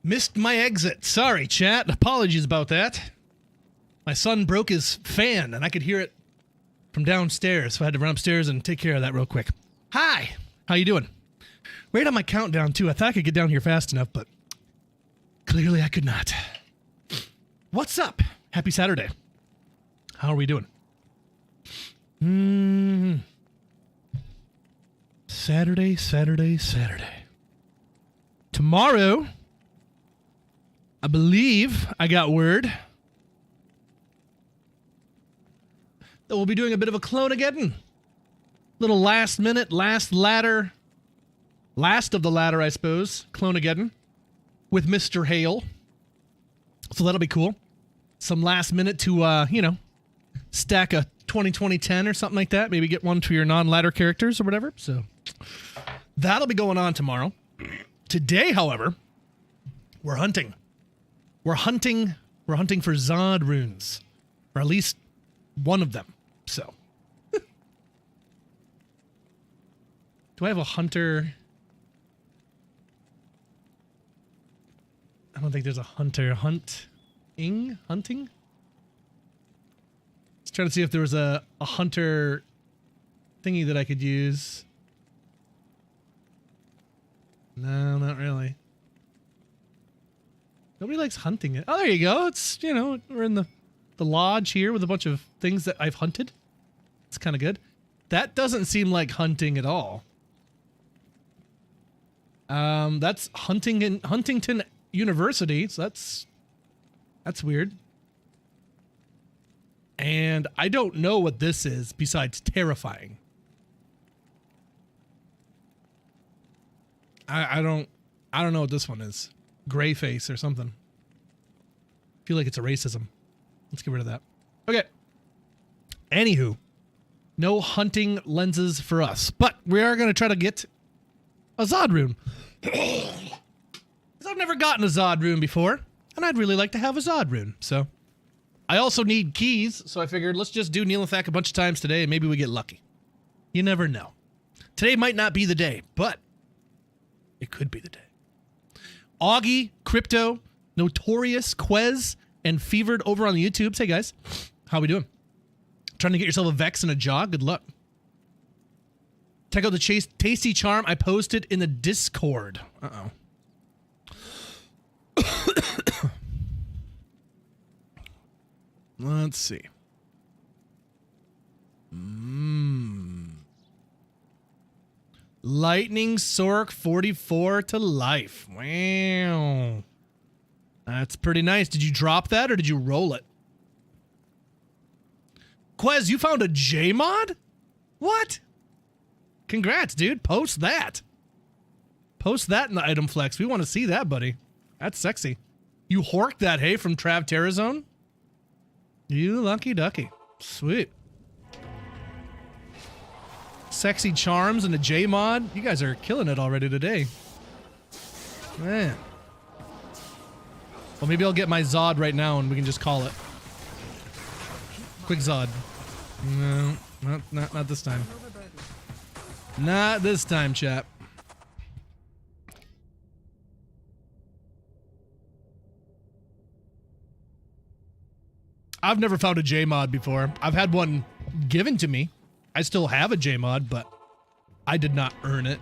Missed my exit. Sorry, chat. Apologies about that. My son broke his fan, and I could hear it from downstairs, so I had to run upstairs and take care of that real quick. Hi! How you doing? Right on my countdown, too. I thought I could get down here fast enough, but clearly I could not. What's up? Happy Saturday. How are we doing? Saturday. Tomorrow, I believe I got word that we'll be doing a bit of a Cloneageddon. Little last minute, last of the ladder, I suppose, Cloneageddon with Mr. Hale. So that'll be cool. Some last minute to, stack a 2020-10 or something like that. Maybe get one to your non-ladder characters or whatever. So that'll be going on tomorrow. Today, however, we're hunting. We're hunting for Zod runes. Or at least one of them. So. Do I have a hunter? I don't think there's a hunter. Hunting? Just trying to see if there was a hunter thingy that I could use. No, not really. Nobody likes hunting it. Oh, there you go. It's, we're in the lodge here with a bunch of things that I've hunted. It's kind of good. That doesn't seem like hunting at all. That's hunting in Huntington University, so that's weird. And I don't know what this is besides terrifying. I don't know what this one is. Gray face or something. I feel like it's a racism. Let's get rid of that. Okay. Anywho, no hunting lenses for us, but we are going to try to get a Zod rune. Because I've never gotten a Zod rune before, and I'd really like to have a Zod rune. So I also need keys, so I figured let's just do Neelathak a bunch of times today, and maybe we get lucky. You never know. Today might not be the day, but it could be the day. Augie, Crypto, Notorious, Quez, and Fevered over on the YouTubes. Hey guys, how we doing? Trying to get yourself a Vex and a Jaw? Good luck. Check out the tasty charm I posted in the Discord. Uh-oh. Let's see. Lightning Sork 44 to life. Wow. That's pretty nice. Did you drop that or did you roll it? Quez, you found a J-mod? What? Congrats, dude. Post that. Post that in the item flex. We want to see that, buddy. That's sexy. You horked that, hey, from Trav Terrazone? You lucky ducky. Sweet. Sexy charms and a J mod. You guys are killing it already today. Man. Well, maybe I'll get my Zod right now and we can just call it. Quick Zod. No, not this time. Not this time, chap. I've never found a J mod before. I've had one given to me. I still have a J mod, but I did not earn it.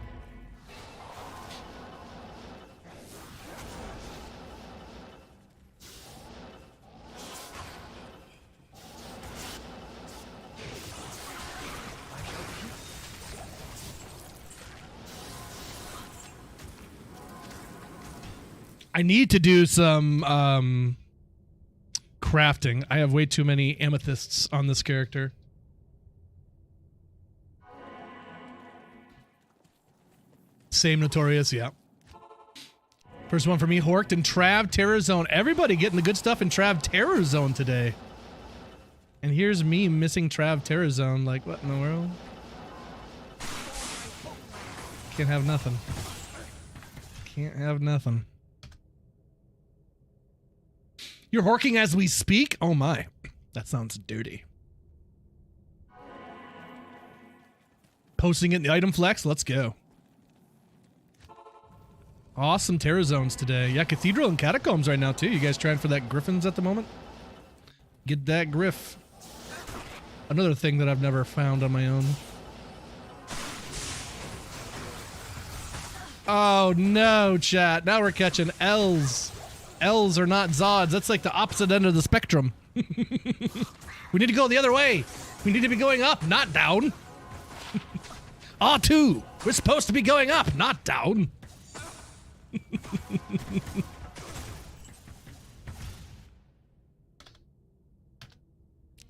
I need to do some crafting. I have way too many amethysts on this character. Same Notorious, yeah. First one for me, Horked and Trav Terrazone. Everybody getting the good stuff in Trav Terrazone today. And here's me missing Trav Terrazone. Like, what in the world? Can't have nothing. Can't have nothing. You're horking as we speak? Oh my. That sounds dirty. Posting it in the item flex? Let's go. Awesome Terrazones today. Yeah, Cathedral and Catacombs right now too. You guys trying for that Griffins at the moment? Get that Griff. Another thing that I've never found on my own. Oh no, chat. Now we're catching L's. L's are not Zods. That's like the opposite end of the spectrum. We need to go the other way. We need to be going up, not down. R2, we're supposed to be going up, not down.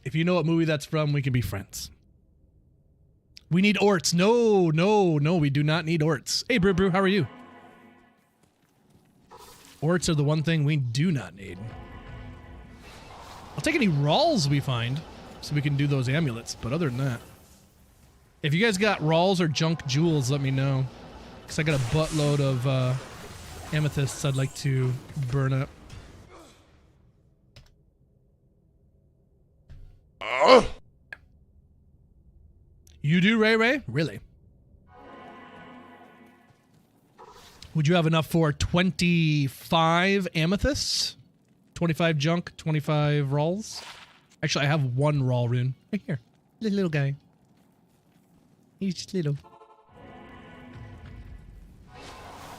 If you know what movie that's from, we can be friends. We need orts. No, no, no, we do not need orts. Hey, Brew Brew, how are you? Orts are the one thing we do not need. I'll take any rawls we find so we can do those amulets, but other than that. If you guys got rawls or junk jewels, let me know. Because I got a buttload of amethysts I'd like to burn up. You do, Ray Ray? Really? Would you have enough for 25 amethysts? 25 junk, 25 rawls? Actually, I have one rawl rune. Right here. Little guy. He's just little.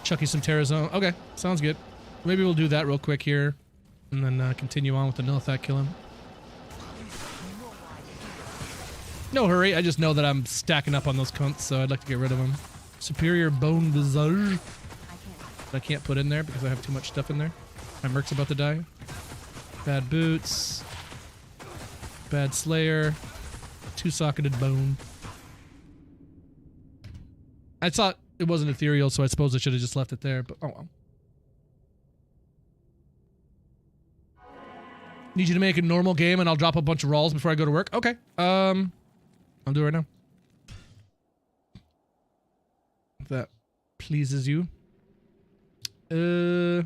Chuck you some Terrazone. Okay, sounds good. Maybe we'll do that real quick here. And then continue on with the Nilithac killing. No hurry, I just know that I'm stacking up on those cunts, so I'd like to get rid of them. Superior Bone Visage. That I can't put in there because I have too much stuff in there. My Merc's about to die. Bad Boots. Bad Slayer. Two-socketed Bone. I thought it wasn't ethereal, so I suppose I should have just left it there, but oh well. Need you to make a normal game and I'll drop a bunch of rawls before I go to work? Okay. I'll do it right now. If that pleases you. I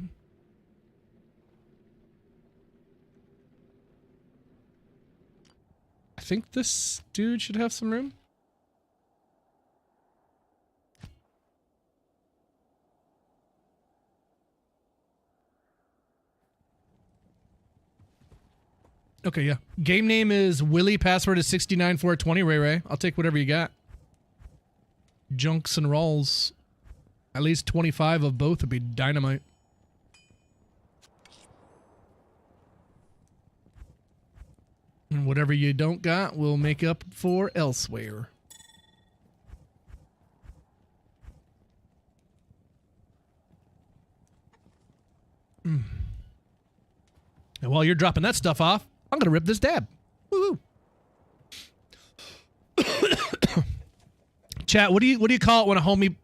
think this dude should have some room. Okay, yeah. Game name is Willie. Password is 69420. Ray Ray. I'll take whatever you got. Junks and rawls. At least 25 of both would be dynamite. And whatever you don't got, we'll make up for elsewhere. And while you're dropping that stuff off, I'm gonna rip this dab. Woo-hoo. Chat, what do you call it when a homie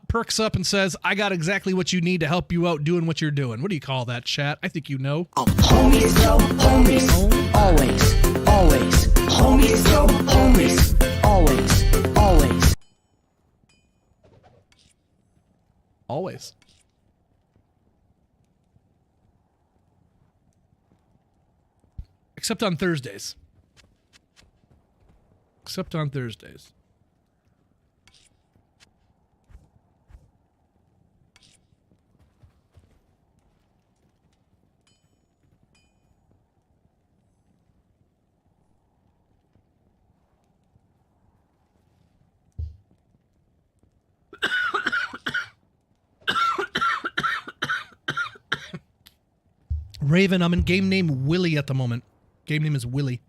perks up and says, "I got exactly what you need to help you out doing what you're doing"? What do you call that, chat? I think you know. Homies go, homies, always, always. Homies go, homies, always, always. Always. Except on Thursdays. Except on Thursdays. Raven, I'm in game name Willie at the moment. Game name is Willie.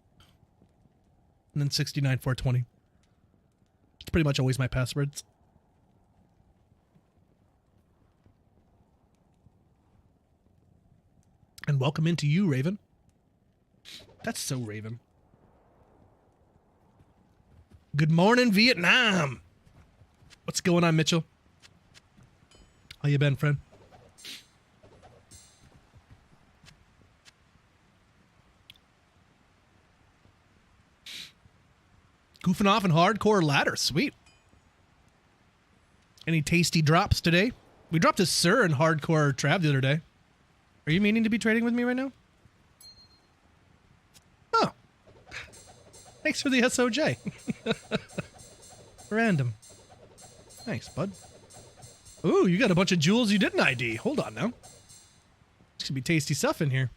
And then 69420. It's pretty much always my passwords. And welcome into you, Raven. That's so Raven. Good morning, Vietnam. What's going on, Mitchell? How you been, friend? Goofing off in hardcore ladder. Sweet. Any tasty drops today? We dropped a Sir in hardcore Trav the other day. Are you meaning to be trading with me right now? Oh. Thanks for the SOJ. Random. Thanks, bud. Ooh, you got a bunch of jewels you didn't ID. Hold on now. This should be tasty stuff in here.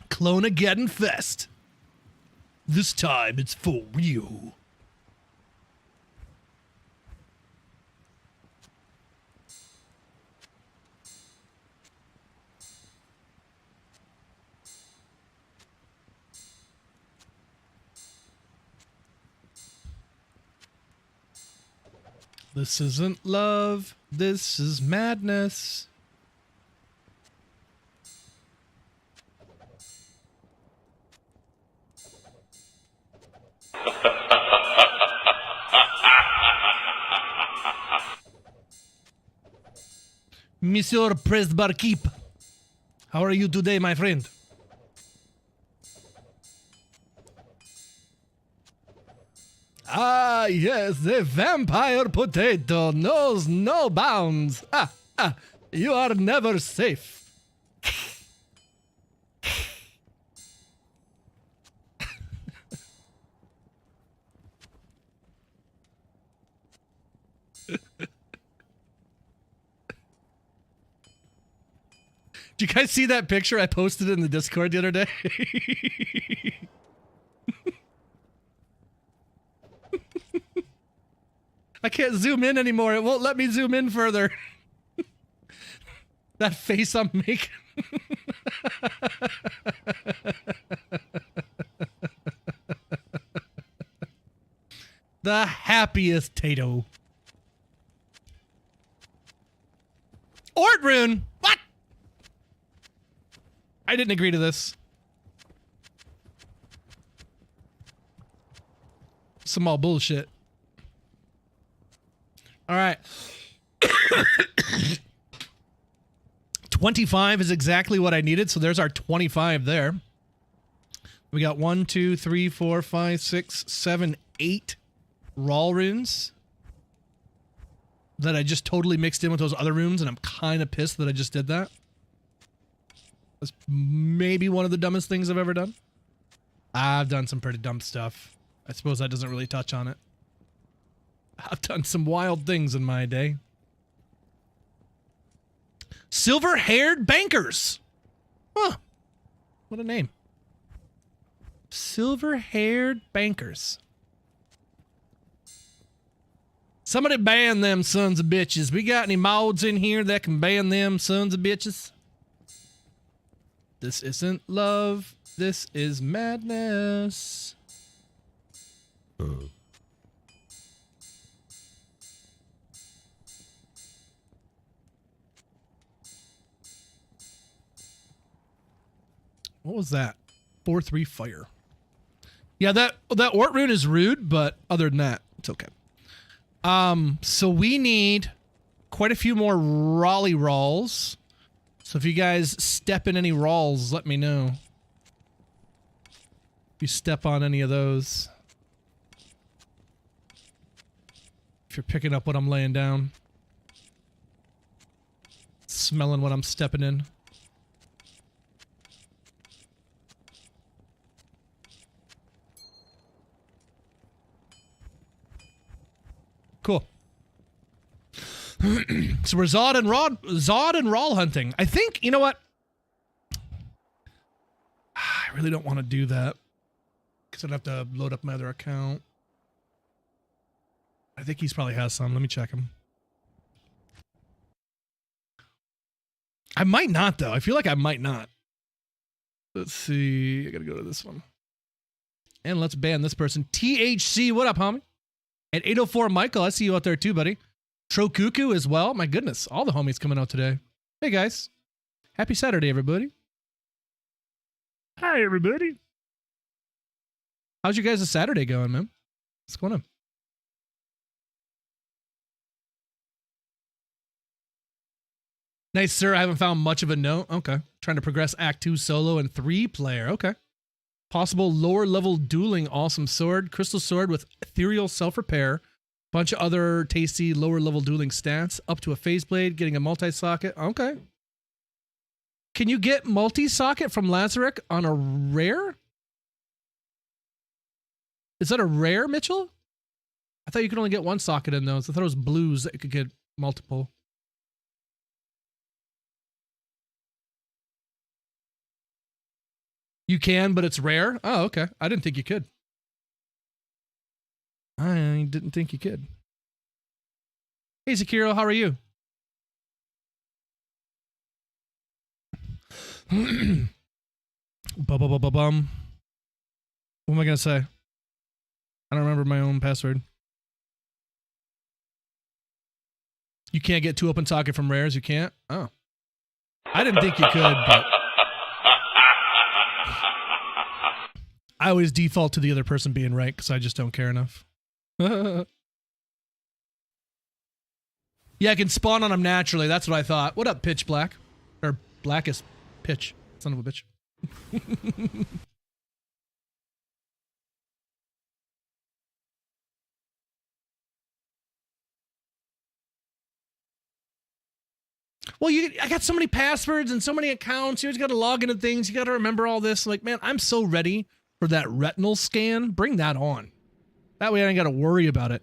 Cloneaggedon Fest. This time it's for real. This isn't love. This is madness. Monsieur Press Barkeep, how are you today, my friend? Ah, yes, the vampire potato knows no bounds. You are never safe. Did you guys see that picture I posted in the Discord the other day? I can't zoom in anymore. It won't let me zoom in further. That face I'm making. The happiest Tato. Ort rune! What? I didn't agree to this. Some all bullshit. All right. 25 is exactly what I needed, so there's our 25 there. We got 1, 2, 3, 4, 5, 6, 7, 8 raw runes that I just totally mixed in with those other runes, and I'm kind of pissed that I just did that. That's maybe one of the dumbest things I've ever done. I've done some pretty dumb stuff. I suppose that doesn't really touch on it. I've done some wild things in my day. Silver-haired bankers. Huh. What a name. Silver-haired bankers. Somebody ban them sons of bitches. We got any mods in here that can ban them sons of bitches? This isn't love. This is madness. What was that? 4-3 fire. Yeah, that Ort rune is rude, but other than that, it's okay. So we need quite a few more Raleigh rolls. So if you guys step in any rolls, let me know. If you step on any of those. If you're picking up what I'm laying down. Smelling what I'm stepping in. Cool. So we're Zod and Rawl hunting. I think, you know what? I really don't want to do that. Because I'd have to load up my other account. I think he's probably has some. Let me check him. I might not, though. I feel like I might not. Let's see. I gotta go to this one. And let's ban this person. THC, what up, homie? At 804 Michael, I see you out there too, buddy. Trokuku as well. My goodness, all the homies coming out today. Hey, guys. Happy Saturday, everybody. Hi, everybody. How's you guys' Saturday going, man? What's going on? Nice, sir. I haven't found much of a note. Okay. Trying to progress Act 2 solo and 3 player. Okay. Possible lower level dueling, awesome sword, crystal sword with ethereal self-repair, bunch of other tasty lower level dueling stats, up to a phase blade, getting a multi-socket. Okay. Can you get multi-socket from Lazarek on a rare? Is that a rare, Mitchell? I thought you could only get one socket in those. I thought it was blues that you could get multiple. You can, but it's rare? Oh, okay. I didn't think you could. I didn't think you could. Hey, Zakiro, how are you? Bum. What am I going to say? I don't remember my own password. You can't get 2 open socket from rares. You can't? Oh. I didn't think you could, but I always default to the other person being right because I just don't care enough. Yeah, I can spawn on them naturally. That's what I thought. What up, Pitch Black? Or Blackest Pitch. Son of a bitch. Well, I got so many passwords and so many accounts. You just got to log into things. You got to remember all this. Like, man, I'm so ready for that retinal scan. Bring that on. That way I ain't got to worry about it.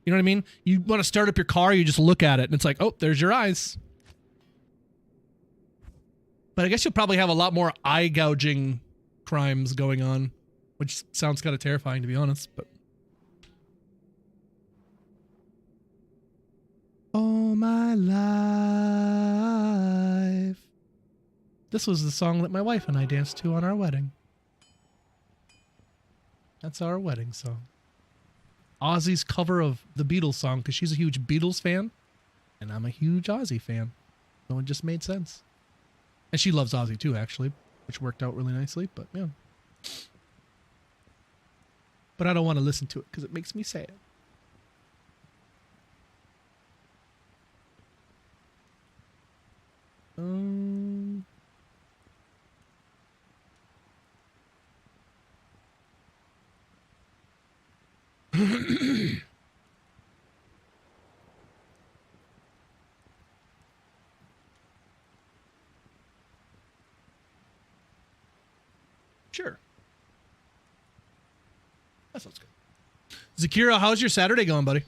You know what I mean? You want to start up your car, you just look at it, and it's like, oh, there's your eyes. But I guess you'll probably have a lot more eye gouging crimes going on, which sounds kind of terrifying, to be honest. But all my life. This was the song that my wife and I danced to on our wedding. That's our wedding song. Ozzy's cover of the Beatles song, because she's a huge Beatles fan, and I'm a huge Ozzy fan. So it just made sense. And she loves Ozzy too, actually, which worked out really nicely, but yeah. But I don't want to listen to it because it makes me sad. Sure. That sounds good. Zakira, how's your Saturday going, buddy?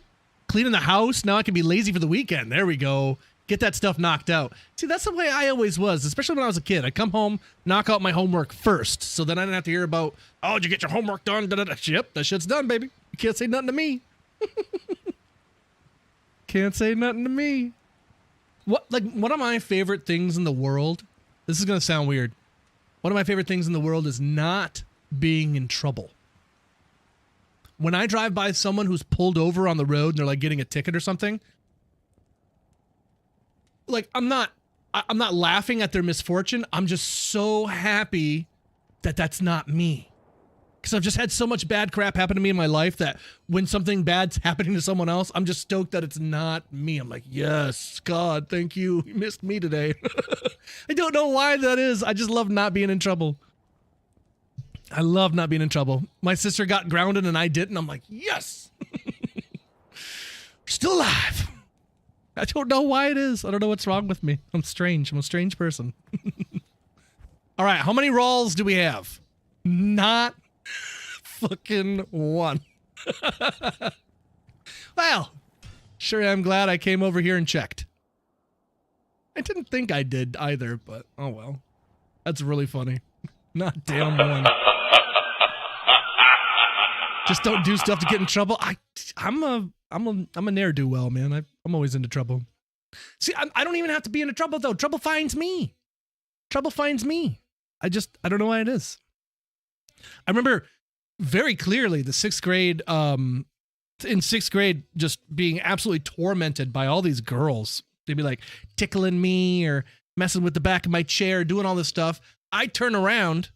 Cleaning the house. Now I can be lazy for the weekend. There we go. Get that stuff knocked out. See, that's the way I always was, especially when I was a kid. I'd come home, knock out my homework first, so then I didn't have to hear about, oh, did you get your homework done? Da-da-da. Yep, that shit's done, baby. You can't say nothing to me. Can't say nothing to me. One of my favorite things in the world, this is going to sound weird. One of my favorite things in the world is not being in trouble. When I drive by someone who's pulled over on the road and they're like getting a ticket or something, like I'm not laughing at their misfortune. I'm just so happy that that's not me. Because I've just had so much bad crap happen to me in my life that when something bad's happening to someone else, I'm just stoked that it's not me. I'm like, yes, God, thank you. You missed me today. I don't know why that is. I just love not being in trouble. I love not being in trouble. My sister got grounded and I didn't. I'm like, yes. Still alive. I don't know why it is. I don't know what's wrong with me. I'm strange. I'm a strange person. All right, how many rolls do we have? Not fucking one. Well, sure I'm glad I came over here and checked. I didn't think I did either, but oh well. That's really funny. Not damn one. Just don't do stuff to get in trouble. I'm a ne'er-do-well, man. I'm always into trouble. See, I don't even have to be into trouble though. Trouble finds me. Trouble finds me. I don't know why it is. I remember very clearly the 6th grade, in 6th grade, just being absolutely tormented by all these girls. They'd be like tickling me or messing with the back of my chair, doing all this stuff. I'd turn around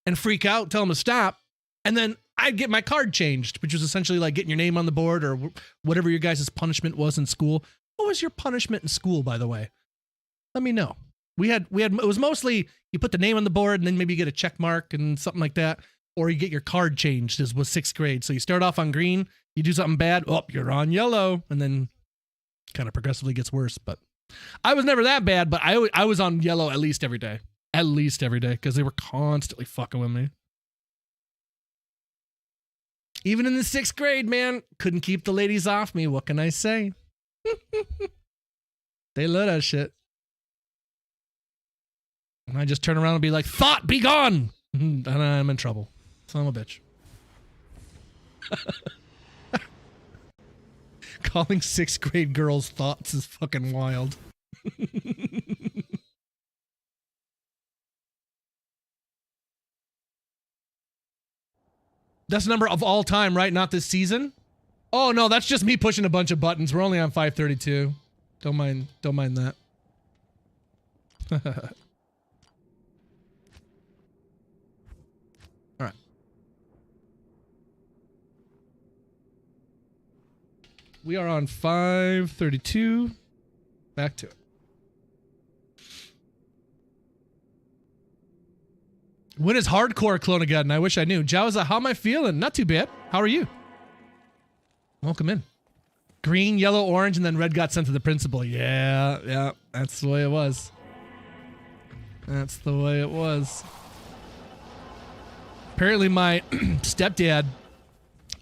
and freak out, tell them to stop. And then I'd get my card changed, which was essentially like getting your name on the board or whatever your guys' punishment was in school. What was your punishment in school, by the way? Let me know. It was mostly you put the name on the board and then maybe you get a check mark and something like that. Or you get your card changed, was 6th grade. So you start off on green, you do something bad, oh, you're on yellow. And then kind of progressively gets worse. But I was never that bad, but I was on yellow at least every day. At least every day, because they were constantly fucking with me. Even in the 6th grade, man, couldn't keep the ladies off me. What can I say? They love that shit. And I just turn around and be like, thought, be gone! And I'm in trouble. Son of a bitch. Calling 6th grade girls thoughts is fucking wild. That's the number of all time, right? Not this season? Oh, no, that's just me pushing a bunch of buttons. We're only on 532. Don't mind that. All right. We are on 532. Back to it. When is hardcore Cloneageddon? I wish I knew. Jowza, how am I feeling? Not too bad. How are you? Welcome in. Green, yellow, orange, and then red got sent to the principal. Yeah. That's the way it was. That's the way it was. Apparently my stepdad,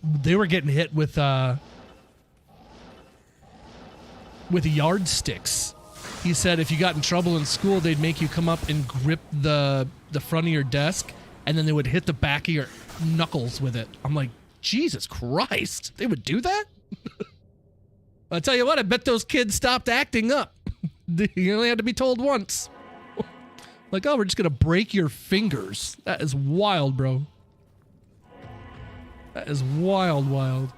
they were getting hit with yardsticks. He said if you got in trouble in school, they'd make you come up and grip the front of your desk, and then they would hit the back of your knuckles with it. I'm like, Jesus Christ, they would do that? I'll tell you what, I bet those kids stopped acting up. You only had to be told once. Like, oh, we're just gonna break your fingers. That is wild, bro. That is wild.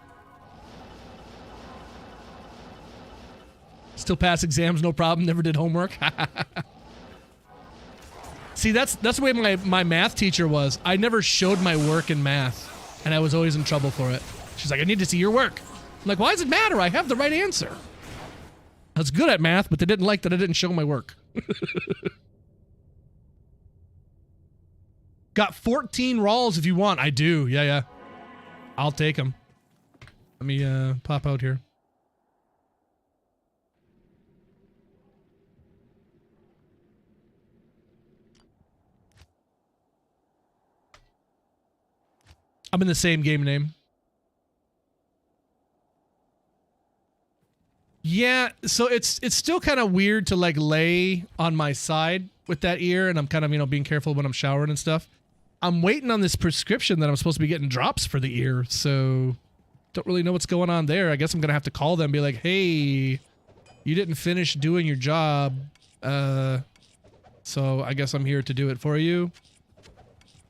Still pass exams, no problem. Never did homework. See, that's the way my math teacher was. I never showed my work in math, and I was always in trouble for it. She's like, I need to see your work. I'm like, why does it matter? I have the right answer. I was good at math, but they didn't like that I didn't show my work. Got 14 rolls if you want. I do. Yeah. I'll take them. Let me pop out here. I'm in the same game name. Yeah, so it's still kind of weird to like lay on my side with that ear, and I'm kind of, you know, being careful when I'm showering and stuff. I'm waiting on this prescription that I'm supposed to be getting drops for the ear, so don't really know what's going on there. I guess I'm gonna have to call them and be like, hey, you didn't finish doing your job, so I guess I'm here to do it for you.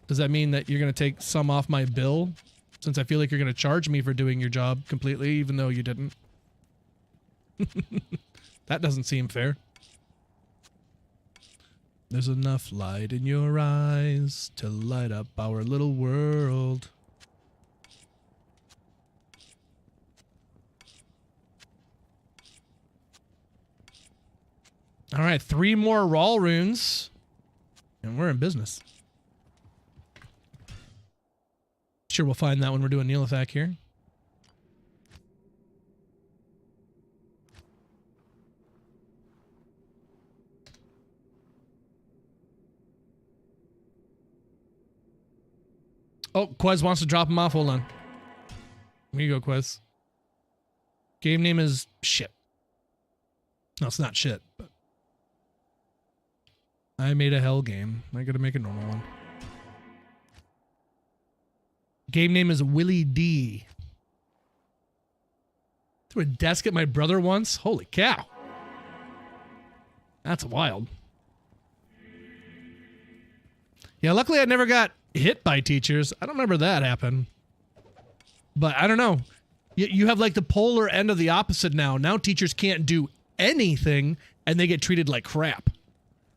Does that mean that you're gonna take some off my bill, since I feel like you're gonna charge me for doing your job completely, even though you didn't? That doesn't seem fair. There's enough light in your eyes to light up our little world. All right, 3 more raw runes, and we're in business. Sure, we'll find that when we're doing Neolithak here. Oh, Quez wants to drop him off. Hold on. Here you go, Quez. Game name is shit. No, it's not shit, but I made a hell game. I gotta make a normal one. Game name is Willie D. Threw a desk at my brother once? Holy cow. That's wild. Yeah, luckily I never got hit by teachers. I don't remember that happen. But I don't know. You have like the polar end of the opposite now. Now teachers can't do anything and they get treated like crap.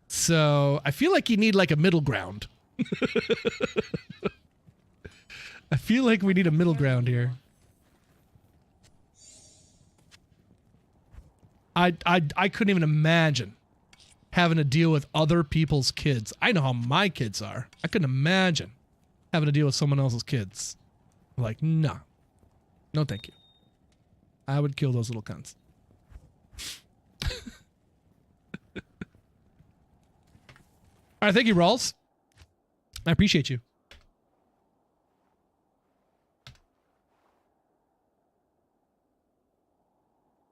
So I feel like you need like a middle ground. I feel like we need a middle ground here. I couldn't even imagine having to deal with other people's kids. I know how my kids are. I couldn't imagine having to deal with someone else's kids. Like, no. No, thank you. I would kill those little cunts. All right, thank you, Rawls. I appreciate you.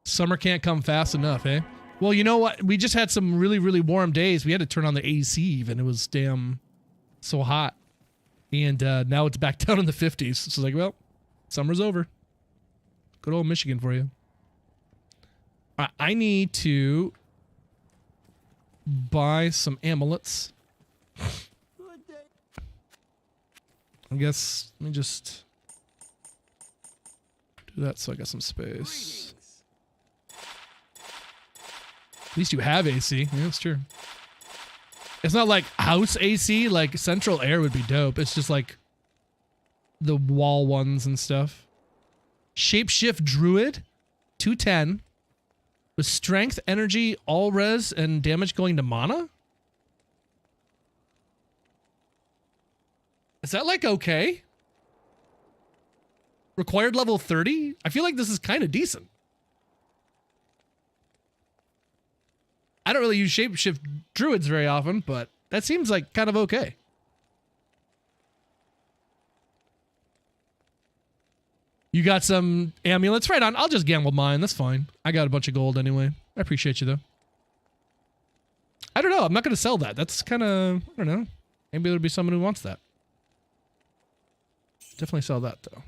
Summer can't come fast enough, eh? Well, you know what? We just had some really, really warm days. We had to turn on the AC even. It was damn so hot. And now it's back down in the 50s. So it's like, well, summer's over. Good old Michigan for you. All right, I need to buy some amulets. I guess let me just do that so I got some space. At least you have AC. Yeah, that's true. It's not like house AC, like central air would be dope. It's just like the wall ones and stuff. Shapeshift Druid, 210. With strength, energy, all res, and damage going to mana? Is that like okay? Required level 30? I feel like this is kind of decent. I don't really use Shapeshift Druids very often, but that seems like kind of okay. You got some amulets? Right on. I'll just gamble mine. That's fine. I got a bunch of gold anyway. I appreciate you, though. I don't know. I'm not going to sell that. That's kind of, I don't know. Maybe there'll be someone who wants that. Definitely sell that, though.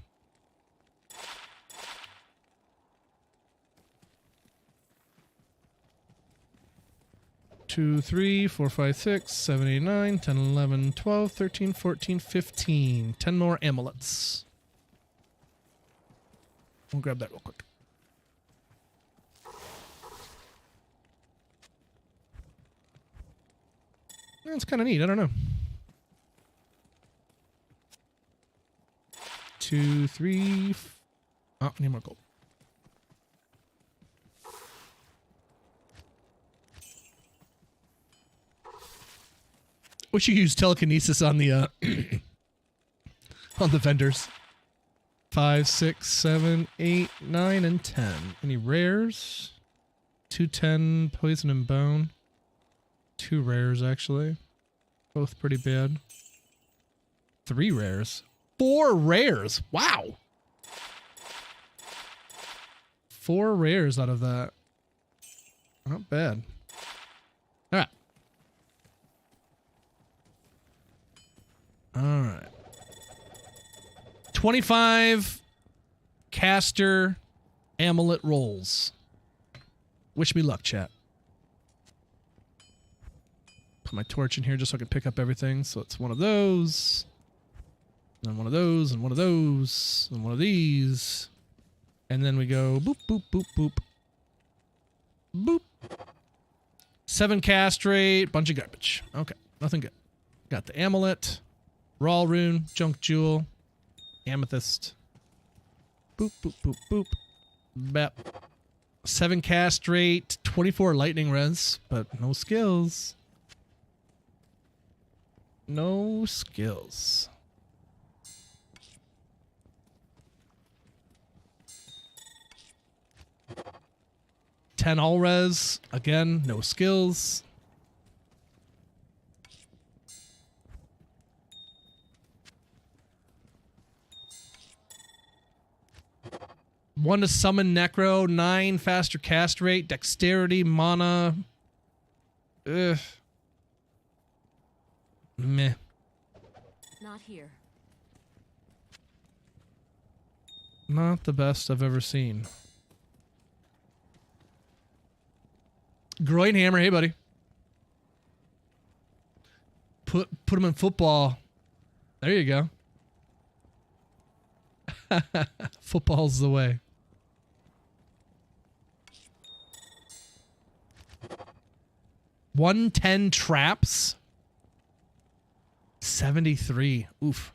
Two, 3, 4, 5, 6, 7, 8, 9, 10, 11, 12, 13, 14, 15. 10 more amulets. We'll grab that real quick. That's kind of neat. I don't know. 2, 3. Oh, need more gold. We should use telekinesis on the on the vendors. 5, 6, 7, 8, 9, and 10. Any rares? 210 poison and bone. 2 rares actually. Both pretty bad. 3 rares. 4 rares. Wow. 4 rares out of that. Not bad. All right. All right. 25 caster amulet rolls. Wish me luck, chat. Put my torch in here just so I can pick up everything. So it's one of those. And one of those, and one of those, and one of these. And then we go boop, boop, boop, boop. Boop. 7 castrate, bunch of garbage. Okay, nothing good. Got the amulet, raw rune, junk jewel, amethyst. Boop, boop, boop, boop. Bap. 7 castrate, 24 lightning res, but no skills. No skills. Ten all res, again, no skills. One to summon Necro, 9 faster cast rate, dexterity, mana. Ugh. Meh. Not here. Not the best I've ever seen. Groin hammer, hey buddy. Put him in football. There you go. Football's the way. $110 traps. 73. Oof.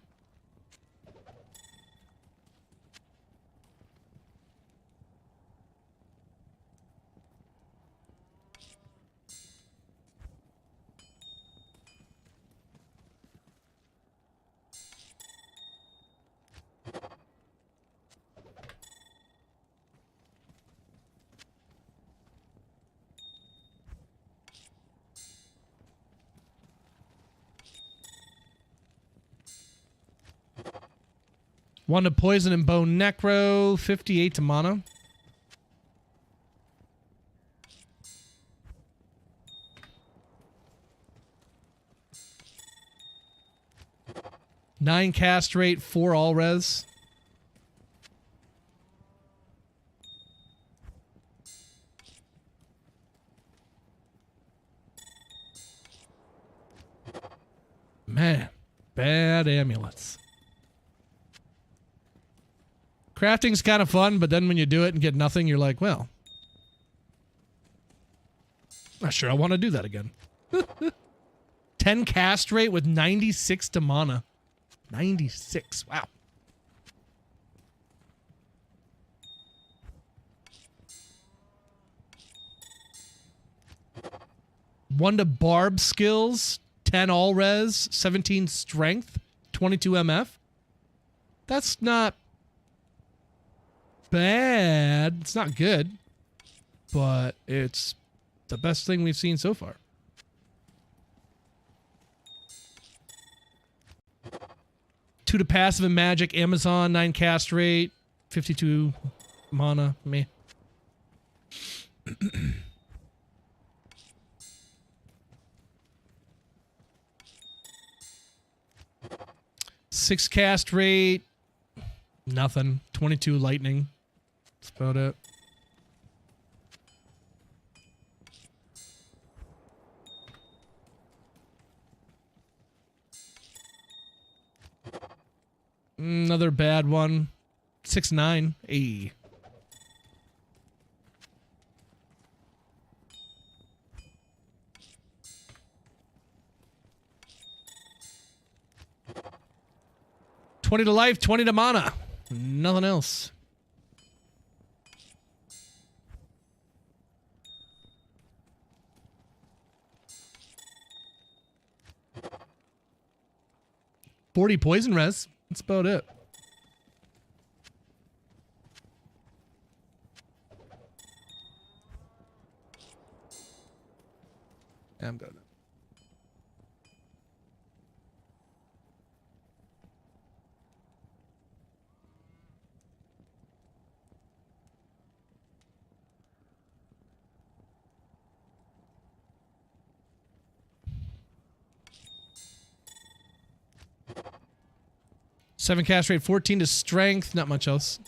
One to poison and bone necro, 58 to mana. Nine cast rate, 4 all res. Man, bad amulets. Crafting's kind of fun, but then when you do it and get nothing, you're like, well. Not sure I want to do that again. 10 cast rate with 96 to mana. 96. Wow. One to barb skills, 10 all res, 17 strength, 22 MF. That's not bad. It's not good, but it's the best thing we've seen so far. Two to passive and magic, Amazon, 9 cast rate, 52 mana. Meh. 6 cast rate, nothing. 22 lightning. That's about it. Another bad one. 6-9. Ayy. $20 to life, 20 to mana. Nothing else. $40 poison res. That's about it. Yeah, I'm good. Seven cast rate, 14 to strength, not much else.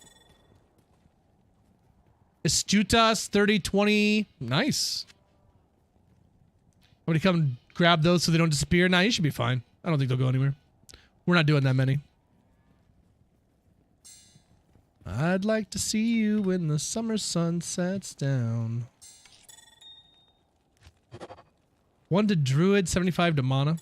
Astutas, 30, 20. Nice. Somebody come grab those so they don't disappear. Nah, you should be fine. I don't think they'll go anywhere. We're not doing that many. I'd like to see you when the summer sun sets down. 1 to druid, 75 to mana.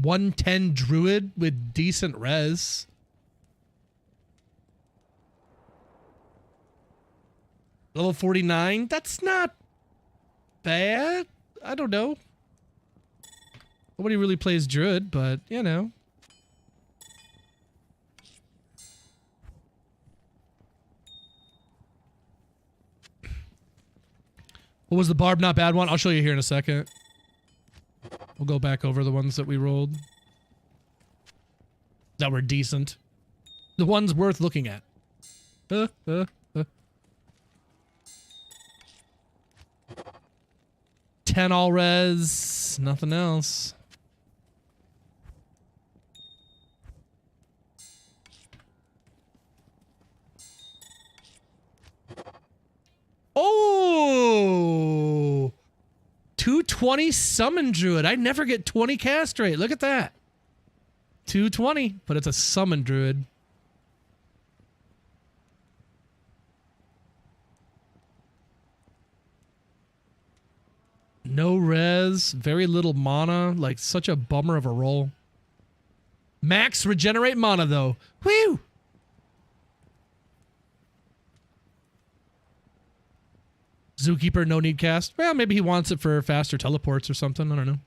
$110 druid with decent res. Level 49. That's not bad. I don't know. Nobody really plays druid, but you know. What was the barb not bad one? I'll show you here in a second. We'll go back over the ones that we rolled that were decent. The ones worth looking at. 10 all res, nothing else. Oh! 220 summon druid. I never get 20 cast rate. Look at that. 220, but it's a summon druid. No res, very little mana, like such a bummer of a roll. Max regenerate mana though. Whew! Zookeeper, no need cast. Well, maybe he wants it for faster teleports or something. I don't know.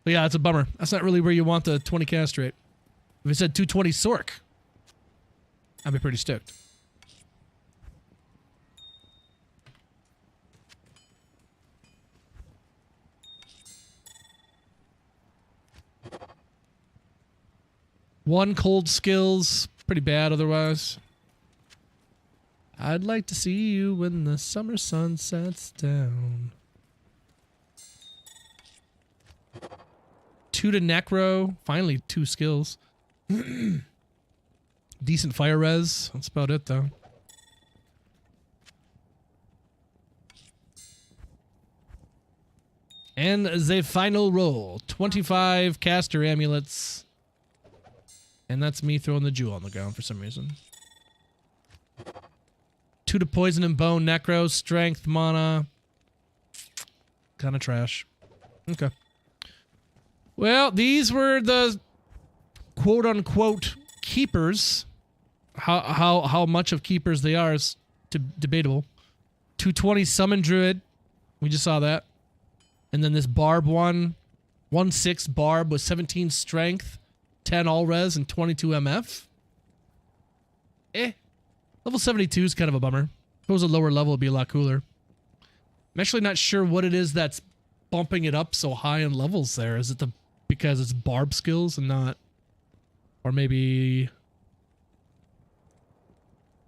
But yeah, it's a bummer. That's not really where you want the 20 cast rate. If it said 220 Sork, I'd be pretty stoked. One cold skills, pretty bad otherwise. I'd like to see you when the summer sun sets down. 2 to necro. Finally, 2 skills. Decent fire res. That's about it, though. And the final roll. 25 caster amulets. And that's me throwing the jewel on the ground for some reason. 2 to poison and bone, necro, strength, mana. Kind of trash. Okay. Well, these were the quote-unquote keepers. How much of keepers they are is debatable. 220 summon druid. We just saw that. And then this barb one. 1/6 barb with 17 strength, 10 all res, and 22 MF. Level 72 is kind of a bummer. If it was a lower level, it'd be a lot cooler. I'm actually not sure what it is that's bumping it up so high in levels there. Is it because it's barb skills and not... Or maybe...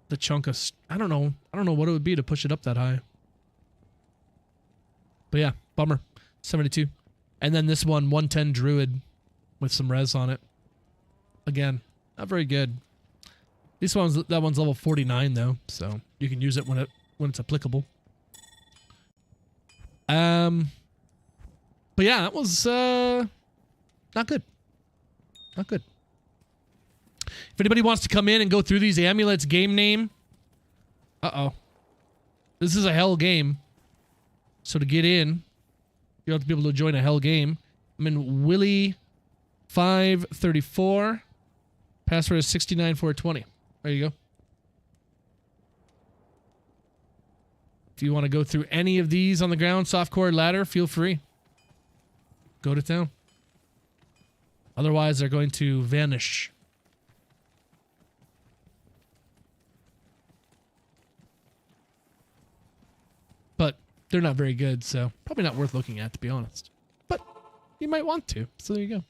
the chunk of... I don't know. I don't know what it would be to push it up that high. But yeah, bummer. 72. And then this one, 110 druid with some res on it. Again, not very good. That one's level 49 though, so you can use it when it's applicable. But yeah, that was not good. Not good. If anybody wants to come in and go through these amulets, game name. This is a hell game. So to get in, you have to be able to join a hell game. I'm in Willie 534. Password is 69420. There you go. If you want to go through any of these on the ground, softcore ladder, feel free. Go to town. Otherwise, they're going to vanish. But they're not very good, so probably not worth looking at, to be honest. But you might want to, so there you go.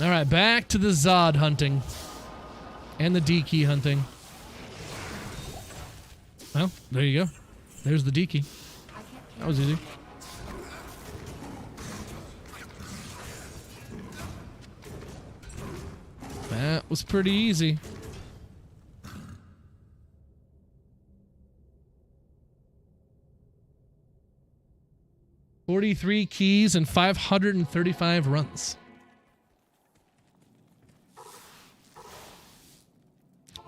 All right, back to the Zod hunting. And the D key hunting. Well, there you go. There's the D key. That was easy. That was pretty easy. $43 keys and 535 runs.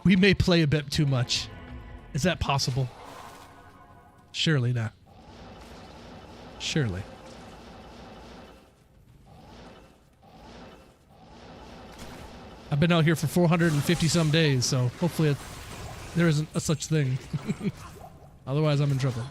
We may play a bit too much. Is that possible? Surely not. Surely. I've been out here for 450 some days, so hopefully there isn't a such thing. Otherwise, I'm in trouble.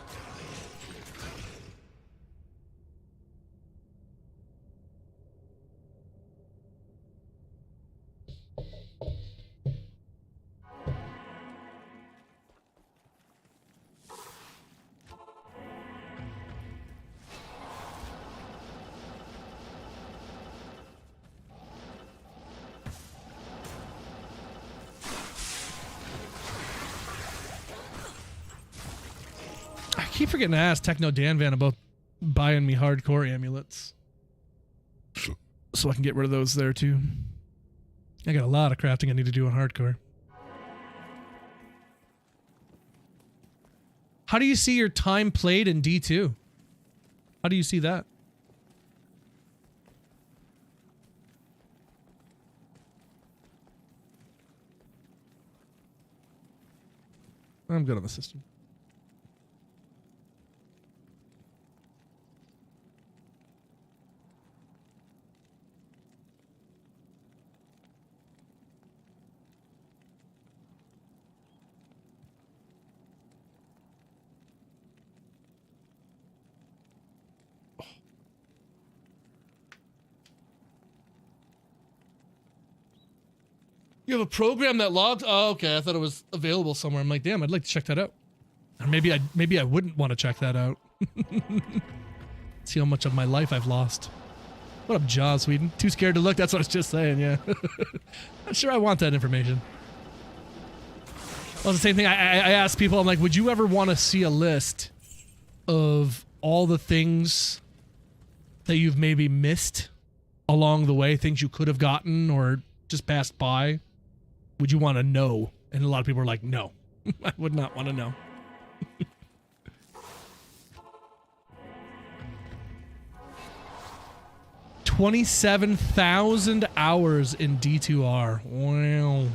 I keep forgetting to ask Techno Danvan about buying me hardcore amulets. So I can get rid of those there too. I got a lot of crafting I need to do on hardcore. How do you see your time played in D2? How do you see that? I'm good on the system. You have a program that logs? Oh, okay. I thought it was available somewhere. I'm like, damn, I'd like to check that out. Or maybe I wouldn't want to check that out. See how much of my life I've lost. What up, Jaws, Sweden? Too scared to look? That's what I was just saying, yeah. Not sure I want that information. Well, the same thing. I ask people, I'm like, would you ever want to see a list of all the things that you've maybe missed along the way, things you could have gotten or just passed by, would you want to know? And a lot of people are like, no, I would not want to know. 27,000 hours in D2R. Wow.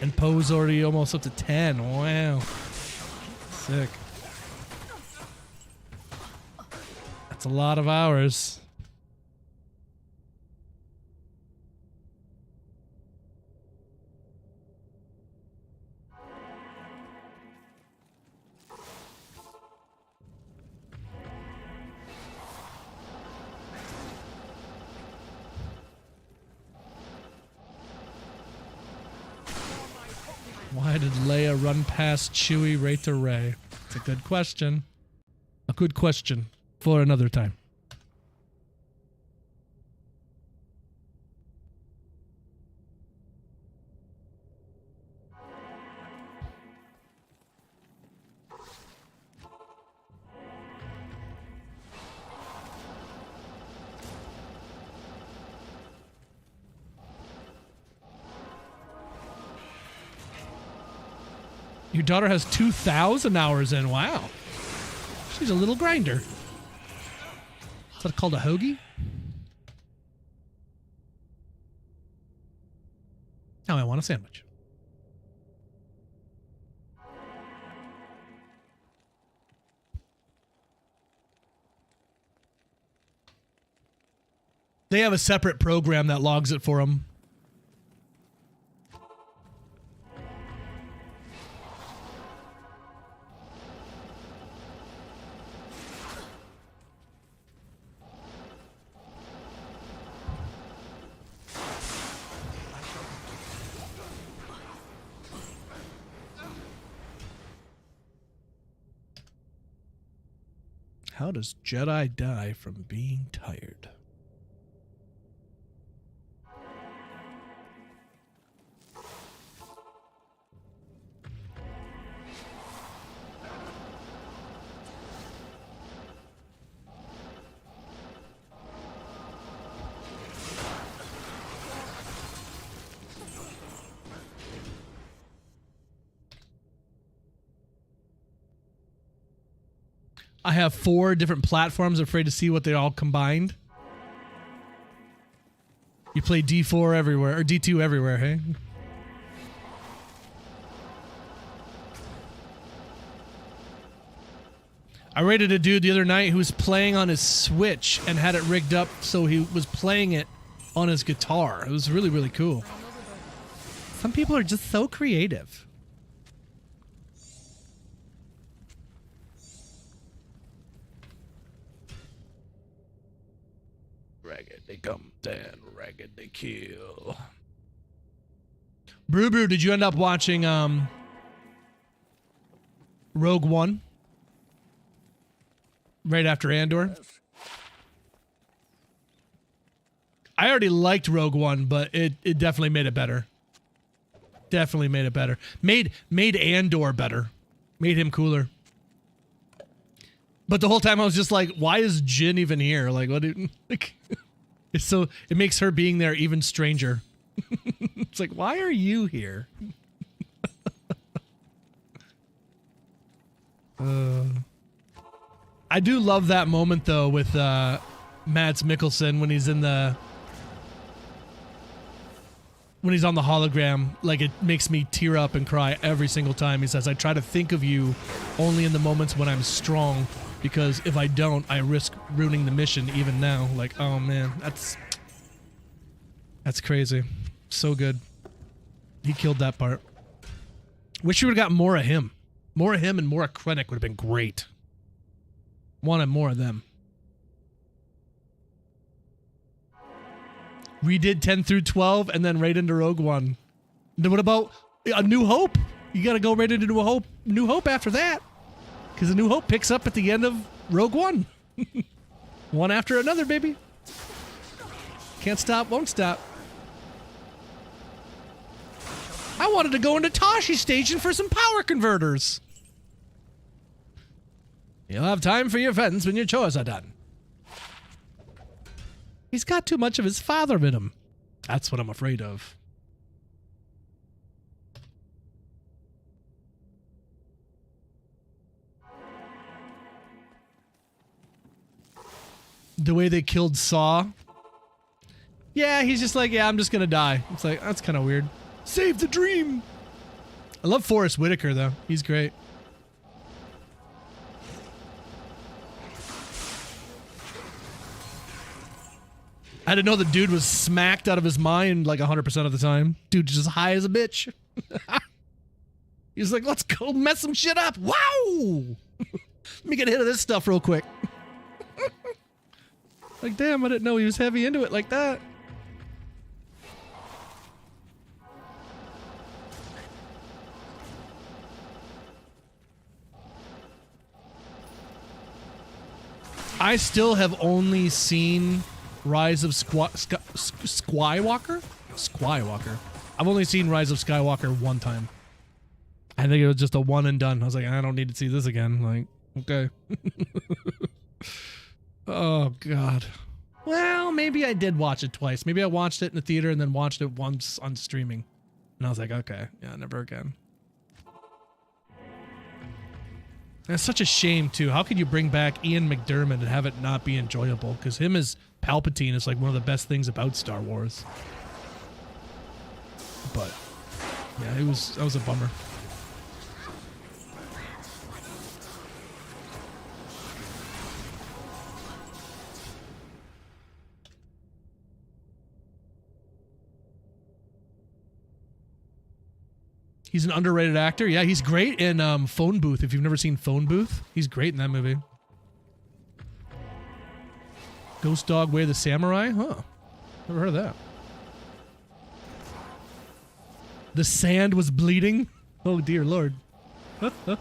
And Poe's already almost up to 10. Wow. Sick. That's a lot of hours. Why did Leia run past Chewie right to Rey? It's a good question. A good question for another time. Your daughter has 2,000 hours in. Wow. She's a little grinder. Is that called a hoagie? Now I want a sandwich. They have a separate program that logs it for them. How does Jedi die from being tired? I have 4 different platforms. Afraid to see what they all combined. You play D4 everywhere, or D2 everywhere, hey? I raided a dude the other night who was playing on his Switch and had it rigged up so he was playing it on his guitar. It was really, really cool. Some people are just so creative. Ragged they come down, ragged they kill. Brew, did you end up watching Rogue One? Right after Andor? I already liked Rogue One, but it definitely made it better. Definitely made it better. Made Andor better. Made him cooler. But the whole time I was just like, why is Jyn even here? Like, what? Like, it's so it makes her being there even stranger. It's like, why are you here? I do love that moment though with Mads Mikkelsen when he's on the hologram. Like, it makes me tear up and cry every single time. He says, I try to think of you only in the moments when I'm strong, because if I don't, I risk ruining the mission even now. Like, oh man, that's crazy. So good. He killed that part. Wish you would have got more of him. More of him and more of Krennic would have been great. Wanted more of them. Redid 10 through 12 and then right into Rogue One. Then what about A New Hope? You gotta go right into New Hope after that. Because A New Hope picks up at the end of Rogue One. One after another, baby. Can't stop, won't stop. I wanted to go into Tashi Station for some power converters. You'll have time for your friends when your chores are done. He's got too much of his father in him. That's what I'm afraid of. The way they killed Saw. Yeah, he's just like, yeah, I'm just gonna die. It's like, that's kind of weird. Save the dream. I love Forrest Whitaker, though. He's great. I didn't know the dude was smacked out of his mind like 100% of the time. Dude's just high as a bitch. He's like, let's go mess some shit up. Wow! Let me get a hit of this stuff real quick. Like, damn, I didn't know he was heavy into it like that. I still have only seen Rise of Skywalker? Skywalker. I've only seen Rise of Skywalker one time. I think it was just a one and done. I was like, I don't need to see this again. Like, okay. Oh, God. Well, maybe I did watch it twice. Maybe I watched it in the theater and then watched it once on streaming. And I was like, okay, yeah, never again. That's such a shame, too. How could you bring back Ian McDiarmid and have it not be enjoyable? Because him as Palpatine is like one of the best things about Star Wars. But, yeah, that was a bummer. He's an underrated actor. Yeah, he's great in Phone Booth. If you've never seen Phone Booth, he's great in that movie. Ghost Dog Way of the Samurai? Huh. Never heard of that. The sand was bleeding? Oh, dear Lord. The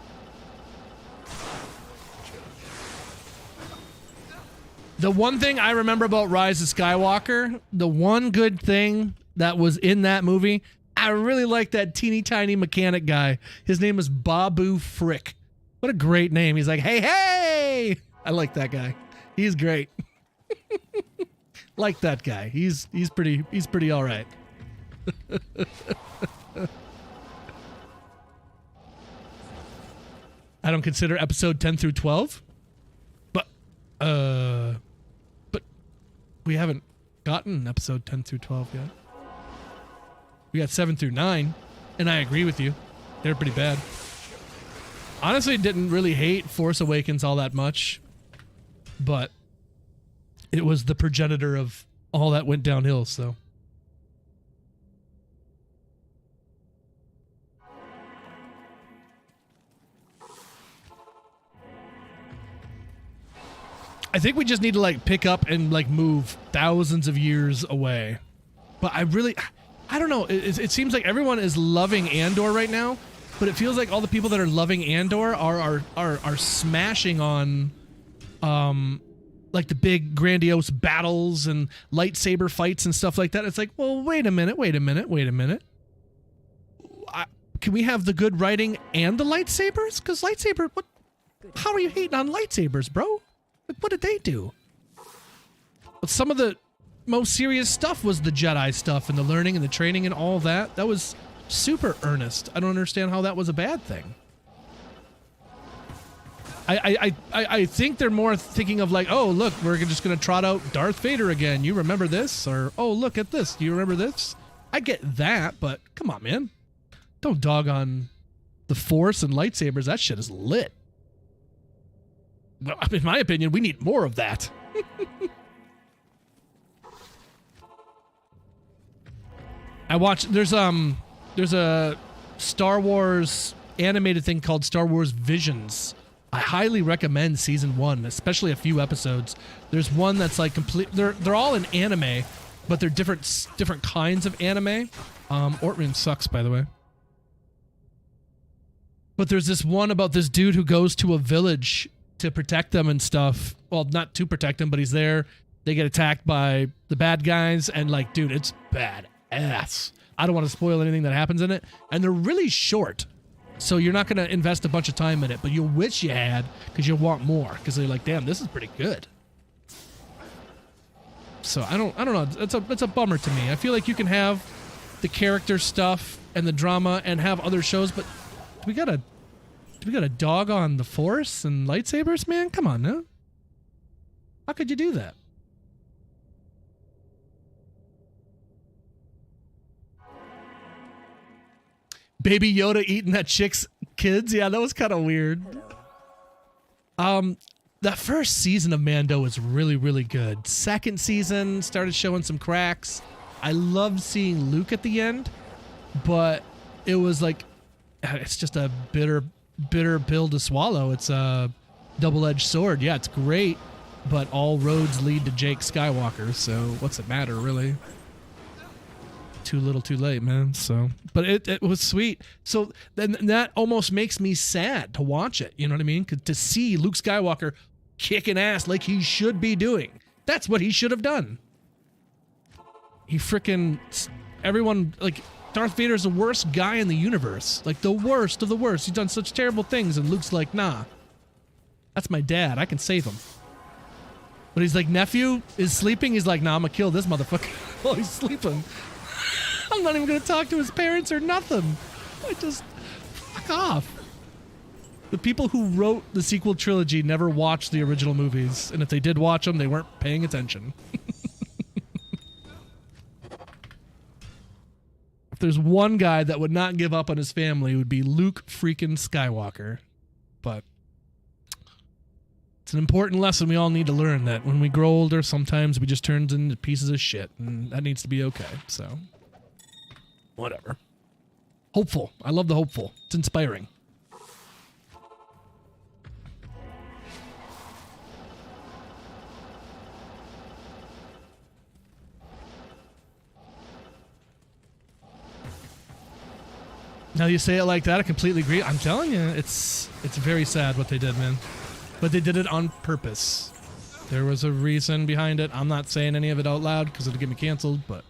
one thing I remember about Rise of Skywalker, the one good thing that was in that movie, I really like that teeny tiny mechanic guy. His name is Babu Frick. What a great name. He's like, hey, hey! I like that guy. He's great. Like that guy. He's pretty all right. I don't consider episode 10 through 12. But we haven't gotten episode 10 through 12 yet. We got 7 through 9, and I agree with you. They're pretty bad. Honestly, didn't really hate Force Awakens all that much, but it was the progenitor of all that went downhill, so. I think we just need to like pick up and like move thousands of years away. But I don't know. It seems like everyone is loving Andor right now, but it feels like all the people that are loving Andor are smashing on, like the big grandiose battles and lightsaber fights and stuff like that. It's like, well, wait a minute. Can we have the good writing and the lightsabers? Because lightsaber, what? How are you hating on lightsabers, bro? Like, what did they do? But some of the most serious stuff was the Jedi stuff and the learning and the training and all that. That was super earnest. I don't understand how that was a bad thing. I think they're more thinking of like, oh, look, we're just going to trot out Darth Vader again. You remember this? Or, oh, look at this. Do you remember this? I get that, but come on, man. Don't dog on the Force and lightsabers. That shit is lit. Well, in my opinion, we need more of that. I watched, there's a Star Wars animated thing called Star Wars Visions. I highly recommend season 1, especially a few episodes. There's one that's like complete, they're all in anime, but they're different kinds of anime. Ortman sucks, by the way. But there's this one about this dude who goes to a village to protect them and stuff. Well, not to protect them, but he's there. They get attacked by the bad guys, and like, dude, it's badass. I don't want to spoil anything that happens in it. And they're really short, so you're not going to invest a bunch of time in it, but you'll wish you had because you'll want more, because they're like, damn, this is pretty good. So I don't know. It's a bummer to me. I feel like you can have the character stuff and the drama and have other shows, but do we got a dog on the Force and lightsabers, man? Come on now. How could you do that? Baby Yoda eating that chick's kids? Yeah, that was kind of weird. That first season of Mando was really, really good. Second season started showing some cracks. I loved seeing Luke at the end, but it was like, it's just a bitter pill to swallow. It's a double-edged sword. Yeah, it's great, but all roads lead to Jake Skywalker, so what's it matter, really? Too little too late, man. So, but it was sweet. So then that almost makes me sad to watch it, you know what I mean? To see Luke Skywalker kicking ass like he should be doing. That's what he should have done. He freaking, everyone, like, Darth Vader's the worst guy in the universe. Like, the worst of the worst. He's done such terrible things, and Luke's like, nah. That's my dad. I can save him. But he's like, nephew is sleeping? He's like, nah, I'm gonna kill this motherfucker while he's sleeping. I'm not even gonna talk to his parents or nothing. I just, fuck off. The people who wrote the sequel trilogy never watched the original movies, and if they did watch them, they weren't paying attention. If there's one guy that would not give up on his family, it would be Luke freaking Skywalker. But it's an important lesson we all need to learn, that when we grow older, sometimes we just turn into pieces of shit, and that needs to be okay. So, whatever. Hopeful. I love the hopeful. It's inspiring. Now you say it like that, I completely agree. I'm telling you, it's very sad what they did, man. But they did it on purpose. There was a reason behind it. I'm not saying any of it out loud because it'll get me canceled, but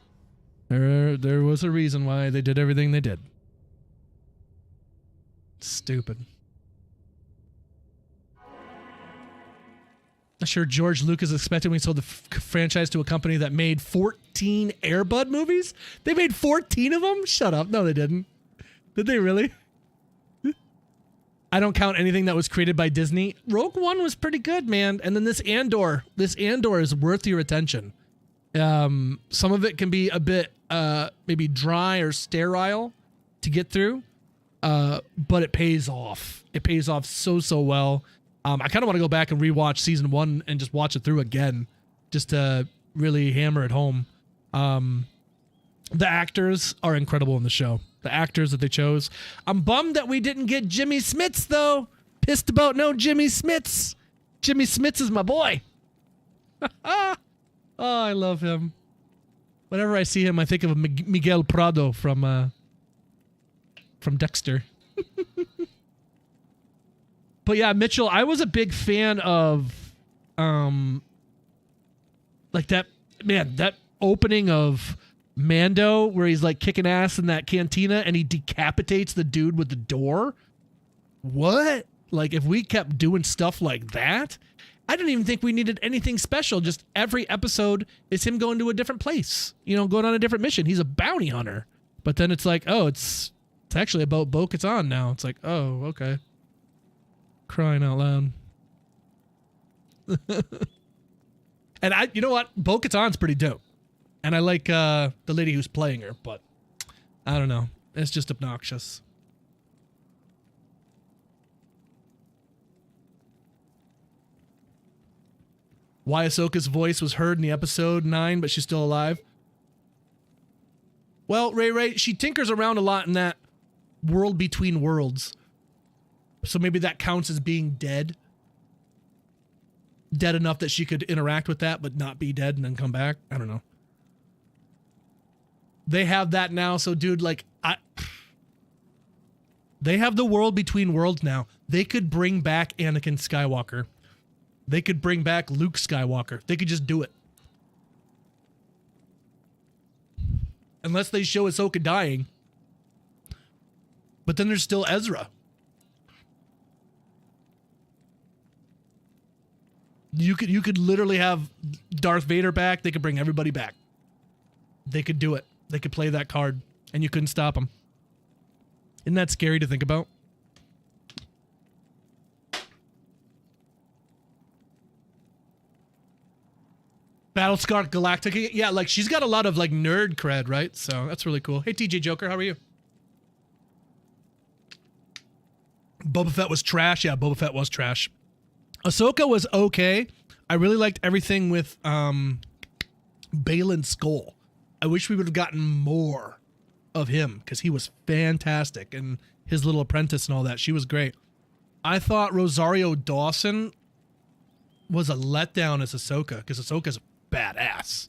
there was a reason why they did everything they did. Stupid. I'm sure George Lucas expected when he sold the franchise to a company that made 14 Air Bud movies. They made 14 of them? Shut up. No, they didn't. Did they really? I don't count anything that was created by Disney. Rogue One was pretty good, man. And then this Andor is worth your attention. Some of it can be a bit maybe dry or sterile to get through, but it pays off. It pays off so well. I kind of want to go back and rewatch season 1 and just watch it through again, just to really hammer it home. The actors are incredible in the show. The actors that they chose. I'm bummed that we didn't get Jimmy Smits, though. Pissed about no Jimmy Smits. Jimmy Smits is my boy. Oh, I love him. Whenever I see him, I think of Miguel Prado from Dexter. But yeah, Mitchell, I was a big fan of, like that opening of Mando where he's like kicking ass in that cantina and he decapitates the dude with the door. What? Like, if we kept doing stuff like that, I didn't even think we needed anything special. Just every episode is him going to a different place, you know, going on a different mission. He's a bounty hunter. But then it's like, oh, it's actually about Bo-Katan now. It's like, oh, okay. Crying out loud. And you know what? Bo-Katan's pretty dope. And I like the lady who's playing her, but I don't know. It's just obnoxious. Why Ahsoka's voice was heard in the episode 9, but she's still alive. Well, Ray, she tinkers around a lot in that world between worlds. So maybe that counts as being dead. Dead enough that she could interact with that, but not be dead and then come back. I don't know. They have that now, so dude, like, they have the world between worlds now. They could bring back Anakin Skywalker. They could bring back Luke Skywalker. They could just do it. Unless they show Ahsoka dying. But then there's still Ezra. You could literally have Darth Vader back. They could bring everybody back. They could do it. They could play that card, and you couldn't stop them. Isn't that scary to think about? Battlestar Galactica. Yeah, like she's got a lot of like nerd cred, right? So that's really cool. Hey, TJ Joker, how are you? Boba Fett was trash. Yeah, Boba Fett was trash. Ahsoka was okay. I really liked everything with Baylan Skoll. I wish we would have gotten more of him because he was fantastic, and his little apprentice and all that. She was great. I thought Rosario Dawson was a letdown as Ahsoka because Ahsoka's badass.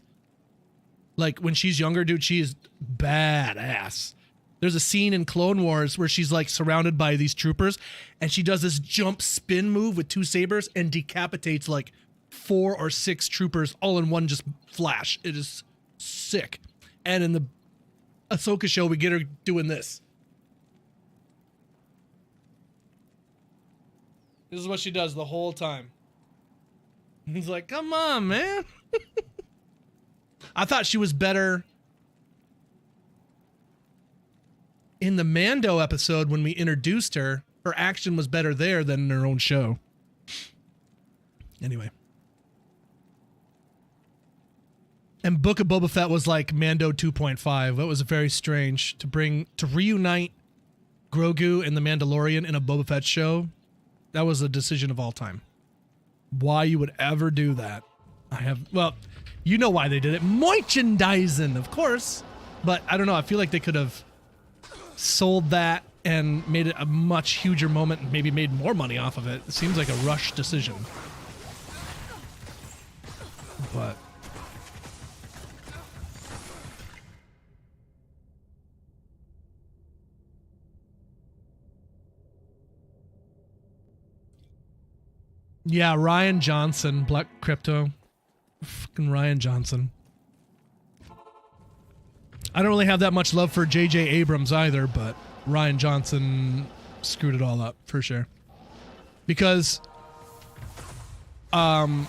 Like when she's younger, dude, she is badass. There's a scene in Clone Wars where she's like surrounded by these troopers and she does this jump spin move with 2 sabers and decapitates like 4 or 6 troopers all in one just flash. It is sick. And in the Ahsoka show, we get her doing this. This is what she does the whole time. He's like, come on, man. I thought she was better in the Mando episode when we introduced her. Her action was better there than in her own show. Anyway. And Book of Boba Fett was like Mando 2.5. That was very strange to reunite Grogu and the Mandalorian in a Boba Fett show. That was a decision of all time. Why you would ever do that? Well, you know why they did it. Merchandising, of course. But I don't know. I feel like they could have sold that and made it a much huger moment and maybe made more money off of it. It seems like a rush decision. But yeah, Ryan Johnson, Black Crypto. Fucking Ryan Johnson. I don't really have that much love for J.J. Abrams either, but Ryan Johnson screwed it all up for sure. Because Ryan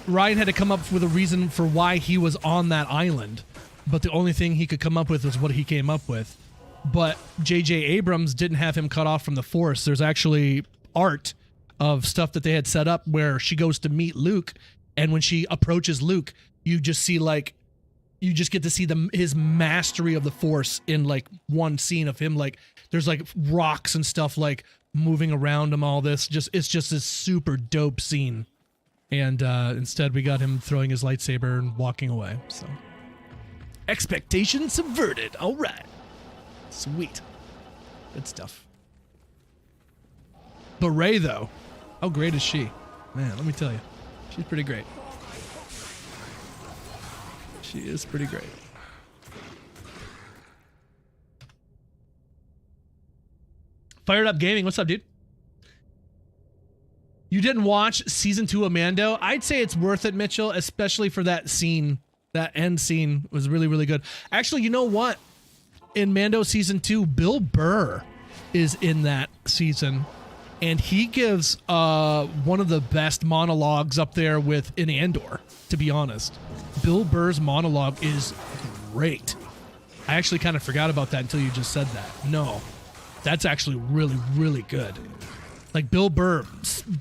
had to come up with a reason for why he was on that island, but the only thing he could come up with was what he came up with. But J.J. Abrams didn't have him cut off from the Force. There's actually art of stuff that they had set up where she goes to meet Luke, and when she approaches Luke, you just see like, you just get to see his mastery of the Force in like one scene of him. Like there's like rocks and stuff like moving around him, all this. It's just this super dope scene. And instead we got him throwing his lightsaber and walking away. So expectations subverted. All right. Sweet. Good stuff. But Rey, though, how great is she? Man, let me tell you. She's pretty great. She is pretty great. Fired Up Gaming, what's up, dude? You didn't watch season 2 of Mando? I'd say it's worth it, Mitchell, especially for that scene. That end scene was really, really good. Actually, you know what? In Mando season 2, Bill Burr is in that season, and he gives one of the best monologues up there in Andor, to be honest. Bill Burr's monologue is great. I actually kind of forgot about that until you just said that. No, that's actually really, really good. Like Bill Burr,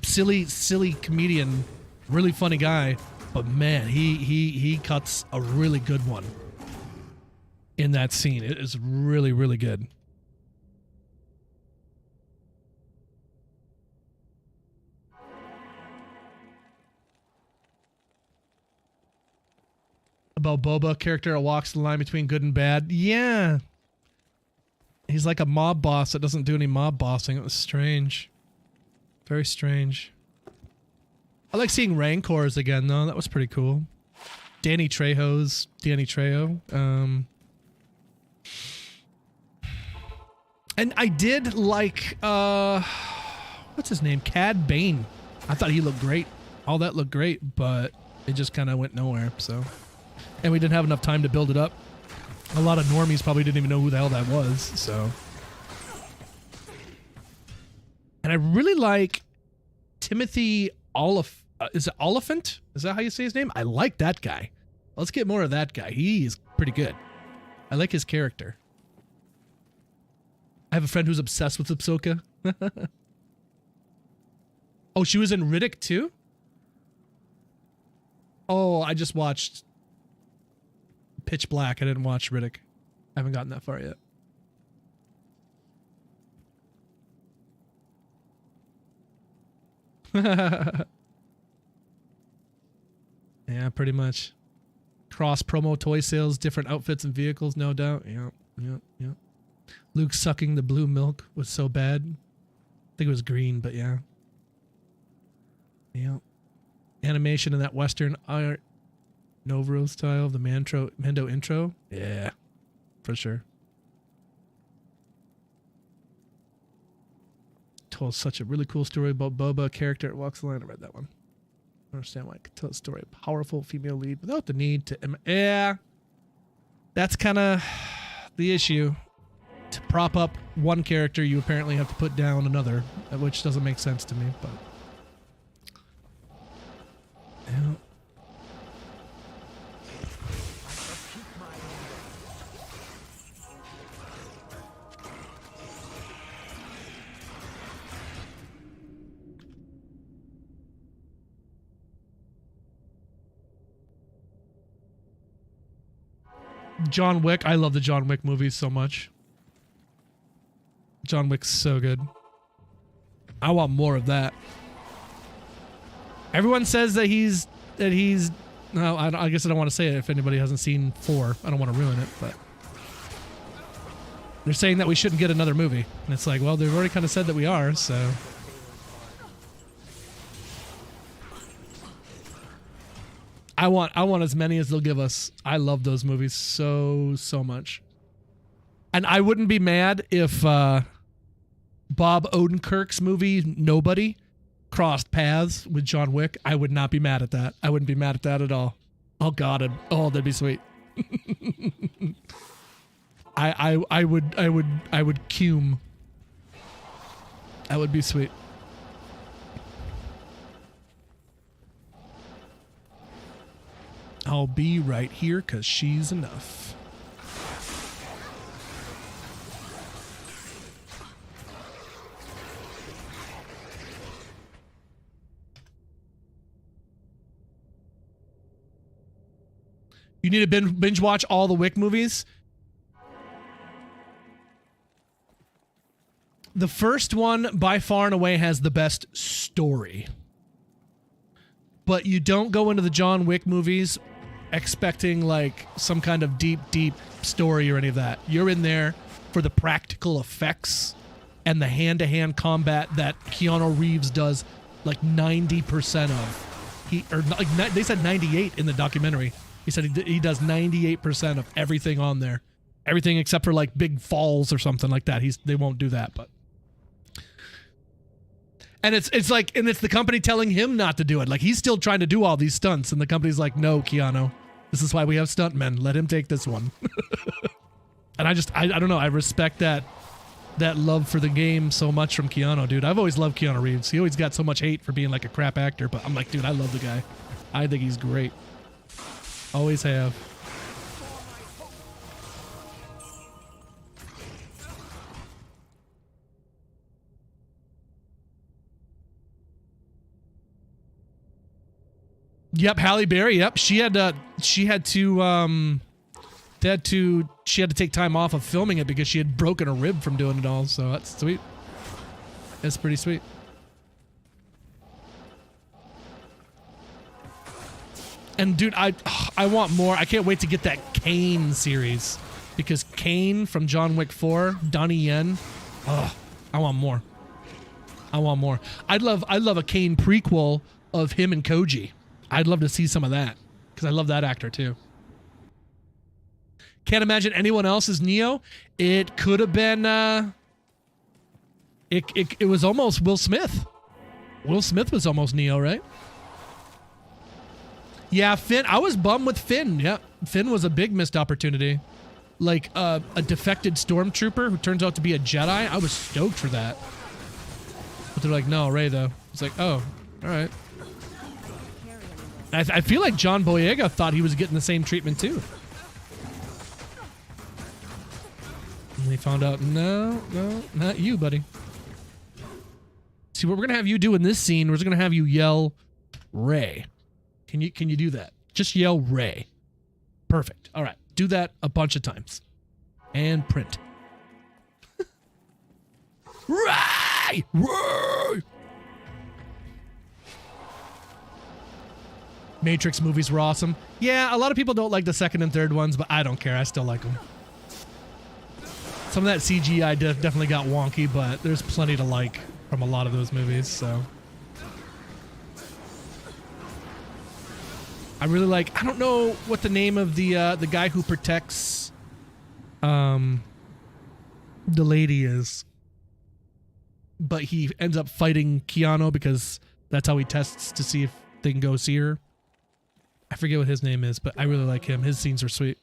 silly comedian, really funny guy, but man, he cuts a really good one in that scene. It is really, really good. About Boba character that walks the line between good and bad. Yeah. He's like a mob boss that doesn't do any mob bossing. It was strange. Very strange. I like seeing Rancors again, though. That was pretty cool. Danny Trejo's Danny Trejo. And I did like, what's his name? Cad Bane. I thought he looked great. All that looked great, but it just kind of went nowhere, so. And we didn't have enough time to build it up. A lot of normies probably didn't even know who the hell that was, so. And I really like Timothy Oliphant. Is it Oliphant? Is that how you say his name? I like that guy. Let's get more of that guy. He's pretty good. I like his character. I have a friend who's obsessed with Ahsoka. Oh, she was in Riddick too? Oh, I just watched Pitch Black. I didn't watch Riddick. I haven't gotten that far yet. Yeah, pretty much. Cross promo toy sales, different outfits and vehicles, no doubt. Yeah. Luke sucking the blue milk was so bad. I think it was green, but yeah. Yeah. Animation in that Western Art Nouveau style of the Mando intro. Yeah, for sure. Told such a really cool story about Boba, character that walks the line. I read that one. I understand why I could tell a story. A powerful female lead without the need to... Yeah. That's kind of the issue. To prop up one character, you apparently have to put down another, which doesn't make sense to me, but... Yeah. John Wick. I love the John Wick movies so much. John Wick's so good. I want more of that. Everyone says that he's no, I guess I don't want to say it if anybody hasn't seen 4. I don't want to ruin it, but they're saying that we shouldn't get another movie. And it's like, well, they've already kind of said that we are, so. I want as many as they'll give us. I love those movies so much. And I wouldn't be mad if Bob Odenkirk's movie Nobody crossed paths with John Wick. I would not be mad at that. I wouldn't be mad at that at all. Oh God, that'd be sweet. I would cume. That would be sweet. I'll be right here because she's enough. You need to binge watch all the Wick movies. The first one, by far and away, has the best story. But you don't go into the John Wick movies expecting like some kind of deep story or any of that. You're in there for the practical effects and the hand-to-hand combat that Keanu Reeves does like 90% of. They said 98 in the documentary. He said he does 98% of everything on there. Everything except for like big falls or something like that. They won't do that, but. And it's the company telling him not to do it. Like he's still trying to do all these stunts, and the company's like, "No, Keanu, this is why we have stuntmen. Let him take this one." And I don't know. I respect that love for the game so much from Keanu, dude. I've always loved Keanu Reeves. He always got so much hate for being like a crap actor, but I'm like, dude, I love the guy. I think he's great. Always have. Yep, Halle Berry. Yep, she had to take time off of filming it because she had broken a rib from doing it all. So that's sweet. That's pretty sweet. And dude, I want more. I can't wait to get that Kane series because Kane from John Wick 4, Donnie Yen. I want more. I want more. I'd love a Kane prequel of him and Koji. I'd love to see some of that because I love that actor too. Can't imagine anyone else as Neo. It could have been. It was almost Will Smith. Will Smith was almost Neo, right? Yeah, Finn. I was bummed with Finn. Yeah, Finn was a big missed opportunity. Like a defected stormtrooper who turns out to be a Jedi. I was stoked for that. But they're like, no, Ray though. It's like, oh, all right. I feel like John Boyega thought he was getting the same treatment too. And we found out, no, not you, buddy. See, what we're gonna have you do in this scene, we're just gonna have you yell, Ray. Can you do that? Just yell Ray. Perfect. All right, do that a bunch of times, and print. Ray! Ray! Matrix movies were awesome. Yeah, a lot of people don't like the second and third ones, but I don't care. I still like them. Some of that CGI definitely got wonky, but there's plenty to like from a lot of those movies, so. I really like, I don't know what the name of the guy who protects the lady is, but he ends up fighting Keanu because that's how he tests to see if they can go see her. I forget what his name is, but I really like him. His scenes are sweet.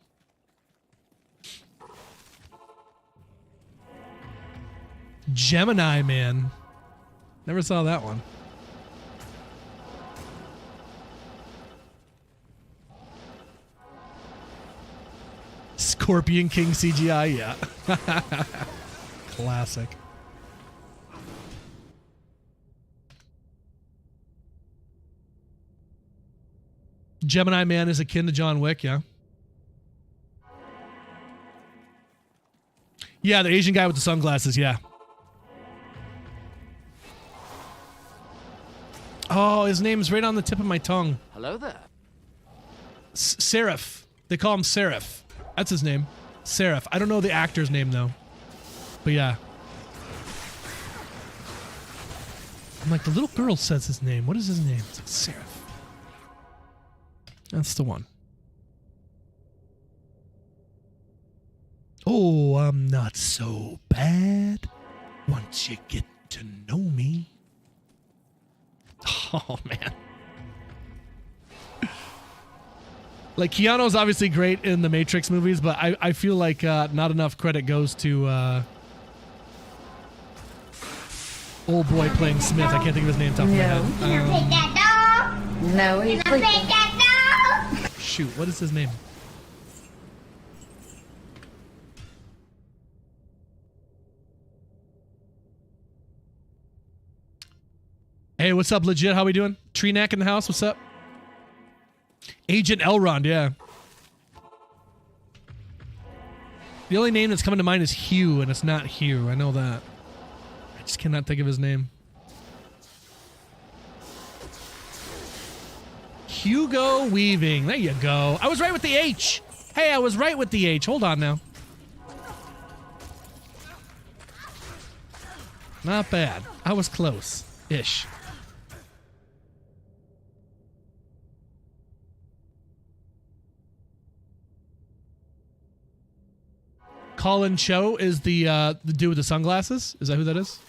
Gemini Man. Never saw that one. Scorpion King CGI, yeah. Classic. Gemini Man is akin to John Wick, yeah. Yeah, the Asian guy with the sunglasses, yeah. Oh, his name's right on the tip of my tongue. Hello there. Seraph. They call him Seraph. That's his name. Seraph. I don't know the actor's name, though. But yeah. I'm like, the little girl says his name. What is his name? It's like Seraph. That's the one. Oh, I'm not so bad once you get to know me. Oh, man. Like, Keanu's obviously great in the Matrix movies, but I feel like not enough credit goes to old boy playing Smith. I can't think of his name top of my head. Can I pick that dog? No, he's Can I pick sleeping. that dog? Shoot, what is his name? Hey, what's up, legit? How we doing? Tree Neck in the house, what's up? Agent Elrond, yeah. The only name that's coming to mind is Hugh, and it's not Hugh. I know that. I just cannot think of his name. Hugo Weaving. There you go. I was right with the H. Hey, I was right with the H. Hold on now. Not bad. I was close-ish. Colin Cho is the dude with the sunglasses. Is that who that is?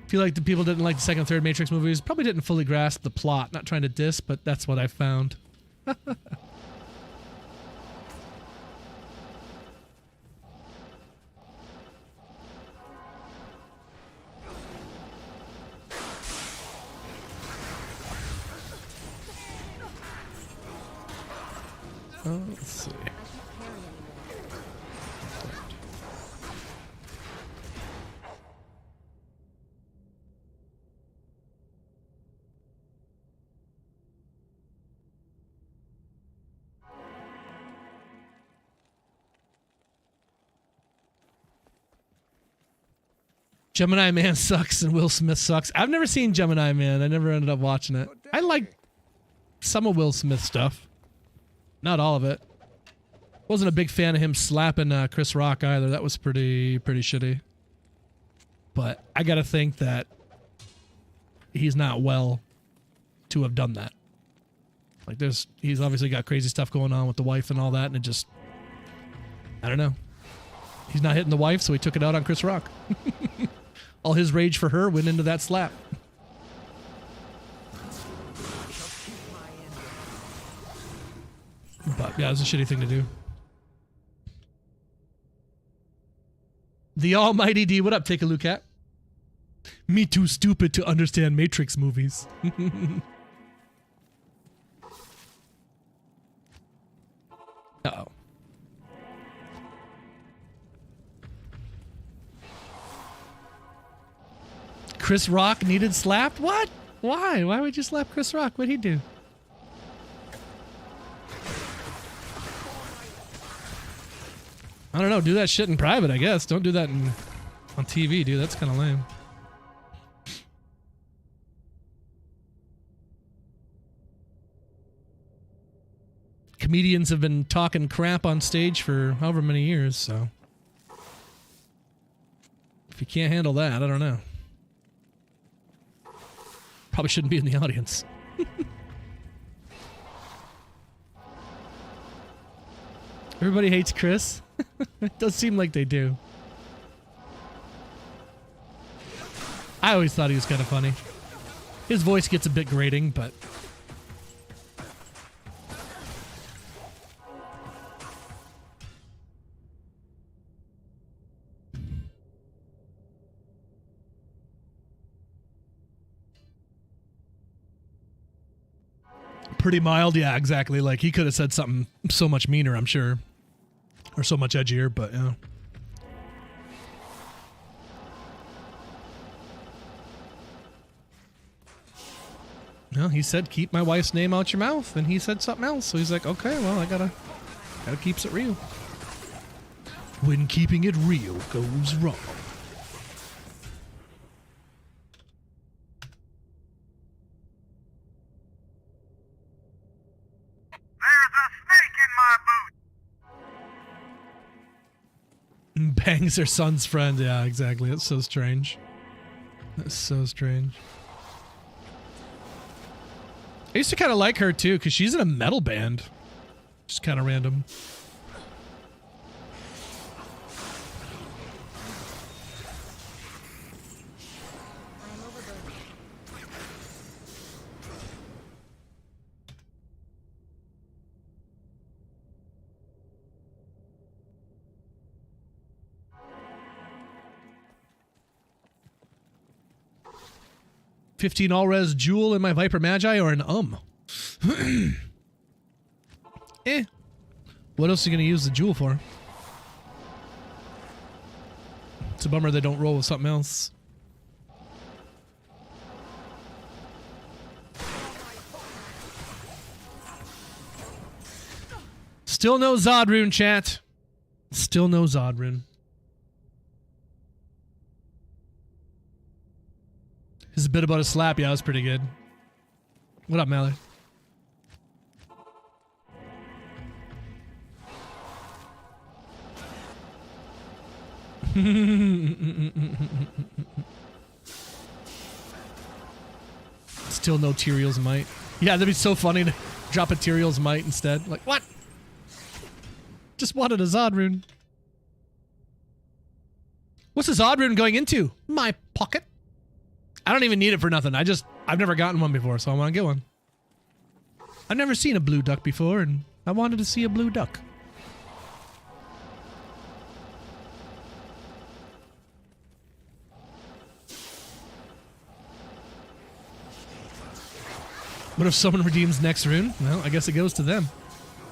I feel like the people didn't like the second and third Matrix movies. Probably didn't fully grasp the plot. Not trying to diss, but that's what I found. Oh, let's see. Gemini Man sucks and Will Smith sucks. I've never seen Gemini Man. I never ended up watching it. I like some of Will Smith stuff. Not all of it. Wasn't a big fan of him slapping Chris Rock either. That was pretty shitty. But I gotta think that he's not well to have done that. Like he's obviously got crazy stuff going on with the wife and all that, and it just, I don't know. He's not hitting the wife, so he took it out on Chris Rock. All his rage for her went into that slap. But yeah, it's a shitty thing to do. The almighty D. What up, take a look at? Me too stupid to understand Matrix movies. Uh-oh. Chris Rock needed slapped? What? Why? Why would you slap Chris Rock? What'd he do? I don't know. Do that shit in private, I guess. Don't do that on TV, dude. That's kind of lame. Comedians have been talking crap on stage for however many years, so if you can't handle that, I don't know. Probably shouldn't be in the audience. Everybody hates Chris. It does seem like they do. I always thought he was kind of funny. His voice gets a bit grating, but pretty mild, yeah, exactly. Like, he could have said something so much meaner, I'm sure. Or so much edgier, but yeah. No, he said, keep my wife's name out your mouth. And he said something else. So he's like, okay, well, I gotta keeps it real. When keeping it real goes wrong. Bangs her son's friend. Yeah, exactly. That's so strange. That's so strange. I used to kind of like her too, because she's in a metal band. Just kind of random. $15 all-res Jewel in my Viper Magi or an Eh. What else are you going to use the Jewel for? It's a bummer they don't roll with something else. Still no Zod rune, chat. Still no Zod rune. His bit about a slap, yeah, that was pretty good. What up, Mallard? Still no Tyrael's Might. Yeah, that'd be so funny to drop a Tyrael's Might instead. Like, what? Just wanted a Zod rune. What's a Zod rune going into? My pocket. I don't even need it for nothing. I've never gotten one before, so I want to get one. I've never seen a blue duck before, and I wanted to see a blue duck. What if someone redeems next rune? Well, I guess it goes to them.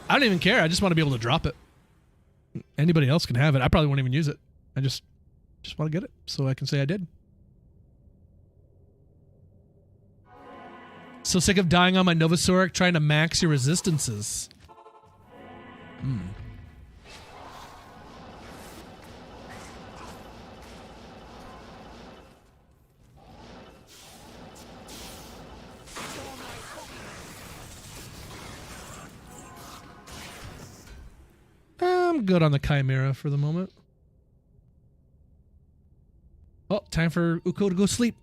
I don't even care. I just want to be able to drop it. Anybody else can have it. I probably won't even use it. I just want to get it so I can say I did. So sick of dying on my Novasauric trying to max your resistances. I'm good on the Chimera for the moment. Oh, time for Uko to go sleep.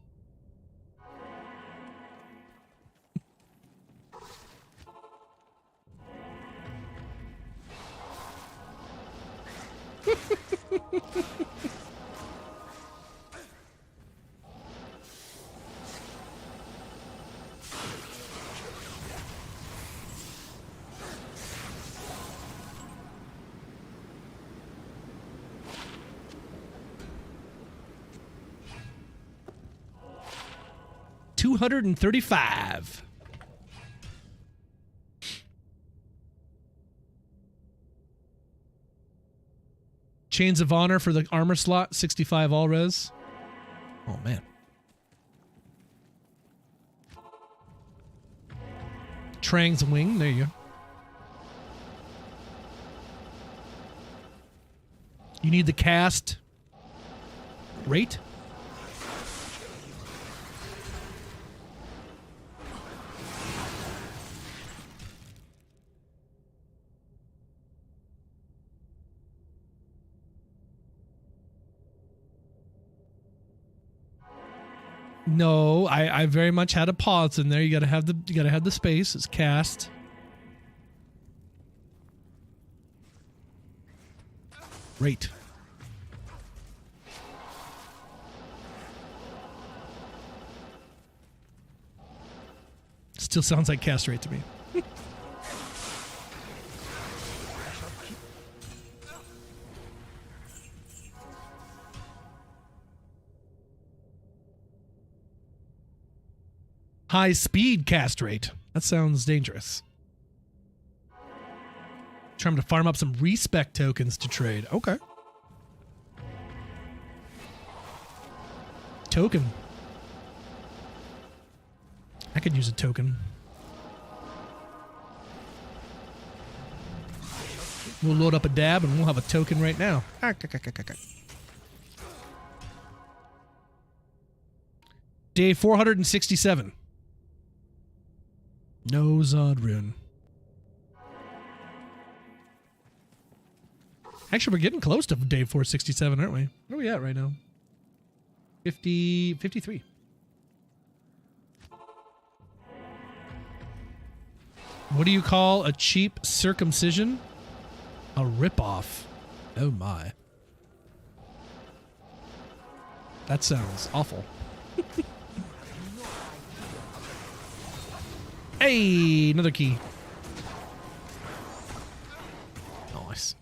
235. Chains of Honor for the armor slot, 65 all res. Oh, man. Trang's Wing, there you go. You need the cast rate. No, I very much had a pause in there. You gotta have the space. It's cast. Rate. Still sounds like cast rate to me. High speed cast rate. That sounds dangerous. Trying to farm up some respect tokens to trade. Okay. Token. I could use a token. We'll load up a dab and we'll have a token right now. Day 467. No Zod rune. Actually, we're getting close to day 467, aren't we? Where are we at right now? 53. What do you call a cheap circumcision? A ripoff. Oh my. That sounds awful. Hey, another key. Nice.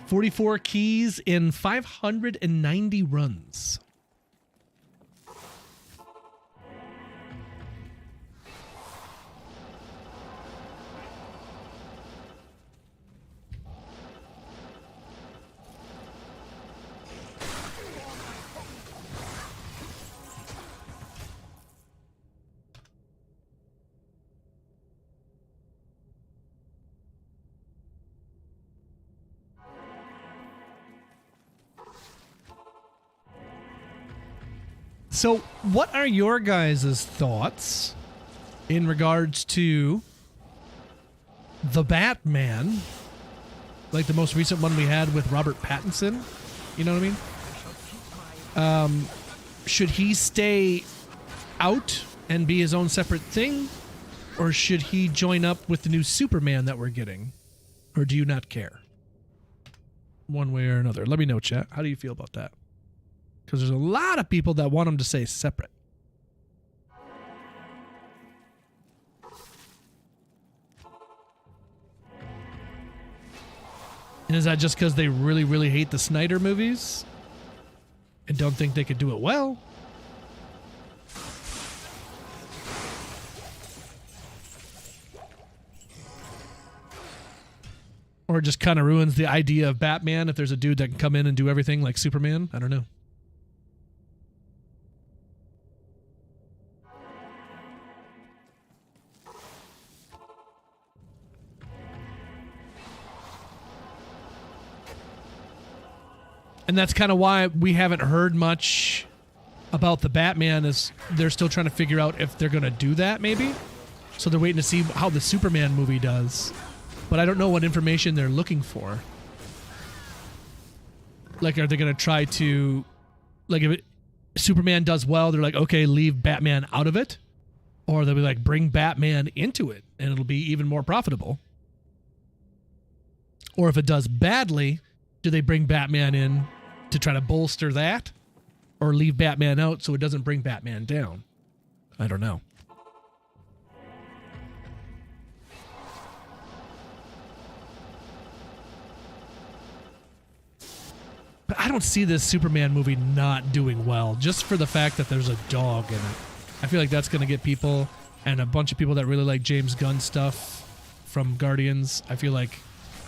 $44 keys in 590 runs. So, what are your guys' thoughts in regards to the Batman? Like the most recent one we had with Robert Pattinson? You know what I mean? Should he stay out and be his own separate thing? Or should he join up with the new Superman that we're getting? Or do you not care? One way or another. Let me know, chat. How do you feel about that? Because there's a lot of people that want him to stay separate. And is that just because they really, really hate the Snyder movies? And don't think they could do it well? Or it just kind of ruins the idea of Batman if there's a dude that can come in and do everything like Superman? I don't know. And that's kind of why we haven't heard much about the Batman, is they're still trying to figure out if they're going to do that, maybe. So they're waiting to see how the Superman movie does. But I don't know what information they're looking for. Like, are they going to try to... Like, if Superman does well, they're like, okay, leave Batman out of it. Or they'll be like, bring Batman into it, and it'll be even more profitable. Or if it does badly... Do they bring Batman in to try to bolster that? Or leave Batman out so it doesn't bring Batman down? I don't know. But I don't see this Superman movie not doing well, just for the fact that there's a dog in it. I feel like that's going to get people, and a bunch of people that really like James Gunn stuff from Guardians. I feel like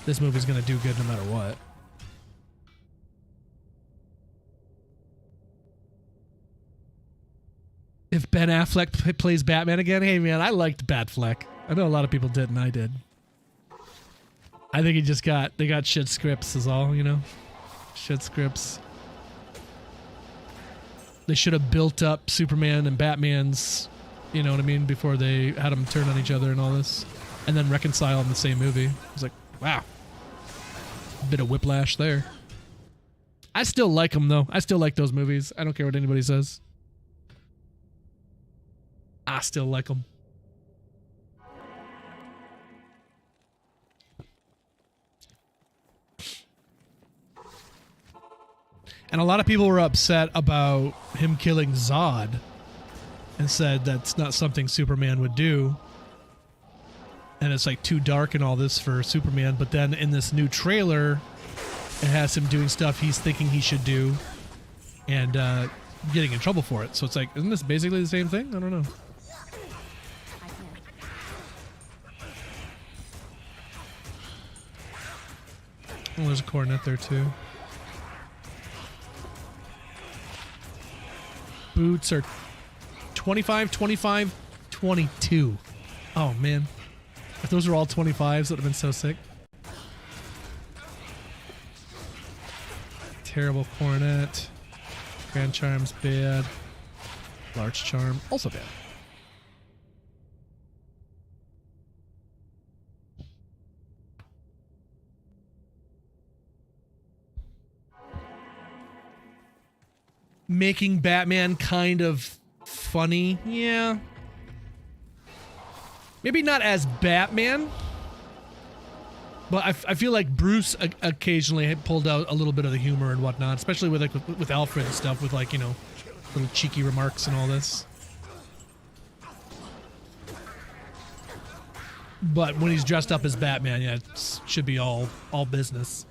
this movie's going to do good no matter what. If Ben Affleck plays Batman again, hey man, I liked Batfleck. I know a lot of people didn't. I did. I think they got shit scripts is all, you know? Shit scripts. They should have built up Superman and Batman's, you know what I mean, before they had them turn on each other and all this. And then reconcile in the same movie. I was like, wow. A bit of whiplash there. I still like them though. I still like those movies. I don't care what anybody says. I still like them. And a lot of people were upset about him killing Zod and said that's not something Superman would do. And it's like too dark and all this for Superman. But then in this new trailer, it has him doing stuff he's thinking he should do and getting in trouble for it. So it's like, isn't this basically the same thing? I don't know. Oh, there's a coronet there too. Boots are 25, 25, 22. Oh man. If those were all 25s, that would have been so sick. Terrible coronet. Grand Charm's bad. Large Charm, also bad. Making Batman kind of funny, yeah. Maybe not as Batman, but I feel like Bruce occasionally had pulled out a little bit of the humor and whatnot, especially with like with Alfred and stuff, with like, you know, little cheeky remarks and all this. But when he's dressed up as Batman, yeah, it should be all business.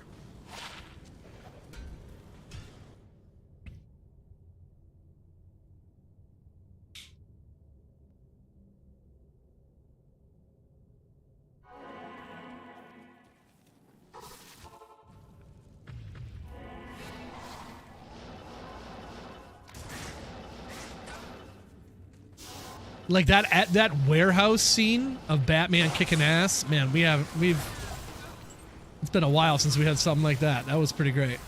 Like that at that warehouse scene of Batman kicking ass, man, we've it's been a while since we had something like that. That was pretty great.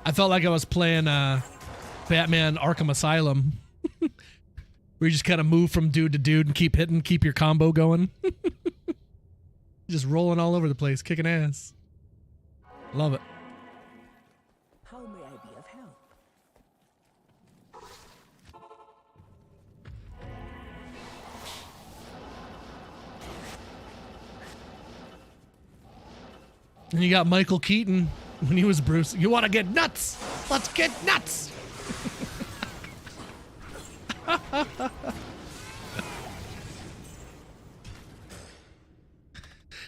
I felt like I was playing Batman Arkham Asylum. Where you just kind of move from dude to dude and keep hitting, keep your combo going. Just rolling all over the place, kicking ass. Love it. How may I be of help? And you got Michael Keaton when he was Bruce. You want to get nuts? Let's get nuts.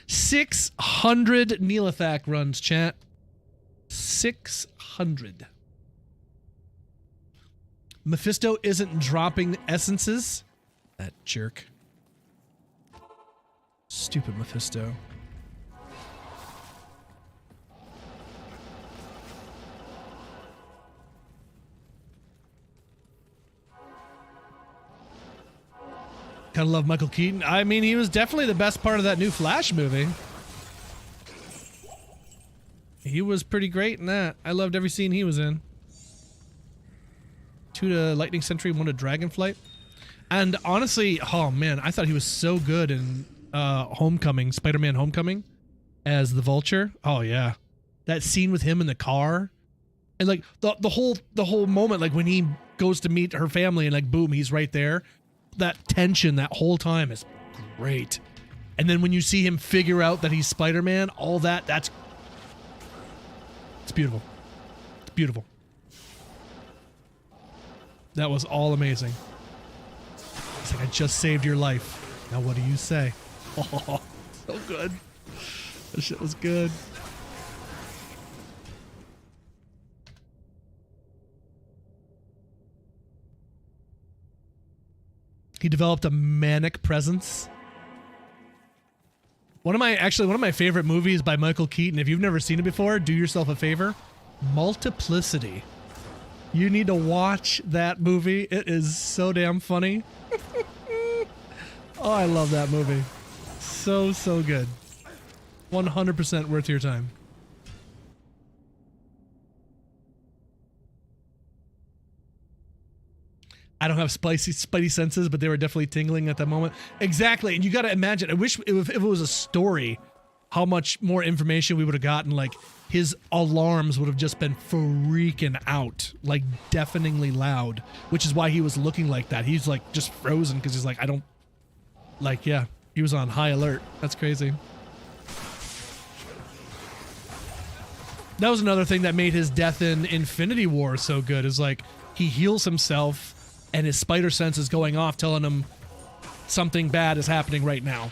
600 Neelathak runs, chat. 600. Mephisto isn't dropping essences. That jerk. Stupid Mephisto. Gotta love Michael Keaton. I mean, he was definitely the best part of that new Flash movie. He was pretty great in that. I loved every scene he was in. 2 to Lightning Sentry, 1 to Dragonflight. And honestly, oh man, I thought he was so good in Homecoming, Spider-Man Homecoming, as the Vulture. Oh yeah. That scene with him in the car. And like the whole moment, like when he goes to meet her family and like boom, he's right there. That tension that whole time is great. And then when you see him figure out that he's Spider-Man, all that's it's beautiful. It's beautiful. That was all amazing. It's like, I just saved your life. Now what do you say? Oh, so good. That shit was good. He developed a manic presence. One of my favorite movies by Michael Keaton, if you've never seen it before, do yourself a favor. Multiplicity. You need to watch that movie. It is so damn funny. Oh, I love that movie. So, so good. 100% worth your time. I don't have spidey senses, but they were definitely tingling at that moment. Exactly, and you got to imagine. I wish if it was a story, how much more information we would have gotten. Like his alarms would have just been freaking out, like deafeningly loud, which is why he was looking like that. He's like just frozen because he's like, I don't, like, yeah, he was on high alert. That's crazy. That was another thing that made his death in Infinity War so good. Is like he heals himself. And his spider sense is going off, telling him something bad is happening right now.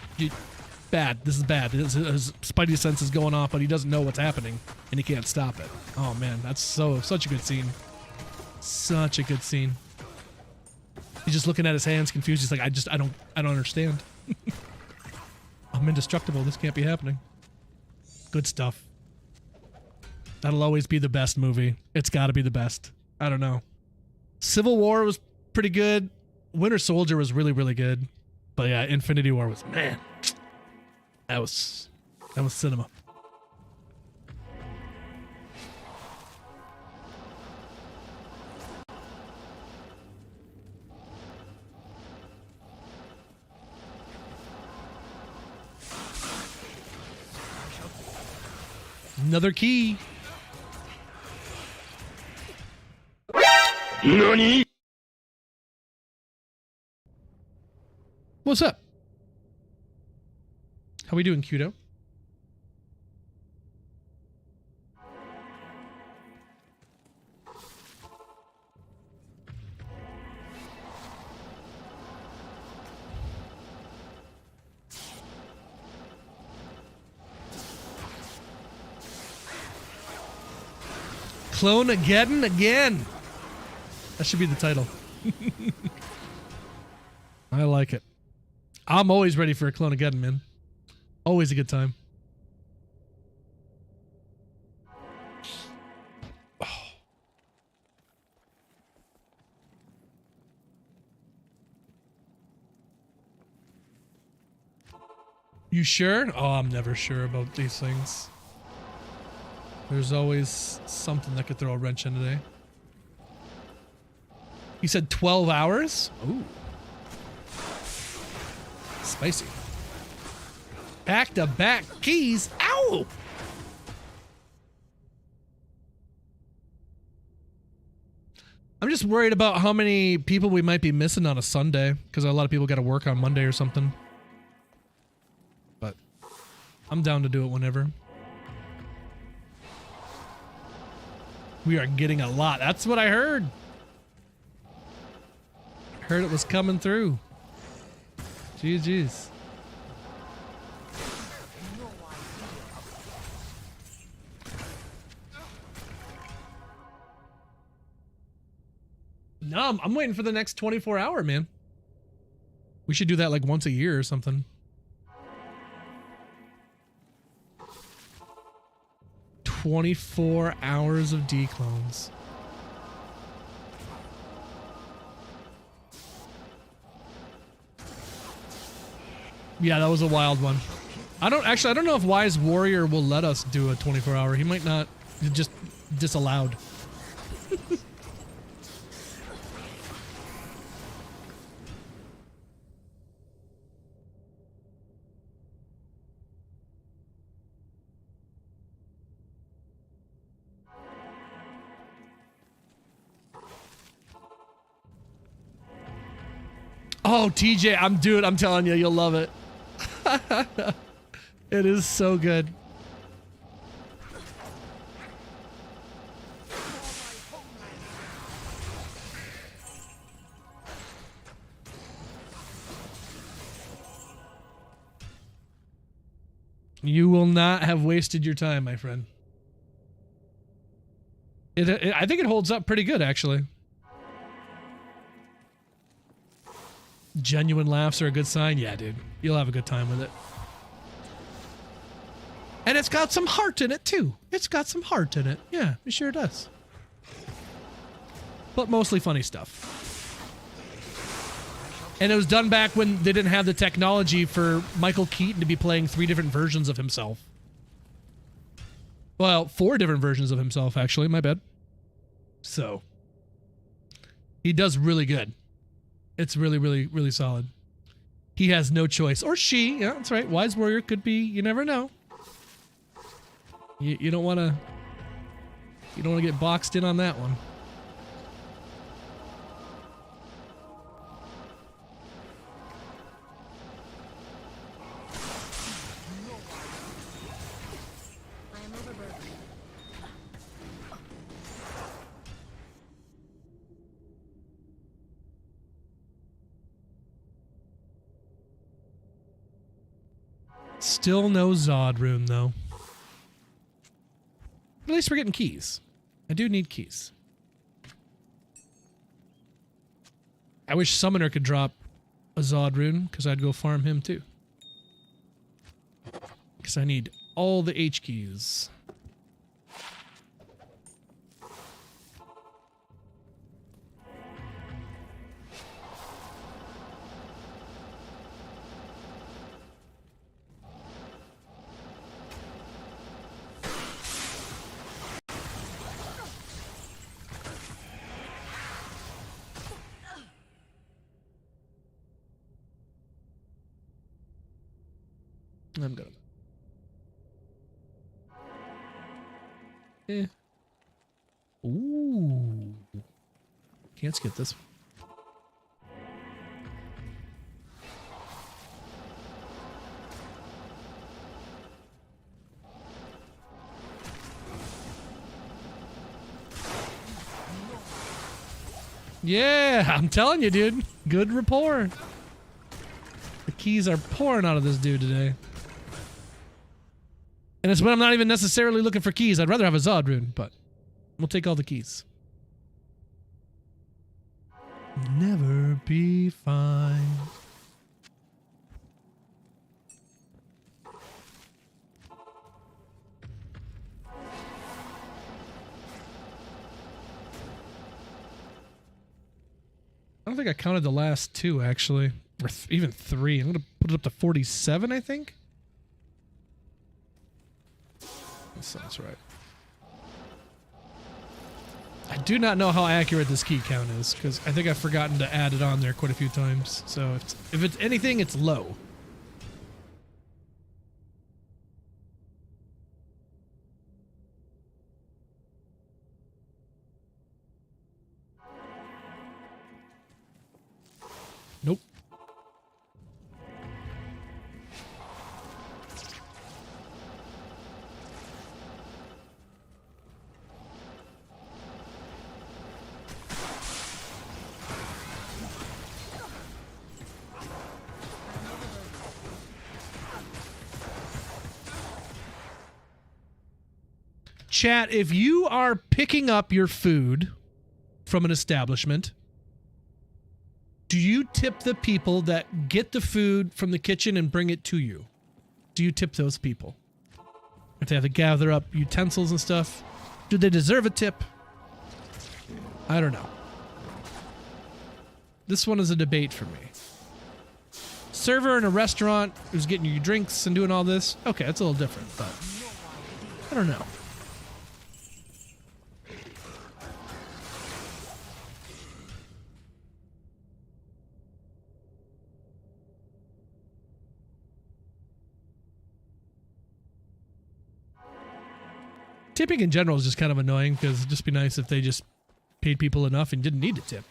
Bad. This is bad. His spidey sense is going off, but he doesn't know what's happening, and he can't stop it. Oh man, that's such a good scene. Such a good scene. He's just looking at his hands, confused. He's like, I don't understand. I'm indestructible. This can't be happening. Good stuff. That'll always be the best movie. It's got to be the best. I don't know. Civil War was pretty good. Winter Soldier was really, really good. But yeah, Infinity War was, man, that was cinema. Another key. NANI?! What's up? How we doing, Kudo? Cloneageddon again. That should be the title. I like it. I'm always ready for a Cloneageddon, man. Always a good time. Oh. You sure? Oh, I'm never sure about these things. There's always something that could throw a wrench in today. You said 12 hours? Ooh. Spicy. Back-to-back keys. Ow! I'm just worried about how many people we might be missing on a Sunday, because a lot of people got to work on Monday or something. But I'm down to do it whenever. We are getting a lot. That's what I heard. Heard it was coming through. Jeez. No, I'm waiting for the next 24-hour, man. We should do that like once a year or something. "24 hours of declones." Yeah, that was a wild one. I don't know if Wise Warrior will let us do a 24-hour. He might not. Just disallowed. Oh, TJ, I'm telling you, you'll love it. It is so good. You will not have wasted your time, my friend. I think it holds up pretty good, actually. Genuine laughs are a good sign. Yeah, dude. You'll have a good time with it. And it's got some heart in it, too. It's got some heart in it. Yeah, it sure does. But mostly funny stuff. And it was done back when they didn't have the technology for Michael Keaton to be playing 3 different versions of himself. Well, 4 different versions of himself, actually. My bad. So, he does really good. It's really, really, really solid. He has no choice. Or she. Yeah, that's right. Wise Warrior could be. You never know. You don't want to... You don't want to get boxed in on that one. Still no Zod rune, though. At least we're getting keys. I do need keys. I wish Summoner could drop a Zod rune, because I'd go farm him, too. Because I need all the H keys. I'm good. Ooh. Can't skip this one. Yeah, I'm telling you, dude. Good rapport. The keys are pouring out of this dude today. And it's when I'm not even necessarily looking for keys. I'd rather have a Zod rune, but we'll take all the keys. Never be fine. I don't think I counted the last 2, actually. Or even 3. I'm going to put it up to 47, I think. That sounds right. I do not know how accurate this key count is, because I think I've forgotten to add it on there quite a few times. So if it's anything, it's low. Nope. Chat, if you are picking up your food from an establishment, do you tip the people that get the food from the kitchen and bring it to you? Do you tip those people? If they have to gather up utensils and stuff, do they deserve a tip? I don't know. This one is a debate for me. Server in a restaurant who's getting you drinks and doing all this, okay, that's a little different, but I don't know. Tipping in general is just kind of annoying, because it'd just be nice if they just paid people enough and didn't need to tip.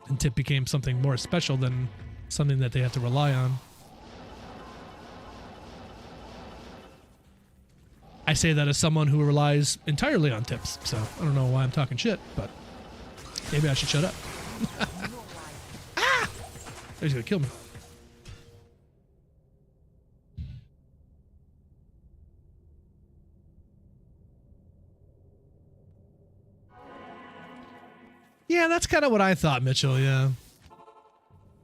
And tip became something more special than something that they have to rely on. I say that as someone who relies entirely on tips, so I don't know why I'm talking shit, but maybe I should shut up. Ah! He's gonna kill me. Yeah, that's kind of what I thought, Mitchell, yeah.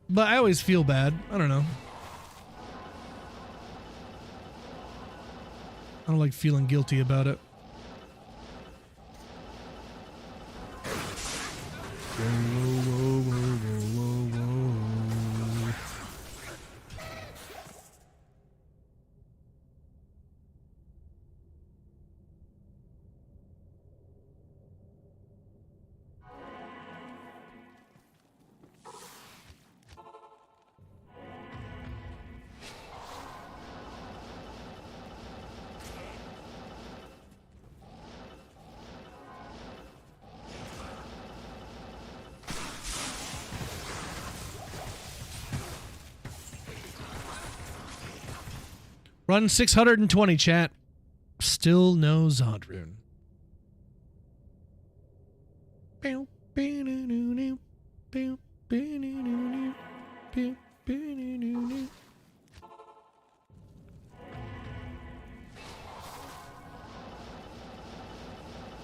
But I always feel bad. I don't know. I don't like feeling guilty about it. Whoa, whoa, whoa, whoa, whoa, whoa. Run 620, chat. Still no Zod rune.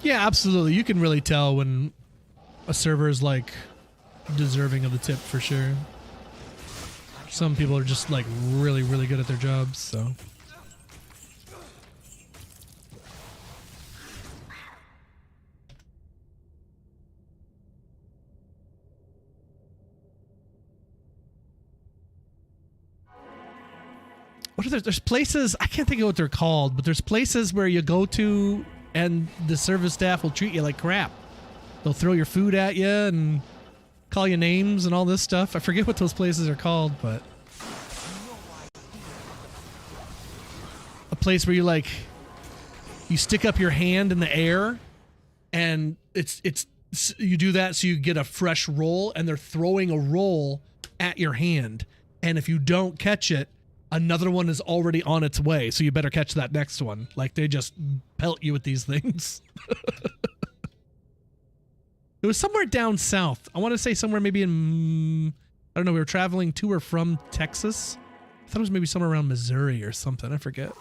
Yeah, absolutely. You can really tell when a server is like deserving of the tip for sure. Some people are just like really, really good at their jobs, so. What are there's places, I can't think of what they're called, but there's places where you go to and the service staff will treat you like crap. They'll throw your food at you and call you names and all this stuff. I forget what those places are called, but a place where you like, you stick up your hand in the air and you do that so you get a fresh roll, and they're throwing a roll at your hand. And if you don't catch it, another one is already on its way, so you better catch that next one. Like, they just pelt you with these things. It was somewhere down south. I want to say somewhere maybe in, I don't know, we were traveling to or from Texas. I thought it was maybe somewhere around Missouri or something. I forget.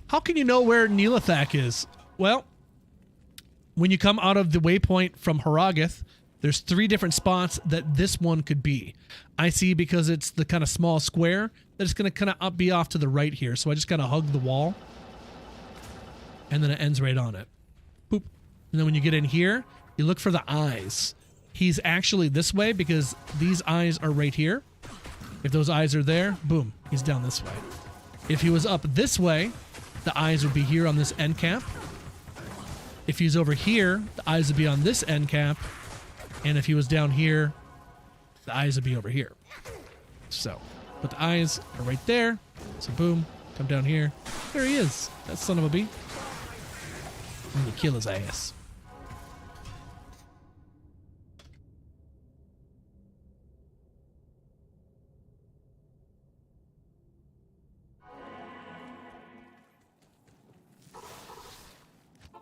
How can you know where Neelathak is? Well, when you come out of the waypoint from Harrogath, there's 3 different spots that this one could be. I see, because it's the kind of small square, that it's going to kind of be off to the right here. So I just kind of hug the wall. And then it ends right on it. Boop. And then when you get in here, you look for the eyes. He's actually this way because these eyes are right here. If those eyes are there, boom, he's down this way. If he was up this way, the eyes would be here on this end cap. If he's over here, the eyes would be on this end cap. And if he was down here, the eyes would be over here. So, but the eyes are right there. So boom, come down here. There he is. That son of a bee. And you kill his ass.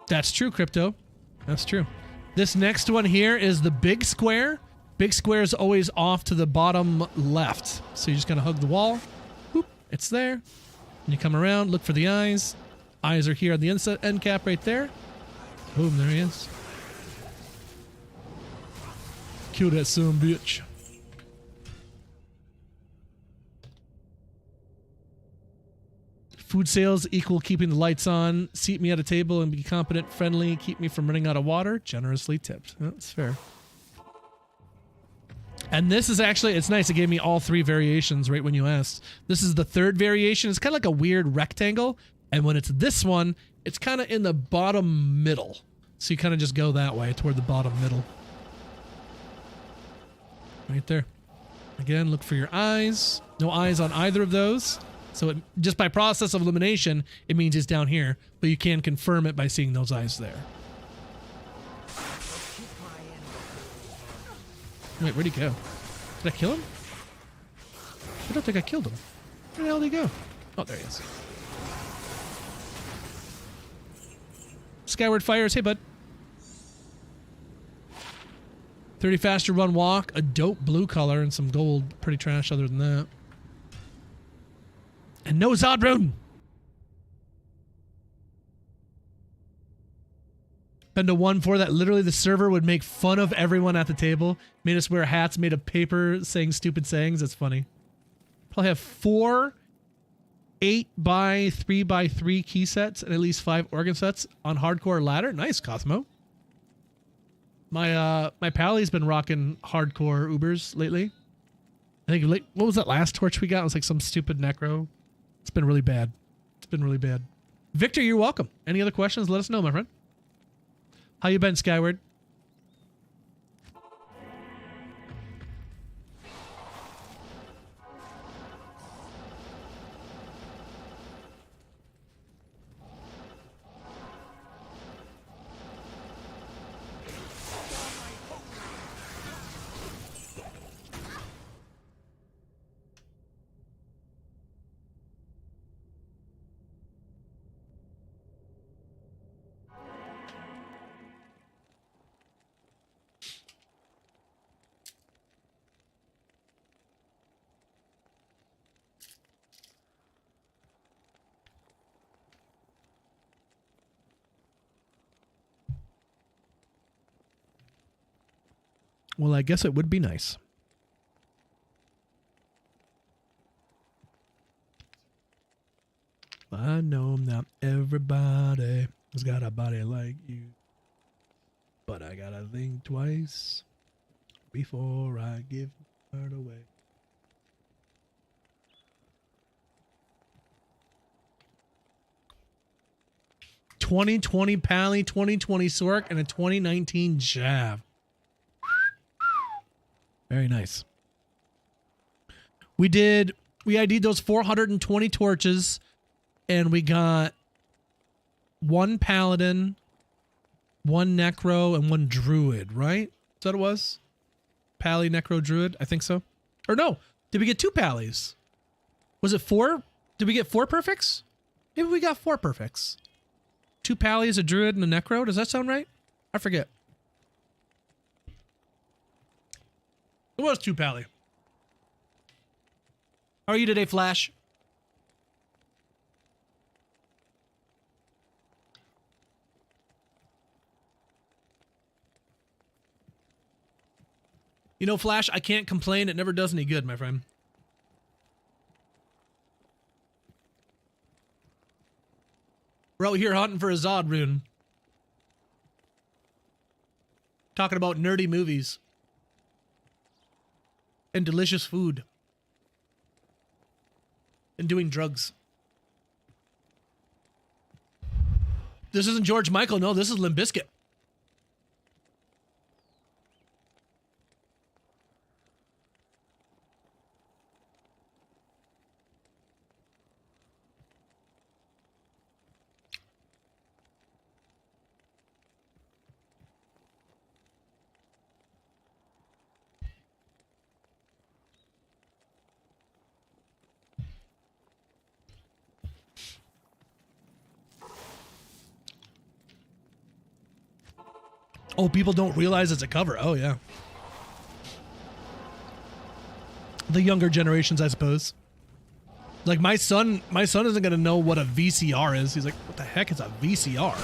That's true, Crypto. That's true. This next one here is the big square. Big square is always off to the bottom left. So you just gotta hug the wall. Boop, it's there. And you come around, look for the eyes. Eyes are here on the end cap right there. Boom, there he is. Kill that son bitch. Food sales equal keeping the lights on. Seat me at a table and be competent, friendly. Keep me from running out of water. Generously tipped. That's fair. And this is actually, it's nice. It gave me all 3 variations right when you asked. This is the 3rd variation. It's kind of like a weird rectangle. And when it's this one, it's kind of in the bottom middle. So you kind of just go that way toward the bottom middle. Right there. Again, look for your eyes. No eyes on either of those. So just by process of elimination, it means it's down here. But you can confirm it by seeing those eyes there. Wait, where'd he go? Did I kill him? I don't think I killed him. Where the hell did he go? Oh, there he is. Skyward Fires, hey bud. 30 faster run walk, a dope blue color, and some gold. Pretty trash other than that. And no Zod rune. Been to one for that. Literally, the server would make fun of everyone at the table. Made us wear hats made of paper saying stupid sayings. That's funny. Probably have 4 8x3x3 key sets and at least 5 organ sets on hardcore ladder. Nice, Cosmo. My pally's been rocking hardcore Ubers lately. I think, what was that last torch we got? It was like some stupid necro. It's been really bad. It's been really bad. Victor, you're welcome. Any other questions? Let us know, my friend. How you been, Skyward? Well, I guess it would be nice. I know not everybody has got a body like you, but I gotta think twice before I give her away. $2020 Pally, 2020 Sork, and a 2019 Jav. Very nice. We ID'd those 420 torches, and we got 1 paladin, 1 necro, and 1 druid, right? Is that what it was? Pally, necro, druid? I think so. Or no, did we get 2 pallies? Was it 4? Did we get 4 perfects? Maybe we got 4 perfects. 2 pallies, a druid, and a necro. Does that sound right? I forget. It was 2 pally. How are you today, Flash? You know, Flash, I can't complain. It never does any good, my friend. We're out here hunting for a Zod rune. Talking about nerdy movies. And delicious food. And doing drugs. This isn't George Michael. No, this is Limp Bizkit. Oh, people don't realize it's a cover. Oh, yeah. The younger generations, I suppose. Like my son isn't gonna know what a VCR is. He's like, what the heck is a VCR?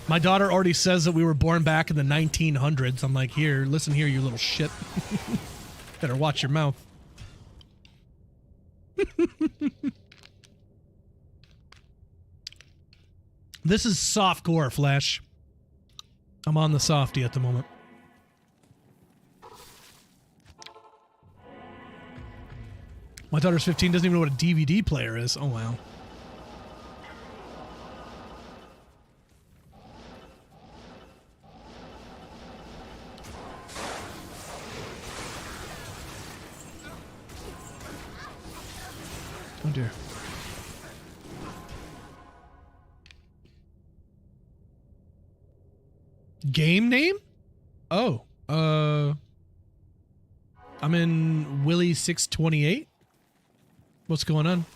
My daughter already says that we were born back in the 1900s. I'm like, here, listen here, you little shit. Better watch your mouth. This is softcore, Flash. I'm on the softie at the moment. My daughter's 15, doesn't even know what a DVD player is. Oh, wow. Oh, dear. Game name? Oh, I'm in Willie 628. What's going on?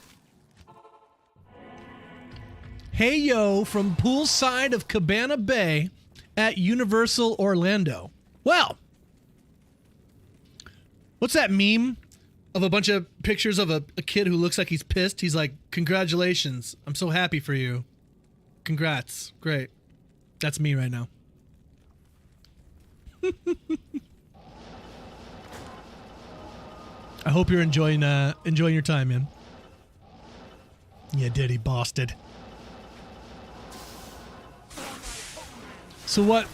Hey yo, from poolside of Cabana Bay at Universal Orlando. Well, what's that meme of a bunch of pictures of a kid who looks like he's pissed? He's like, congratulations, I'm so happy for you. congrats. Great. That's me right now. I hope you're enjoying your time, man. Yeah, did he bosted. So what,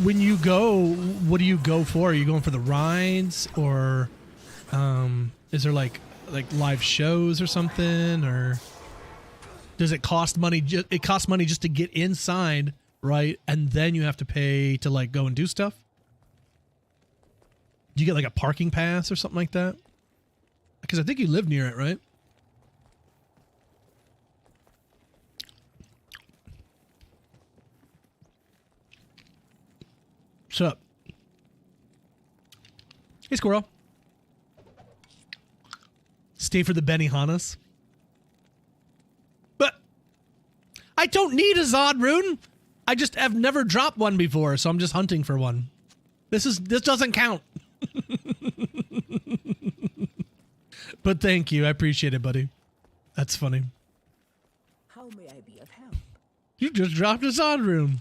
when you go, what do you go for? Are you going for the rides, or is there like live shows or something, or does it cost money? It costs money just to get inside, right? And then you have to pay to like go and do stuff. Do you get like a parking pass or something like that? Because I think you live near it, right? What's up? Hey, squirrel. Stay for the Benihanas. But I don't need a Zod rune. I just have never dropped one before, so I'm just hunting for one. This doesn't count. But thank you. I appreciate it, buddy. That's funny. How may I be of help? You just dropped a Zod rune.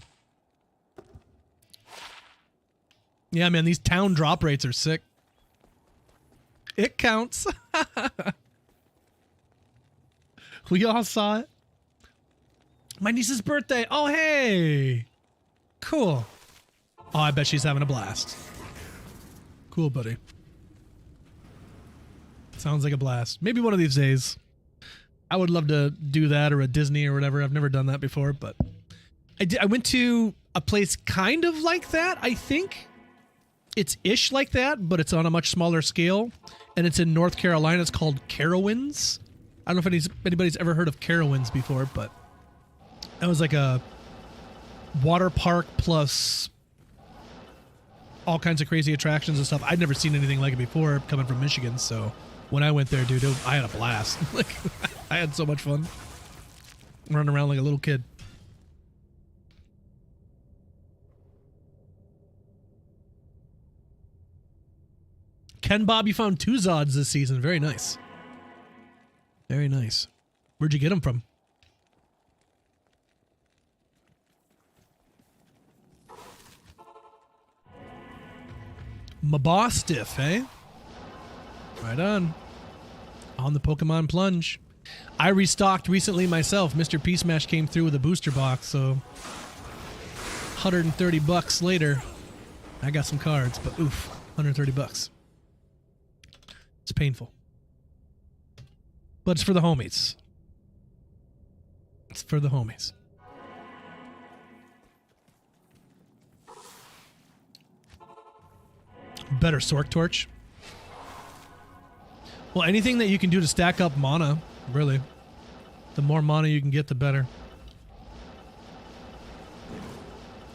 Yeah, man, these town drop rates are sick. It counts. We all saw it. My niece's birthday. Oh, hey. Cool. Oh, I bet she's having a blast. Cool, buddy. Sounds like a blast. Maybe one of these days. I would love to do that, or a Disney or whatever. I've never done that before, but I went to a place kind of like that, I think. It's ish like that, but it's on a much smaller scale, and it's in North Carolina. It's called Carowinds. I don't know if anybody's ever heard of Carowinds before, but that was like a water park plus all kinds of crazy attractions and stuff. I'd never seen anything like it before, coming from Michigan. So when I went there, dude, I had a blast. Like, I had so much fun running around like a little kid. Ken Bob, you found 2 Zods this season. Very nice. Very nice. Where'd you get them from? Mabostiff, eh? Right on. On the Pokemon plunge. I restocked recently myself. Mr. P Smash came through with a booster box, so $130 later, I got some cards, but oof, $130. It's painful. But it's for the homies. It's for the homies. Better Sork Torch. Well, anything that you can do to stack up mana, really. The more mana you can get, the better.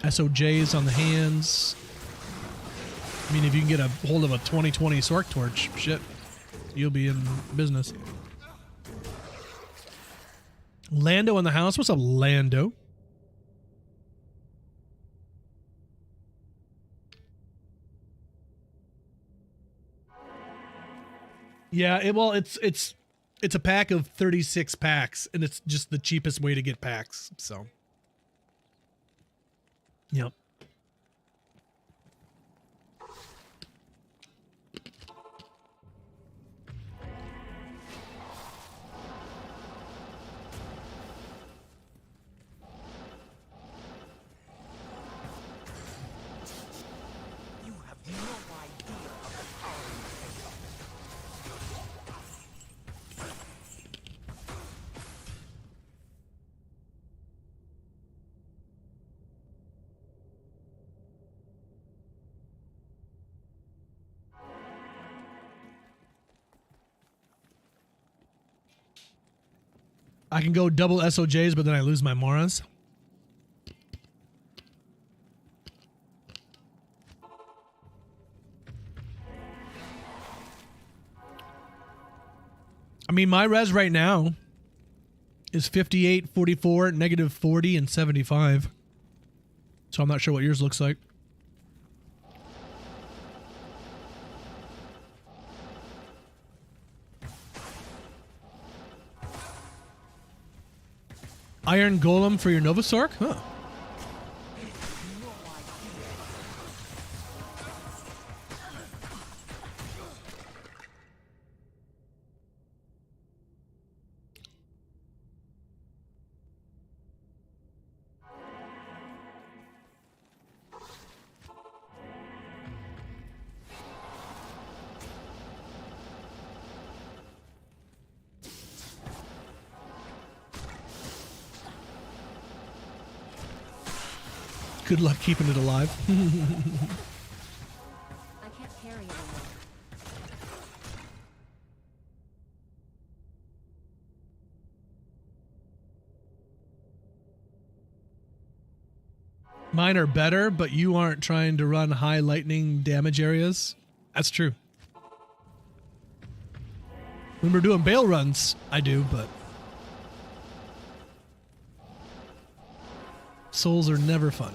SOJs on the hands. I mean, if you can get a hold of a 2020 Sork Torch, shit, you'll be in business. Lando in the house. What's up, Lando? Yeah, it's a pack of 36 packs, and it's just the cheapest way to get packs. So, yep. I can go double SOJs, but then I lose my Moras. I mean, my res right now is 58, 44, negative 40, and 75. So I'm not sure what yours looks like. Iron Golem for your Novasork? Huh. Good luck keeping it alive. I can't carry anymore. Mine are better, but you aren't trying to run high lightning damage areas. That's true. When we're doing bail runs, I do, but souls are never fun.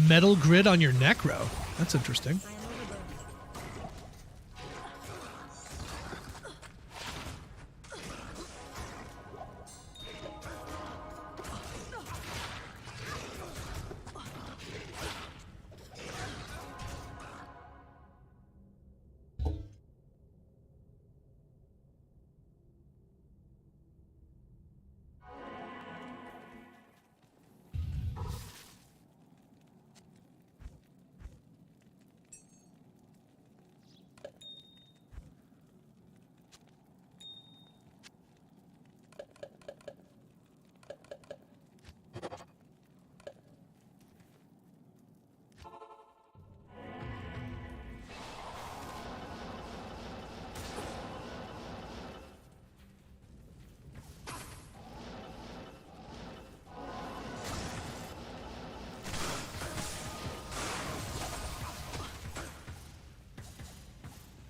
Metal grid on your necro. That's interesting. I am overburdened.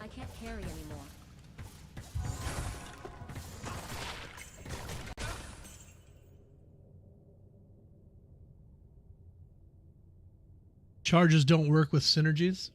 I can't carry anymore. Charges don't work with synergies.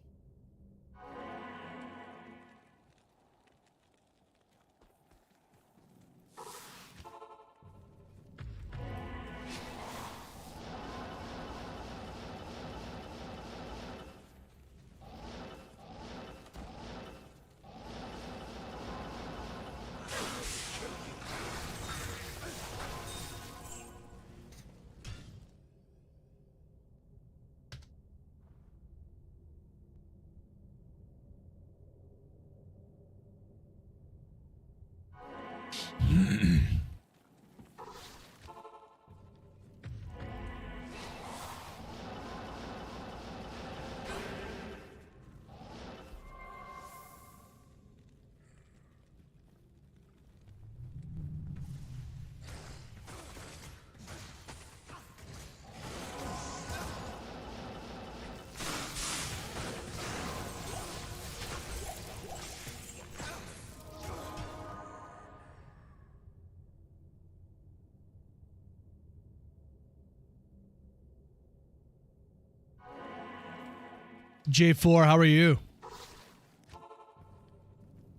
J4, how are you?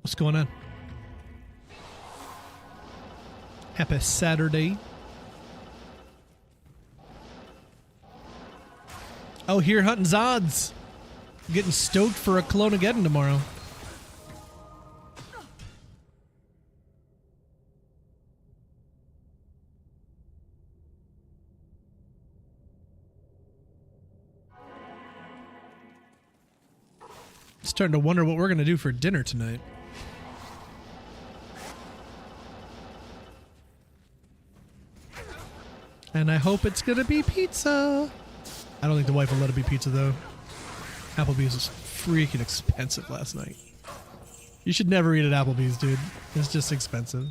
What's going on? Happy Saturday. Oh, here hunting Zods. Getting stoked for a Cloneageddon tomorrow. Starting to wonder what we're gonna do for dinner tonight. And I hope it's gonna be pizza. I don't think the wife will let it be pizza though. Applebee's was freaking expensive last night. You should never eat at Applebee's, dude. It's just expensive.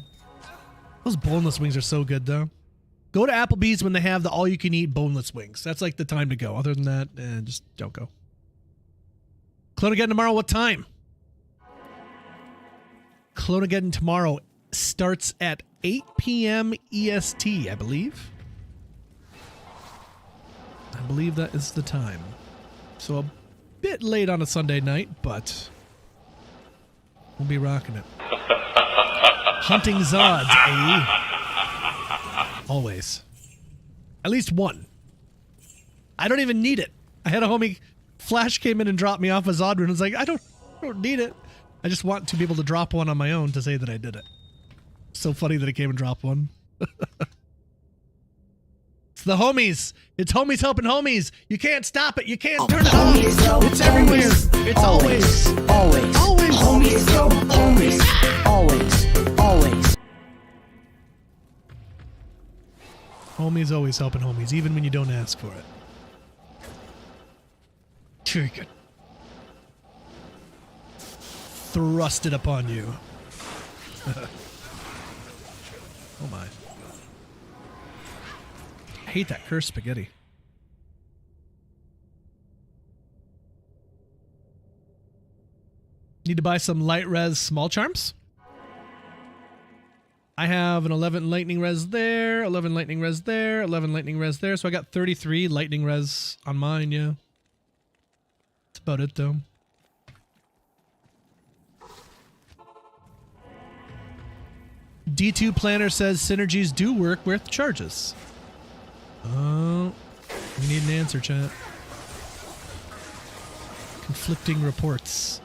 Those boneless wings are so good though. Go to Applebee's when they have the all-you-can-eat boneless wings. That's like the time to go. Other than that, just don't go. Cloneageddon tomorrow, what time? Cloneageddon tomorrow starts at 8 p.m. EST, I believe. I believe that is the time. So a bit late on a Sunday night, but we'll be rocking it. Hunting Zods, eh? Always. At least one. I don't even need it. I had a homie, Flash came in and dropped me off a Zod rune. I was like, I don't need it. I just want to be able to drop one on my own to say that I did it. So funny that it came and dropped one. It's the homies. It's homies helping homies. You can't stop it. You can't turn it off. It's everywhere. It's always. Always. Always. Homies help homies. Always. Always. Homies always helping homies, even when you don't ask for it. Very good. Thrust it upon you. Oh my. I hate that cursed spaghetti. Need to buy some light res small charms. I have an 11 lightning res there, 11 lightning res there, 11 lightning res there. So I got 33 lightning res on mine, yeah. That's about it though. D2 Planner says synergies do work with charges. Oh, we need an answer, chat. Conflicting reports.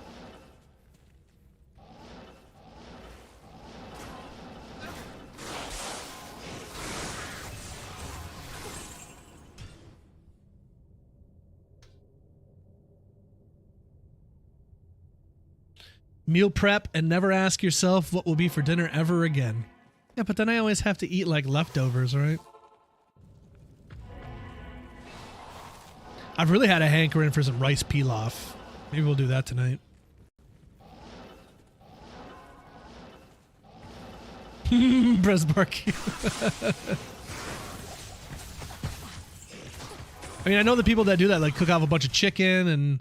Meal prep and never ask yourself what will be for dinner ever again. Yeah, but then I always have to eat like leftovers, right? I've really had a hankering for some rice pilaf. Maybe we'll do that tonight. Bresbark. I mean, I know the people that do that, like cook off a bunch of chicken and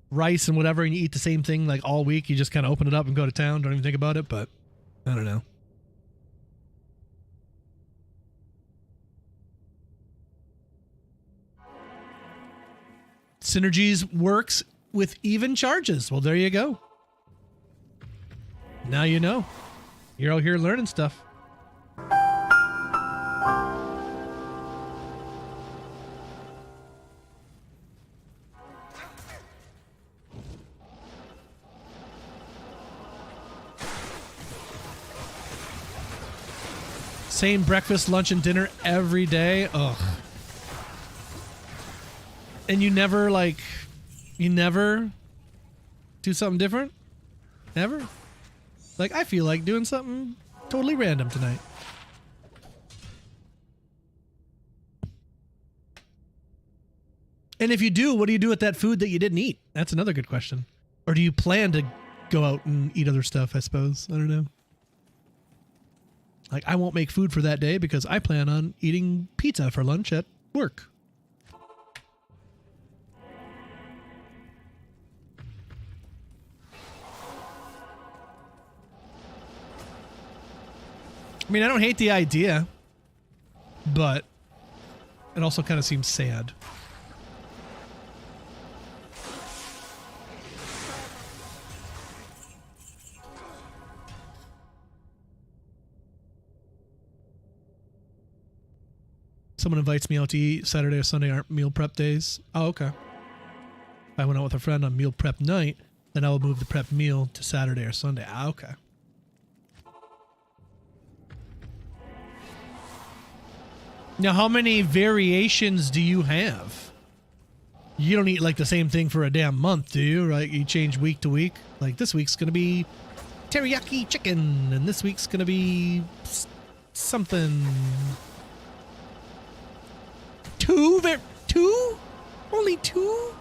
rice and whatever, and you eat the same thing like all week. You just kind of open it up and go to town. Don't even think about it, but I don't know. Synergies works with even charges. Well, there you go. Now you know. You're out here learning stuff. Same breakfast, lunch, and dinner every day. Ugh. And you never do something different? Never? Like, I feel like doing something totally random tonight. And if you do, what do you do with that food that you didn't eat? That's another good question. Or do you plan to go out and eat other stuff, I suppose? I don't know. Like, I won't make food for that day because I plan on eating pizza for lunch at work. I mean, I don't hate the idea, but it also kind of seems sad. Someone invites me out to eat. Saturday or Sunday aren't meal prep days. Oh, okay. If I went out with a friend on meal prep night, then I will move the prep meal to Saturday or Sunday. Ah, okay. Now, how many variations do you have? You don't eat like the same thing for a damn month, do you? Right? You change week to week. Like this week's gonna be teriyaki chicken, and this week's gonna be something. Two? Only two?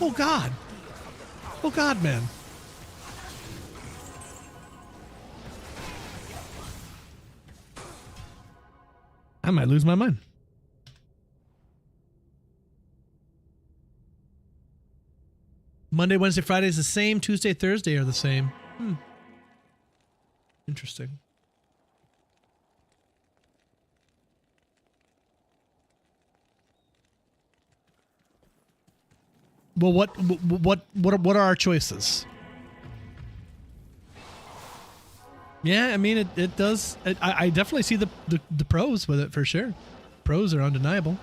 Oh God. Oh God, man. I might lose my mind. Monday, Wednesday, Friday is the same. Tuesday, Thursday are the same. Interesting. Well, what are our choices? Yeah, I mean it does. I definitely see the pros with it for sure. Pros are undeniable.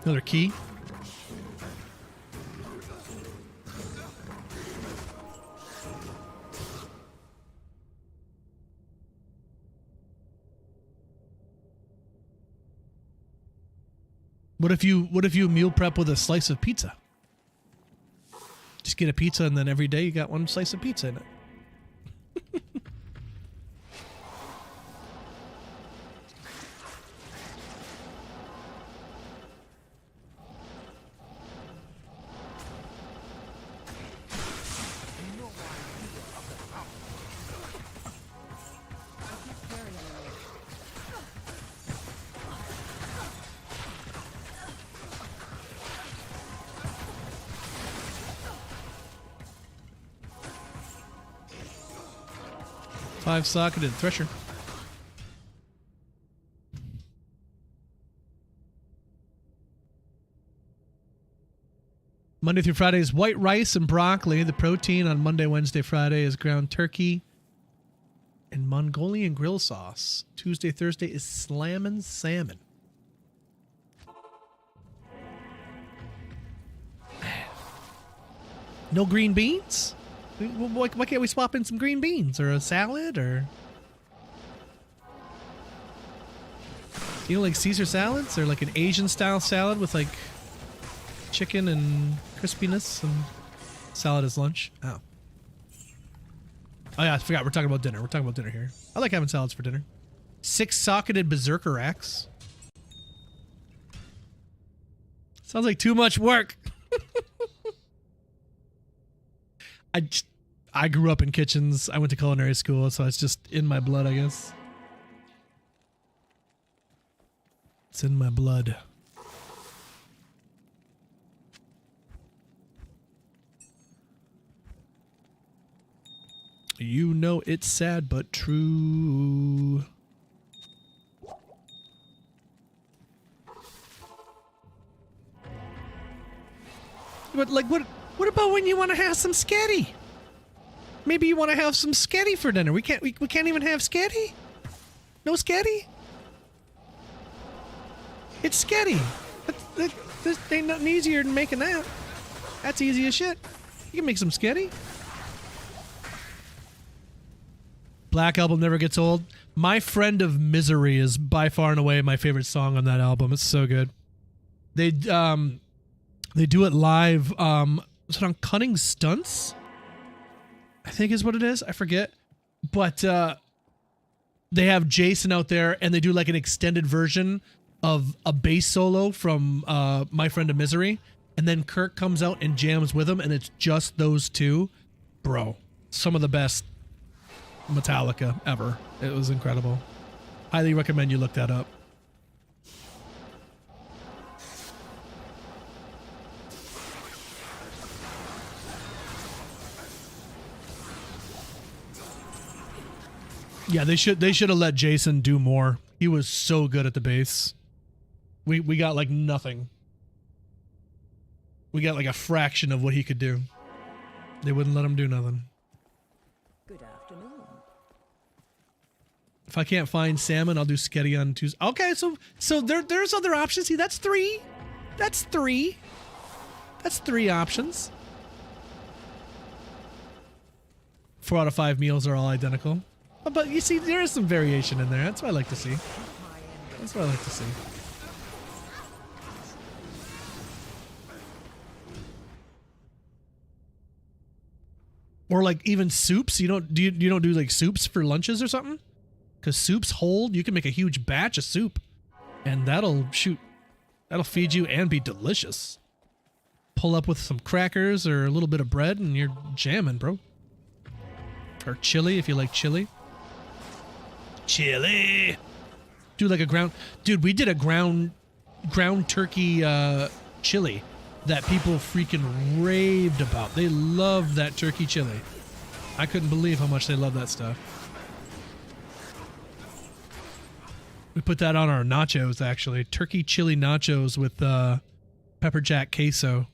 Another key. What if you meal prep with a slice of pizza? Just get a pizza and then every day you got one slice of pizza in it. 5-socketed thresher. Monday through Friday is white rice and broccoli. The protein on Monday, Wednesday, Friday is ground turkey and Mongolian grill sauce. Tuesday, Thursday is slammin' salmon. No green beans? Why can't we swap in some green beans or a salad or... You know, like Caesar salads or like an Asian style salad with like chicken and crispiness and salad as lunch. Oh. Oh yeah, I forgot. We're talking about dinner. We're talking about dinner here. I like having salads for dinner. 6-socketed berserker axe. Sounds like too much work. I grew up in kitchens. I went to culinary school, so it's just in my blood, I guess. It's in my blood. You know it's sad but true. But like what about when you want to have some sketty? Maybe you want to have some sketty for dinner. We can't even have sketty? No sketty? It's sketty. This ain't nothing easier than making that. That's easy as shit. You can make some sketty. Black Album never gets old. My Friend of Misery is by far and away my favorite song on that album. It's so good. They do it live. Is it on Cunning Stunts? I think is what it is. I forget. But they have Jason out there and they do like an extended version of a bass solo from My Friend of Misery. And then Kirk comes out and jams with them and it's just those two. Bro, some of the best Metallica ever. It was incredible. Highly recommend you look that up. Yeah, they should have let Jason do more. He was so good at the bass. We got like nothing. We got like a fraction of what he could do. They wouldn't let him do nothing. Good afternoon. If I can't find salmon, I'll do sketty on Tuesday. Okay, so there's other options. See, that's three. That's three. That's three options. 4 out of 5 meals are all identical. But you see, there is some variation in there. That's what I like to see. That's what I like to see. Or like even soups. You don't do like soups for lunches or something? Because soups hold. You can make a huge batch of soup, and that'll feed you and be delicious. Pull up with some crackers or a little bit of bread, and you're jamming, bro. Or chili if you like chili. Chili. Do like a ground. Dude, we did a ground turkey chili that people freaking raved about. They loved that turkey chili. I couldn't believe how much they love that stuff. We put that on our nachos, actually. Turkey chili nachos with pepper jack queso.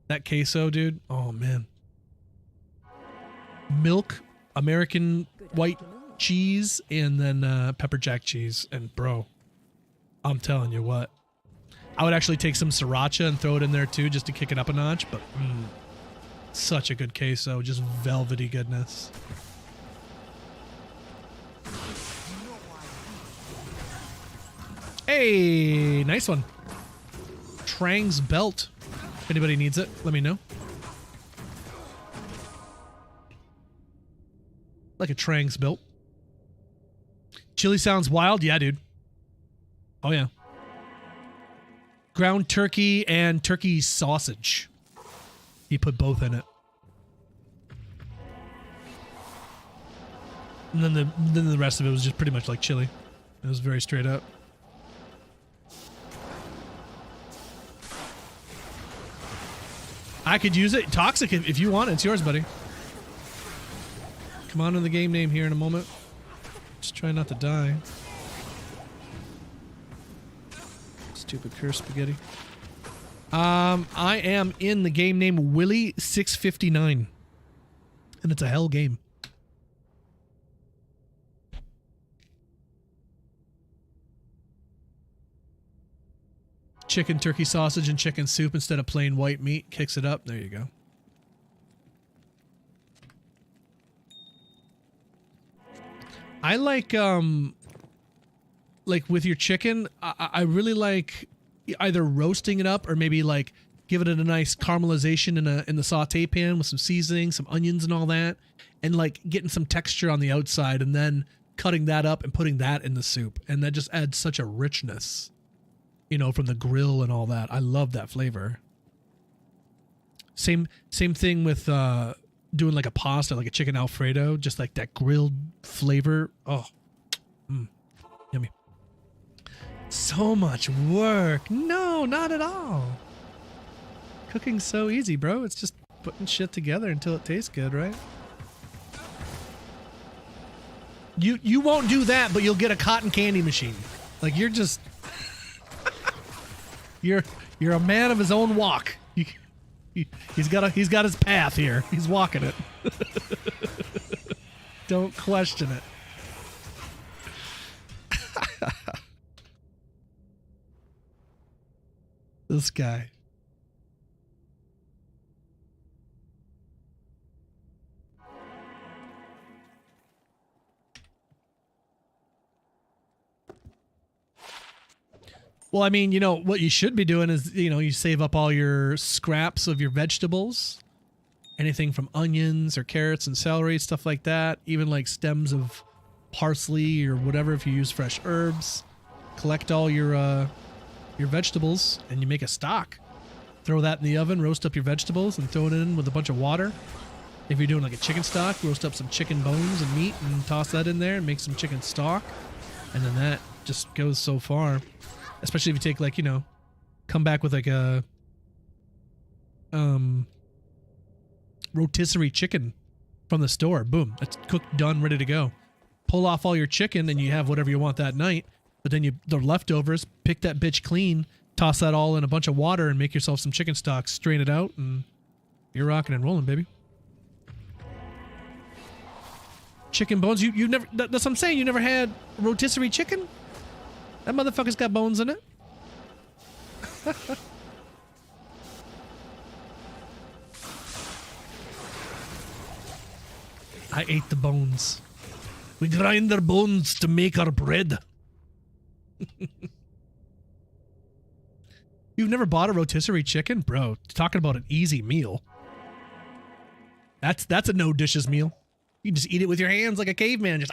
That queso, dude. Oh, man. Milk, American white cheese, and then pepper jack cheese. And, bro, I'm telling you what. I would actually take some sriracha and throw it in there, too, just to kick it up a notch. But, such a good queso. Just velvety goodness. Hey, nice one. Trang's belt. If anybody needs it, let me know. Like a Trang's belt. Chili sounds wild. Yeah, dude. Oh, yeah. Ground turkey and turkey sausage. He put both in it. And then the rest of it was just pretty much like chili. It was very straight up. I could use it. Toxic if you want it. It's yours, buddy. Come on in the game name here in a moment. Just try not to die. Stupid curse spaghetti. I am in the game name Willy659. And it's a hell game. Chicken, turkey sausage, and chicken soup instead of plain white meat. Kicks it up. There you go. I like with your chicken, I really like either roasting it up or maybe like giving it a nice caramelization in the saute pan with some seasoning, some onions and all that, and like getting some texture on the outside and then cutting that up and putting that in the soup. And that just adds such a richness. You know, from the grill and all that. I love that flavor. Same thing with doing like a pasta, like a chicken Alfredo, just like that grilled flavor. Oh, yummy. So much work. No, not at all. Cooking's so easy, bro. It's just putting shit together until it tastes good, right? You won't do that, but you'll get a cotton candy machine. Like you're just... You're a man of his own walk. He's got his path here. He's walking it. Don't question it. This guy. Well, I mean, you know, what you should be doing is, you know, you save up all your scraps of your vegetables. Anything from onions or carrots and celery, stuff like that. Even like stems of parsley or whatever if you use fresh herbs. Collect all your vegetables and you make a stock. Throw that in the oven, roast up your vegetables and throw it in with a bunch of water. If you're doing like a chicken stock, roast up some chicken bones and meat and toss that in there and make some chicken stock. And then that just goes so far. Especially if you take like, you know, come back with like a rotisserie chicken from the store. Boom. That's cooked, done, ready to go. Pull off all your chicken and you have whatever you want that night. But then the leftovers, pick that bitch clean, toss that all in a bunch of water and make yourself some chicken stock, strain it out, and you're rocking and rolling, baby. Chicken bones. You never, that's what I'm saying. You never had rotisserie chicken? That motherfucker's got bones in it. I ate the bones. We grind their bones to make our bread. You've never bought a rotisserie chicken? Bro, talking about an easy meal. That's a no dishes meal. You can just eat it with your hands like a caveman. Just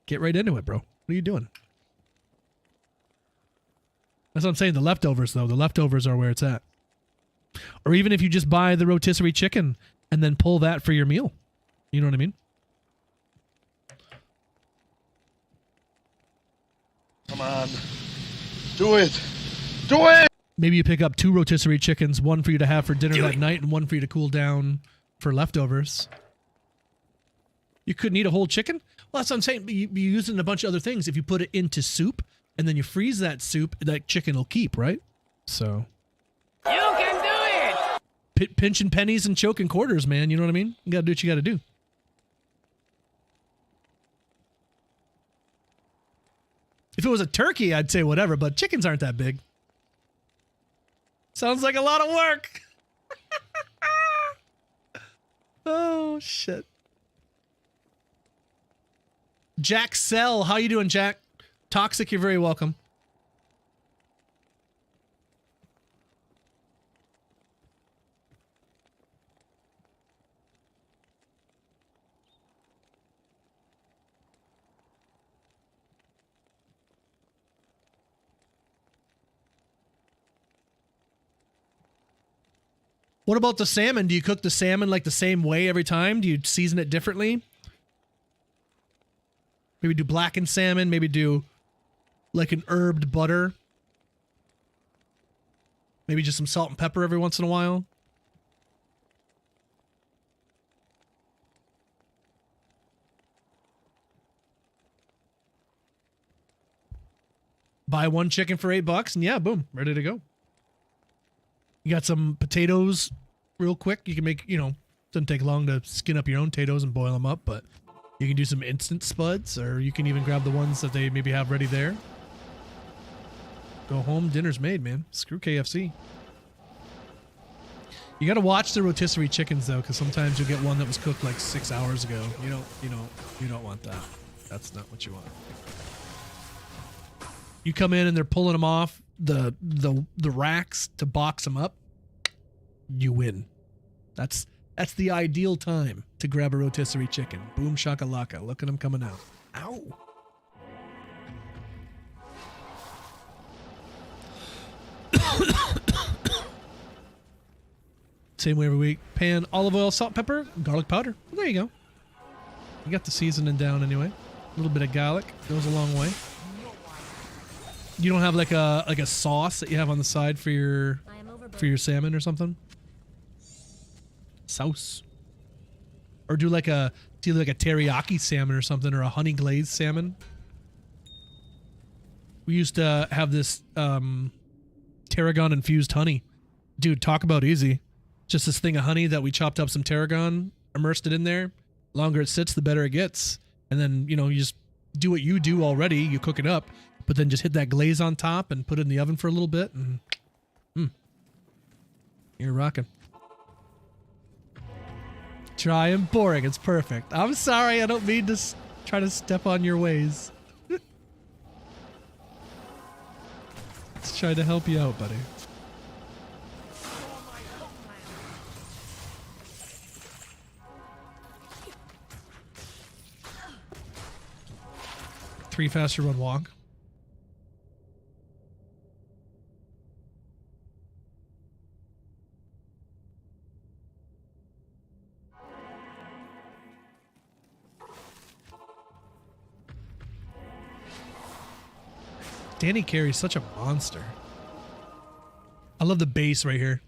get right into it, bro. What are you doing? That's what I'm saying. The leftovers, though. The leftovers are where it's at. Or even if you just buy the rotisserie chicken and then pull that for your meal. You know what I mean? Come on. Do it. Do it! Maybe you pick up 2 rotisserie chickens, one for you to have for dinner that night and one for you to cool down for leftovers. You couldn't eat a whole chicken? Well, that's what I'm saying. But you use it in a bunch of other things. If you put it into soup and then you freeze that soup, that chicken will keep, right? So. You can do it! Pinching pennies and choking quarters, man. You know what I mean? You got to do what you got to do. If it was a turkey, I'd say whatever, but chickens aren't that big. Sounds like a lot of work. Oh, shit. Jack Sell, how you doing, Jack? Toxic, you're very welcome. What about the salmon? Do you cook the salmon like the same way every time? Do you season it differently? Maybe do blackened salmon. Maybe do like an herbed butter. Maybe just some salt and pepper every once in a while. Buy one chicken for $8 and yeah, boom, ready to go. You got some potatoes real quick. You can make, you know, doesn't take long to skin up your own potatoes and boil them up, but you can do some instant spuds, or you can even grab the ones that they maybe have ready there. Go home, dinner's made, man. Screw KFC. You got to watch the rotisserie chickens though, because sometimes you'll get one that was cooked like 6 hours ago. You don't want that. That's not what you want. You come in and they're pulling them off the racks to box them up, you win. That's the ideal time to grab a rotisserie chicken. Boom shakalaka. Look at them coming out. Ow. Same way every week. Pan, olive oil, salt, pepper, garlic powder. Well, there you go. You got the seasoning down anyway. A little bit of garlic goes a long way. You don't have like a sauce that you have on the side for your salmon or something? Sauce. Or do like a teriyaki salmon or something, or a honey glazed salmon. We used to have this tarragon infused honey. Dude, talk about easy. Just this thing of honey that we chopped up some tarragon, immersed it in there. The longer it sits, the better it gets. And then, you know, you just do what you do already. You cook it up. But then just hit that glaze on top and put it in the oven for a little bit, and you're rocking. Try and boring. It's perfect. I'm sorry. I don't mean to try to step on your ways. Let's try to help you out, buddy. Three faster run walk. Danny Carey's such a monster. I love the bass right here.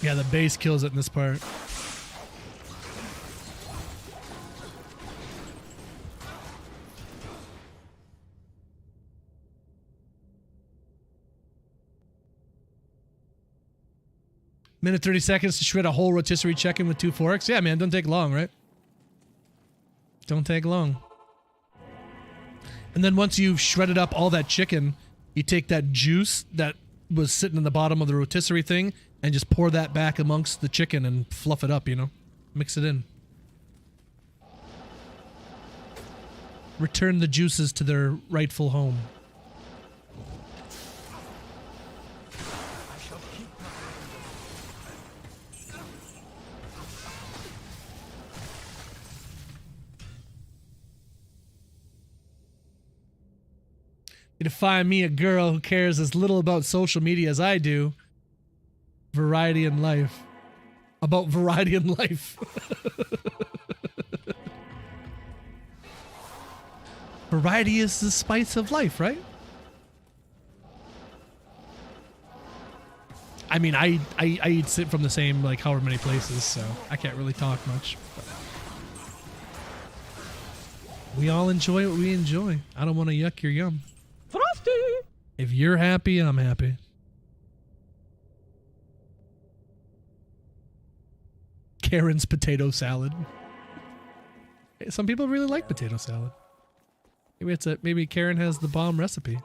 Yeah, the bass kills it in this part. Minute 30 seconds to shred a whole rotisserie chicken with 2 forks. Yeah, man, don't take long, right? Don't take long. And then once you've shredded up all that chicken, you take that juice that was sitting in the bottom of the rotisserie thing and just pour that back amongst the chicken and fluff it up, you know? Mix it in. return the juices to their rightful home. To find me a girl who cares as little about social media as I do. Variety in life. About variety in life. Variety is the spice of life, right? I mean, I eat sit from the same, like, however many places, so I can't really talk much. But we all enjoy what we enjoy. I don't want to yuck your yum. Frosty! If you're happy, I'm happy. Karen's potato salad. Some people really like potato salad. Maybe Karen has the bomb recipe.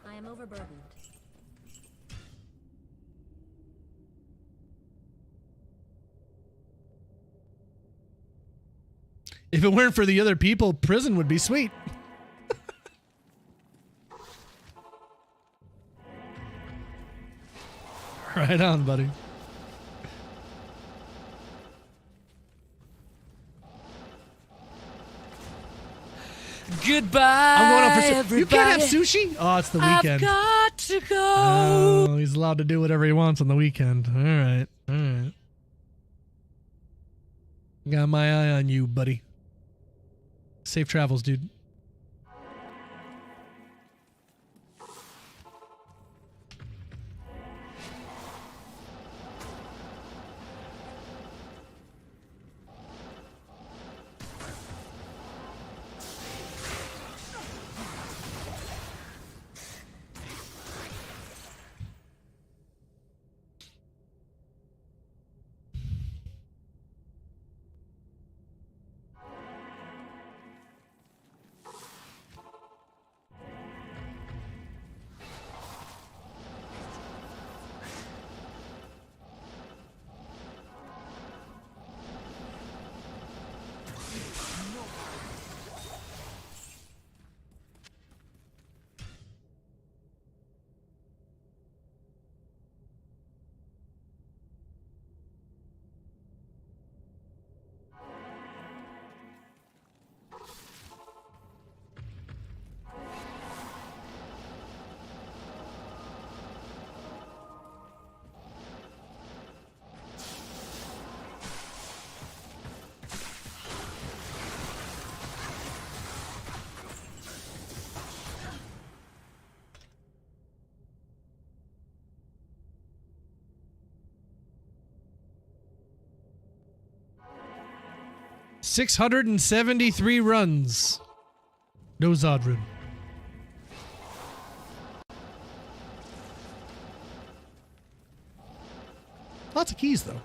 I am overburdened. If it weren't for the other people, prison would be sweet. Right on, buddy. Goodbye, I'm going out for everybody. You can't have sushi? Oh, it's the weekend. I've got to go. Oh, he's allowed to do whatever he wants on the weekend. All right. All right. Got my eye on you, buddy. Safe travels, dude. $673 runs. No Zod rune. Lots of keys, though.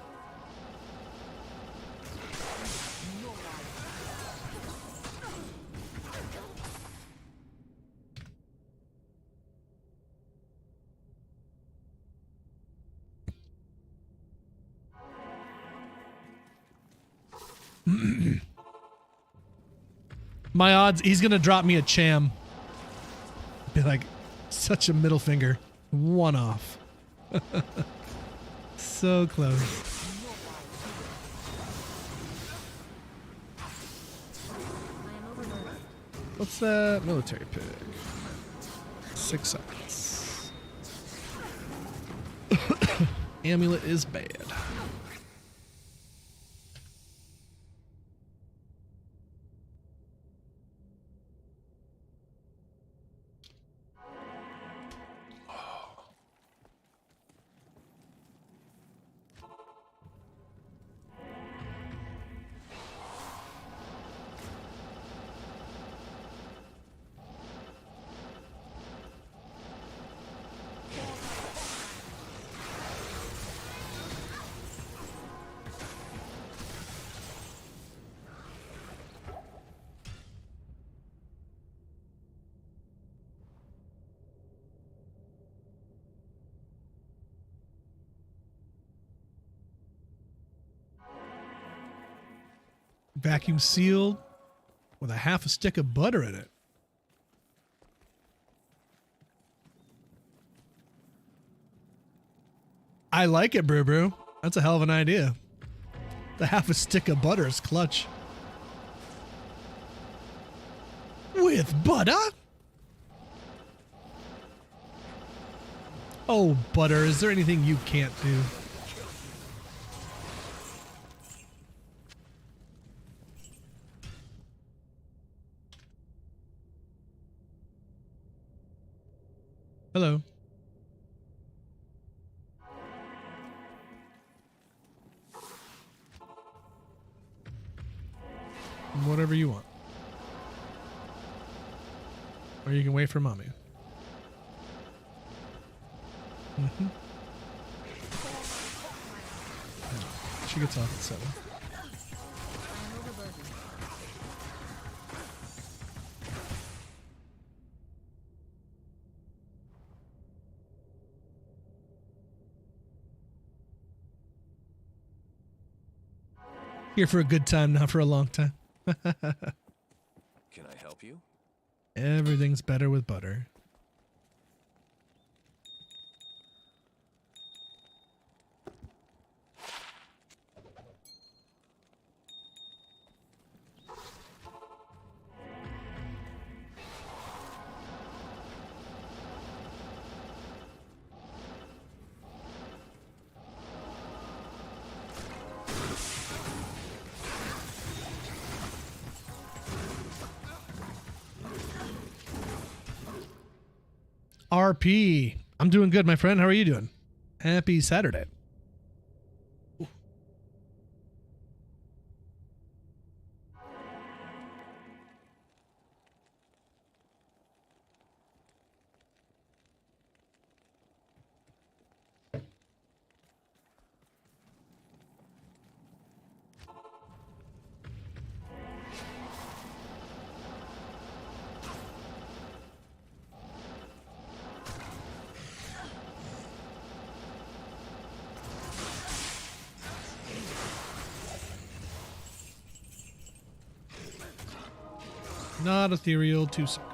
My odds, he's gonna drop me a cham. Be like, such a middle finger. One off. So close. What's that? Military pick. 6 seconds. Amulet is bad. Vacuum sealed with a half a stick of butter in it. I like it, Brew Brew. That's a hell of an idea. The half a stick of butter is clutch. With butter? Oh, butter, is there anything you can't do? Hello. Whatever you want. Or you can wait for mommy. Mm-hmm. She gets off at 7. I'm overburdened. Here for a good time, not for a long time. Can I help you? Everything's better with butter. RP. I'm doing good, my friend. How are you doing? Happy Saturday. Ooh. Not ethereal, 2 seconds.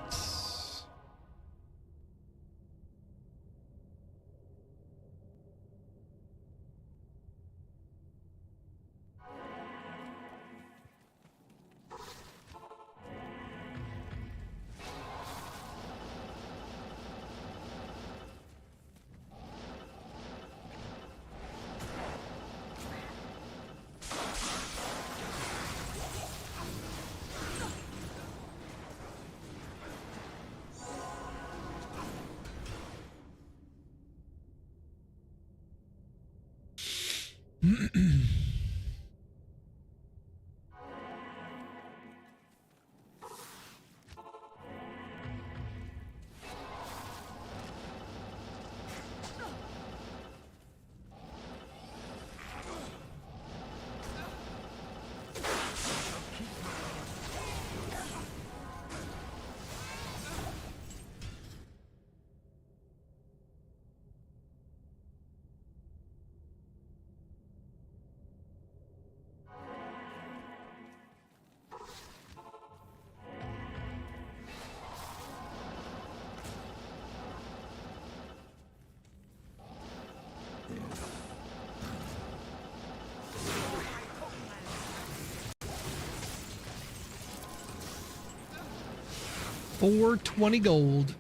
$420 gold.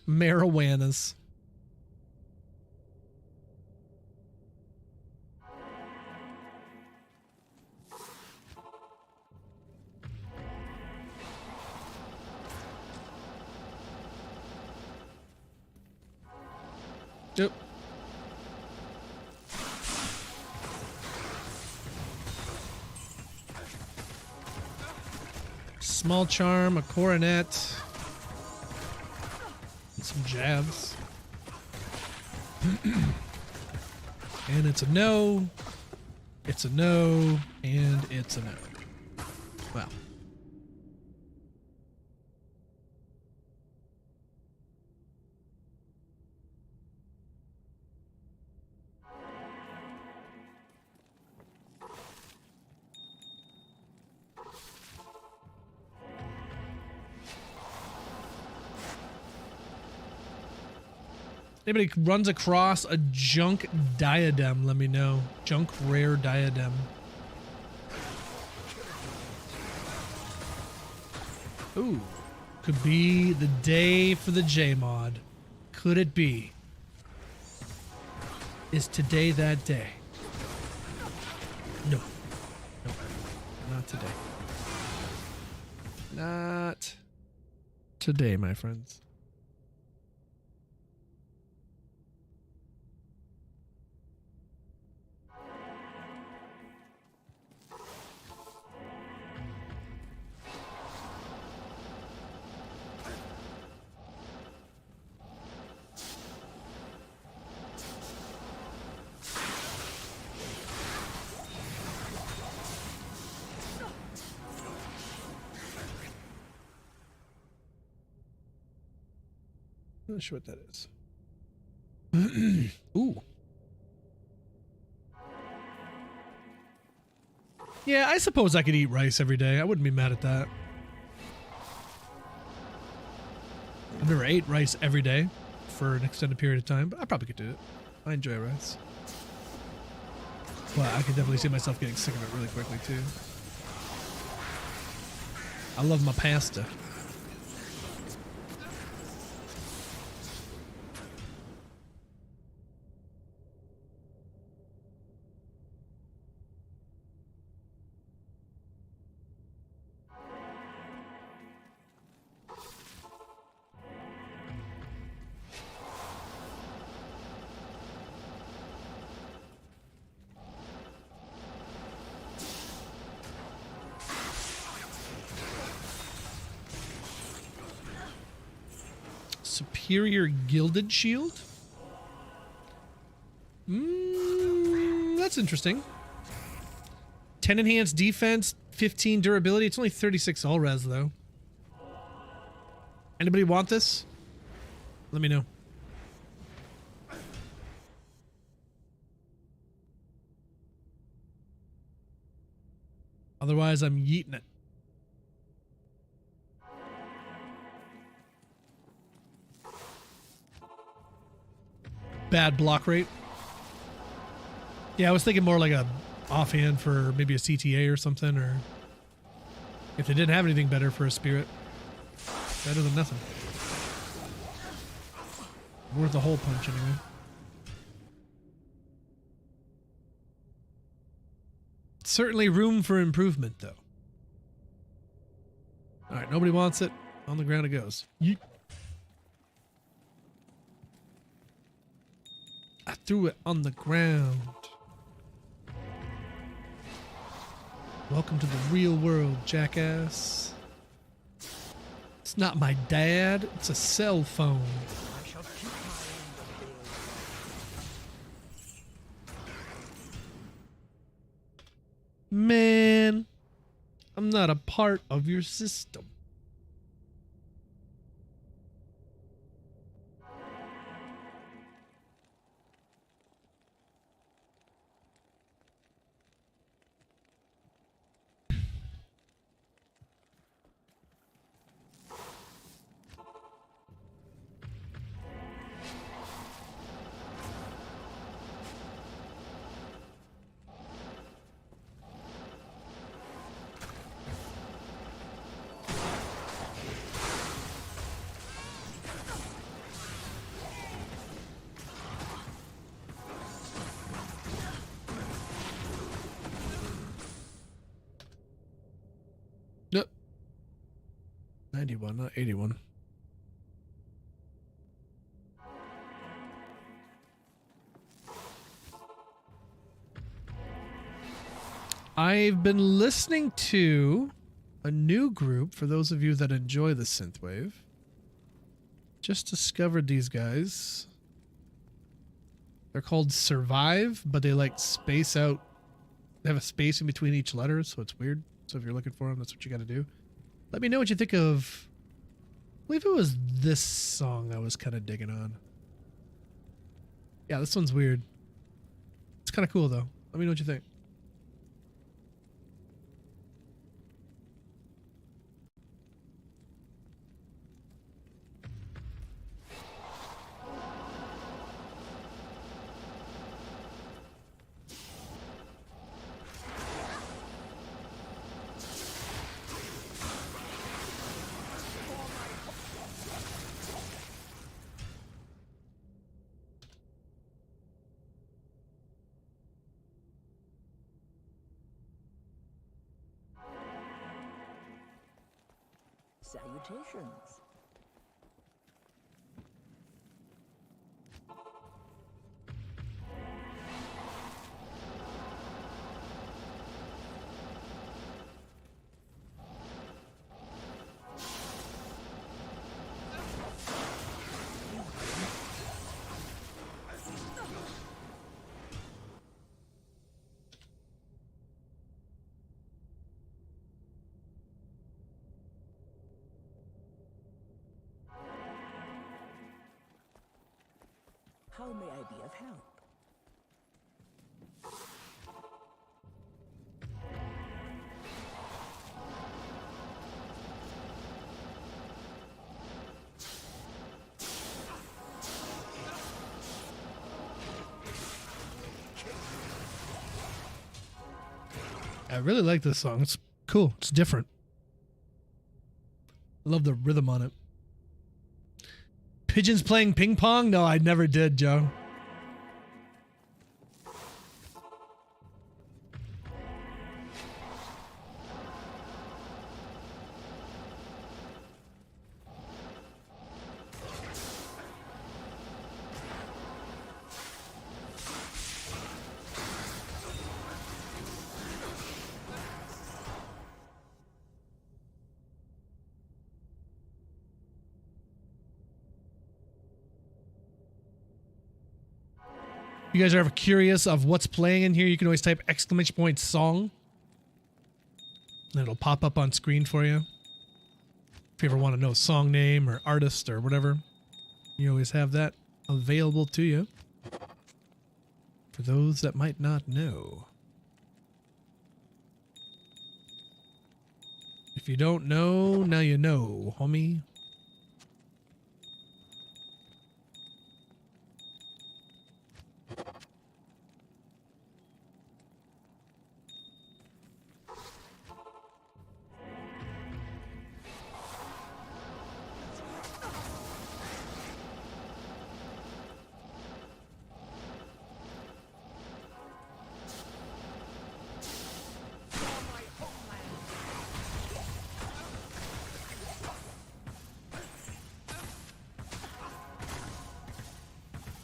Marijuanas. Yep. Small charm, a coronet, and some jabs. And it's a no, it's a no, and it's a no. Wow. Anybody runs across a junk diadem, let me know. Junk rare diadem. Ooh. Could be the day for the J-mod. Could it be? Is today that day? No. No. Not today. Not today, my friends. Not sure what that is. Ooh. Yeah, I suppose I could eat rice every day. I wouldn't be mad at that. I've never ate rice every day for an extended period of time, but I probably could do it. I enjoy rice. But I could definitely see myself getting sick of it really quickly too. I love my pasta. Superior gilded shield? That's interesting. 10 enhanced defense, 15 durability. It's only 36 all res though. Anybody want this? Let me know. Otherwise, I'm yeeting it. Bad block rate. Yeah, I was thinking more like a offhand for maybe a CTA or something, or if they didn't have anything better for a spirit. Better than nothing. Worth a hole punch anyway. Certainly room for improvement though. Alright, nobody wants it. On the ground it goes. Yeet. I threw it on the ground. Welcome to the real world, jackass. It's not my dad, it's a cell phone. Man, I'm not a part of your system. Nope. 91, not 81. I've been listening to a new group for those of you that enjoy the synthwave. Just discovered these guys. They're called Survive, but they like space out. They have a space in between each letter, so it's weird. So if you're looking for them, that's what you got to do. Let me know what you think of. I believe it was this song I was kind of digging on. Yeah, this one's weird. It's kind of cool though. Let me know what you think. Salutations. How may I be of help? I really like this song. It's cool. It's different. I love the rhythm on it. Pigeons playing ping pong? No, I never did, Joe. If you guys are ever curious of what's playing in here, you can always type !song. And it'll pop up on screen for you. If you ever want to know song name or artist or whatever, you always have that available to you. For those that might not know. If you don't know, now you know, homie.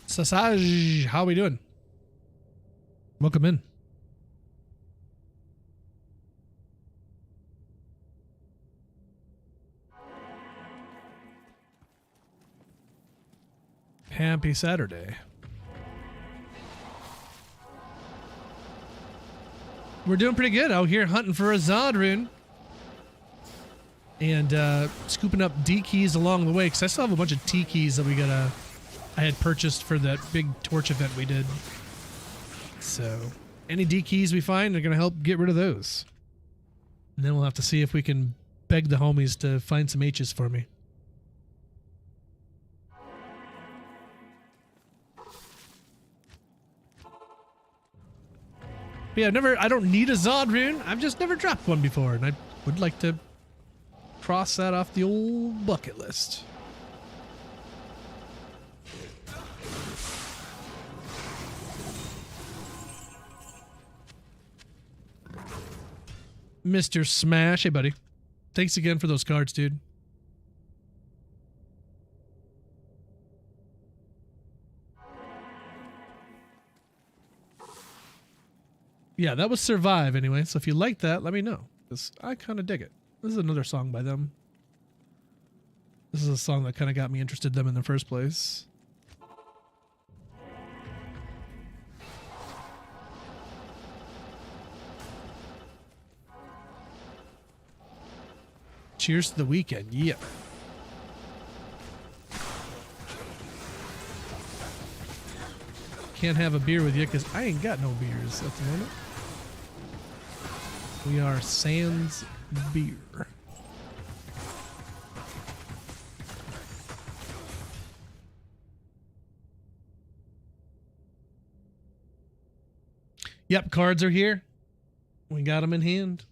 Sasaj, how we doing? Welcome in. Happy Saturday. We're doing pretty good out here hunting for a Zod rune. And scooping up D keys along the way, because I still have a bunch of T keys that I had purchased for that big torch event we did. So any D keys we find are going to help get rid of those. And then we'll have to see if we can beg the homies to find some H's for me. But yeah, I don't need a Zod rune. I've just never dropped one before, and I would like to cross that off the old bucket list. Mr. Smash. Hey, buddy. Thanks again for those cards, dude. Yeah, that was Survive anyway, so if you like that, let me know, because I kind of dig it. This is another song by them. This is a song that kind of got me interested in them in the first place. Cheers to the weekend. Yep. Can't have a beer with you because I ain't got no beers at the moment. We are sans beer. Yep, cards are here. We got them in hand.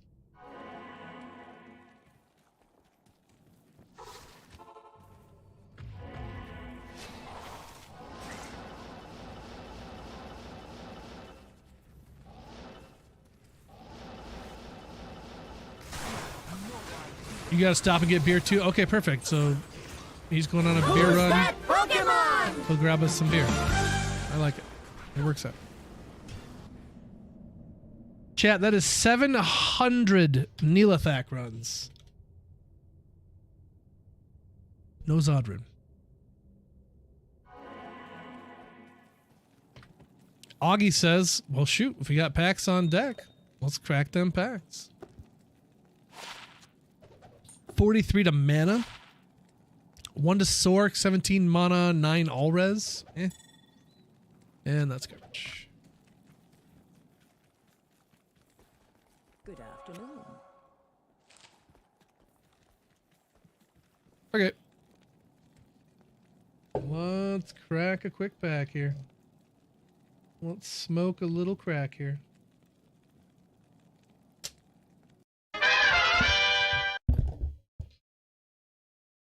You gotta stop and get beer too? Okay, perfect. So he's going on a beer run. That Pokemon! He'll grab us some beer. I like it. It works out. Chat, that is 700 Neelathak runs. No Zodrun. Augie says, well, shoot, if we got packs on deck, let's crack them packs. 43 to mana. 1 to Sork, 17 mana, 9 all res. Eh. And that's garbage. Good afternoon. Okay. Let's crack a quick pack here. Let's smoke a little crack here.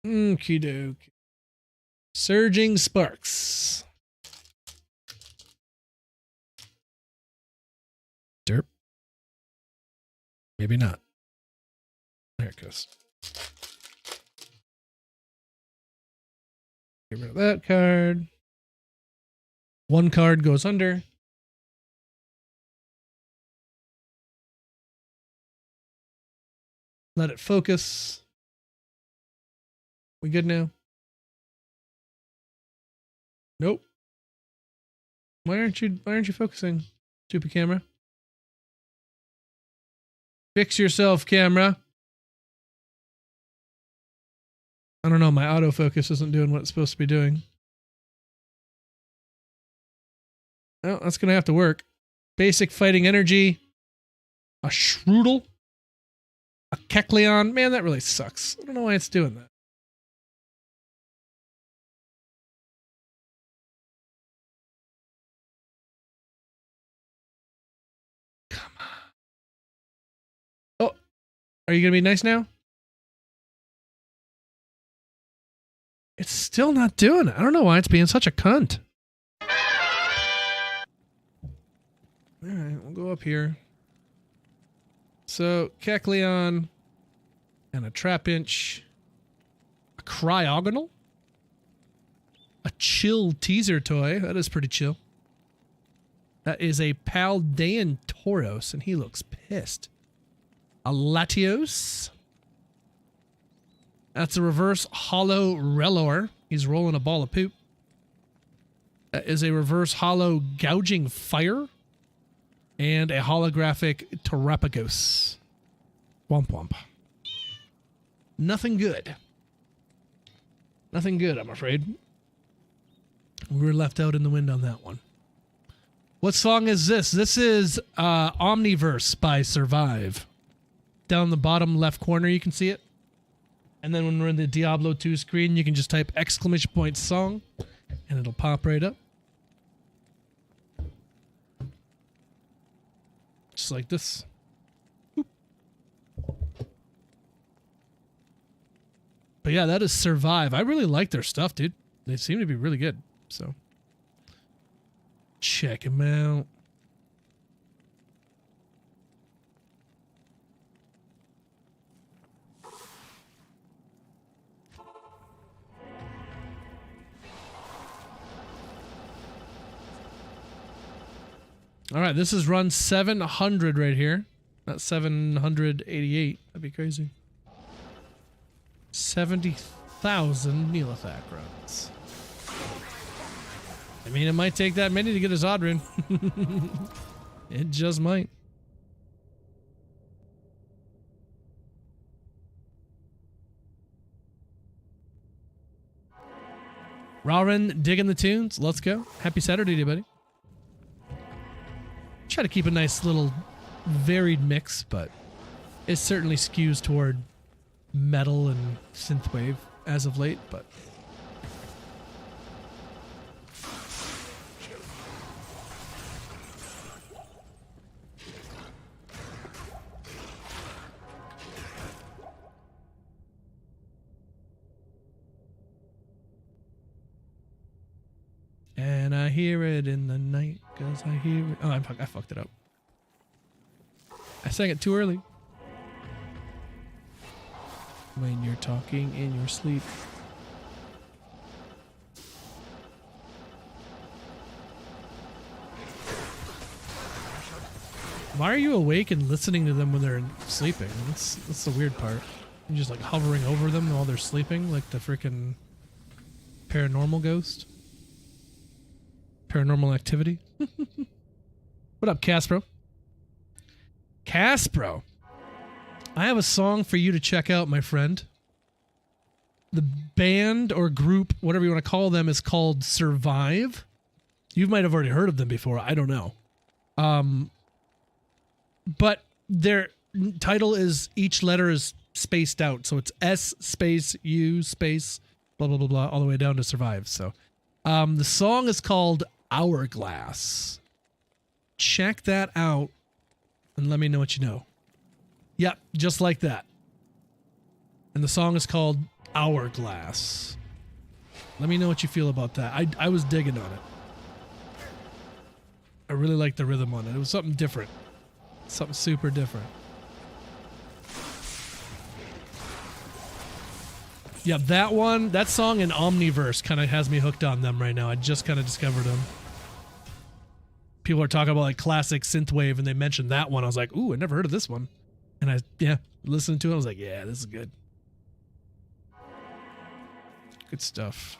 Okie dokie. Surging Sparks. Derp. Maybe not. There it goes. Get rid of that card. One card goes under. Let it focus. We good now? Nope. Why aren't you focusing, stupid camera? Fix yourself, camera. I don't know, my autofocus isn't doing what it's supposed to be doing. Oh, that's gonna have to work. Basic fighting energy. A Shroodle. A Kecleon. Man, that really sucks. I don't know why it's doing that. Come on. Oh, are you gonna be nice now? It's still not doing it. I don't know why it's being such a cunt. Alright, we'll go up here. So, Kecleon and a Trapinch. A Cryogonal? A chill teaser toy. That is pretty chill. That is a Paldean Tauros, and he looks pissed. A Latios. That's a reverse hollow Relor. He's rolling a ball of poop. That is a reverse hollow Gouging Fire. And a holographic Terapagos. Womp womp. Nothing good. Nothing good, I'm afraid. We were left out in the wind on that one. What song is this? This is Omniverse by Survive. Down the bottom left corner, you can see it. And then when we're in the Diablo 2 screen, you can just type !song and it'll pop right up. Just like this. Boop. But yeah, that is Survive. I really like their stuff, dude. They seem to be really good. So check them out. All right, this is run 700 right here. Not 788. That'd be crazy. 70,000 Neelathak runs. I mean, it might take that many to get a Zodrun. It just might. Rawrin digging the tunes. Let's go. Happy Saturday to you, buddy. Try to keep a nice little varied mix, but it certainly skews toward metal and synthwave as of late, but and I hear it in the night, 'cause I hear it. Oh, I fucked it up. I sang it too early. when you're talking in your sleep. Why are you awake and listening to them when they're sleeping? That's the weird part. You're just like hovering over them while they're sleeping, like the freaking paranormal ghost. Paranormal Activity. What up, Caspro? Caspro, I have a song for you to check out, my friend. The band or group, whatever you want to call them, is called Survive. You might have already heard of them before. I don't know. But their title is, each letter is spaced out. So it's S space U space blah, blah, blah, blah, all the way down to Survive. So the song is called Hourglass. Check that out and let me know what you know. Yep, just like that. And the song is called Hourglass. Let me know what you feel about that. I was digging on it. I really liked the rhythm on it. It was something different. Something super different. Yeah, that song in Omniverse kind of has me hooked on them right now. I just kind of discovered them. People are talking about like classic synthwave and they mentioned that one. I was like, ooh, I never heard of this one. And I listened to it. I was like, yeah, this is good. Good stuff.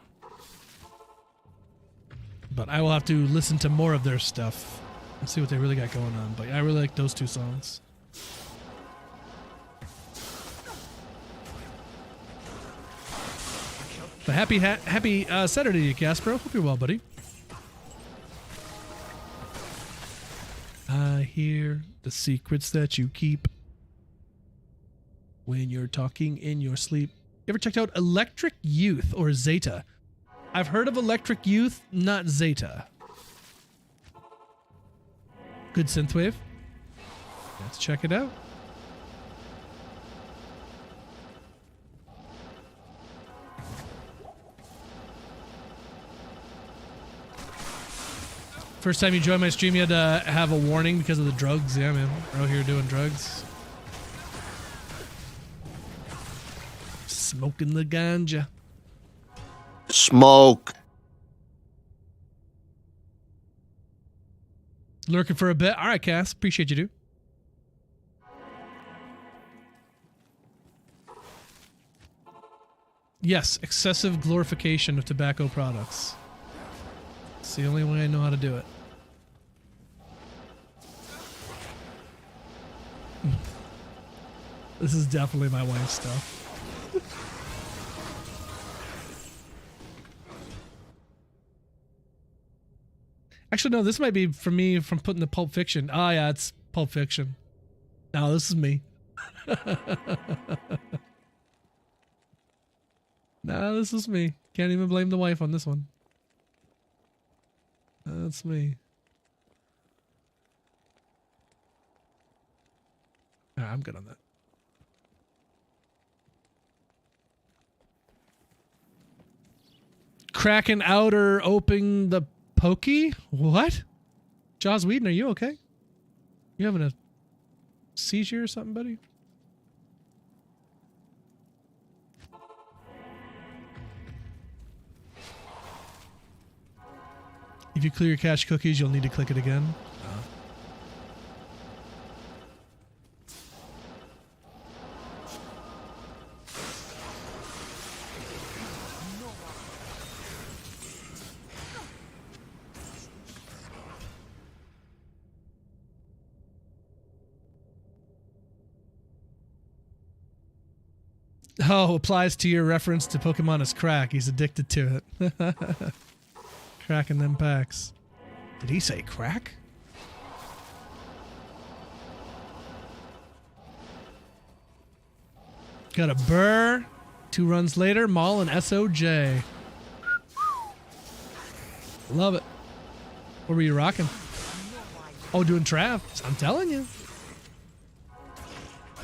But I will have to listen to more of their stuff and see what they really got going on. But I really like those two songs. But happy Saturday to you, Caspro. Hope you're well, buddy. I hear the secrets that you keep when you're talking in your sleep. You ever checked out Electric Youth or Zeta? I've heard of Electric Youth, not Zeta. Good synthwave. Let's check it out. First time you joined my stream, you had to have a warning because of the drugs. Yeah, man. We're out here doing drugs. Smoking the ganja. Smoke. Lurking for a bit. All right, Cass. Appreciate you, dude. Yes, excessive glorification of tobacco products. It's the only way I know how to do it. This is definitely my wife's stuff. Actually, no, this might be from me from putting the Pulp Fiction. Oh, yeah, it's Pulp Fiction. No, this is me. No, this is me. Can't even blame the wife on this one. That's me. Right, I'm good on that. Cracking out or opening the pokey? What? Joss Whedon, are you okay? You having a seizure or something, buddy? If you clear your cache cookies, you'll need to click it again. Oh, applies to your reference to Pokemon as crack. He's addicted to it. Cracking them packs. Did he say crack? Got a burr. 2 runs later, Maul and SOJ. Love it. What were you rocking? Oh, doing Trav. I'm telling you.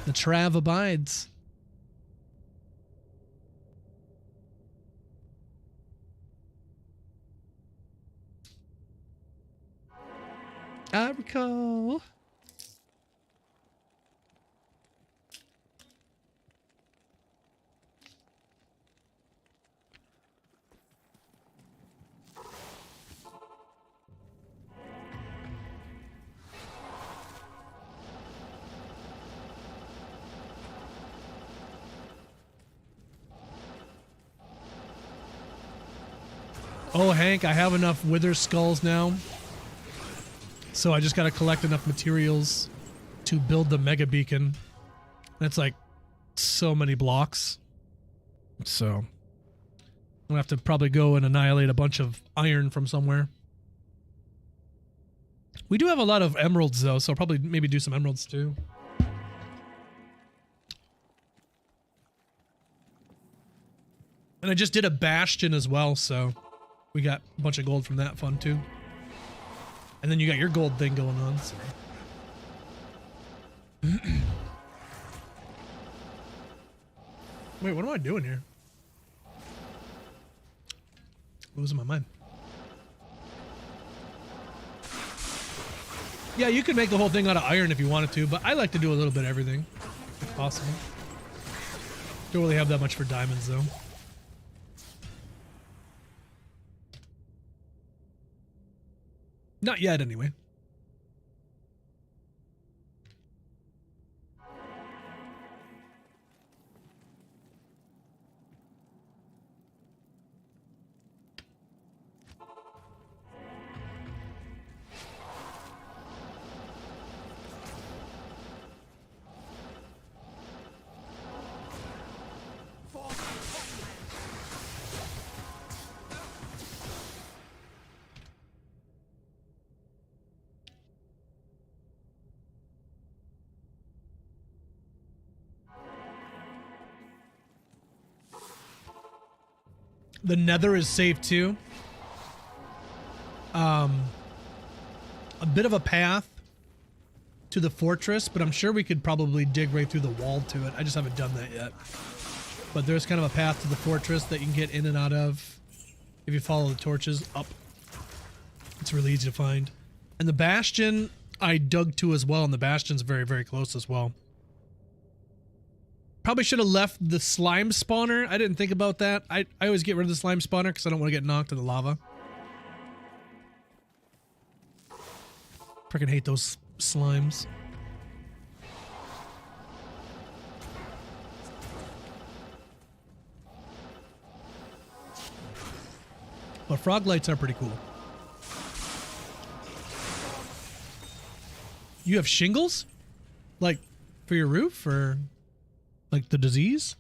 The Trav abides. I recall. Oh, Hank, I have enough wither skulls now. So I just got to collect enough materials to build the mega beacon. That's like so many blocks. So I'm gonna have to probably go and annihilate a bunch of iron from somewhere. We do have a lot of emeralds though, so I'll probably maybe do some emeralds too. And I just did a bastion as well, so we got a bunch of gold from that fun too. And then you got your gold thing going on. So. Wait, what am I doing here? Losing my mind. Yeah, you could make the whole thing out of iron if you wanted to, but I like to do a little bit of everything, if possible. Don't really have that much for diamonds, though. Not yet, anyway. The nether is safe too. A bit of a path to the fortress, but I'm sure we could probably dig right through the wall to it. I just haven't done that yet. But there's kind of a path to the fortress that you can get in and out of if you follow the torches up. It's really easy to find. And the bastion I dug to as well, and the bastion's very, very close as well. Probably should have left the slime spawner. I didn't think about that. I always get rid of the slime spawner because I don't want to get knocked in the lava. Freaking hate those slimes. But frog lights are pretty cool. You have shingles? Like, for your roof, or... like the disease?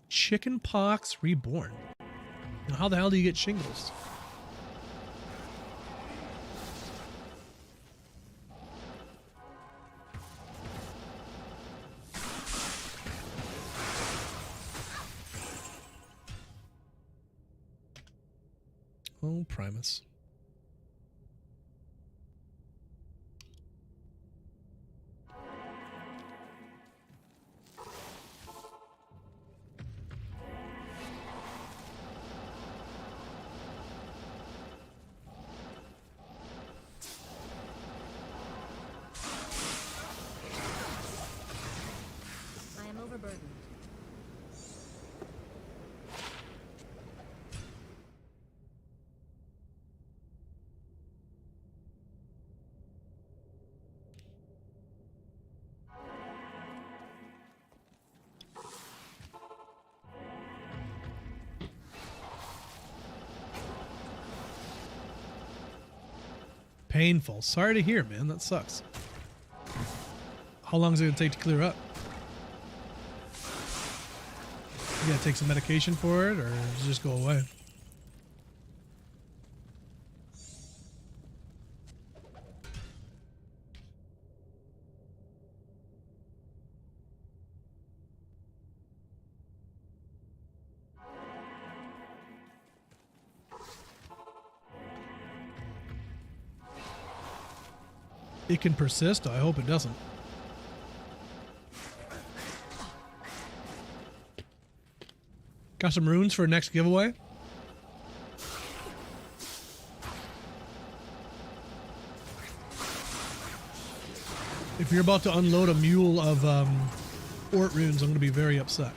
Chicken pox reborn. Now how the hell do you get shingles? Oh, Primus. I am overburdened. Painful. Sorry to hear, man. That sucks. How long is it going to take to clear up? You gotta take some medication for it, or does it just go away? It can persist. I hope it doesn't. Got some runes for next giveaway. If you're about to unload a mule of Ort runes, I'm going to be very upset.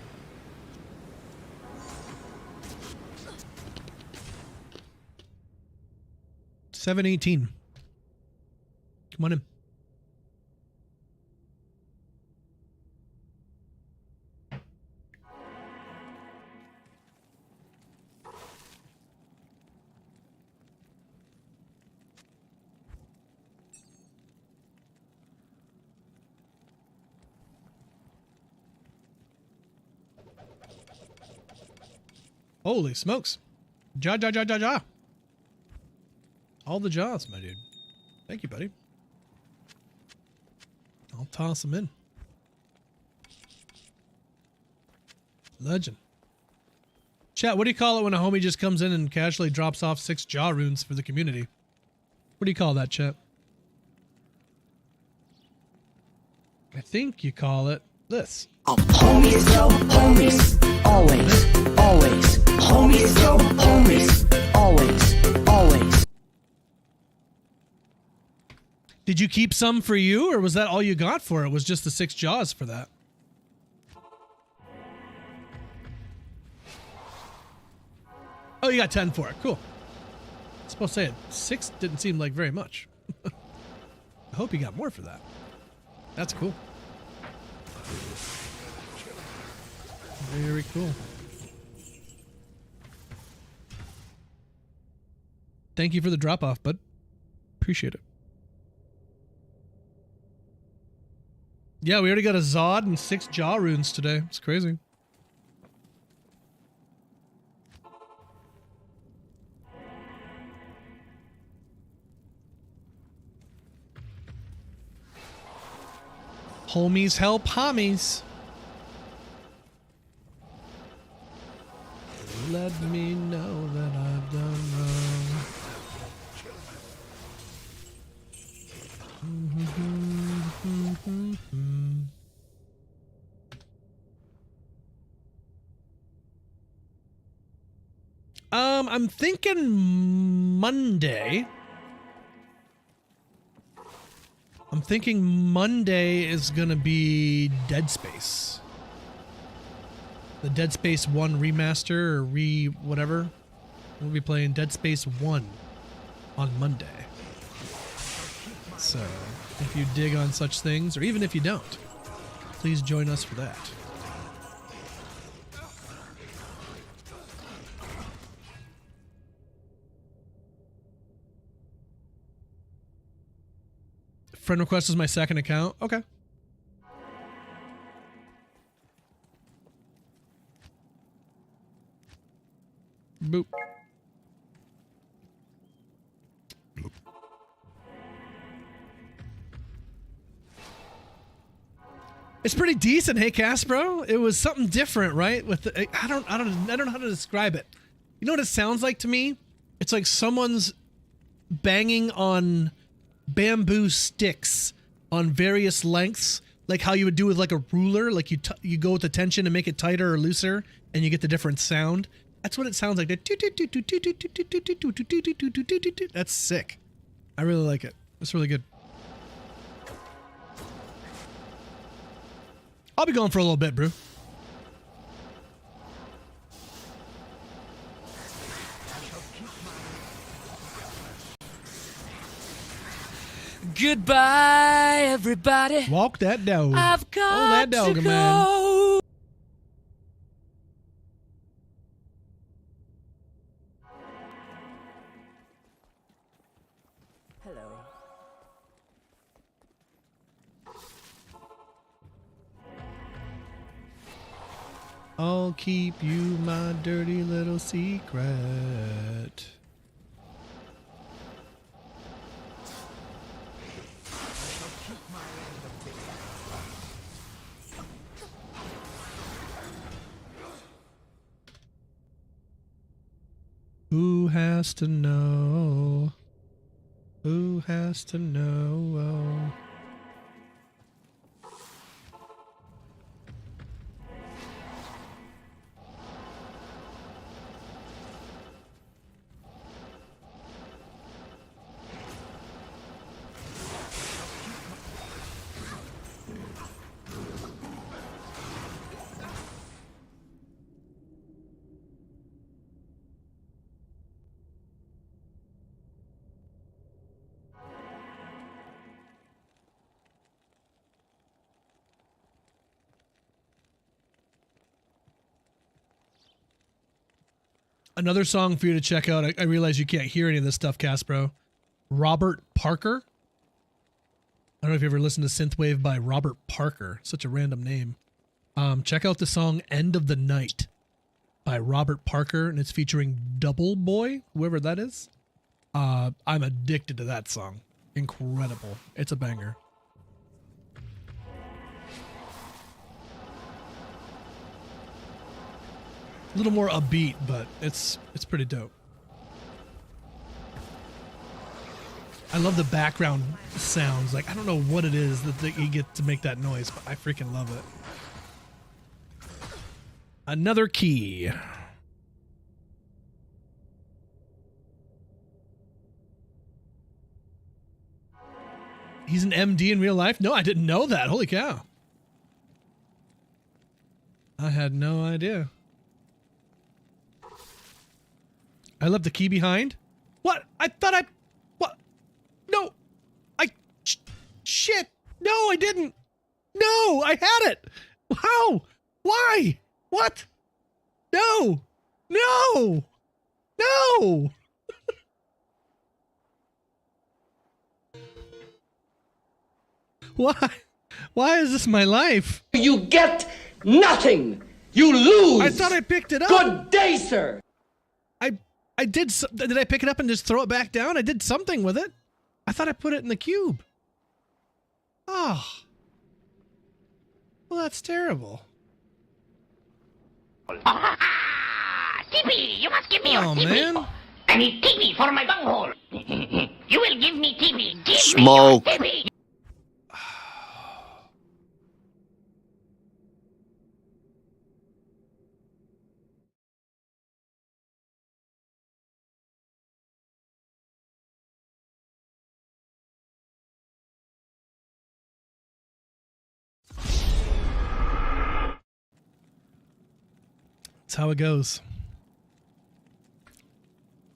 $7.18. Come on in. Holy smokes. Ja, ja, ja, ja, ja. All the jaws, my dude. Thank you, buddy. I'll toss them in. Legend. Chat, what do you call it when a homie just comes in and casually drops off 6 jaw runes for the community? What do you call that, chat? I think you call it this. Homies, yo, homies. Always, always. Homies, yo, homies. Always, always. Did you keep some for you, or was that all you got for it? Was just the 6 jaws for that? Oh, you got 10 for it. Cool. I was supposed to say it. 6 didn't seem like very much. I hope you got more for that. That's cool. Very cool. Thank you for the drop off, bud. Appreciate it. Yeah, we already got a Zod and 6 jaw runes today. It's crazy. Homies help homies. Let me know that I've done wrong. I'm thinking Monday. I'm thinking Monday is gonna be Dead Space. The Dead Space 1 remaster or whatever. We'll be playing Dead Space 1 on Monday. So, if you dig on such things, or even if you don't, please join us for that. Friend request is my second account. Okay. Boop. Boop. It's pretty decent, hey Caspro. It was something different, right? With the, I don't know how to describe it. You know what it sounds like to me? It's like someone's banging on bamboo sticks on various lengths, like how you would do with like a ruler, like you go with the tension and make it tighter or looser, and you get the different sound. That's what it sounds like. That's sick. I really like it. It's really good. I'll be going for a little bit, bro. Goodbye, everybody. Walk that dog. I've got that dog, to man. go. Hello. I'll keep you my dirty little secret. Who has to know? Who has to know? Another song for you to check out. I realize you can't hear any of this stuff, Caspro. Robert Parker. I don't know if you ever listened to Synthwave by Robert Parker. Such a random name. Check out the song End of the Night by Robert Parker, and it's featuring Double Boy, whoever that is. I'm addicted to that song. Incredible. It's a banger. A little more upbeat, but it's pretty dope. I love the background sounds. Like, I don't know what it is that you get to make that noise, but I freaking love it. Another key. He's an MD in real life? No, I didn't know that. Holy cow. I had no idea. I left the key behind. What? I thought I... What? No. Shit. No, I didn't. No, I had it. How? Why? What? No. No. No. Why? Why is this my life? You get nothing. You lose. I thought I picked it up. Good day, sir. I did. Did I pick it up and just throw it back down? I did something with it. I thought I put it in the cube. Oh. Well, that's terrible. TP, you must give me your Oh, TP. man. I need TP for my bunghole. You will give me TP. Give Smoke. me your TP. That's how it goes.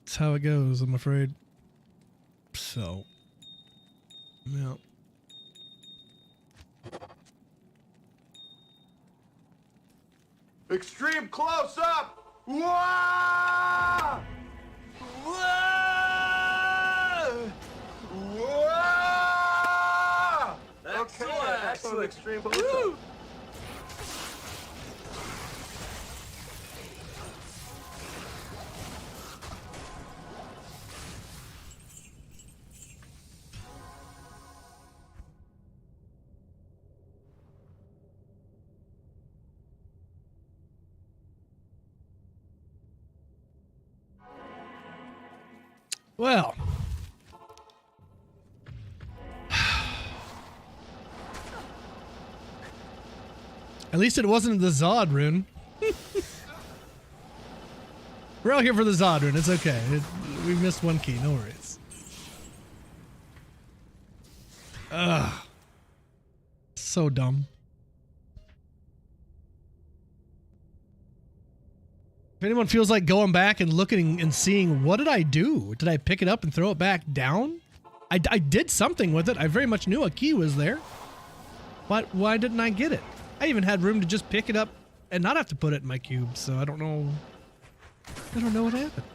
That's how it goes, I'm afraid. So, yeah. Extreme close up! Whoa! Whoa! Whoa! Excellent! Excellent extreme close up. Well. At least it wasn't the Zod rune. We're out here for the Zod rune. It's okay. We missed one key. No worries. Ugh. So dumb. If anyone feels like going back and looking and seeing, what did I do? Did I pick it up and throw it back down? I did something with it. I very much knew a key was there. But why didn't I get it? I even had room to just pick it up and not have to put it in my cube, so I don't know. I don't know what happened.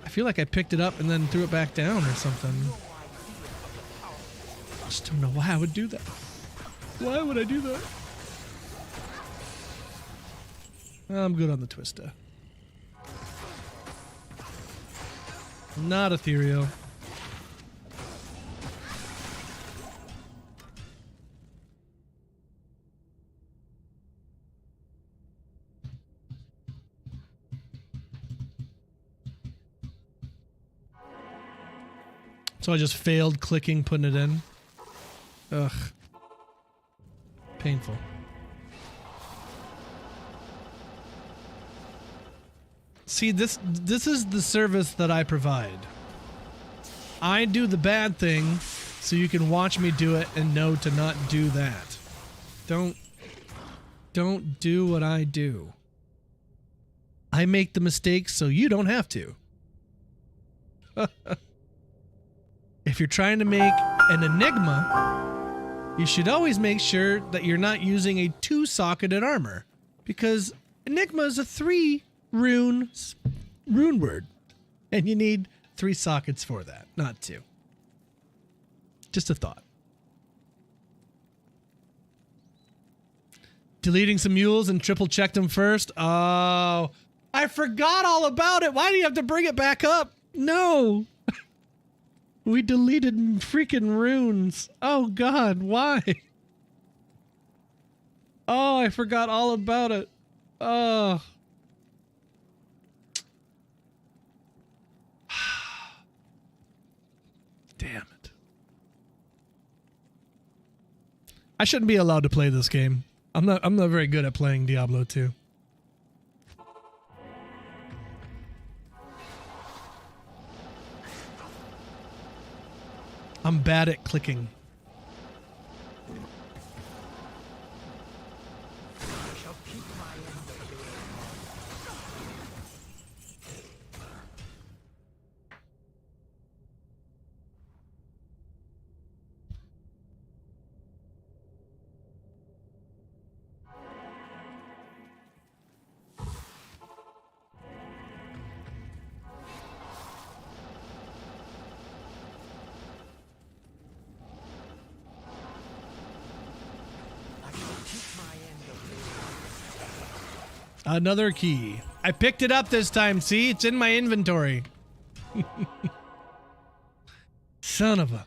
I feel like I picked it up and then threw it back down or something. I just don't know why I would do that. Why would I do that? I'm good on the Twista. Not ethereal. So I just failed clicking, putting it in. Ugh. Painful. See, this is the service that I provide. I do the bad thing so you can watch me do it and know to not do that. Don't do what I do. I make the mistakes so you don't have to. If you're trying to make an enigma, you should always make sure that you're not using a 2-socketed armor, because enigma is a 3 rune word, and you need 3 sockets for that, not 2. Just a thought. Deleting some mules and triple checked them first. Oh, I forgot all about it. Why do you have to bring it back up? No. We deleted freaking runes. Oh God, why? Oh, I forgot all about it. Oh. Damn it. I shouldn't be allowed to play this game. I'm not very good at playing Diablo 2. I'm bad at clicking. Another key. I picked it up this time, see? It's in my inventory. Son of a...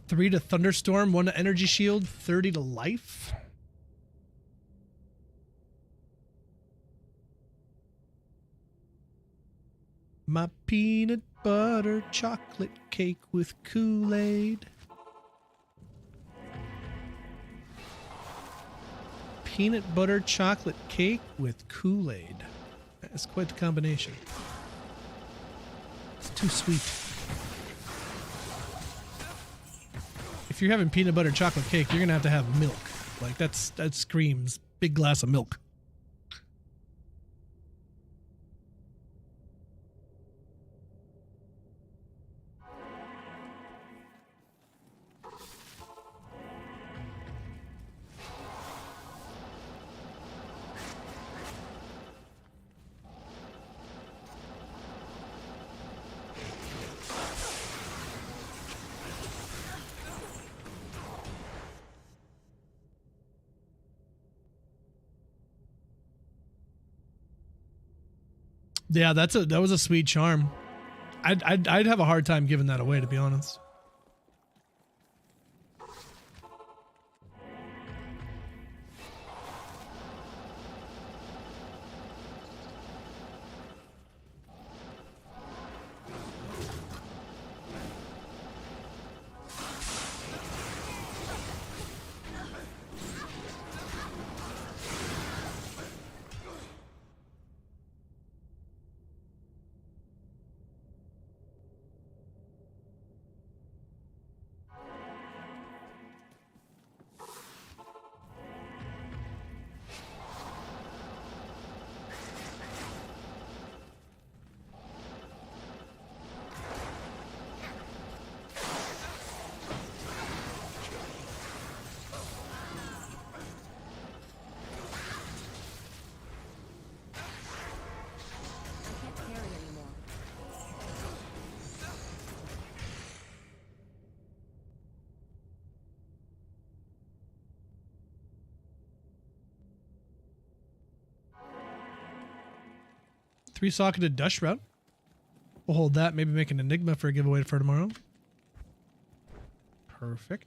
Three to Thunderstorm, 1 to Energy Shield, 30 to Life. My peanut butter chocolate cake with Kool-Aid. Peanut butter chocolate cake with Kool-Aid. That's quite the combination. It's too sweet. If you're having peanut butter chocolate cake, you're gonna have milk. Like that screams big glass of milk. Yeah, that was a sweet charm. I'd have a hard time giving that away, to be honest. 3-socketed Dust Shroud. We'll hold that. Maybe make an Enigma for a giveaway for tomorrow. Perfect.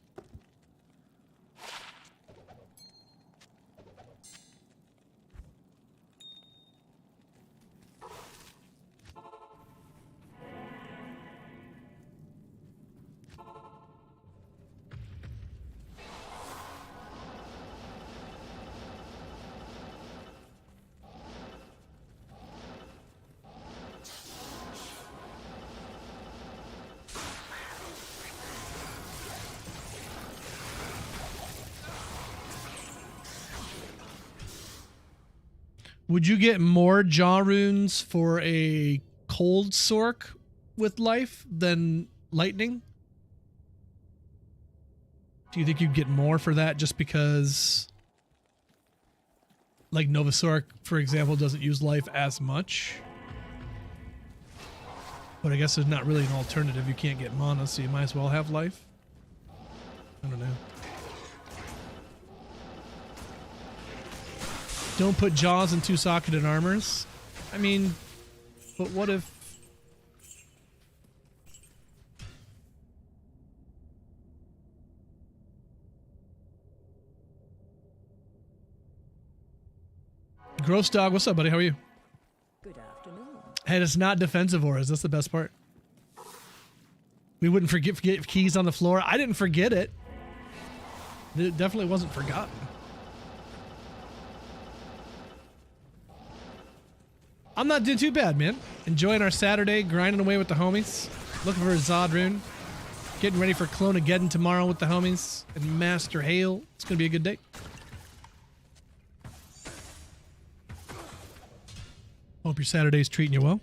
Would you get more jaw runes for a cold sork with life than lightning? Do you think you'd get more for that just because, like, Nova Sork, for example, doesn't use life as much? But I guess there's not really an alternative. You can't get mana, so you might as well have life. I don't know. Don't put jaws in 2-socketed armors. I mean, but what if... Gross Dog, what's up, buddy? How are you? Good afternoon. And it's not defensive auras. That's the best part. We wouldn't forget keys on the floor. I didn't forget it. It definitely wasn't forgotten. I'm not doing too bad, man. Enjoying our Saturday, grinding away with the homies. Looking for a Zod rune. Getting ready for Cloneageddon tomorrow with the homies. And Master Hail. It's going to be a good day. Hope your Saturday's treating you well.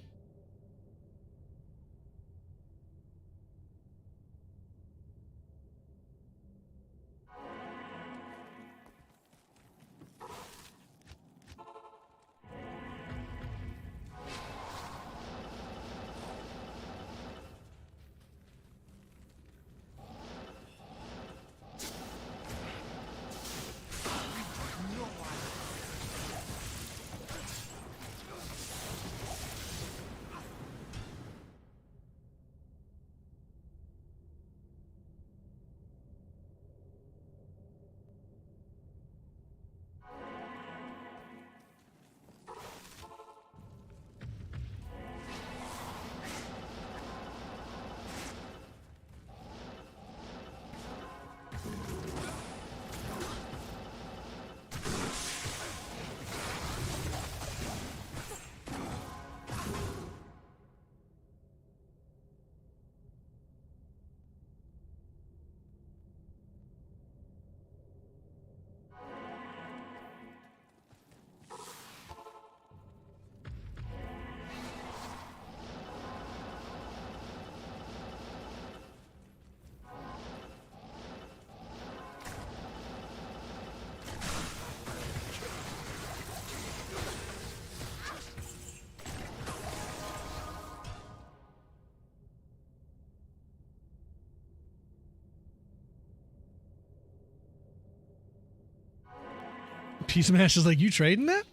Peace Mash is like, you trading that?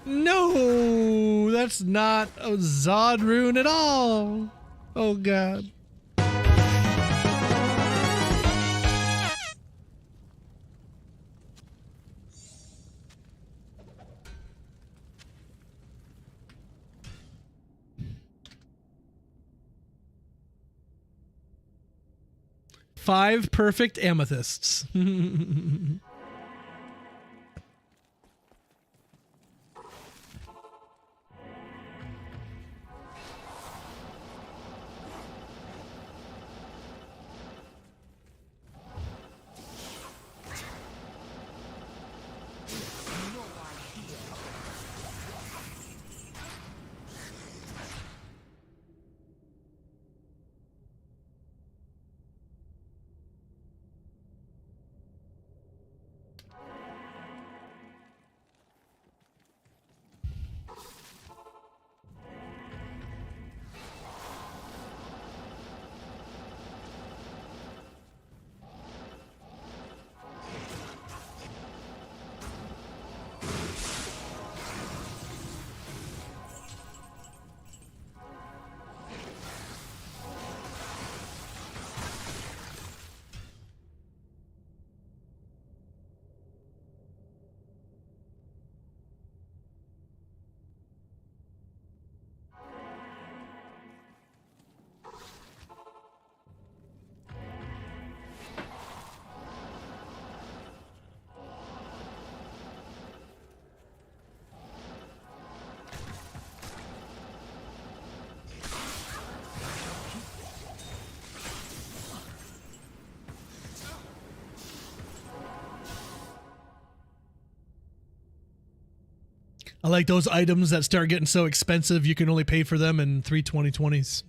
No, that's not a Zod rune at all. Oh God. Five perfect amethysts. I like those items that start getting so expensive you can only pay for them in 3 2020s.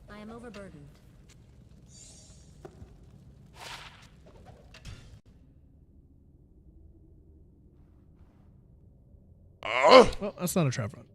I am overburdened. Well, that's not a trap run.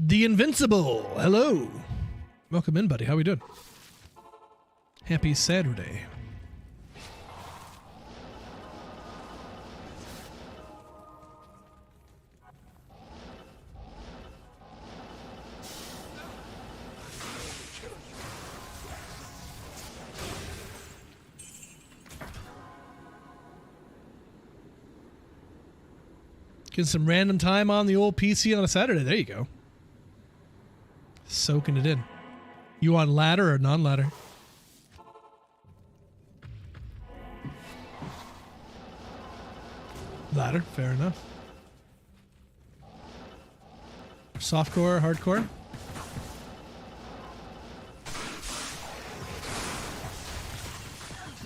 The Invincible. Hello. Welcome in, buddy. How we doing? Happy Saturday. Getting some random time on the old PC on a Saturday. There you go. Soaking it in. You on ladder or non-ladder? Ladder, fair enough. Softcore, hardcore?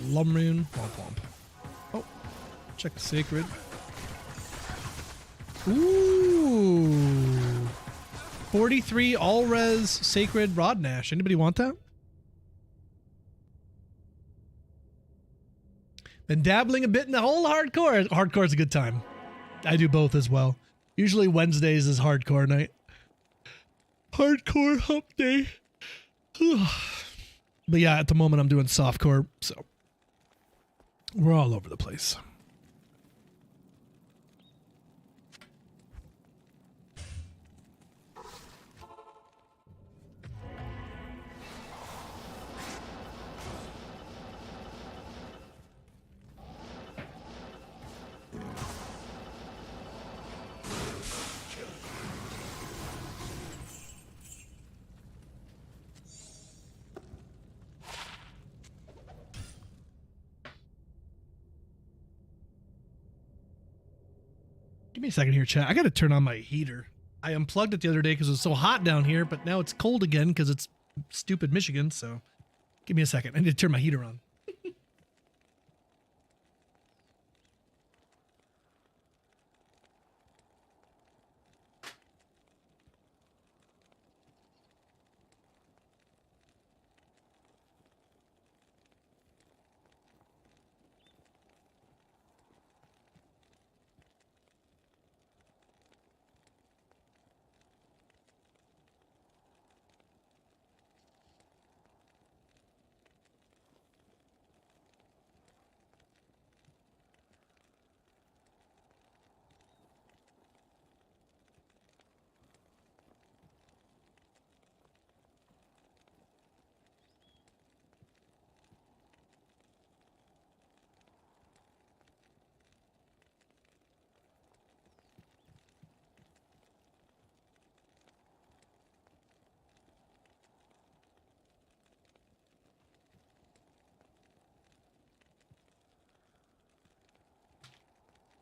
Lumrune, womp womp. Oh, check the sacred. Ooh. 43 all-res sacred rod nash. Anybody want that? Been dabbling a bit in the whole hardcore. Hardcore's a good time. I do both as well. Usually Wednesdays is hardcore night. Hardcore hump day. But yeah, at the moment I'm doing softcore, so we're all over the place. Give me a second here, chat. I got to turn on my heater. I unplugged it the other day because it was so hot down here, but now it's cold again because it's stupid Michigan. So give me a second. I need to turn my heater on.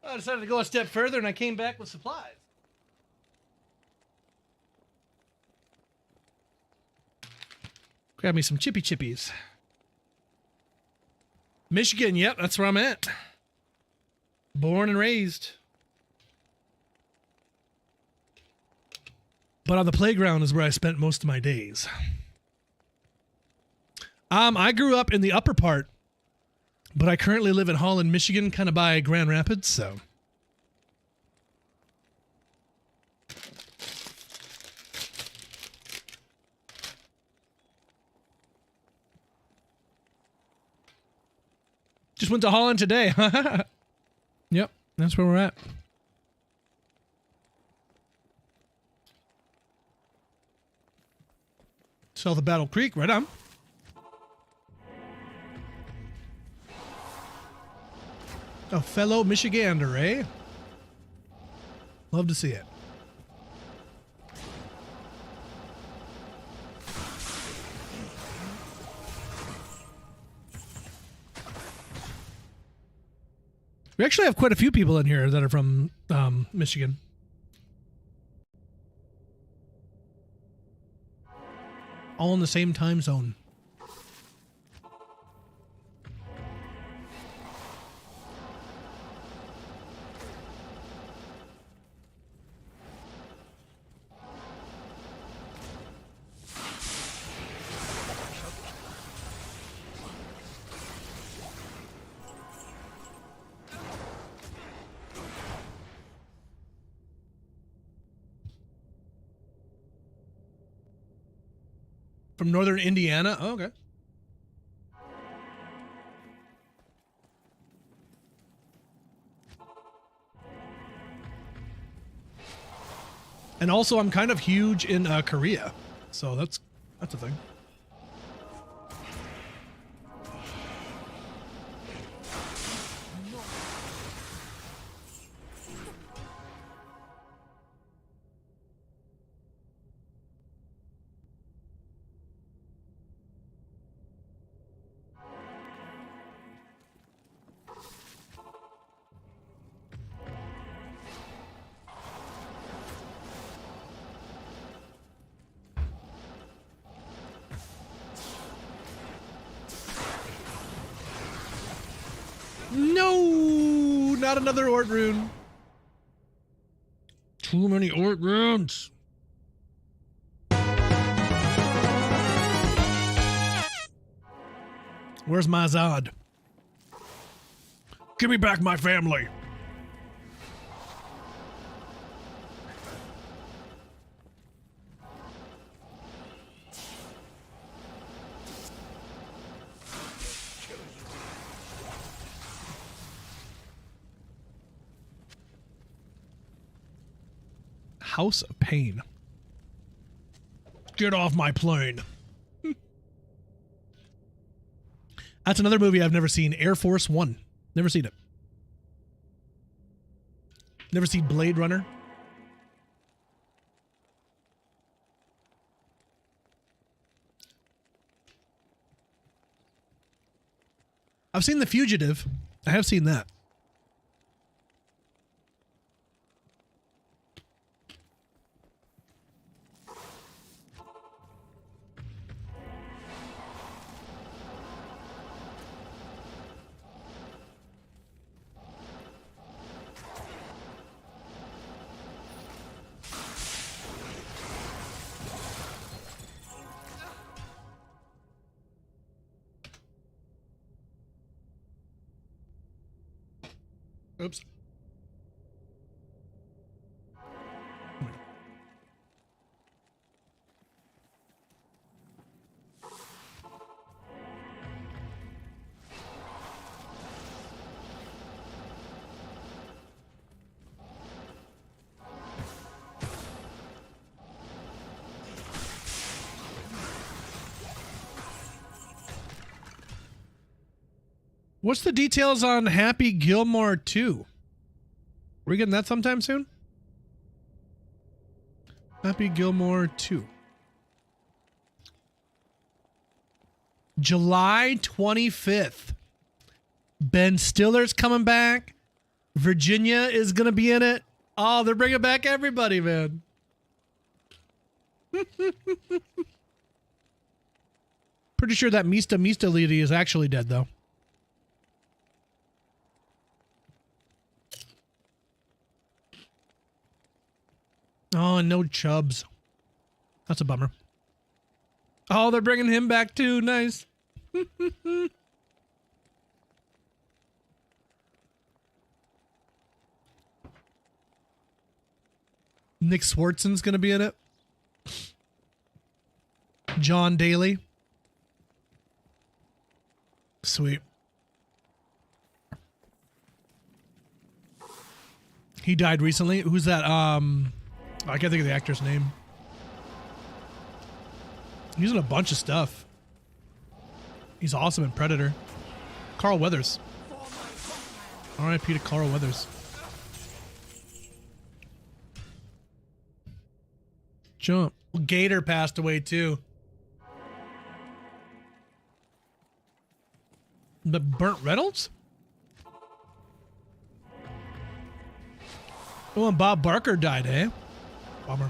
I decided to go a step further and I came back with supplies. Grab me some chippy chippies. Michigan, yep, that's where I'm at. Born and raised. But on the playground is where I spent most of my days. I grew up in the upper part, but I currently live in Holland, Michigan, kind of by Grand Rapids, so. Just went to Holland today. Yep, that's where we're at. South of Battle Creek, right on. A fellow Michigander, eh? Love to see it. We actually have quite a few people in here that are from Michigan. All in the same time zone. From northern Indiana? Oh, okay. And also, I'm kind of huge in Korea. So that's a thing. No, not another Ort rune. Too many Ort runes. Where's my Zod? Give me back my family. House of Pain. Get off my plane. That's another movie I've never seen. Air Force One. Never seen it. Never seen Blade Runner. I've seen The Fugitive. I have seen that. Oops. What's the details on Happy Gilmore 2? Are we getting that sometime soon? Happy Gilmore 2. July 25th. Ben Stiller's coming back. Virginia is going to be in it. Oh, they're bringing back everybody, man. Pretty sure that Mista lady is actually dead, though. Oh, and no Chubs. That's a bummer. Oh, they're bringing him back too. Nice. Nick Swartzen's going to be in it. John Daly. Sweet. He died recently. Who's that? I can't think of the actor's name. He's in a bunch of stuff. He's awesome in Predator. Carl Weathers. R.I.P. to Carl Weathers. Jump. Gator passed away too. But Burt Reynolds? Oh, and Bob Barker died, eh? Bummer.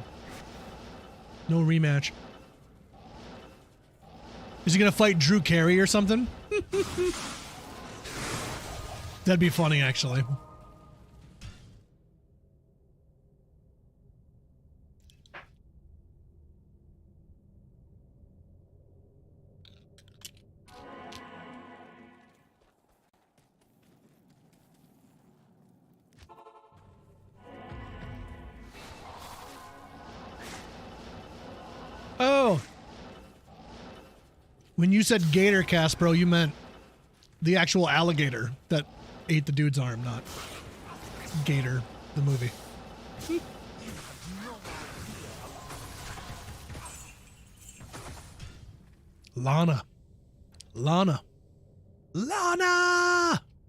No rematch. Is he gonna fight Drew Carey or something? That'd be funny, actually. Oh. When you said gator cast, bro, you meant the actual alligator that ate the dude's arm, not Gator, the movie. Lana.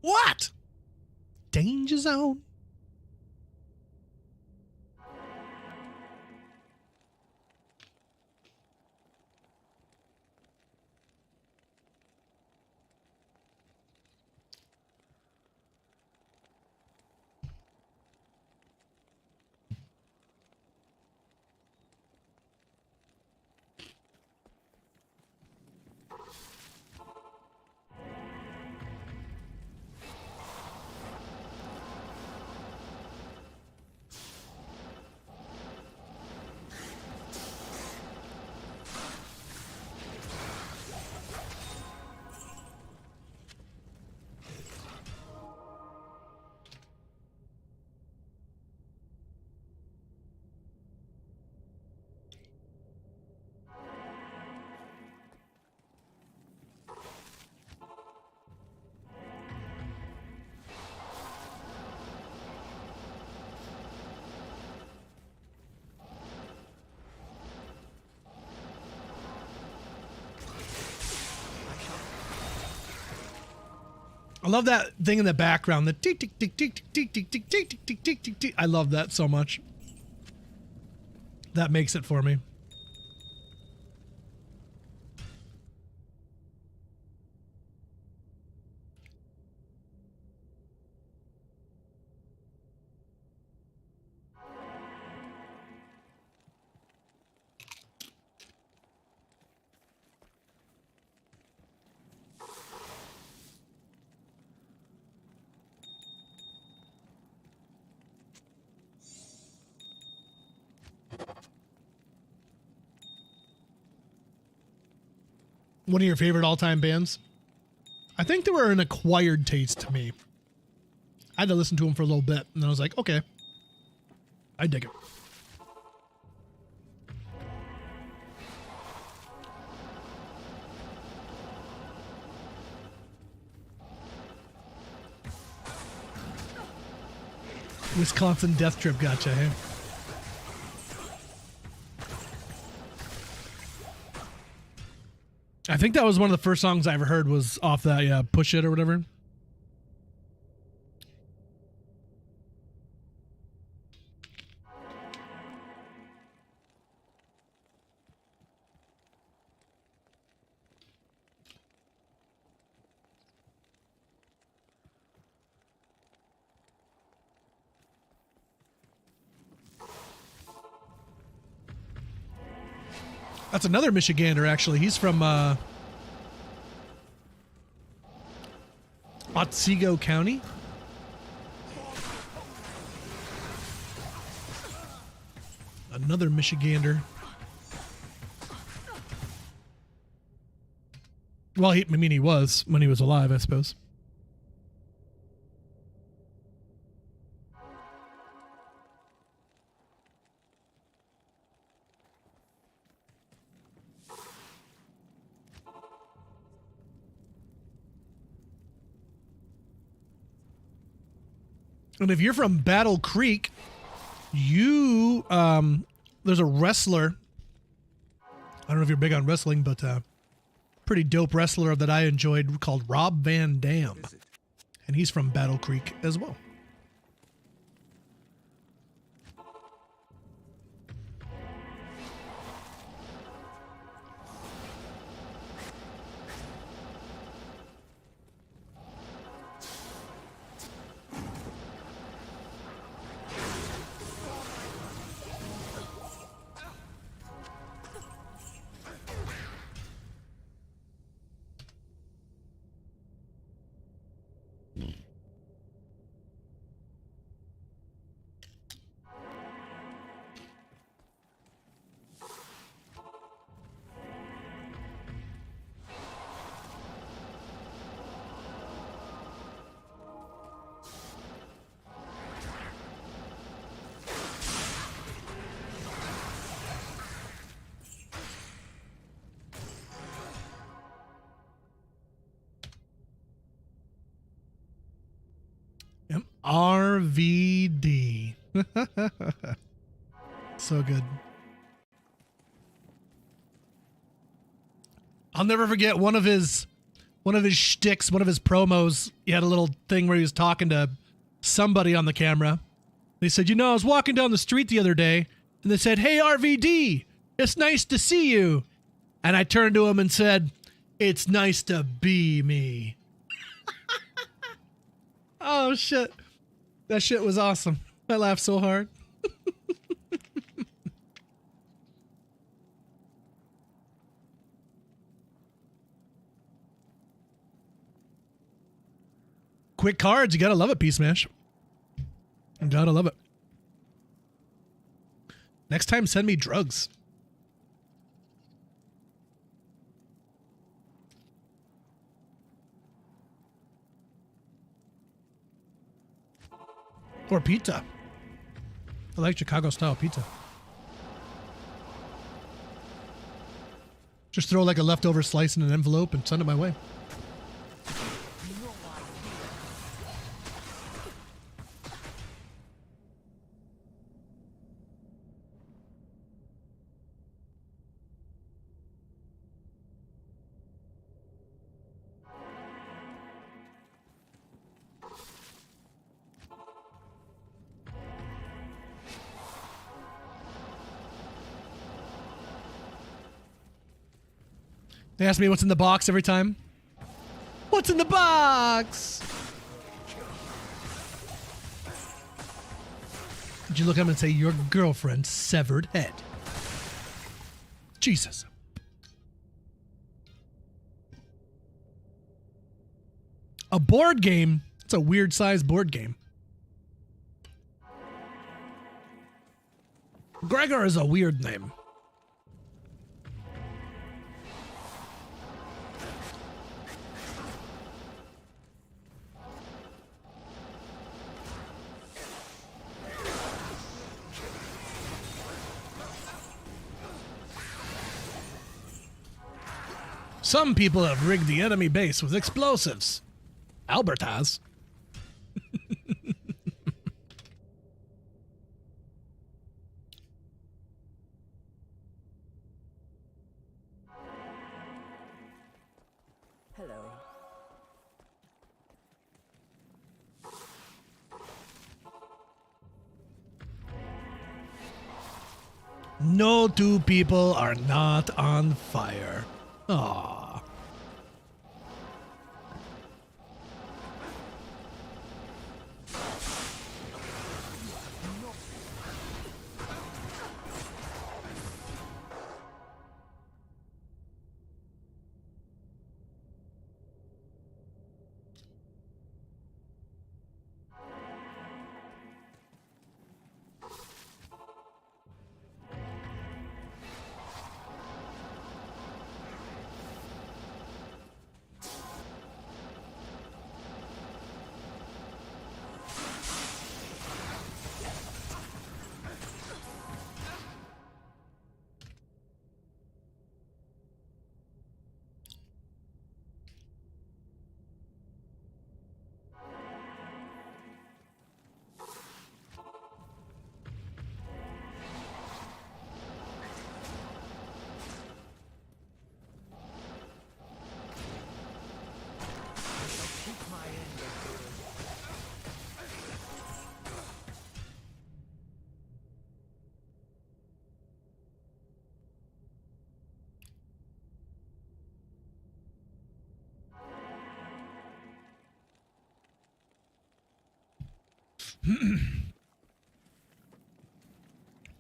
What? Danger zone. I love that thing in the background. The tick tick tick tick tick tick tick tick tick tick tick tick tick. I love that so much. That makes it for me. One of your favorite all-time bands? I think they were an acquired taste to me. I had to listen to them for a little bit, and then I was like, okay, I dig it. Wisconsin Death Trip gotcha, hey? I think that was one of the first songs I ever heard was off that, yeah, Push It or whatever. That's another Michigander, actually. He's from Otsego County. Another Michigander. Well, I mean, he was when he was alive, I suppose. And if you're from Battle Creek, you there's a wrestler. I don't know if you're big on wrestling, but pretty dope wrestler that I enjoyed called Rob Van Dam. And he's from Battle Creek as well. RVD. So good. I'll never forget one of his shticks, one of his promos. He had a little thing where he was talking to somebody on the camera. They said, you know, I was walking down the street the other day and they said, hey, RVD, it's nice to see you. And I turned to him and said, it's nice to be me. Oh, shit. That shit was awesome. I laughed so hard. Quick cards. You gotta love it, P-Smash. You gotta love it. Next time, send me drugs. Or pizza. I like Chicago-style pizza. Just throw like a leftover slice in an envelope and send it my way. They ask me what's in the box every time. What's in the box? Did you look at him and say, your girlfriend's severed head? Jesus. A board game? It's a weird sized board game. Gregor is a weird name. Some people have rigged the enemy base with explosives. Albert has. Hello. No two people are not on fire. Aww.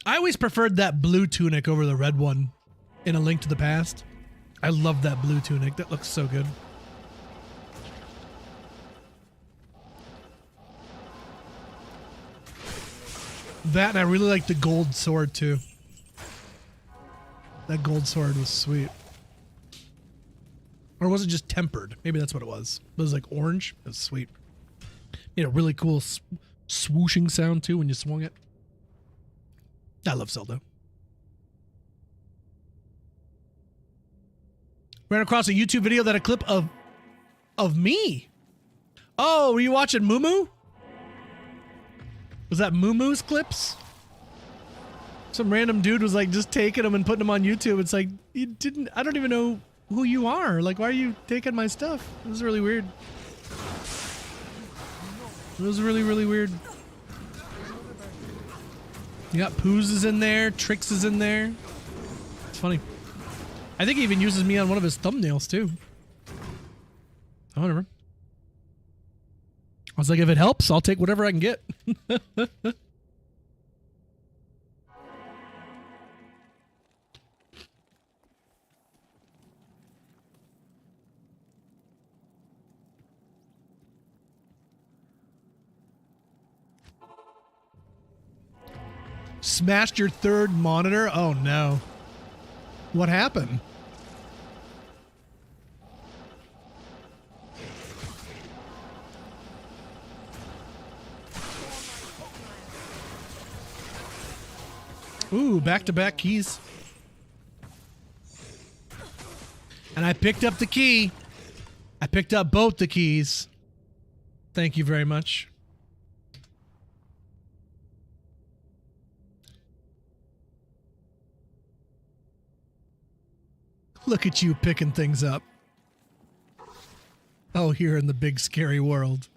I always preferred that blue tunic over the red one in A Link to the Past. I love that blue tunic. That looks so good. That, and I really like the gold sword too. That gold sword was sweet. Or was it just tempered? Maybe that's what it was. It was like orange. It was sweet. Made a really cool swooshing sound too when you swung it. I love Zelda. Ran across a YouTube video that a clip of me. Oh, were you watching Moo Moo? Was that Moo Moo's clips? Some random dude was like just taking them and putting them on YouTube. It's like, you didn't, I don't even know who you are. Like, why are you taking my stuff? It was really weird. It was really, really weird. You got Poos is in there, Trix is in there. It's funny. I think he even uses me on one of his thumbnails too. Oh, whatever. I was like, if it helps, I'll take whatever I can get. Smashed your third monitor? Oh no. What happened? Ooh, back-to-back keys. And I picked up the key. I picked up both the keys. Thank you very much. Look at you picking things up. Oh, here in the big scary world.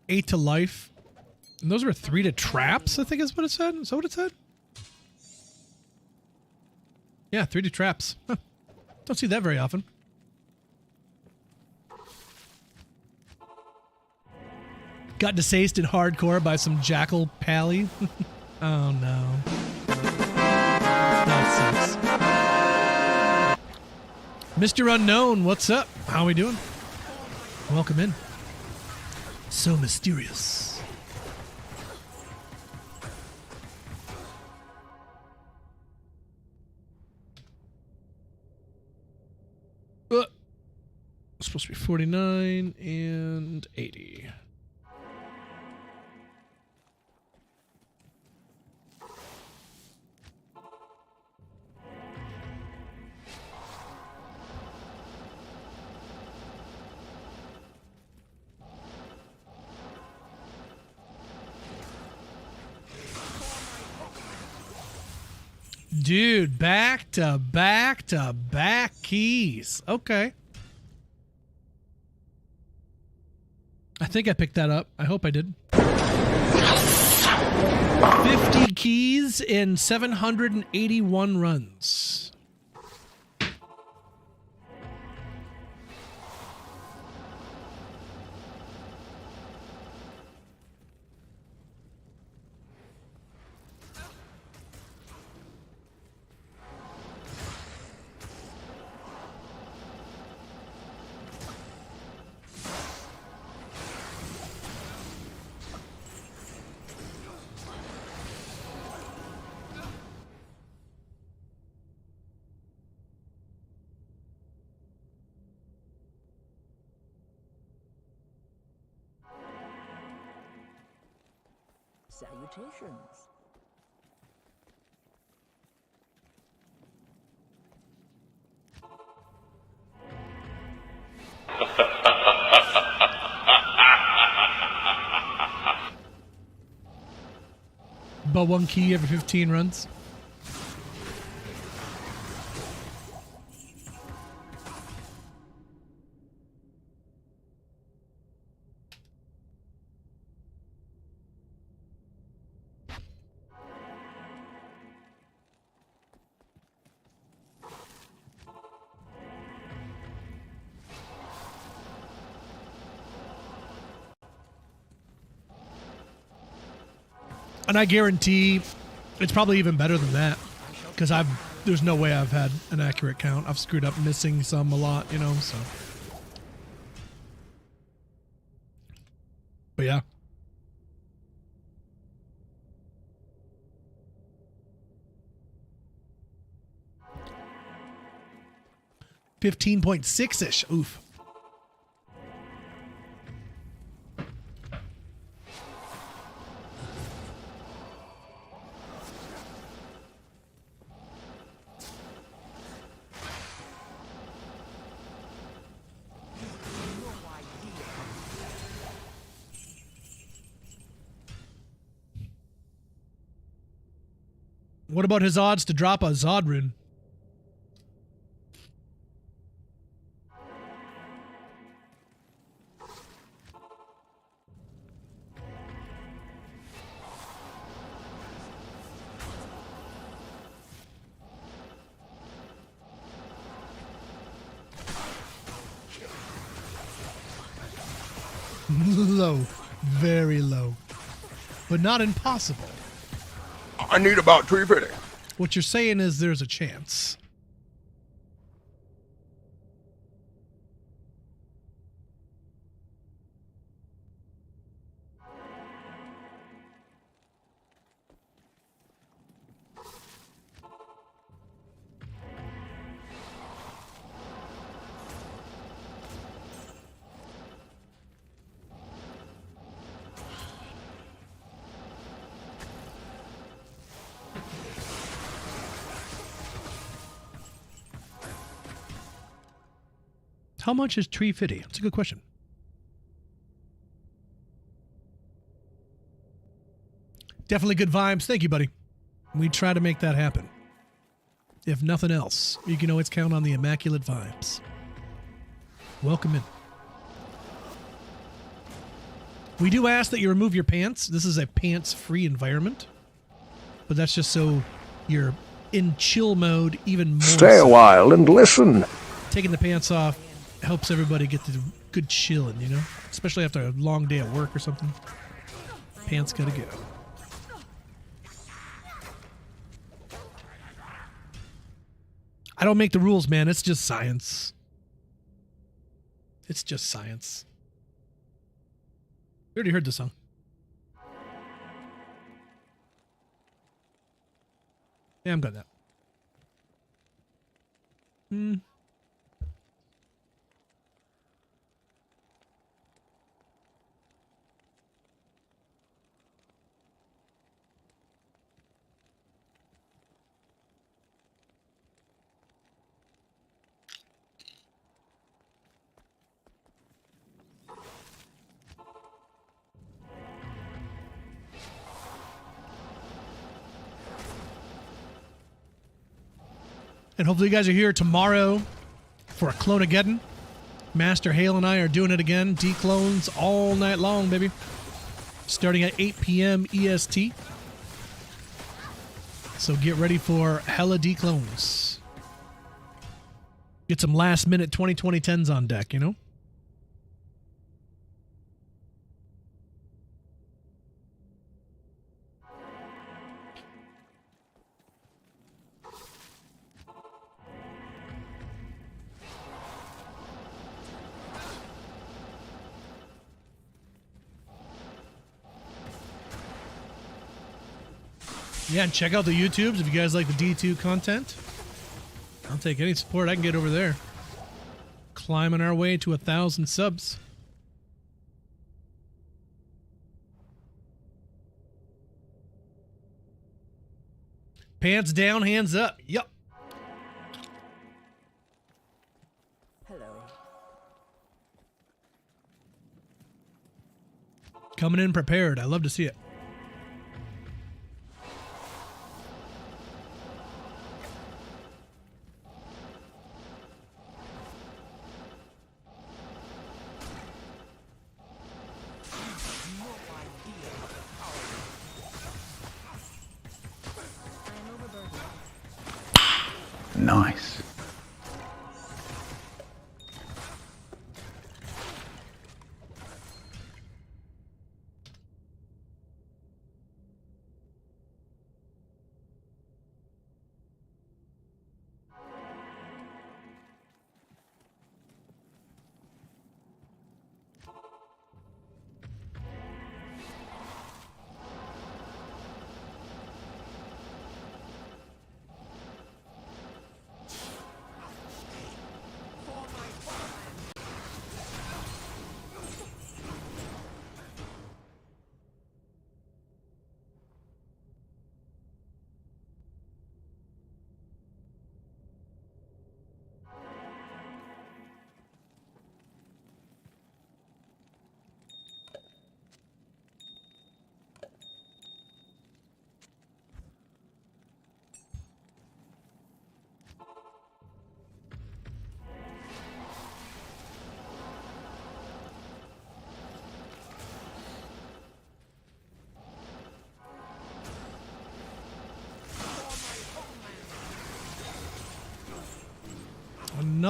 Eight to life. And those were 3 to traps, I think is what it said. Is that what it said? Yeah, 3 to traps. Huh. Don't see that very often. Got desaced in hardcore by some jackal pally. Oh no. That sucks. Mr. Unknown, what's up? How are we doing? Welcome in. So mysterious. Supposed to be 49 and 80. Dude, back to back to back keys. Okay. I think I picked that up. I hope I did. 50 keys in 781 runs. Salutations. But 1 key every 15 runs. And I guarantee it's probably even better than that, because there's no way I've had an accurate count. I've screwed up missing some a lot, you know, so. But yeah. $15.6-ish. Oof. What about his odds to drop a Zod rune? Low. Very low. But not impossible. I need about 350. What you're saying is there's a chance. How much is Tree Fitty? That's a good question. Definitely good vibes. Thank you, buddy. We try to make that happen. If nothing else, you can always count on the Immaculate vibes. Welcome in. We do ask that you remove your pants. This is a pants-free environment. But that's just so you're in chill mode even more. Stay a while and listen. Taking the pants off helps everybody get to good chilling, you know? Especially after a long day at work or something. Pants gotta go. I don't make the rules, man. It's just science. It's just science. We already heard the song. Yeah, I'm good at that. And hopefully you guys are here tomorrow for a Cloneageddon. Master Hale and I are doing it again. D-clones all night long, baby. Starting at 8 p.m. EST. So get ready for hella D-clones. Get some last-minute 2020-10s on deck, you know? Yeah, and check out the YouTubes if you guys like the D2 content. I'll take any support I can get over there. Climbing our way to 1,000 subs. Pants down, hands up. Yup. Hello. Coming in prepared. I love to see it. Nice.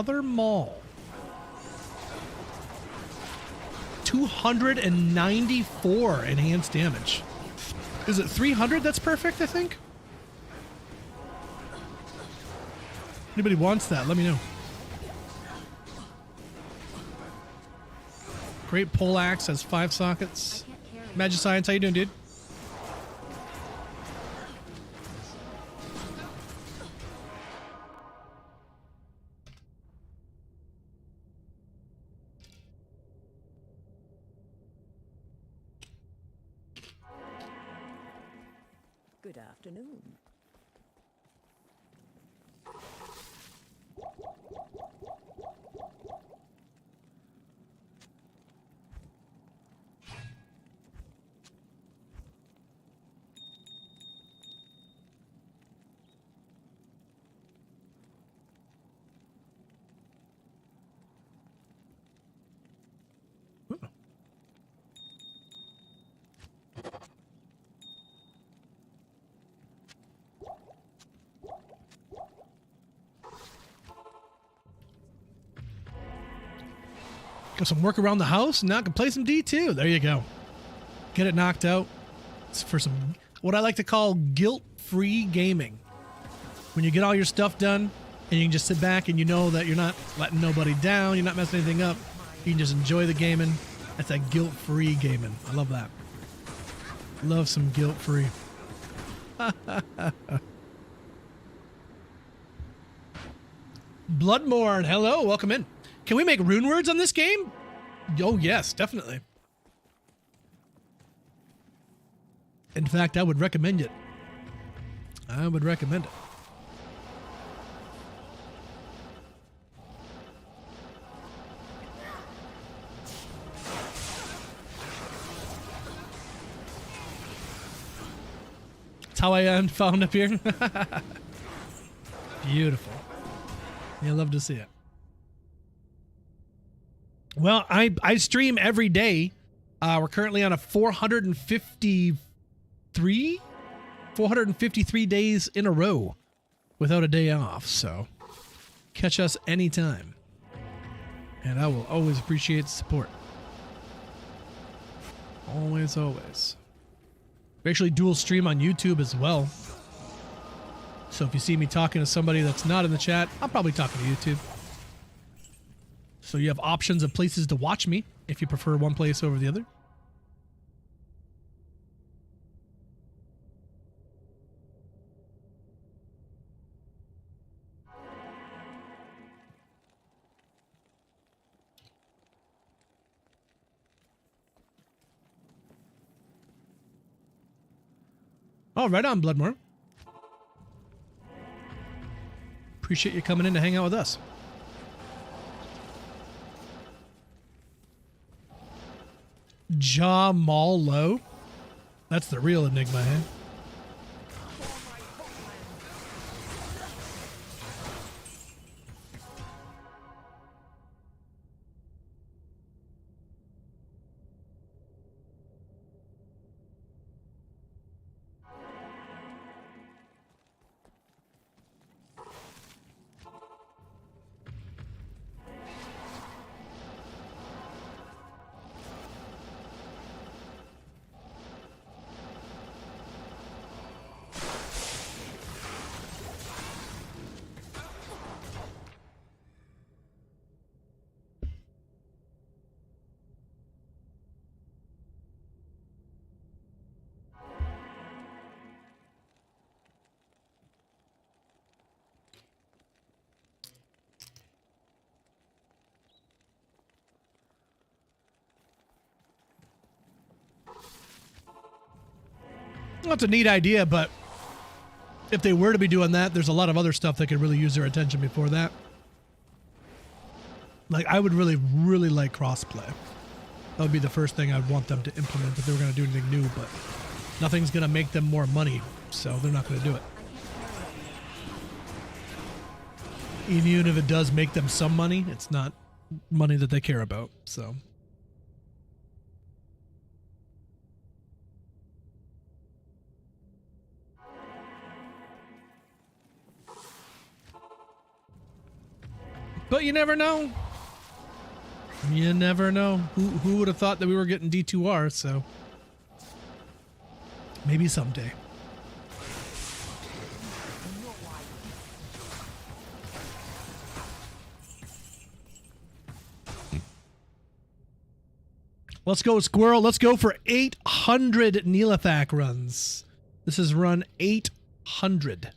another mall. 294 enhanced damage. Is it 300 that's perfect, I think? Anybody wants that, let me know. Great pole axe has 5 sockets. Magic Science, how you doing, dude? Good afternoon. Got some work around the house, and now I can play some D2. There you go. Get it knocked out. It's for some, what I like to call guilt-free gaming. When you get all your stuff done, and you can just sit back and you know that you're not letting nobody down, you're not messing anything up, you can just enjoy the gaming. That's that guilt-free gaming. I love that. Love some guilt-free. Bloodmorn, hello, welcome in. Can we make rune words on this game? Oh, yes, definitely. In fact, I would recommend it. I would recommend it. That's how I found up here. Beautiful. You love to see it. Well, I stream every day. We're currently on a 453 days in a row without a day off. So catch us anytime. And I will always appreciate the support. Always, always. We actually dual stream on YouTube as well. So if you see me talking to somebody that's not in the chat, I'm probably talking to YouTube. So you have options of places to watch me if you prefer one place over the other. Oh, right on, Bloodmore. Appreciate you coming in to hang out with us. Jaw Mall Low. That's the real enigma, eh? Well, it's a neat idea, but if they were to be doing that, there's a lot of other stuff that could really use their attention before that. Like, I would really, really like crossplay. That would be the first thing I'd want them to implement if they were going to do anything new, but nothing's going to make them more money, so they're not going to do it. Even if it does make them some money, it's not money that they care about, so... But you never know. You never know. Who would have thought that we were getting D2R, so maybe someday. Let's go, Squirrel. Let's go for 800 Neelathak runs. This is run 800.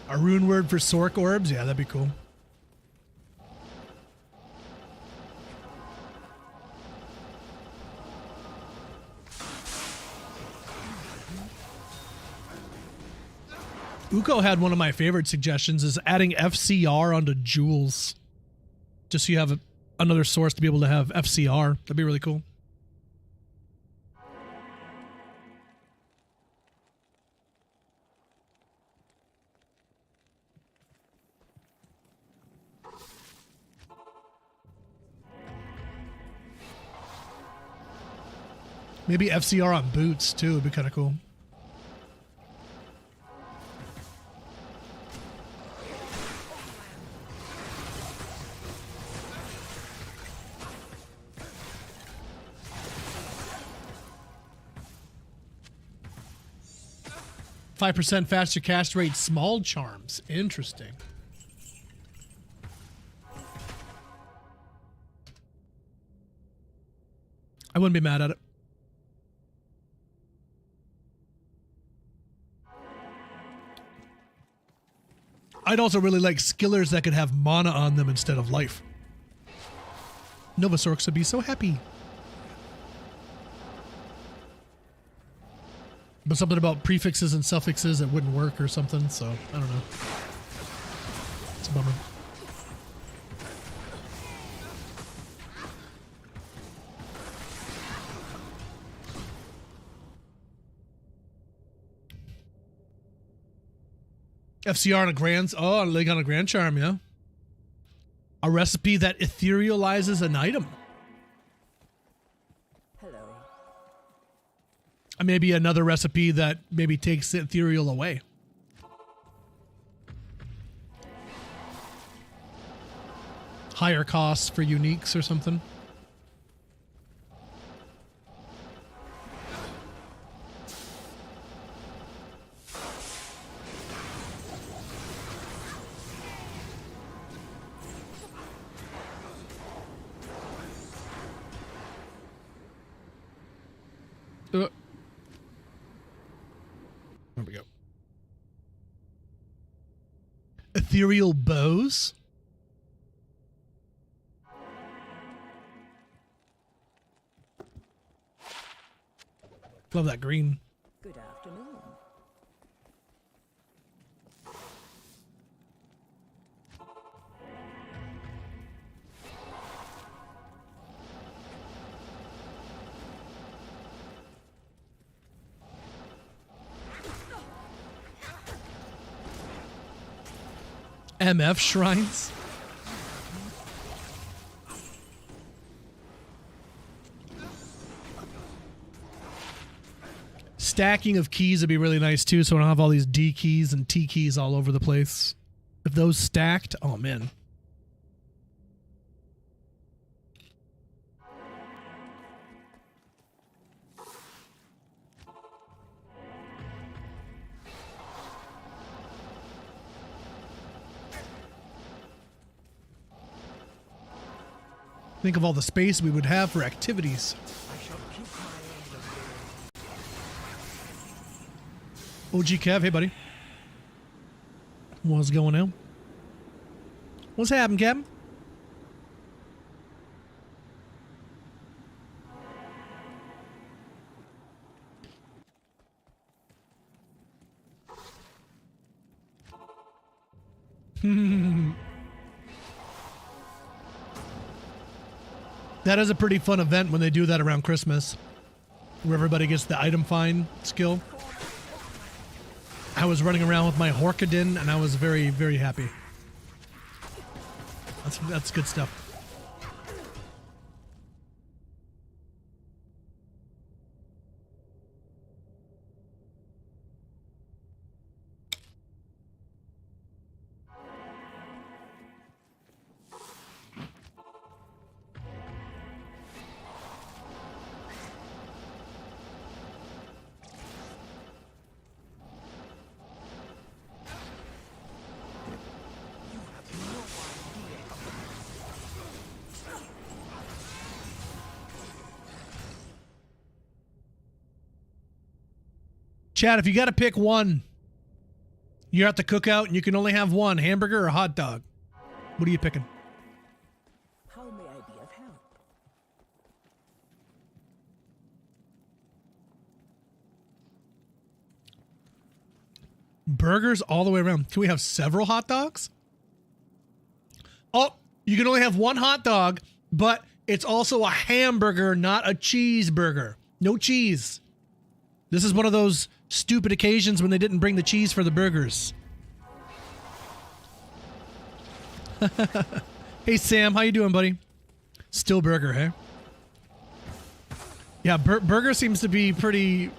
A rune word for Sork orbs? Yeah, that'd be cool. Uko had one of my favorite suggestions is adding FCR onto jewels. Just so you have another source to be able to have FCR. That'd be really cool. Maybe FCR on boots too would be kind of cool. %5 faster cast rate, small charms. Interesting. I wouldn't be mad at it. I'd also really like skillers that could have mana on them instead of life. Novasorks would be so happy. But something about prefixes and suffixes that wouldn't work or something, so I don't know. It's a bummer. FCR on a grand, oh, like on a grand charm, yeah. A recipe that etherealizes an item. Hello. And maybe another recipe that maybe takes the ethereal away. Higher costs for uniques or something. There we go. Ethereal bows. Love that green. Good afternoon. MF shrines. Stacking of keys would be really nice too, so I don't have all these D keys and T keys all over the place. If those stacked, oh man. Think of all the space we would have for activities. OG Kev, hey buddy. What's going on? What's happening, Kevin? That is a pretty fun event when they do that around Christmas, where everybody gets the item find skill. I was running around with my Horkadin, and I was very, very happy. That's good stuff. Chad, if you got to pick one, you're at the cookout and you can only have one, hamburger or hot dog. What are you picking? How may I be of help? Burgers all the way around. Can we have several hot dogs? Oh, you can only have one hot dog, but it's also a hamburger, not a cheeseburger. No cheese. This is one of those stupid occasions when they didn't bring the cheese for the burgers. Hey Sam, how you doing, buddy? Still burger, hey? Yeah, burger seems to be pretty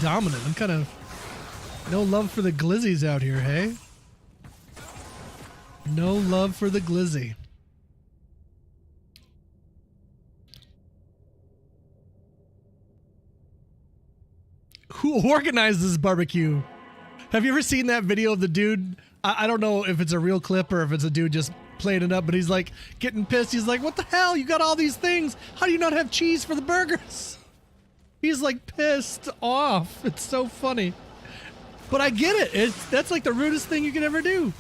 dominant. I'm kind of no love for the glizzies out here, hey? No love for the glizzy. Who organized this barbecue? Have you ever seen that video of the dude? I don't know if it's a real clip or if it's a dude just playing it up, but he's like getting pissed. He's like, what the hell? You got all these things. How do you not have cheese for the burgers? He's like pissed off. It's so funny. But I get it. That's like the rudest thing you could ever do.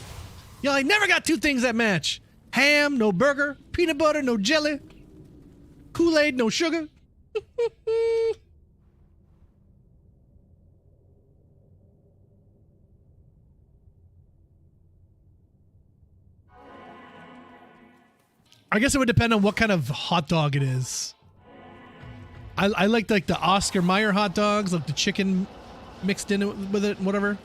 Yeah, I never got two things that match. Ham, no burger. Peanut butter, no jelly. Kool-Aid, no sugar. I guess it would depend on what kind of hot dog it is. I like the Oscar Mayer hot dogs, like the chicken mixed in with it, whatever.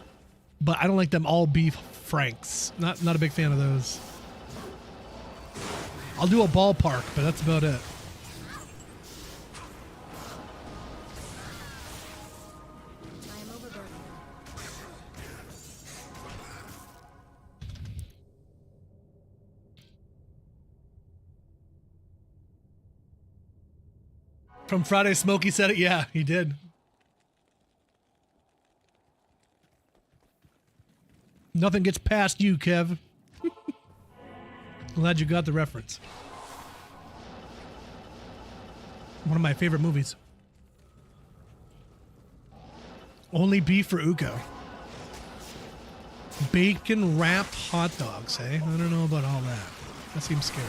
But I don't like them all beef Franks. Not a big fan of those. I'll do a ballpark, but that's about it. I am overburdened. From Friday, Smokey said it. Yeah, he did. Nothing gets past you, Kev. Glad you got the reference. One of my favorite movies. Only beef for Uko. Bacon wrapped hot dogs, hey? I don't know about all that. That seems scary.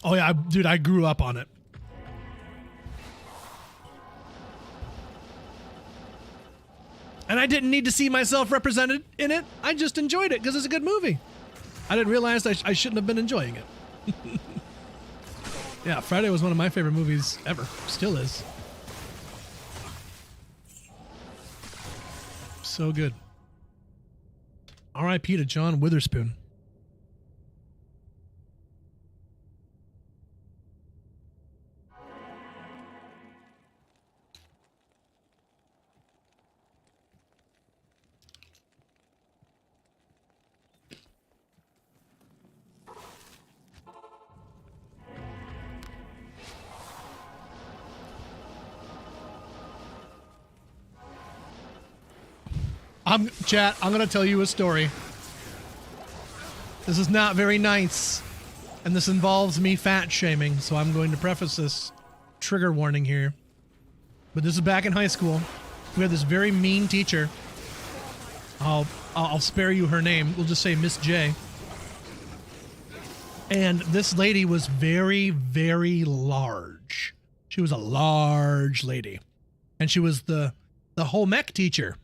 Oh yeah, dude, I grew up on it. And I didn't need to see myself represented in it. I just enjoyed it because it's a good movie. I didn't realize I shouldn't have been enjoying it. Yeah, Friday was one of my favorite movies ever. Still is. So good. R.I.P. to John Witherspoon. Chat, I'm going to tell you a story. This is not very nice, and this involves me fat shaming, so I'm going to preface this trigger warning here. But this is back in high school. We had this very mean teacher. I'll spare you her name. We'll just say Miss J. And this lady was very, very large. She was a large lady. And she was the home ec teacher,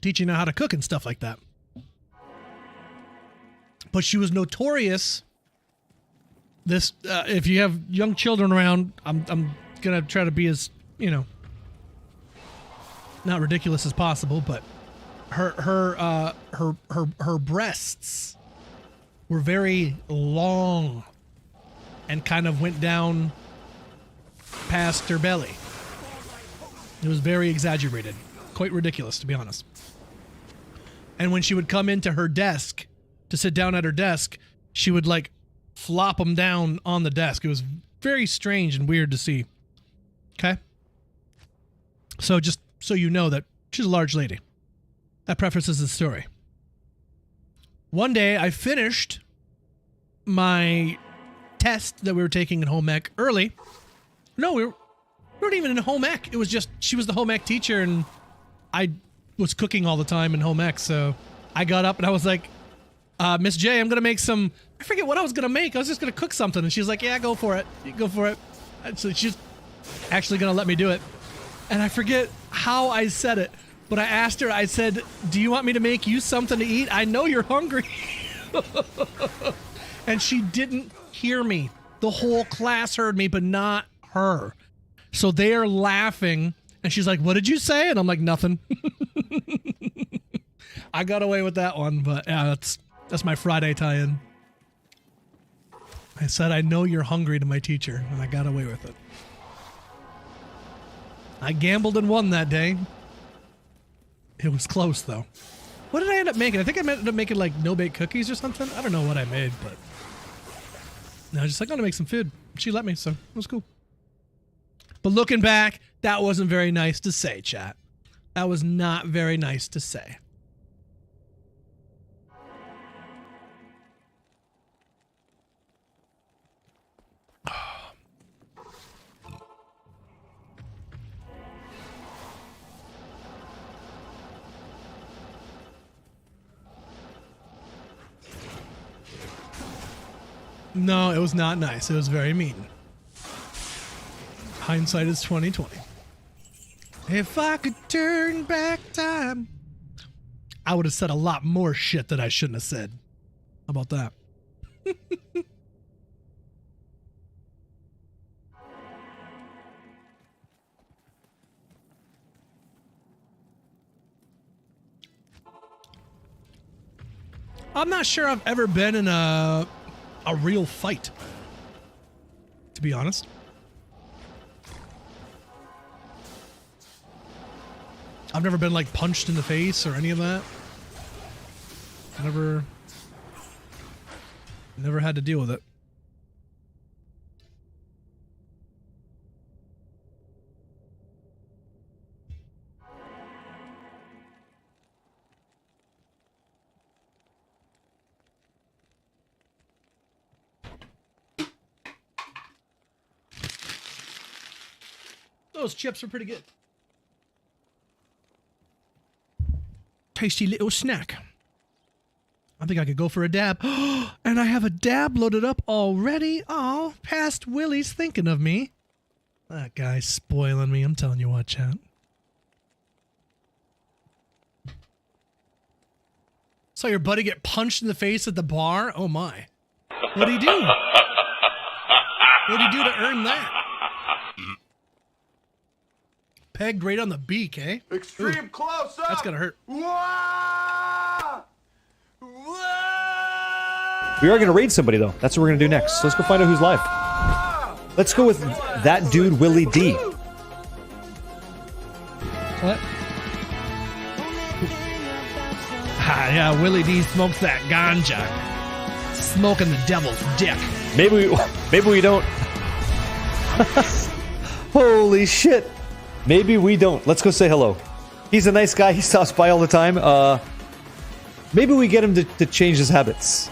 teaching her how to cook and stuff like that. But she was notorious. This, if you have young children around, I'm gonna try to be as, not ridiculous as possible, but her breasts were very long and kind of went down past her belly. It was very exaggerated, quite ridiculous, to be honest. And when she would come into her desk to sit down at her desk, she would like flop them down on the desk. It was very strange and weird to see. Okay? So just so you know that she's a large lady. That prefaces the story. One day I finished my test that we were taking in home ec early. No, we weren't even in home ec. It was just, she was the home ec teacher and I was cooking all the time in home ec. So I got up and I was like, Miss J, I'm going to make some, I forget what I was going to make. I was just going to cook something. And she was like, yeah, go for it. Go for it. So she's actually going to let me do it. And I forget how I said it, but I asked her, I said, do you want me to make you something to eat? I know you're hungry. And she didn't hear me. The whole class heard me, but not her. So they are laughing. And she's like, what did you say? And I'm like, nothing. I got away with that one, but yeah, that's my Friday tie-in. I said, I know you're hungry to my teacher, and I got away with it. I gambled and won that day. It was close, though. What did I end up making? I think I ended up making, like, no-bake cookies or something. I don't know what I made, but... I was just like, I'm gonna make some food. She let me, so it was cool. But looking back, that wasn't very nice to say, chat. That was not very nice to say. No, it was not nice. It was very mean. Hindsight is 20/20. If I could turn back time, I would have said a lot more shit that I shouldn't have said. How about that? I'm not sure I've ever been in a real fight, to be honest. I've never been like punched in the face or any of that. Never had to deal with it. Those chips are pretty good. Tasty little snack. I think I could go for a dab. And I have a dab loaded up already. Oh, past Willie's thinking of me. That guy's spoiling me. I'm telling you what, chat. Saw your buddy get punched in the face at the bar? Oh my. What'd he do? What'd he do to earn that? Pegged right on the beak, eh? Extreme close up. That's gonna hurt. Wah! We are going to raid somebody, though. That's what we're going to do next. So let's go find out who's live. Let's go with that dude, Willie D. What? Ah, yeah, Willie D smokes that ganja. Smoking the devil's dick. Maybe we don't. Holy shit. Maybe we don't. Let's go say hello. He's a nice guy. He stops by all the time. Maybe we get him to change his habits.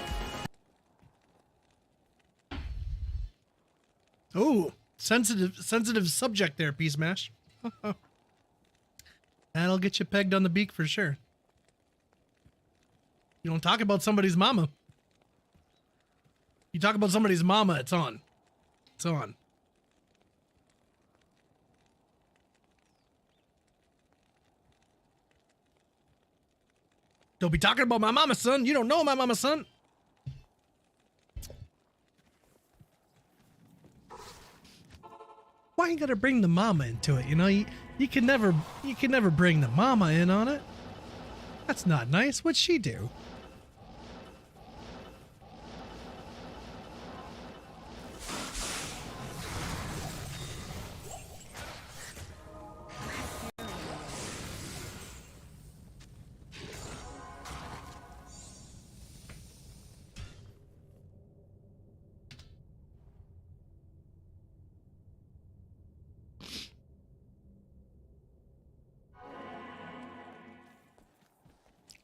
Oh, sensitive subject there, Peace Mash. That'll get you pegged on the beak for sure. You don't talk about somebody's mama. You talk about somebody's mama, it's on. It's on. Don't be talking about my mama, son. You don't know my mama, son. Why you gotta bring the mama into it? You know, you can never bring the mama in on it. That's not nice. What'd she do?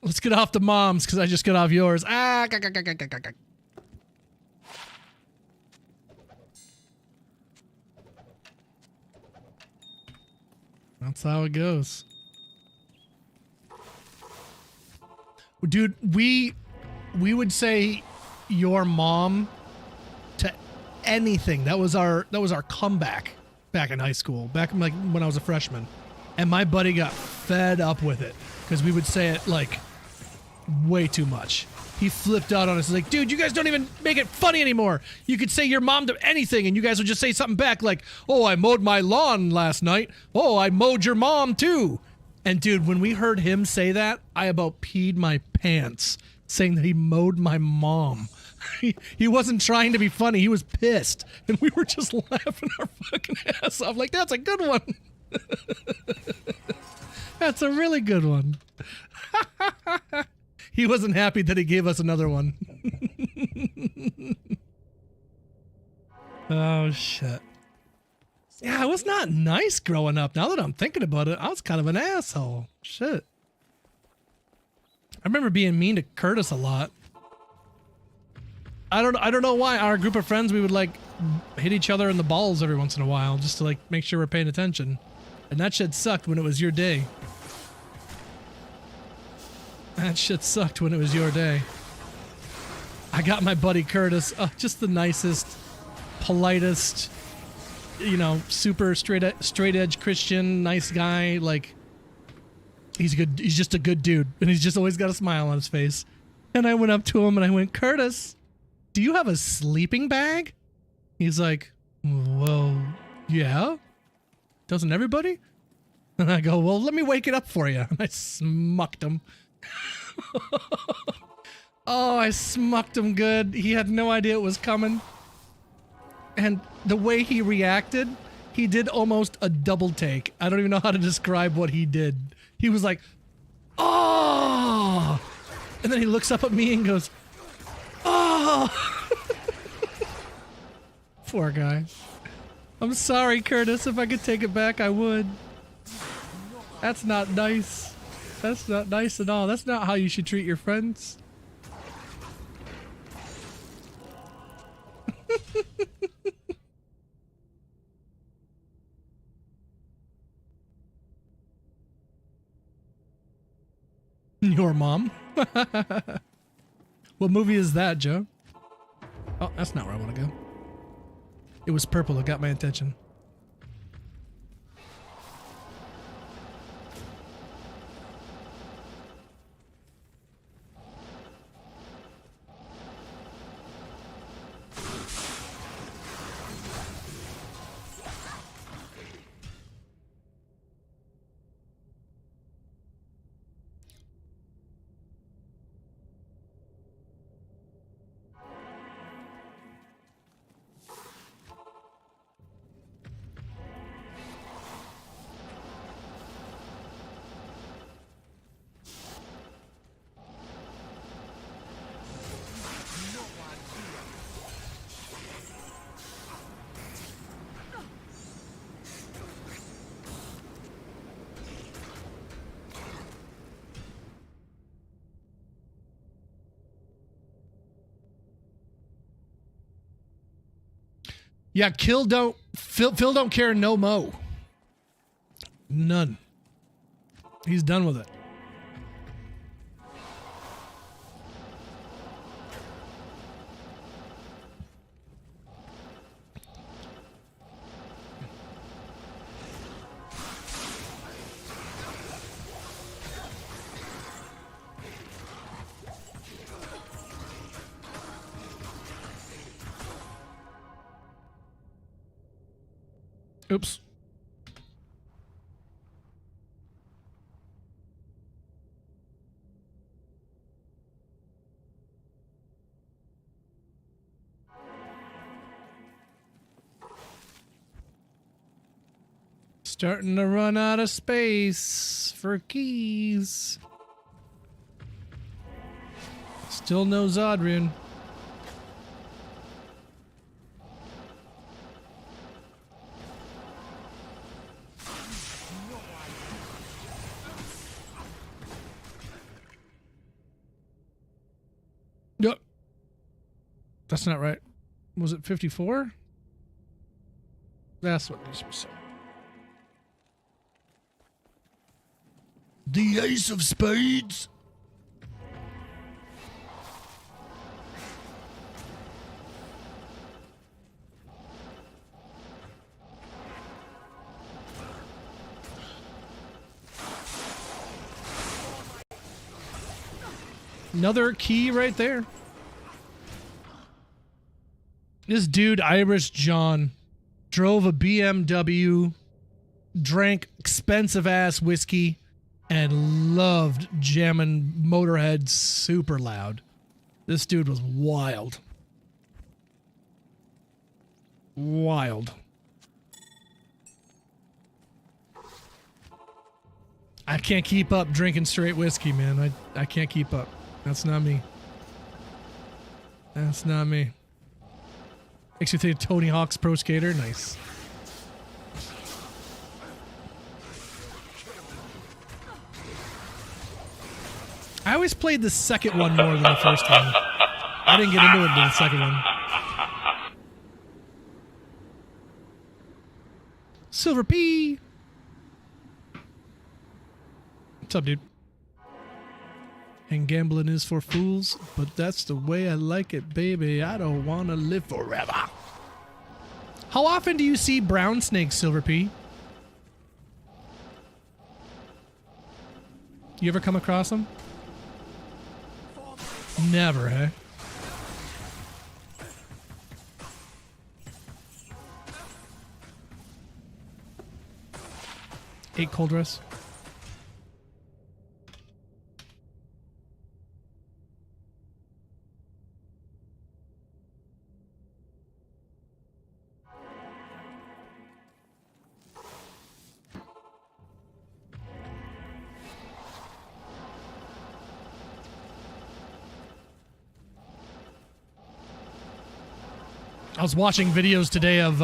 Let's get off the moms because I just got off yours. Ah, That's how it goes. Dude, we would say your mom to anything. That was our comeback back in high school, back like when I was a freshman. And my buddy got fed up with it because we would say it like way too much. He flipped out on us. He's like, dude, you guys don't even make it funny anymore. You could say your mom to anything and you guys would just say something back like, oh, I mowed my lawn last night. Oh, I mowed your mom too. And dude, when we heard him say that, I about peed my pants saying that he mowed my mom. He wasn't trying to be funny. He was pissed. And we were just laughing our fucking ass off. Like, that's a good one. That's a really good one. He wasn't happy that he gave us another one. Oh, shit. Yeah, I was not nice growing up. Now that I'm thinking about it, I was kind of an asshole. Shit. I remember being mean to Curtis a lot. I don't know why. Our group of friends, we would like hit each other in the balls every once in a while just to like make sure we're paying attention. And that shit sucked when it was your day. That shit sucked when it was your day. I got my buddy Curtis, just the nicest, politest, you know, super straight edge Christian, nice guy. Like, he's good. He's just a good dude, and he's just always got a smile on his face. And I went up to him and I went, Curtis, do you have a sleeping bag? He's like, well, yeah. Doesn't everybody? And I go, well, let me wake it up for you. And I smucked him. Oh, I smucked him good. He had no idea it was coming. And the way he reacted, he did almost a double take. I don't even know how to describe what he did. He was like, oh! And then he looks up at me and goes, oh! Poor guy. I'm sorry, Curtis. If I could take it back, I would. That's not nice. That's not nice at all. That's not how you should treat your friends. Your mom? What movie is that, Joe? Oh, that's not where I want to go. It was purple. It got my attention. Yeah, Phil don't care no mo. None. He's done with it. Oops. Starting to run out of space for keys. Still no Zod rune. Yep. That's not right. Was it 54? That's what needs to be said. The ace of spades. Another key right there. This dude, Irish John, drove a BMW, drank expensive ass whiskey, and loved jamming Motorhead super loud. This dude was wild. Wild. I can't keep up drinking straight whiskey, man. I can't keep up. That's not me. That's not me. Makes you think Tony Hawk's Pro Skater. Nice. I always played the second one more than the first one. I didn't get into it in the second one. Silver P. What's up, dude? And gambling is for fools, but that's the way I like it, baby. I don't want to live forever. How often do you see brown snakes, Silver P? You ever come across them? Never, eh? Eight cold rest. I was watching videos today of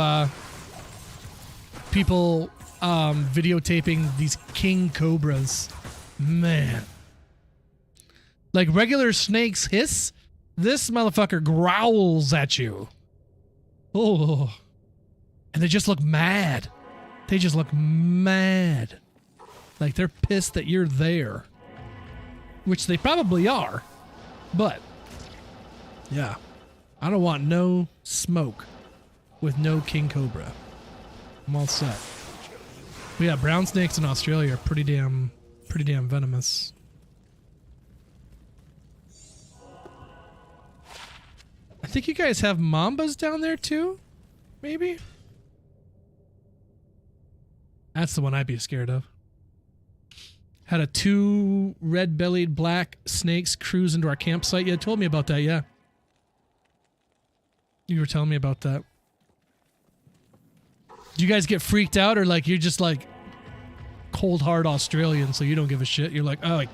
people videotaping these king cobras. Man. Like regular snakes hiss, this motherfucker growls at you. Oh. And they just look mad. They just look mad. Like they're pissed that you're there. Which they probably are. But, yeah. I don't want no smoke with no king cobra. I'm all set. But yeah, brown snakes in Australia are pretty damn venomous. I think you guys have mambas down there too? Maybe? That's the one I'd be scared of. Had a 2 red-bellied black snakes cruise into our campsite. You told me about that, yeah. You were telling me about that. Do you guys get freaked out, or like you're just like cold hard Australian, so you don't give a shit? You're like, oh, I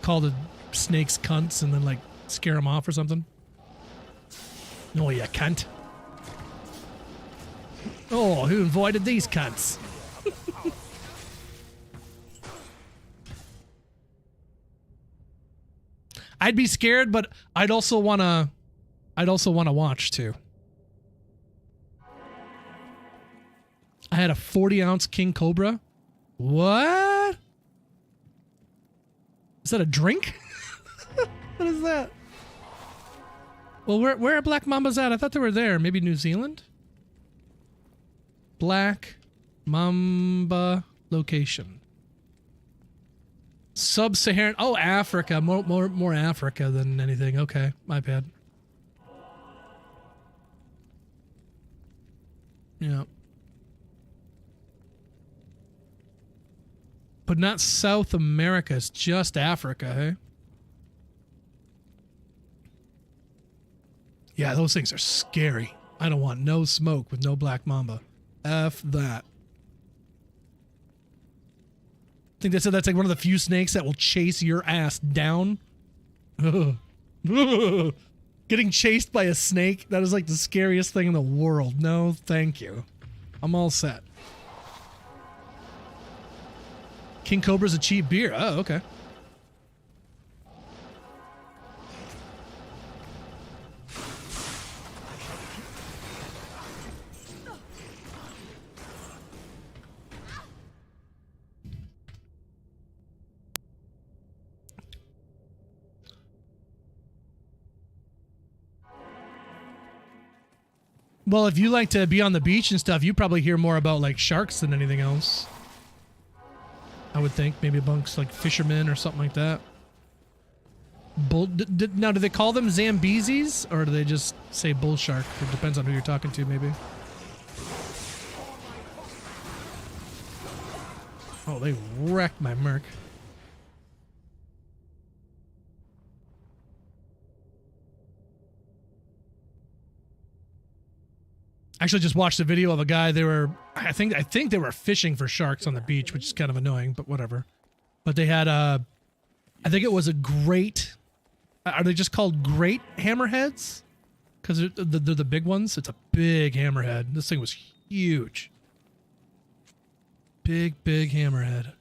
call the snakes cunts and then like scare them off or something? No, you cunt. Oh, who invited these cunts? I'd be scared, but I'd also wanna watch too. I had a 40-ounce king cobra. What? Is that a drink? What is that? Well, where are black mambas at? I thought they were there. Maybe New Zealand? Black mamba location. Sub-Saharan. Oh, Africa. More Africa than anything. Okay, my bad. Yeah. But not South America. It's just Africa, hey? Yeah, those things are scary. I don't want no smoke with no black mamba. F that. I think they said that's like one of the few snakes that will chase your ass down. Getting chased by a snake, that is like the scariest thing in the world. No, thank you. I'm all set. King Cobra's a cheap beer. Oh, okay. Well, if you like to be on the beach and stuff, you probably hear more about like sharks than anything else. I would think maybe amongst like fishermen or something like that. Now, do they call them Zambesis or do they just say bull shark? It depends on who you're talking to, maybe. Oh, they wrecked my Merc. Actually, just watched a video of a guy. They were, I think they were fishing for sharks on the beach, which is kind of annoying, but whatever. But they had I think it was a great. Are they just called great hammerheads? Because they're the big ones. It's a big hammerhead. This thing was huge. Big hammerhead.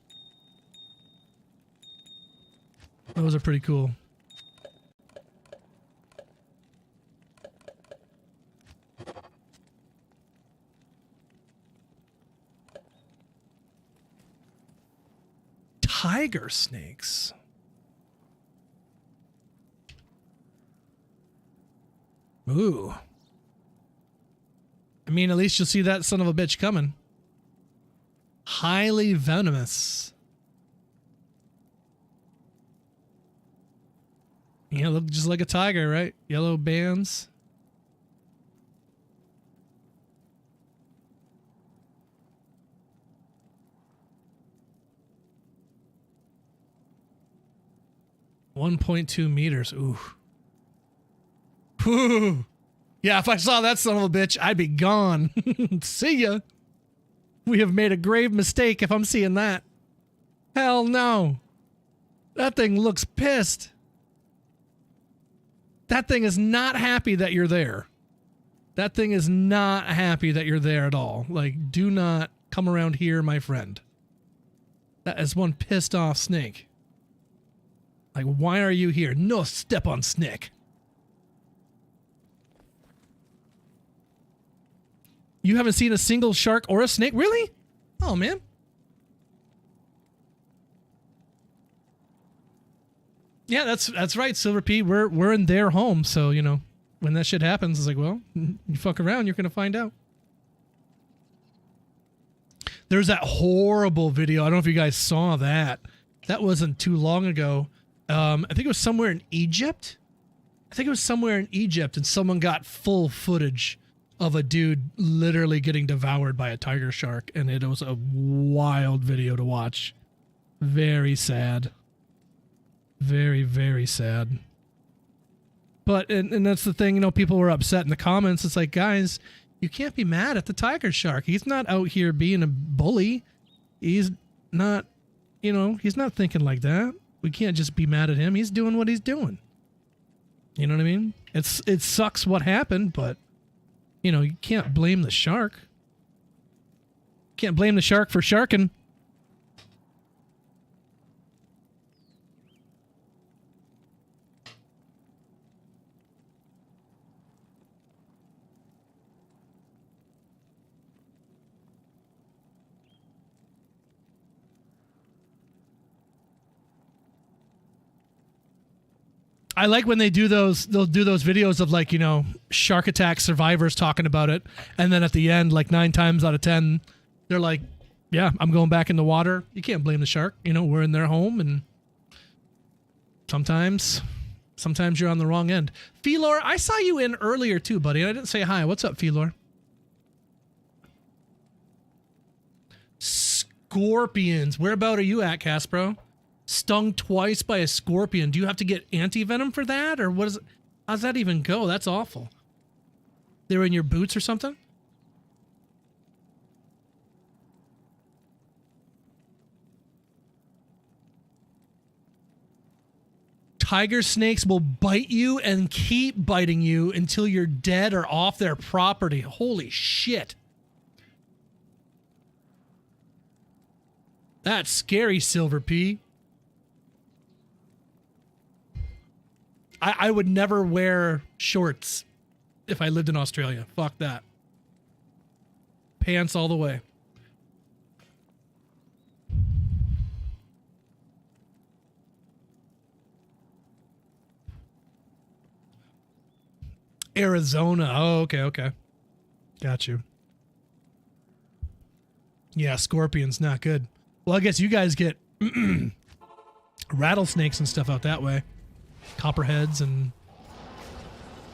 Those are pretty cool. Tiger snakes. Ooh. I mean, at least you'll see that son of a bitch coming. Highly venomous. Yeah, look just like a tiger, right? Yellow bands. .2 meters. Ooh. Whew. Yeah, if I saw that son of a bitch, I'd be gone. See ya. We have made a grave mistake if I'm seeing that. Hell no. That thing looks pissed. That thing is not happy that you're there. That thing is not happy that you're there at all. Like, do not come around here, my friend. That is one pissed off snake. Like, why are you here? No, step on snake. You haven't seen a single shark or a snake? Really? Oh, man. Yeah, that's right, Silver P. We're in their home, so, you know, when that shit happens, it's like, well, you fuck around, you're going to find out. There's that horrible video. I don't know if you guys saw that. That wasn't too long ago. I think it was somewhere in Egypt. And someone got full footage of a dude literally getting devoured by a tiger shark, and it was a wild video to watch. Very sad. Very, very sad. But, and that's the thing, you know, people were upset in the comments. It's like, guys, you can't be mad at the tiger shark. He's not out here being a bully. He's not, you know, he's not thinking like that. We can't just be mad at him. He's doing what he's doing. You know what I mean? It sucks what happened, but, you know, you can't blame the shark. Can't blame the shark for sharking. I like when they do those, they'll do those videos of like, you know, shark attack survivors talking about it. And then at the end, like 9 times out of 10, they're like, yeah, I'm going back in the water. You can't blame the shark. You know, we're in their home, and sometimes you're on the wrong end. Felor, I saw you in earlier too, buddy. I didn't say hi. What's up, Felor? Scorpions. Whereabout are you at, Caspro? Stung twice by a scorpion. Do you have to get anti-venom for that? Or what is it? How's that even go? That's awful. They were in your boots or something? Tiger snakes will bite you and keep biting you until you're dead or off their property. Holy shit. That's scary, Silver P. I would never wear shorts if I lived in Australia. Fuck that. Pants all the way. Arizona. Oh, okay. Got you. Yeah, scorpions, not good. Well, I guess you guys get rattlesnakes and stuff out that way. Copperheads and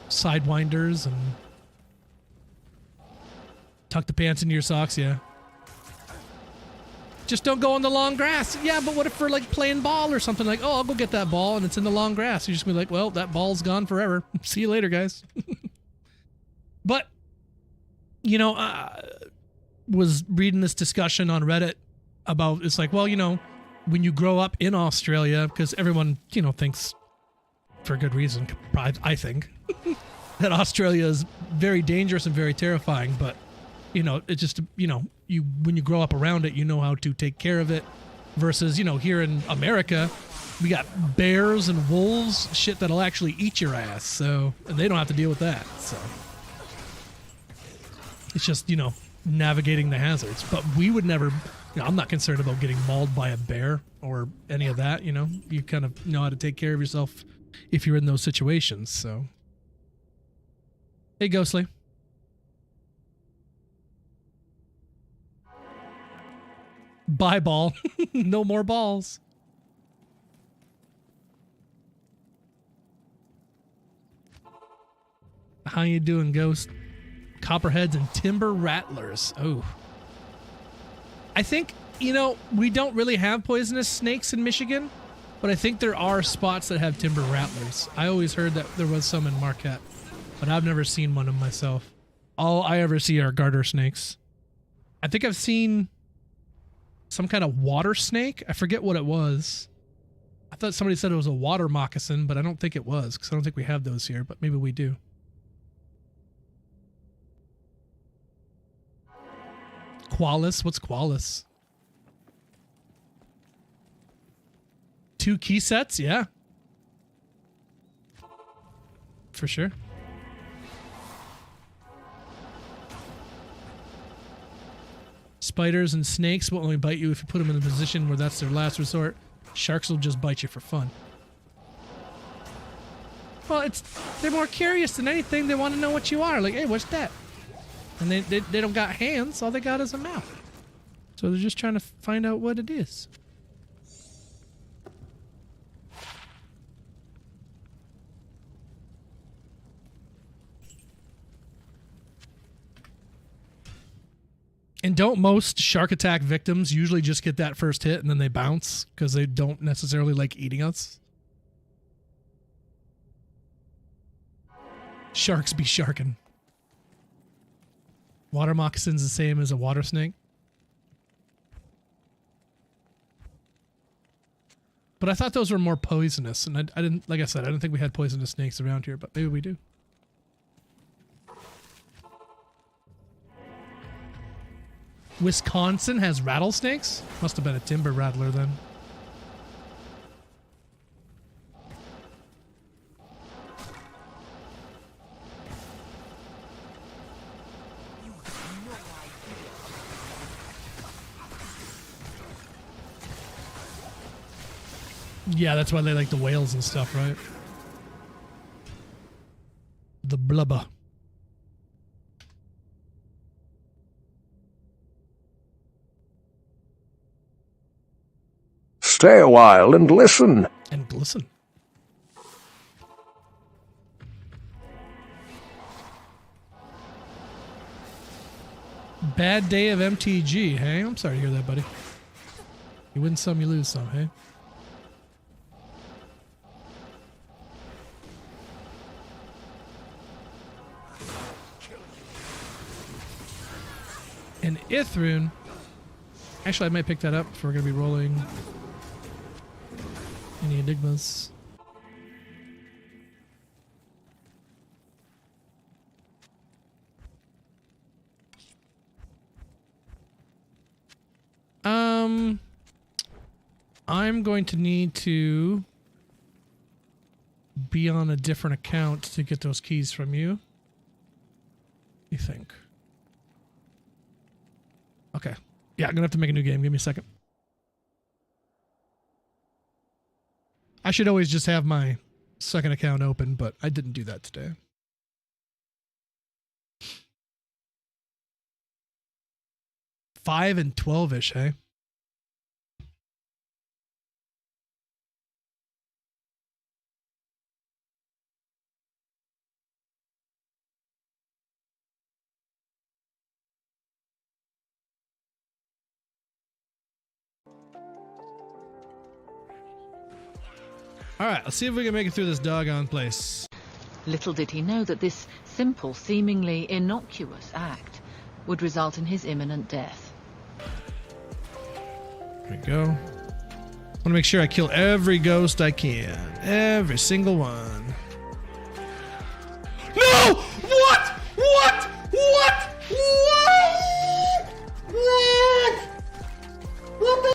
sidewinders and tuck the pants into your socks, yeah. Just don't go in the long grass. Yeah, but what if we're like playing ball or something like, oh, I'll go get that ball and it's in the long grass. You're just gonna be like, well, that ball's gone forever. See you later, guys. But, you know, was reading this discussion on Reddit about, it's like, well, you know, when you grow up in Australia, because everyone, you know, thinks for good reason, I think, that Australia is very dangerous and very terrifying, but, you know, it's just, you know, when you grow up around it, you know how to take care of it versus, you know, here in America, we got bears and wolves, shit that'll actually eat your ass. So, and they don't have to deal with that. So it's just, you know, navigating the hazards, but we would never, you know, I'm not concerned about getting mauled by a bear or any of that. You know, you kind of know how to take care of yourself if you're in those situations. So, hey, Ghostly. Bye, ball. No more balls. How you doing, Ghost? Copperheads and timber rattlers. Oh. I think, you know, we don't really have poisonous snakes in Michigan, but I think there are spots that have timber rattlers. I always heard that there was some in Marquette, but I've never seen one of myself. All I ever see are garter snakes. I think I've seen some kind of water snake. I forget what it was. I thought somebody said it was a water moccasin, but I don't think it was, because I don't think we have those here, but maybe we do. Qualis? What's Qualis? 2 key sets? Yeah. For sure. Spiders and snakes will only bite you if you put them in a position where that's their last resort. Sharks will just bite you for fun. Well, they're more curious than anything. They want to know what you are. Like, hey, what's that? And they don't got hands. All they got is a mouth. So they're just trying to find out what it is. And don't most shark attack victims usually just get that first hit and then they bounce because they don't necessarily like eating us? Sharks be sharking. Water moccasin's the same as a water snake. But I thought those were more poisonous, and I didn't, like I said, I didn't think we had poisonous snakes around here, but maybe we do. Wisconsin has rattlesnakes? Must have been a timber rattler then. Yeah, that's why they like the whales and stuff, right? The blubber. Stay a while and listen. And glisten. Bad day of MTG, hey? I'm sorry to hear that, buddy. You win some, you lose some, hey? An ith rune. Actually, I might pick that up if we're going to be rolling any enigmas. I'm going to need to be on a different account to get those keys from you. What do you think? Okay. Yeah, I'm gonna have to make a new game. Give me a second. I should always just have my second account open, but I didn't do that today. $5 and $12-ish, hey? All right, let's see if we can make it through this doggone place. Little did he know that this simple, seemingly innocuous act would result in his imminent death. There we go. I want to make sure I kill every ghost I can. Every single one. No! What? What? What? What? What? What the?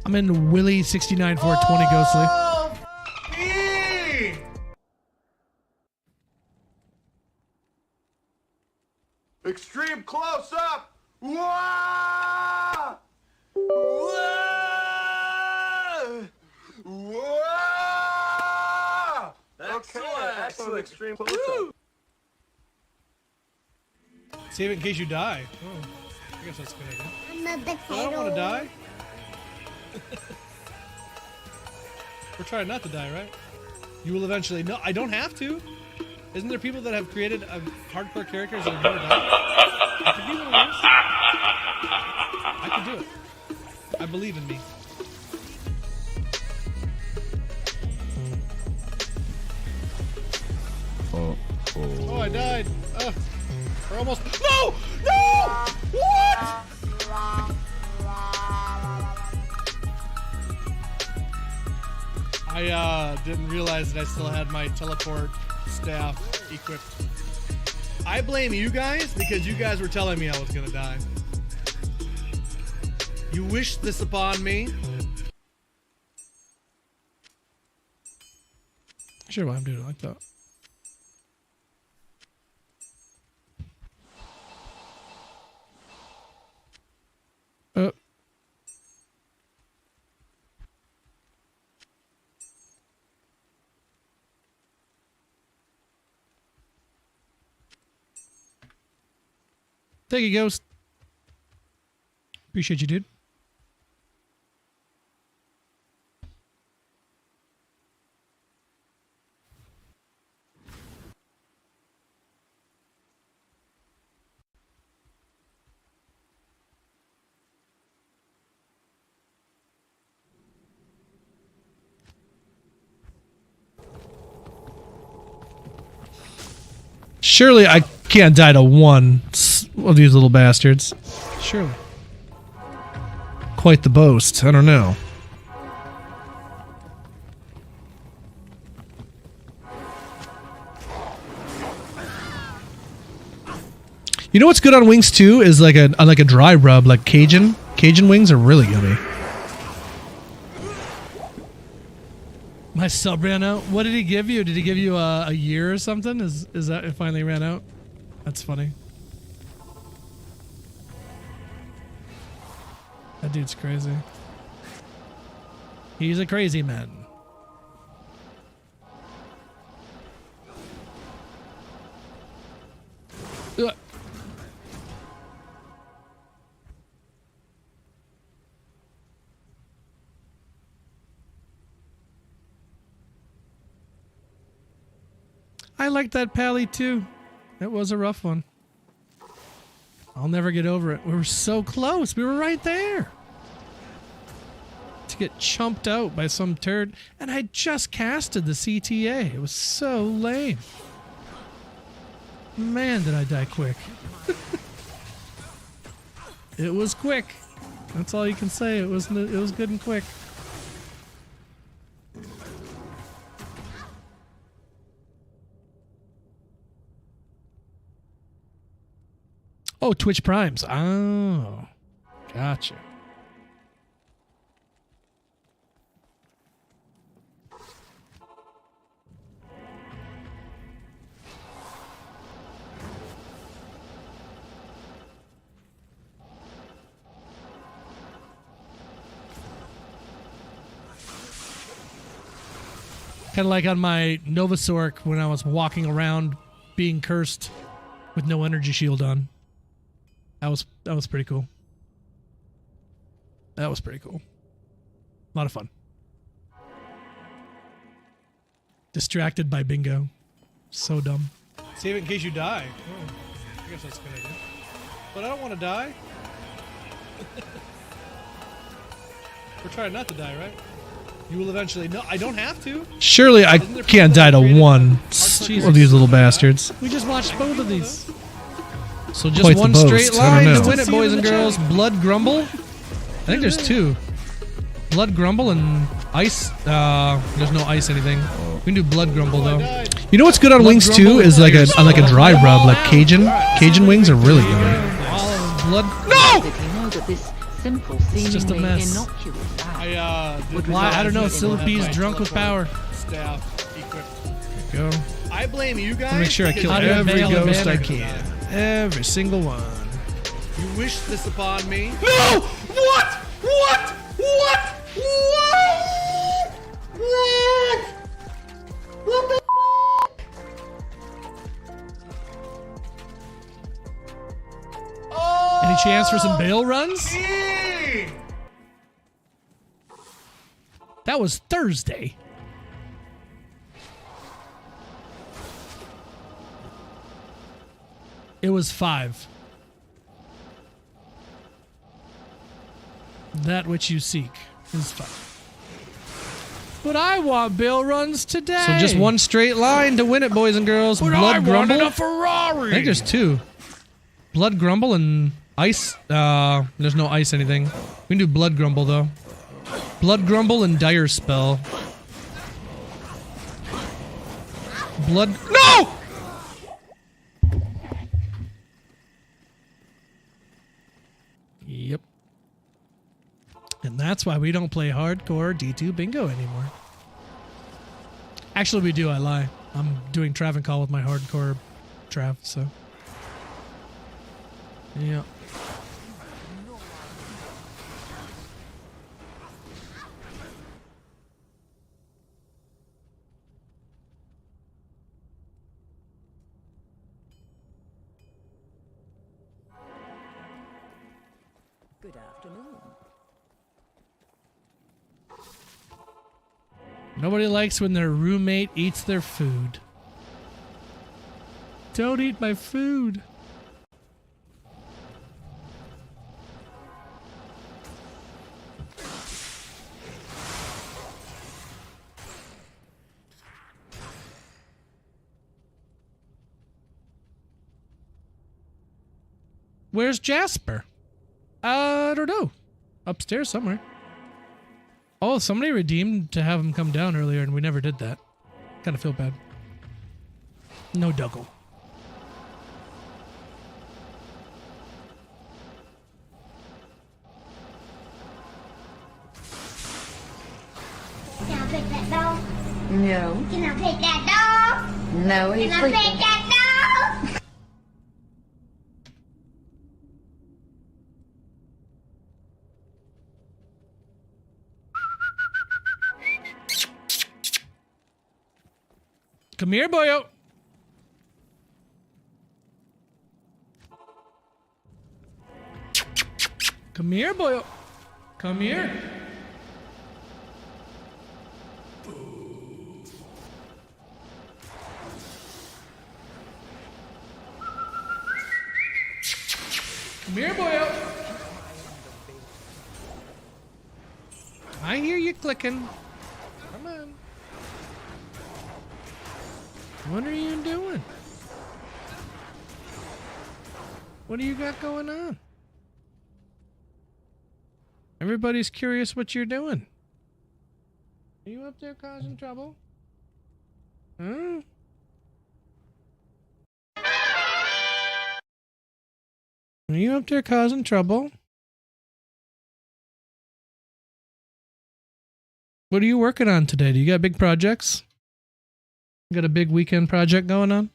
I'm in Willie 69420 Ghostly. Extreme close up! Whoa! Whoa! Whoa! Excellent extreme close up. Save it in case you die. Oh, I guess that's a good idea. I don't want to die. We're trying not to die, right? You will eventually. No, I don't have to. Isn't there people that have created hardcore characters that have never died? I could be one of those. I could do it. I believe in me. Oh, I died. We're almost. No! No! What? I didn't realize that I still had my teleport staff equipped. I blame you guys because you guys were telling me I was gonna die. You wished this upon me. Sure, why I'm doing it like that. Thank you, Ghost. Appreciate you, dude. Surely I can't die to one of these little bastards. Surely. Quite the boast. I don't know. You know what's good on wings too is like a dry rub, like Cajun. Cajun wings are really yummy. My sub ran out. What did he give you? Did he give you a year or something? Is that it finally ran out? That's funny. That dude's crazy. He's a crazy man. Ugh. I like that pally too. That was a rough one. I'll never get over it. We were so close. We were right there. To get chumped out by some turd. And I just casted the CTA. It was so lame. Man, did I die quick. It was quick. That's all you can say. It was good and quick. Oh, Twitch Primes. Oh, gotcha. Kind of like on my Novasork when I was walking around being cursed with no energy shield on. That was pretty cool. That was pretty cool. A lot of fun. Distracted by bingo. So dumb. Save it in case you die. Oh, I guess that's a good idea. But I don't want to die. We're trying not to die, right? You will eventually. No, I don't have to. Surely I can't die to one of these little bastards. We just watched both of these. So just Quite one the boast. straight I don't line to know. win it, boys and girls. Blood Grumble. I think there's two. Blood Grumble and Ice. There's no ice anything. We can do Blood Grumble though. You know what's good on wings too is like a dry rub, like Cajun. Cajun wings are really good. Blood. No! Did you know that this simple, It's just a seemingly mess. innocuous act Why? I don't know. Sylpie's drunk with power. Staff equipped. Go. I blame you guys. I'll make sure I kill because every you ghost I banner. can. Every single one. You wish this upon me. No! What? What? What? What? What? What the Oh, Any chance for some bail runs? gee! That was Thursday. It was 5. That which you seek is 5. But I want bail runs today. So just one straight line to win it, boys and girls. But Blood I Grumble. wanted a Ferrari. I think there's 2. Blood Grumble and Ice. There's no ice anything. We can do Blood Grumble though. Blood Grumble and Dire Spell. Blood. No! Yep. And that's why we don't play hardcore D2 bingo anymore. Actually, we do. I lie. I'm doing Trav and Call with my hardcore Trav, so. Yeah. Good afternoon. Nobody likes when their roommate eats their food. Don't eat my food. Where's Jasper? I don't know. Upstairs somewhere. Oh, somebody redeemed to have him come down earlier, and we never did that. Kind of feel bad. No Dougal. Can I pet that dog? No. Can I pet that dog? No, he's Can I sleeping. pet that dog? Come here, boyo. Come here, boyo. Come here. Come here, boyo. I hear you clicking. Come on. What are you doing? What do you got going on? Everybody's curious what you're doing. Are you up there causing trouble? Huh? Are you up there causing trouble? What are you working on today? Do you got big projects? You got a big weekend project going on?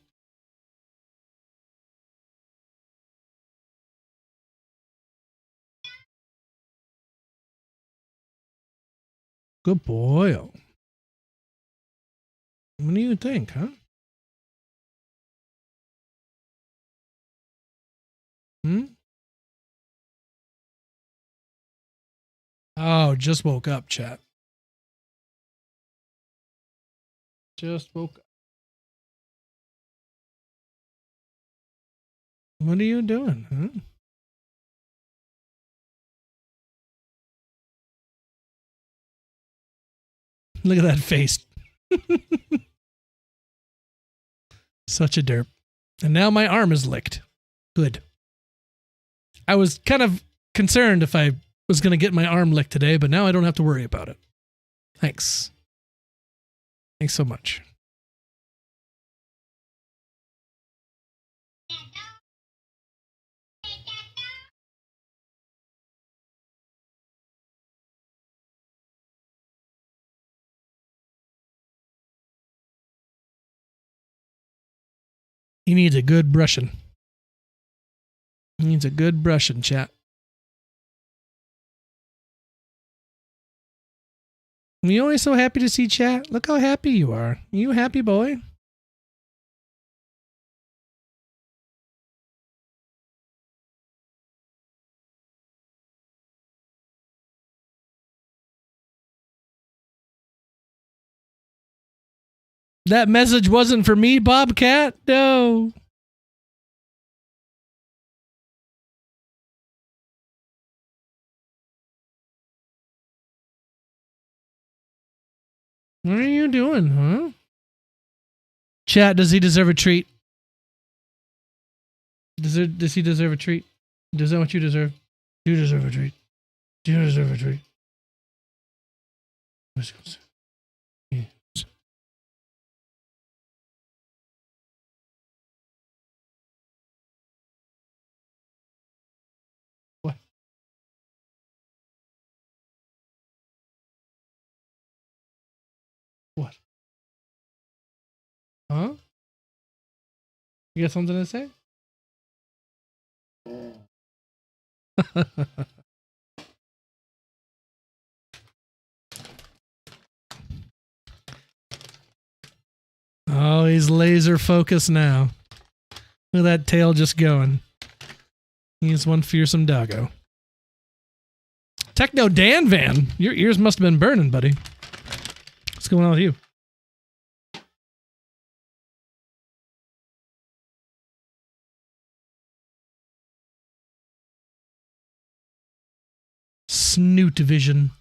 Good boy. What do you think, huh? Oh, just woke up, chat. Just woke up. What are you doing, huh? Look at that face. Such a derp. And now my arm is licked. Good. I was kind of concerned if I was going to get my arm licked today, but now I don't have to worry about it. Thanks. Thanks so much. He needs a good brushing. He needs a good brushing, chat. You always so happy to see chat. Look how happy you are. Are you happy, boy? That message wasn't for me, Bobcat. No. What are you doing, huh? Chat, does he deserve a treat? Does he deserve a treat? Is that what you deserve? You deserve a treat. Do you deserve a treat? Yes. What? What? Huh? You got something to say? Oh, he's laser focused now. Look at that tail just going. He's one fearsome doggo. Techno Dan Van, your ears must have been burning, buddy. What's going on with you? Snoot vision.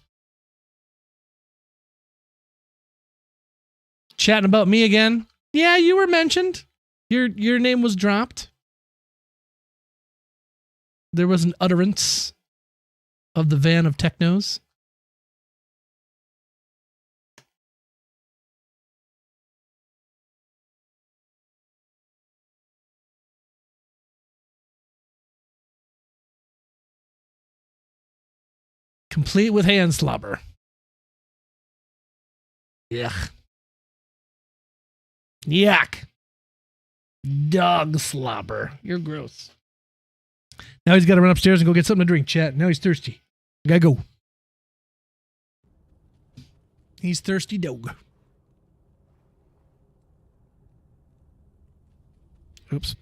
Chatting about me again? Yeah, you were mentioned. Your name was dropped. There was an utterance of the van of technos. Complete with hand slobber. Yuck. Yuck. Dog slobber. You're gross. Now he's got to run upstairs and go get something to drink, chat. Now he's thirsty. Gotta go. He's thirsty dog. Oops.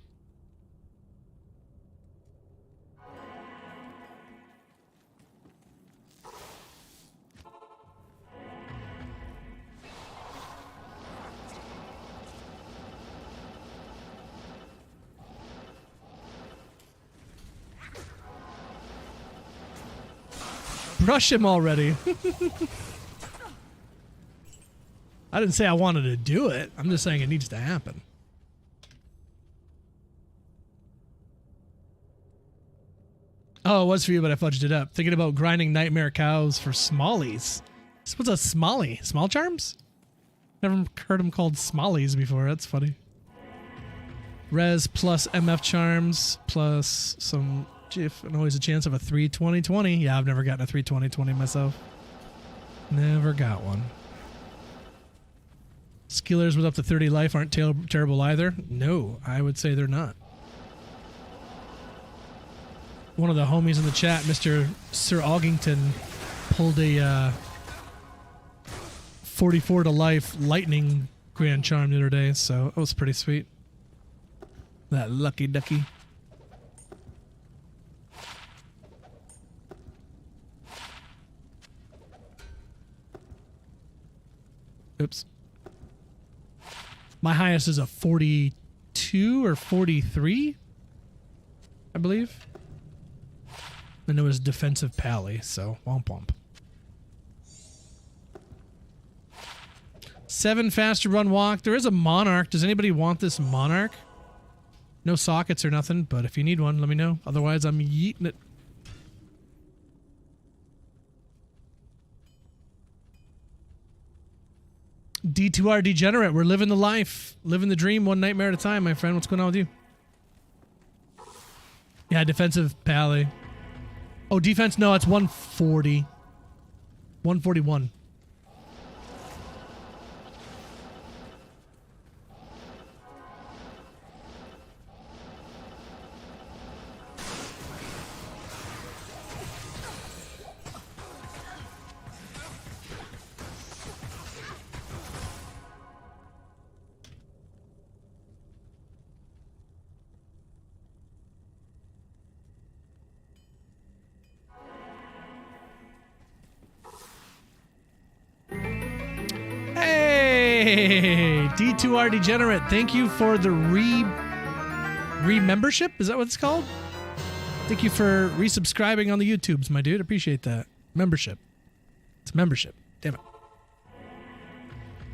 brush him already. I didn't say I wanted to do it. I'm just saying it needs to happen. Oh, it was for you, but I fudged it up. Thinking about grinding nightmare cows for smallies. What's a smolly? Small charms? Never heard them called smallies before. That's funny. Res plus MF charms plus some GIF and always a chance of a 3/20/20. Yeah, I've never gotten a 3/20/20 myself. Never got one. Skillers with up to 30 life aren't terrible either. No, I would say they're not. One of the homies in the chat, Mr. Sir Ogington, pulled a 44 to life lightning grand charm the other day, so it was pretty sweet. That lucky ducky. Oops. My highest is a 42 or 43, I believe. And it was defensive pally, so womp womp. 7 faster run walk. There is a monarch. Does anybody want this monarch? No sockets or nothing, but if you need one, let me know. Otherwise, I'm yeeting it. D2R Degenerate. We're living the life. Living the dream one nightmare at a time, my friend. What's going on with you? Yeah, defensive pally. Oh, defense? No, it's 140. 141. Hey, D2R Degenerate, thank you for the re-membership? Is that what it's called? Thank you for resubscribing on the YouTubes, my dude. Appreciate that. Membership. It's membership. Damn it.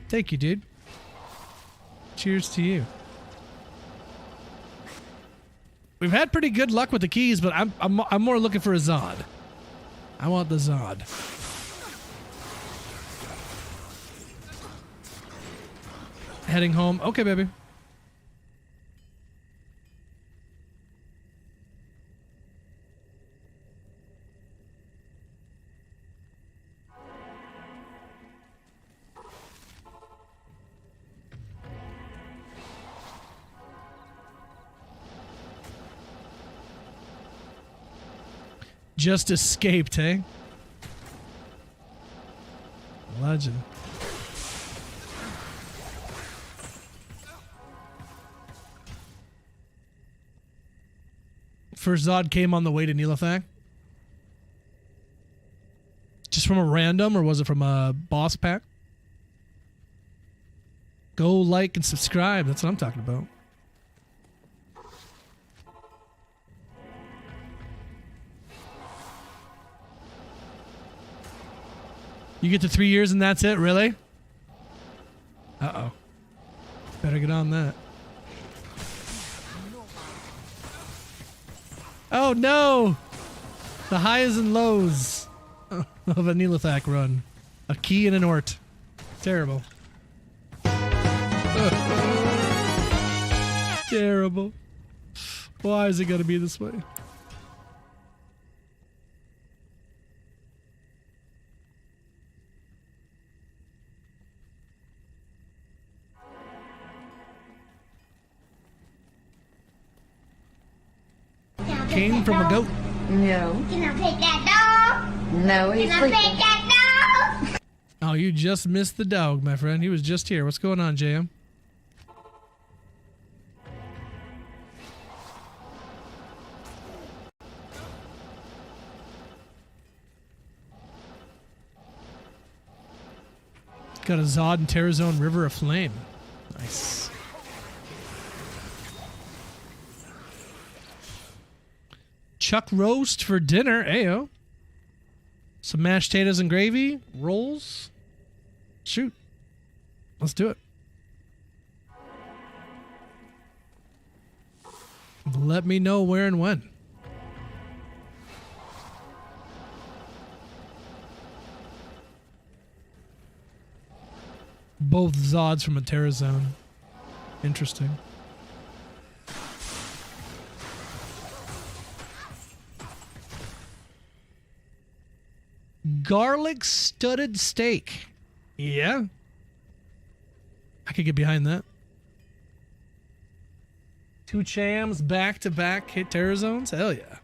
Thank you, dude. Cheers to you. We've had pretty good luck with the keys, but I'm more looking for a Zod. I want the Zod. Heading home. Okay, baby. Just escaped, hey? Legend. First Zod came on the way to Nilithak? Just from a random, or was it from a boss pack? Go like and subscribe. That's what I'm talking about. You get to 3 years and that's it? Really? Uh-oh. Better get on that. Oh no! The highs and lows of a Nilithak run. A key and an ort. Terrible. Terrible. Why is it gonna be this way? Came from a goat. No. Can I pet that dog? No, he's Can I pet that dog? Oh, you just missed the dog, my friend. He was just here. What's going on, JM? Got a Zod and Terrazone River of Flame. Nice. Chuck roast for dinner, ayo. Some mashed potatoes and gravy? Rolls? Shoot. Let's do it. Let me know where and when. Both Zods from a Terra Zone. Interesting. Garlic studded steak. Yeah. I could get behind that. 2 chams back to back hit Terra Zones? Hell yeah.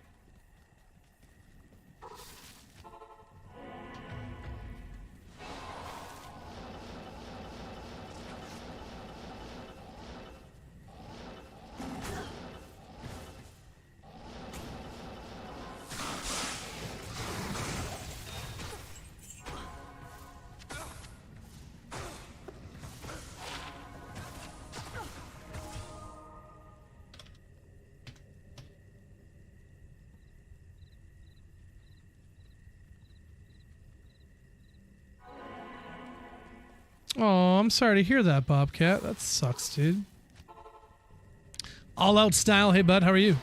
Oh, I'm sorry to hear that, Bobcat. That sucks, dude. All Out Style. Hey, bud. How are you?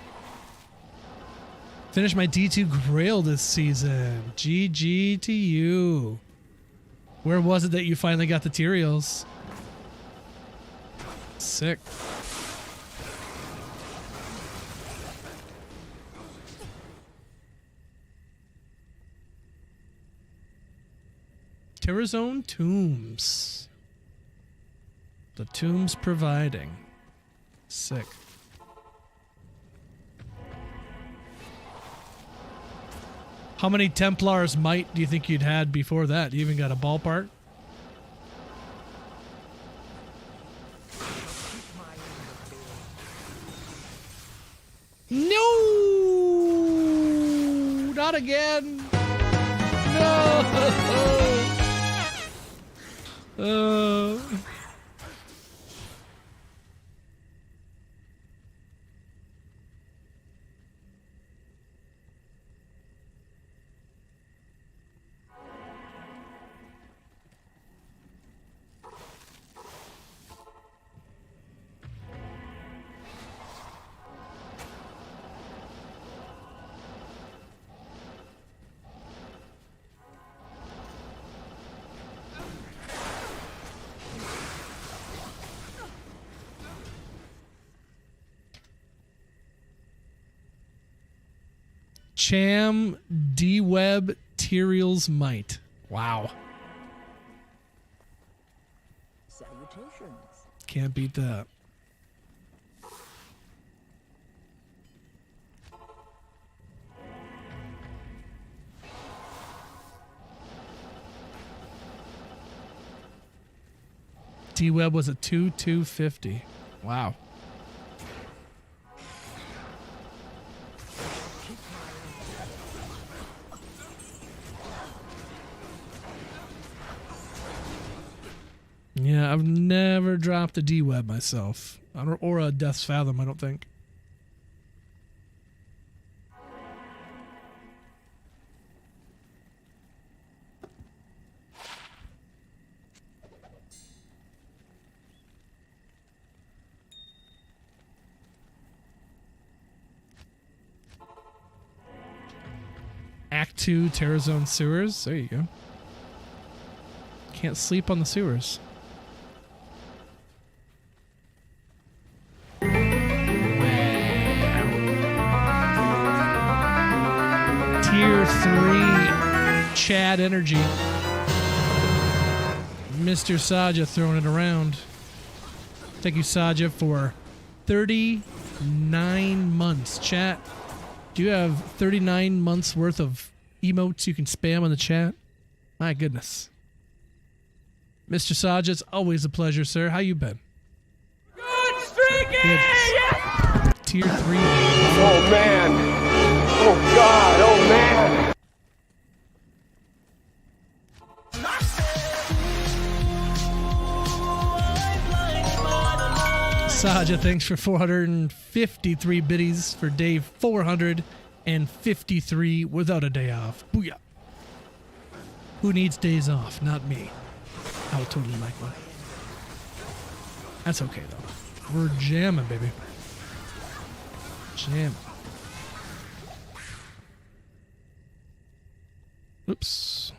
Finished my D2 Grail this season. GG to you. Where was it that you finally got the Tyraels? Sick. Terra Zone Tombs. The tombs providing. Sick. How many Templars might do you think you'd had before that? You even got a ballpark? No! Not again! No! Cham D-Web Tyrael's Might. Wow. Salutations. Can't beat that. D-Web was a 2,250. Wow. Yeah, I've never dropped a D-Web myself. Or a Death's Fathom, I don't think. Act 2 Terra Zone Sewers. There you go. Can't sleep on the sewers. Tier 3 Chad Energy. Mr. Saja throwing it around. Thank you, Saja, for 39 months. Chat, do you have 39 months worth of emotes you can spam on the chat? My goodness. Mr. Saja, it's always a pleasure, sir. How you been? Good streaking! Yes. Tier 3. Oh, man. Oh, God. Oh, man. Saja, thanks for 453 biddies for day 453 without a day off. Booyah. Who needs days off? Not me. I would totally like one. That's okay though. We're jamming, baby. Jamming. Oops.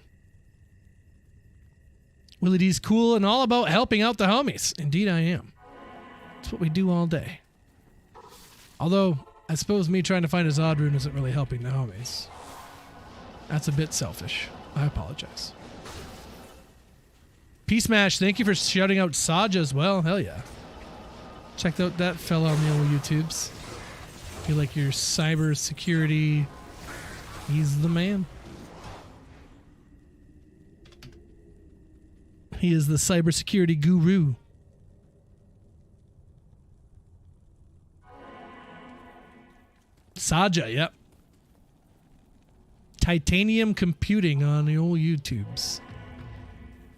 Willie D's cool and all about helping out the homies. Indeed I am. That's what we do all day. Although, I suppose me trying to find a Zod rune isn't really helping the homies. That's a bit selfish. I apologize. P-Smash, thank you for shouting out Saja as well. Hell yeah. Checked out that fella on the old YouTubes. Feel like your cyber security, he's the man. He is the cybersecurity guru. Saja, yep. Titanium Computing on the old YouTubes.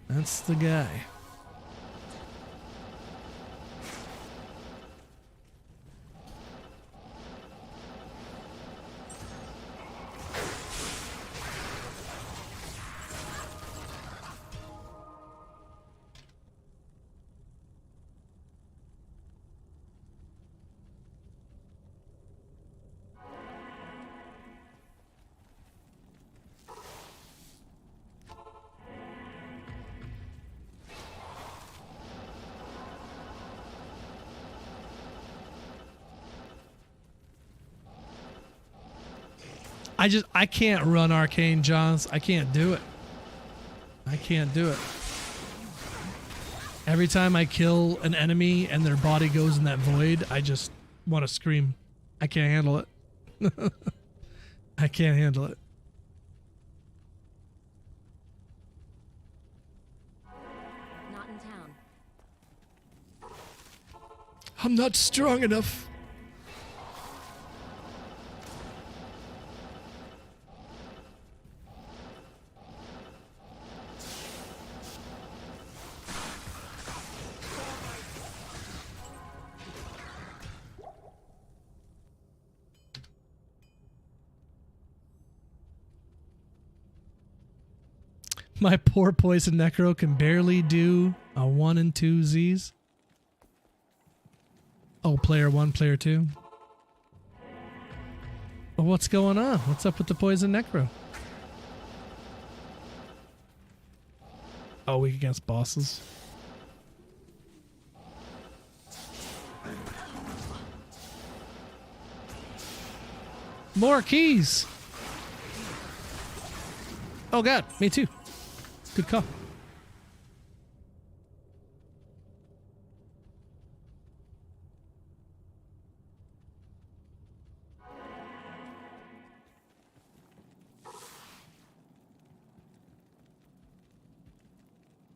That's the guy. I can't run Arcane Johns. I can't do it. I can't do it. Every time I kill an enemy and their body goes in that void, I just want to scream. I can't handle it. I can't handle it. Not in town. I'm not strong enough. My poor Poison Necro can barely do a 1 and 2 Z's. Oh, player 1, player 2. Well, what's going on? What's up with the Poison Necro? Oh, weak against bosses. More keys! Oh god, me too. Good call.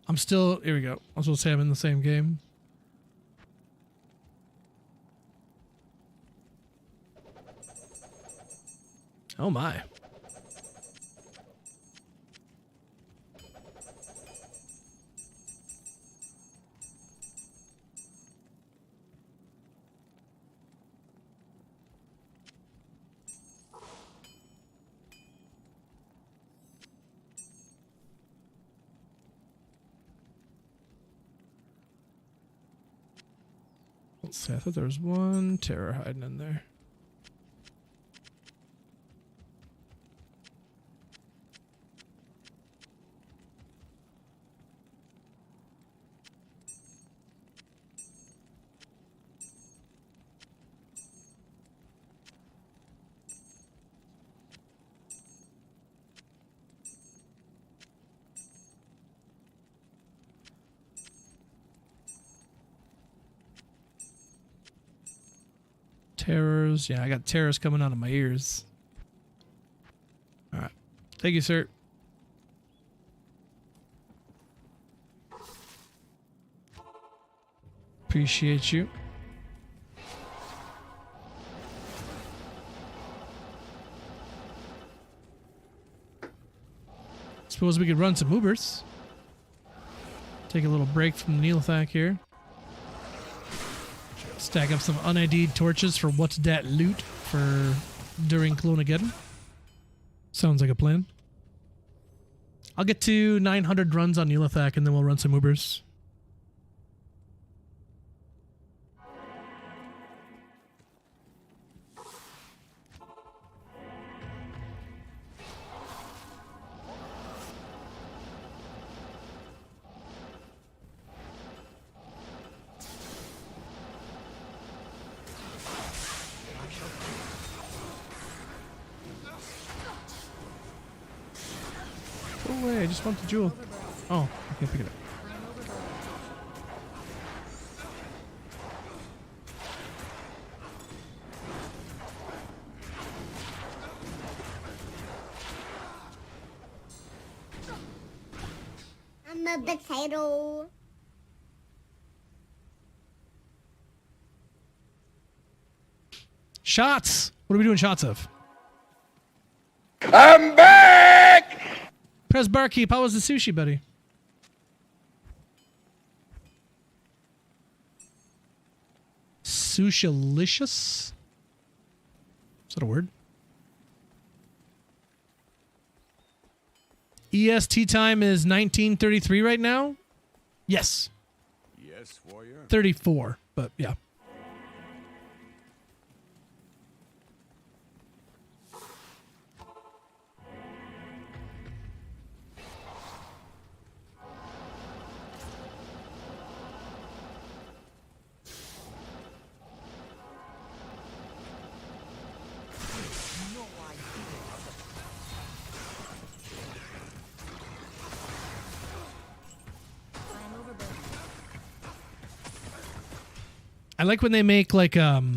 I'm still, here we go. I was supposed to say I'm in the same game. Oh my. Let's see, I thought there was one terror hiding in there. Terrors. Yeah, I got terrors coming out of my ears. Alright. Thank you, sir. Appreciate you. Suppose we could run some Ubers. Take a little break from the Neelthak here. Stack up some unID'd torches for what's that loot for during Cloneageddon. Sounds like a plan. I'll get to 900 runs on Neelathak and then we'll run some Ubers. Go away, I just want the jewel. Oh, I can't pick it up. I'm a potato. Shots! What are we doing shots of? I'm back! Press barkeep, how was the sushi, buddy? Sushi-licious? Is that a word? EST time is 19:33 right now? Yes. Yes, warrior. 34, but yeah. I like when they make like not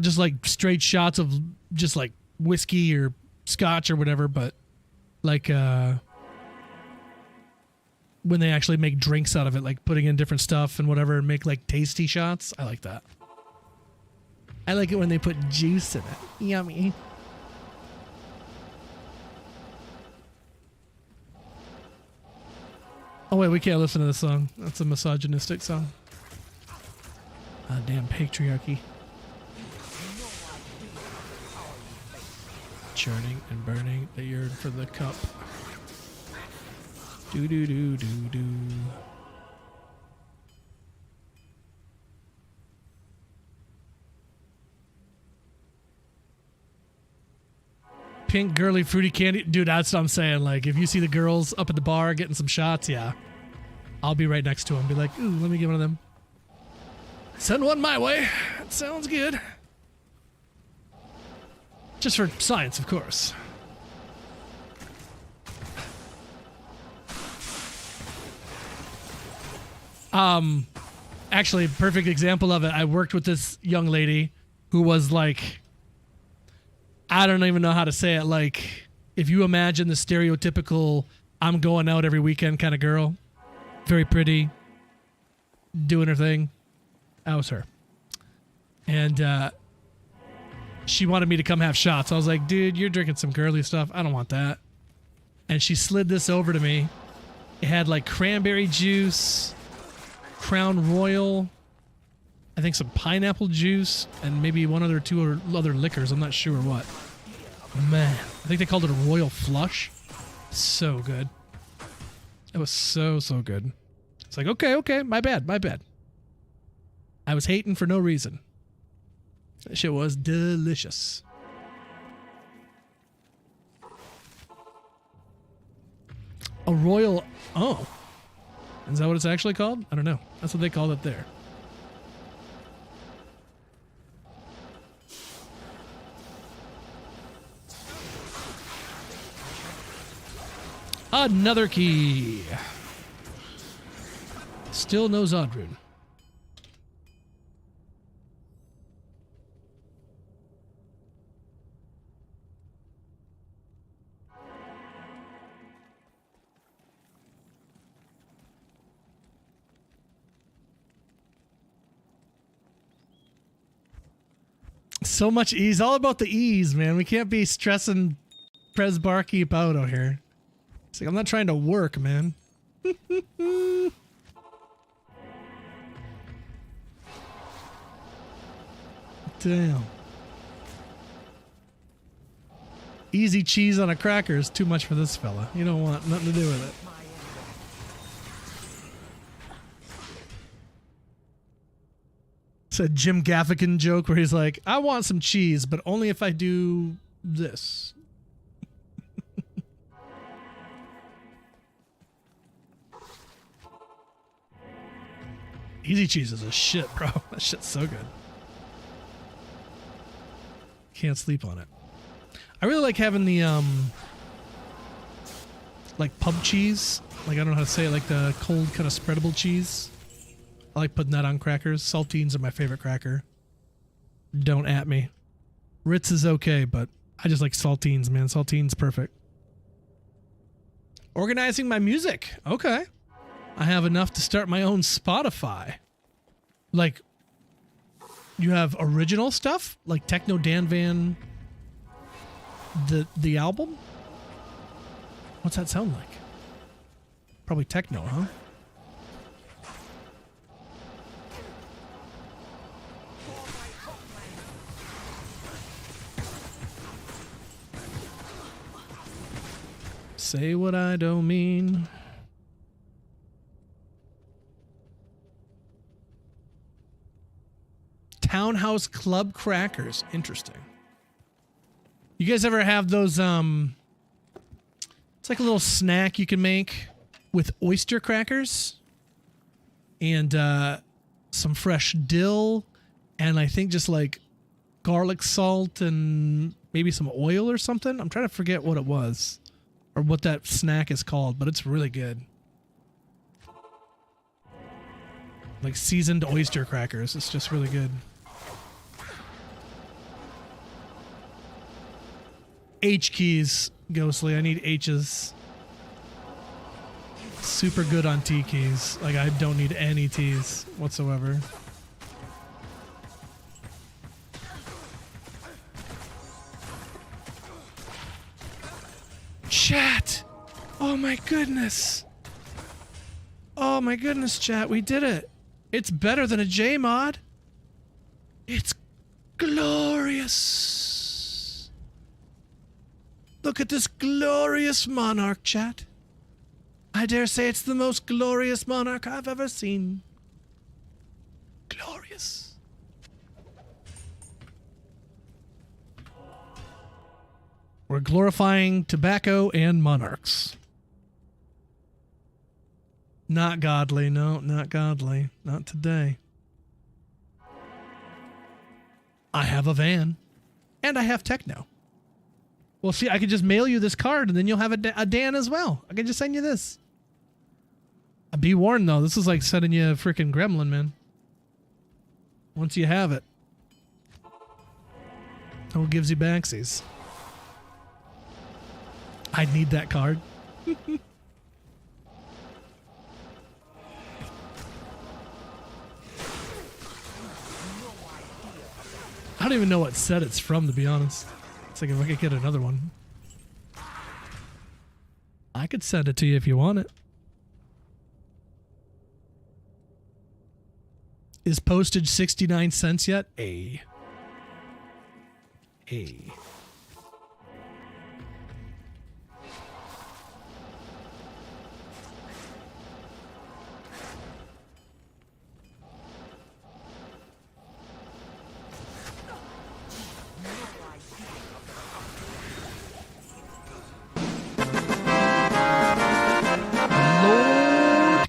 just like straight shots of just like whiskey or scotch or whatever, but like when they actually make drinks out of it, like putting in different stuff and whatever and make like tasty shots. I like that. I like it when they put juice in it. Yummy. Oh wait, we can't listen to this song. That's a misogynistic song. Ah, damn patriarchy. Churning and burning the yearn for the cup. Do do do do do. Pink girly fruity candy. Dude, that's what I'm saying. Like, if you see the girls up at the bar getting some shots, yeah. I'll be right next to them. Be like, ooh, let me get one of them. Send one my way. That sounds good. Just for science, of course. Actually, perfect example of it. I worked with this young lady who was like, I don't even know how to say it. Like, if you imagine the stereotypical I'm going out every weekend kind of girl, very pretty, doing her thing. That was her. And she wanted me to come have shots. I was like, dude, you're drinking some girly stuff. I don't want that. And she slid this over to me. It had like cranberry juice, Crown Royal, I think some pineapple juice, and maybe one other two other liquors. I'm not sure what. Man, I think they called it a Royal Flush. So good. It was so good. It's like, okay, my bad. I was hating for no reason. That shit was delicious. A royal... Oh. Is that what it's actually called? I don't know. That's what they called it there. Another key. Still no Zodrune. So much ease. All about the ease, man. We can't be stressing Prez Barkeep out out here. It's like, I'm not trying to work, man. Damn. Easy cheese on a cracker is too much for this fella. You don't want nothing to do with it. It's a Jim Gaffigan joke where he's like, I want some cheese, but only if I do this. Easy cheese is a shit, bro. That shit's so good. Can't sleep on it. I really like having the like pub cheese. Like, I don't know how to say it, like the cold kind of spreadable cheese. I like putting that on crackers. Saltines are my favorite cracker. Don't at me. Ritz is okay, but I just like saltines, man. Saltines perfect. Organizing my music. Okay. I have enough to start my own Spotify. Like, you have original stuff? Like Techno Dan Van, the album? What's that sound like? Probably techno, huh? Say what I don't mean. Townhouse Club crackers. Interesting. You guys ever have those, it's like a little snack you can make with oyster crackers and some fresh dill and I think just like garlic salt and maybe some oil or something. I'm trying to forget what it was or what that snack is called, but it's really good. Like seasoned oyster crackers. It's just really good. H keys, Ghostly. I need H's. Super good on T keys. Like, I don't need any T's whatsoever. Chat! Oh my goodness! Oh my goodness, chat. We did it. It's better than a J mod. It's glorious. Look at this glorious monarch, chat. I dare say it's the most glorious monarch I've ever seen. Glorious. We're glorifying tobacco and monarchs. Not godly, no, not godly. Not today. I have a van. And I have techno. Well, see, I could just mail you this card, and then you'll have a Dan as well. I can just send you this. Be warned, though. This is like sending you a freaking gremlin, man. Once you have it. Who gives you backsies? I need that card. I don't even know what set it's from, to be honest. It's like if I could get another one. I could send it to you if you want it. Is postage 69 cents yet? A.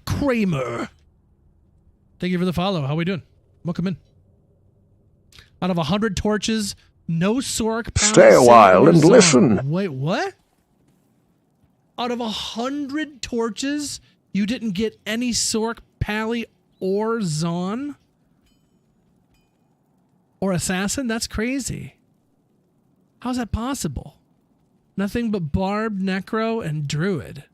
Kramer. Thank you for the follow. How we doing? Welcome in. Out of 100 torches, no Sork. Stay a while and listen. Wait, what? Out of 100 torches, you didn't get any Sork, Pally, or Zon? Or Assassin? That's crazy. How's that possible? Nothing but Barb, Necro, and Druid.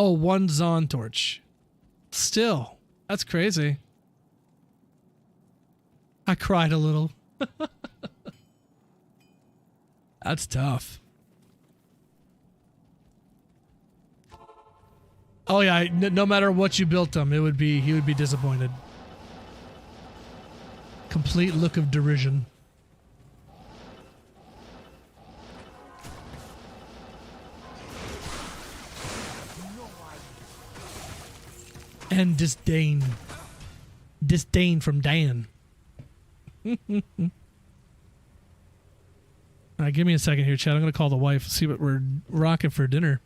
Oh, one Zon torch. Still, that's crazy. I cried a little. That's tough. Oh yeah, no matter what you built him, he would be disappointed. Complete look of derision. And disdain. Disdain from Dan. Alright, give me a second here, Chad. I'm going to call the wife, see what we're rocking for dinner.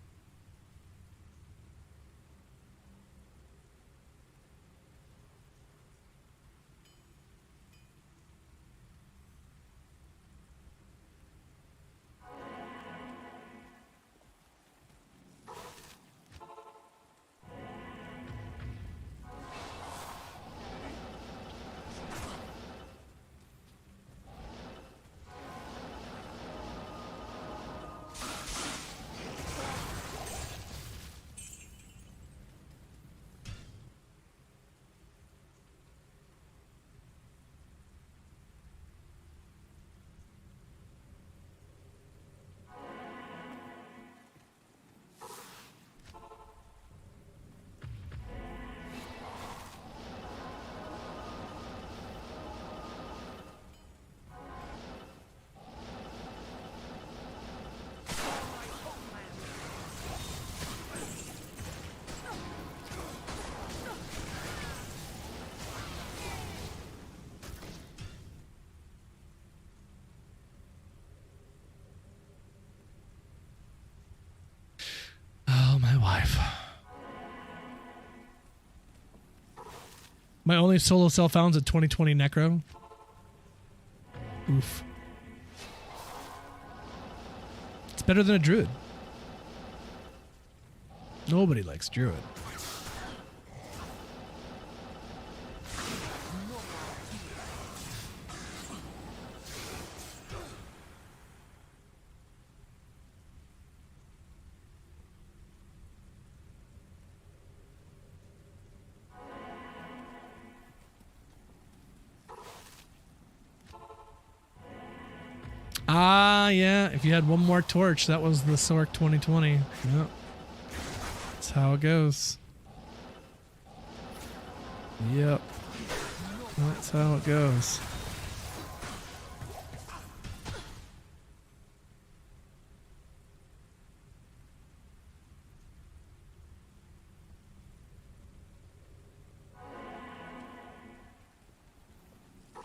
Oh, my wife. My only solo self found's a 2020 Necro. Oof. It's better than a druid. Nobody likes druid. Ah, yeah. If you had one more torch, that was the Sork 2020. Yep. That's how it goes. Yep. That's how it goes.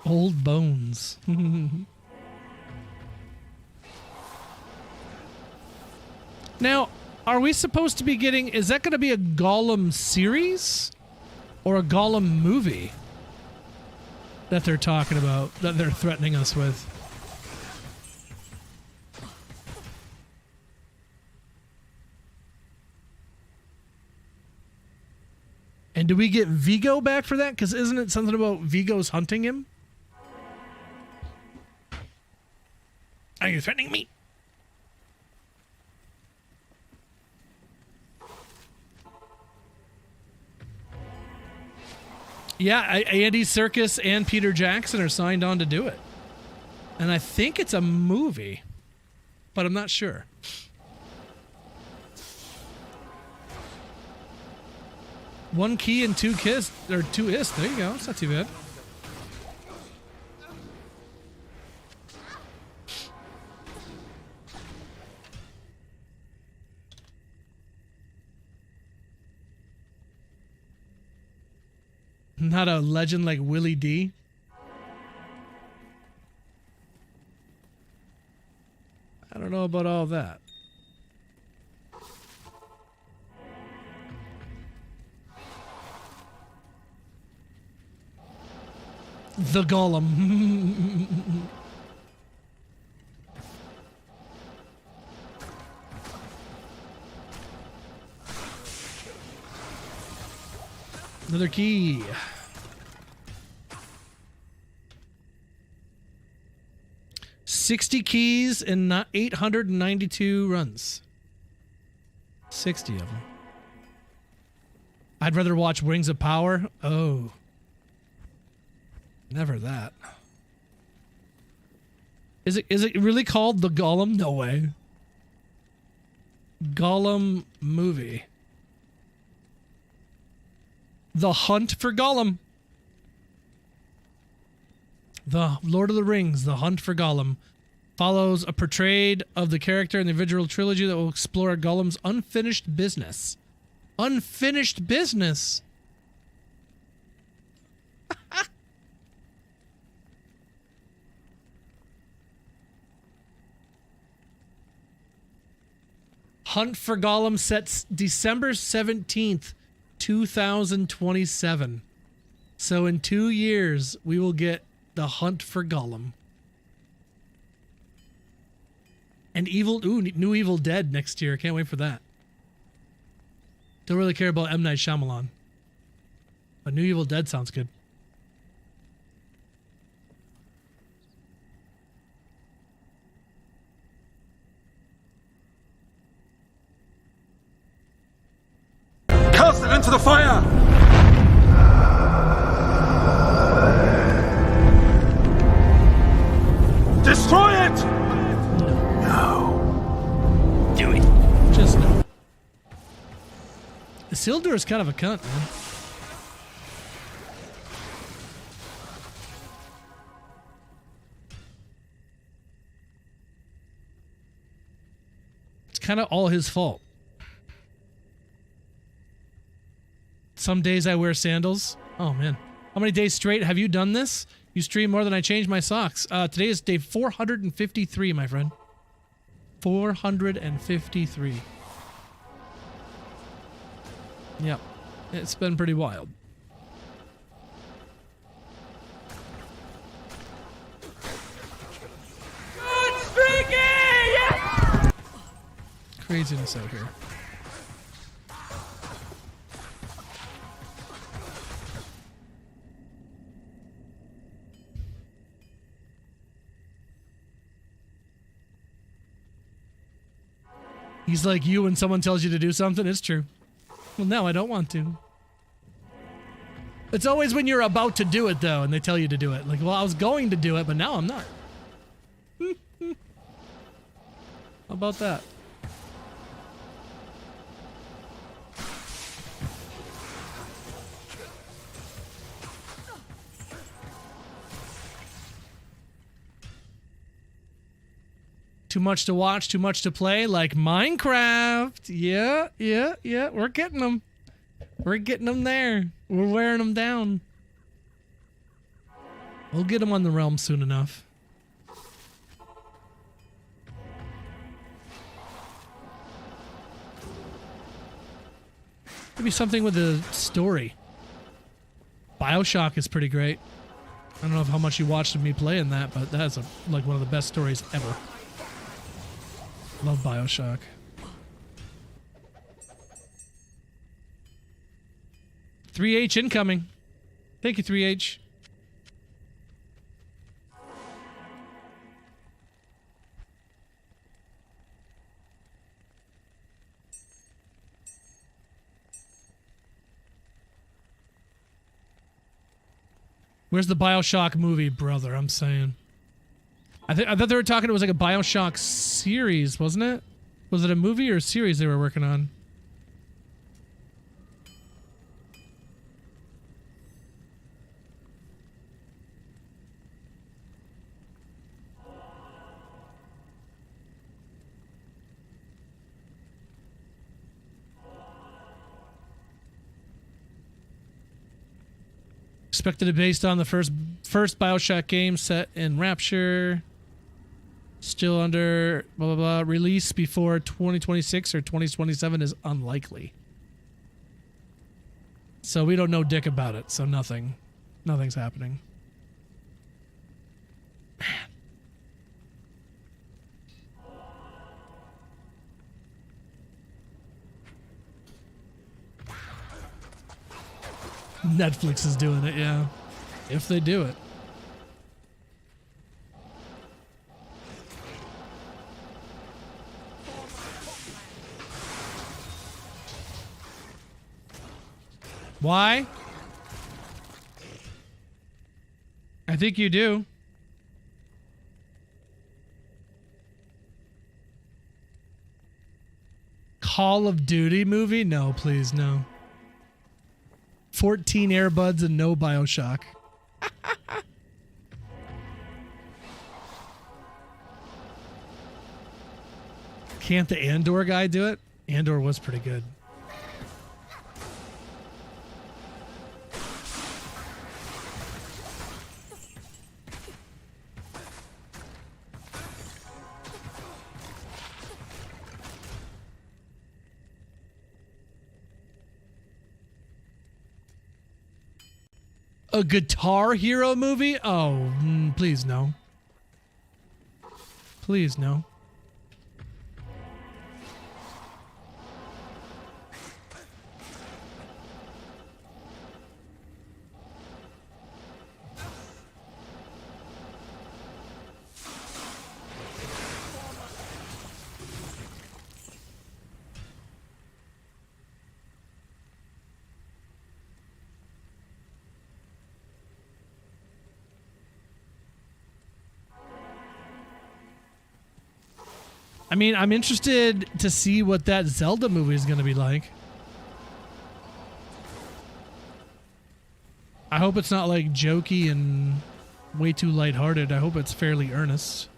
Old bones. Now, are we supposed to be getting... Is that going to be a Golem series? Or a Golem movie? That they're talking about. That they're threatening us with. And do we get Vigo back for that? Because isn't it something about Vigo's hunting him? Are you threatening me? Yeah, Andy Serkis and Peter Jackson are signed on to do it. And I think it's a movie, but I'm not sure. One key and two kiss, or two ist. There you go. It's not too bad. Not a legend like Willie D. I don't know about all that. The Golem. Another key. $60 keys and 892 runs. 60 of them. I'd rather watch Rings of Power. Oh. Never that. Is it really called The Golem? No way. Golem movie. The Hunt for Gollum. The Lord of the Rings, The Hunt for Gollum, follows a portrait of the character in the individual trilogy that will explore Gollum's unfinished business. Unfinished business? Hunt for Gollum sets December 17th, 2027. So in 2 years, we will get the Hunt for Gollum. And new Evil Dead next year. Can't wait for that. Don't really care about M. Night Shyamalan. But new Evil Dead sounds good. Cast it into the fire! Destroy it! No. Do it. Just no. Isildur is kind of a cunt, man. It's kind of all his fault. Some days I wear sandals. Oh, man. How many days straight have you done this? You stream more than I change my socks. Today is day 453, my friend. 453. Yep. It's been pretty wild. Good streaky! Yes! Craziness out here. He's like you when someone tells you to do something. It's true. Well, no, I don't want to. It's always when you're about to do it, though, and they tell you to do it. Like, well, I was going to do it, but now I'm not. How about that? Too much to watch, too much to play, like Minecraft. Yeah. We're getting them. We're getting them there. We're wearing them down. We'll get them on the realm soon enough. Maybe something with a story. BioShock is pretty great. I don't know how much you watched of me playing that, but that's like one of the best stories ever. Love BioShock. $3H incoming. Thank you, 3H. Where's the BioShock movie, brother? I'm saying. I thought they were talking. It was like a BioShock series, wasn't it? Was it a movie or a series they were working on? Expected to be based on the first BioShock game set in Rapture. Still under blah blah blah. Release before 2026 or 2027 is unlikely. So we don't know dick about it. So nothing's happening. Netflix is doing it, yeah. If they do it. Why? I think you do. Call of Duty movie? No, please, no. 14 Airbuds and no BioShock. Can't the Andor guy do it? Andor was pretty good. A Guitar Hero movie? Oh, please no. Please no. I mean, I'm interested to see what that Zelda movie is going to be like. I hope it's not like jokey and way too lighthearted. I hope it's fairly earnest.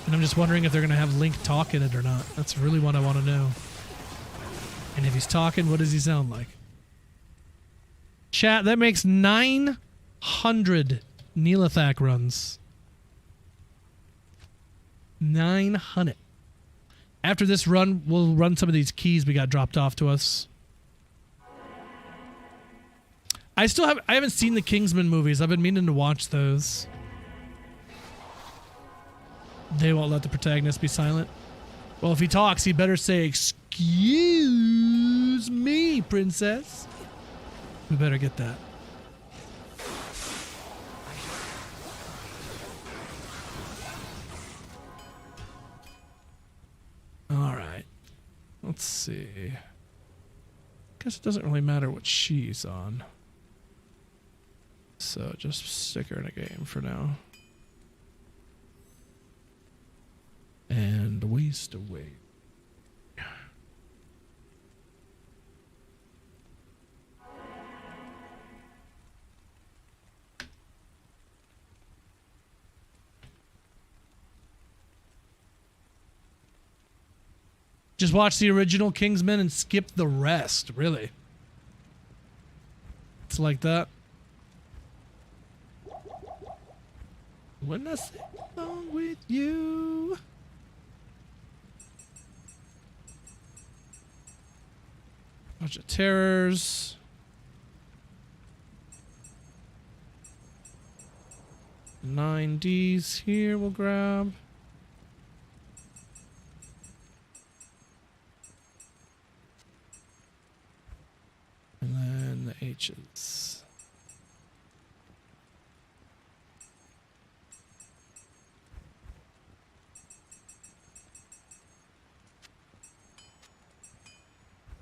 And I'm just wondering if they're going to have Link talk in it or not. That's really what I want to know. And if he's talking, what does he sound like? Chat, that makes 900 Neelathak runs. 900. After this run, we'll run some of these keys we got dropped off to us. I haven't seen the Kingsman movies. I've been meaning to watch those. They won't let the protagonist be silent. Well, if he talks, he better say, "Excuse me, princess." We better get that. All right. Let's see. Guess it doesn't really matter what she's on. So just stick her in a game for now. And waste away. Just watch the original Kingsman and skip the rest, really. It's like that. When I sing along with you. Bunch of terrors. Nine Ds here we'll grab. And then the H's.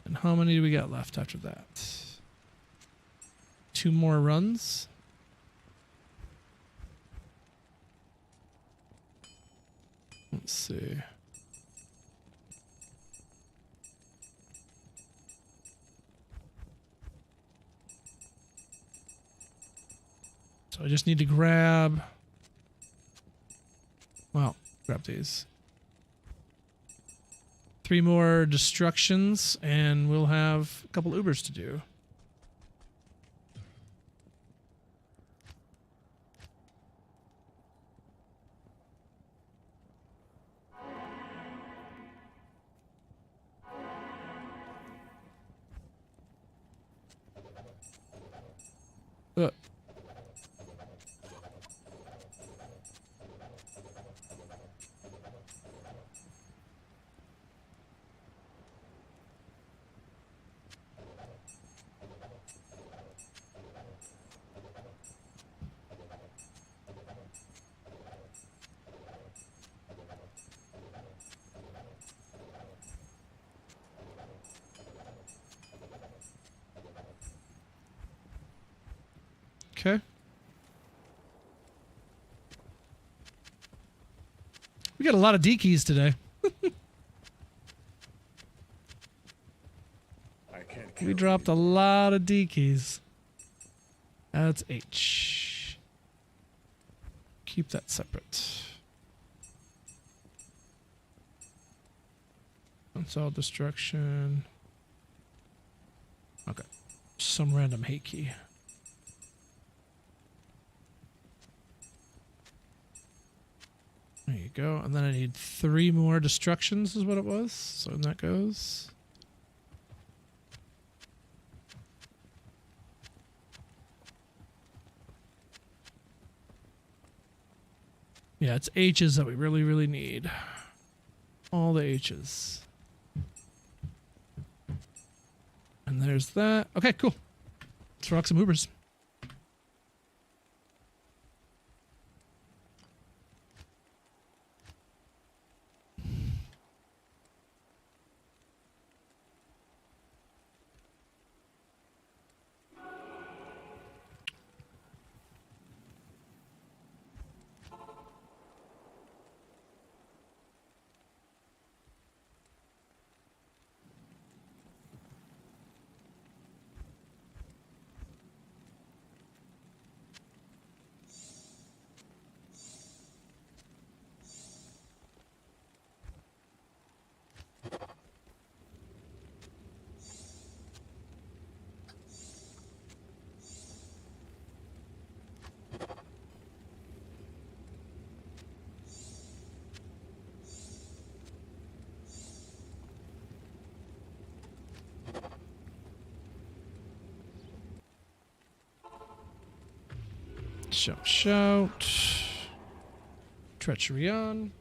And how many do we got left after that? 2 more runs. Let's see. So I just need to grab, well, grab these. 3 more destructions, and we'll have a couple Ubers to do. Okay. We got a lot of D keys today. We dropped a lot of D keys. That's H. Keep that separate. Console destruction. Okay. Some random hate key. There you go. And then I need 3 more destructions is what it was. So that goes. Yeah, it's H's that we really, really need. All the H's. And there's that. Okay, cool. Let's rock some Ubers. Shout, shout. Treachery on.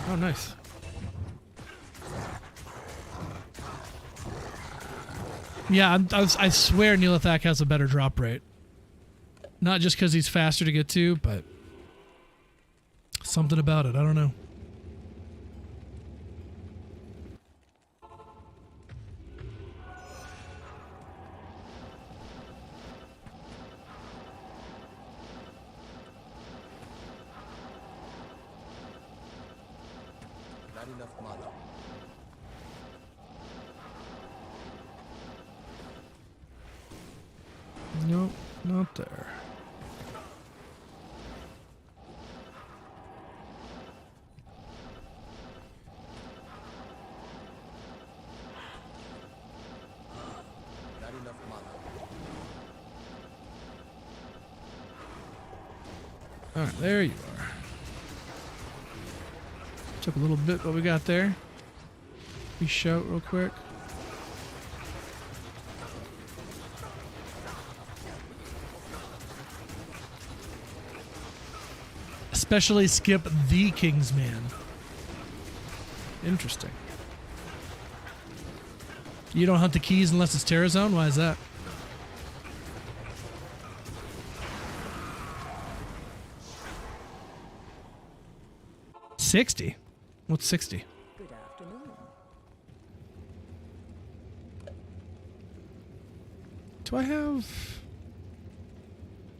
Oh, nice. Yeah, I swear Neelathak has a better drop rate. Not just because he's faster to get to, but something about it. I don't know. Not enough mana. Nope, not there. Not enough mana. Alright, there you are. Took a little bit, what we got there. We shout real quick. Especially skip the Kingsman. Interesting. You don't hunt the keys unless it's Terra Zone? Why is that? $60? What's 60? Good afternoon. Do I have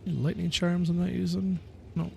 any lightning charms I'm not using? No.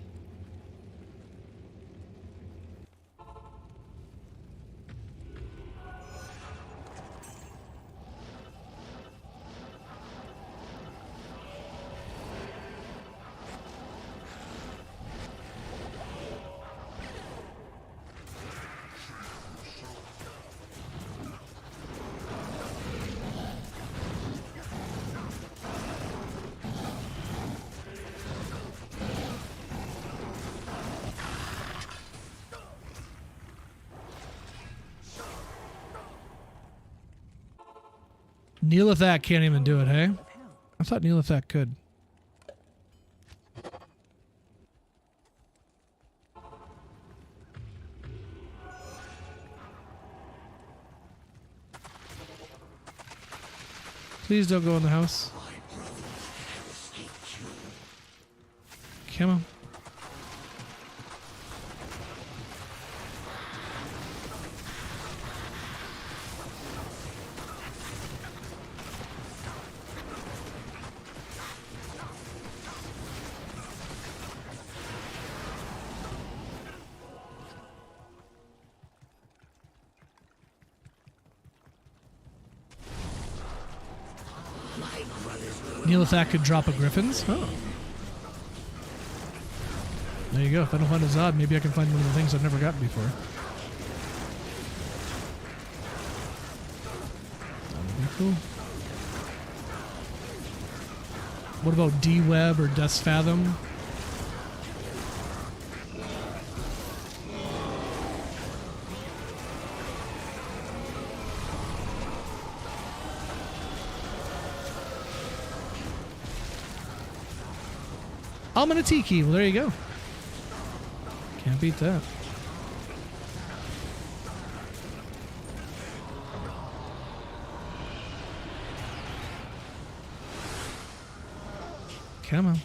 Neelathak can't even do it, hey? I thought Neelathak could. Please don't go in the house. Come on. Neelathak could drop a Griffin's? Oh. There you go. If I don't find a Zod, maybe I can find one of the things I've never gotten before. That would be cool. What about D-Web or Death's Fathom? Almond Tiki. Well, there you go. Can't beat that. Come on.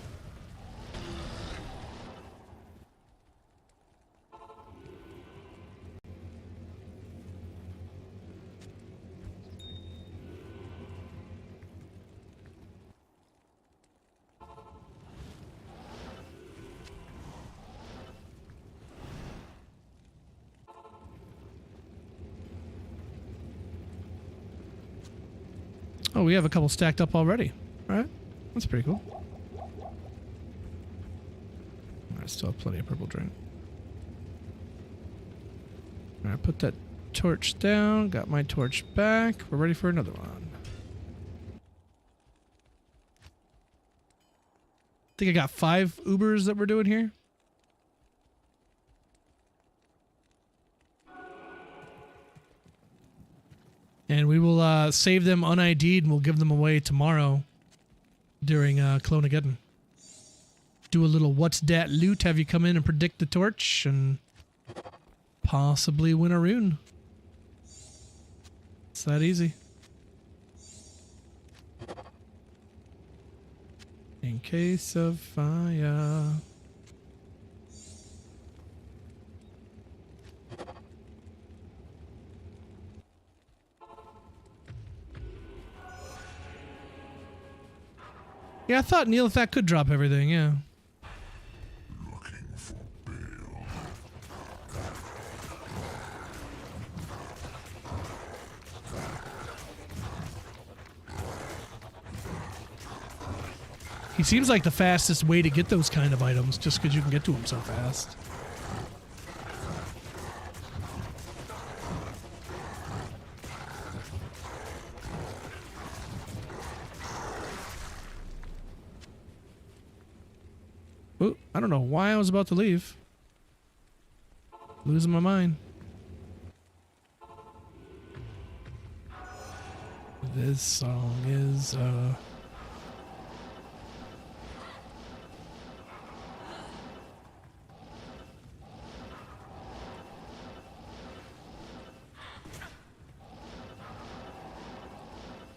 Oh, we have a couple stacked up already. All right. That's pretty cool. I still have plenty of purple drain. All right, put that torch down. Got my torch back. We're ready for another one. I think I got 5 Ubers that we're doing here. And we will save them un-ID'd and we'll give them away tomorrow during Cloneageddon. Do a little what's dat loot, have you come in and predict the torch, and possibly win a rune. It's that easy. In case of fire. Yeah, I thought Neil, if that could drop everything, yeah. He seems like the fastest way to get those kind of items, just because you can get to them so fast. Ooh, I don't know why I was about to leave. Losing my mind. This song is,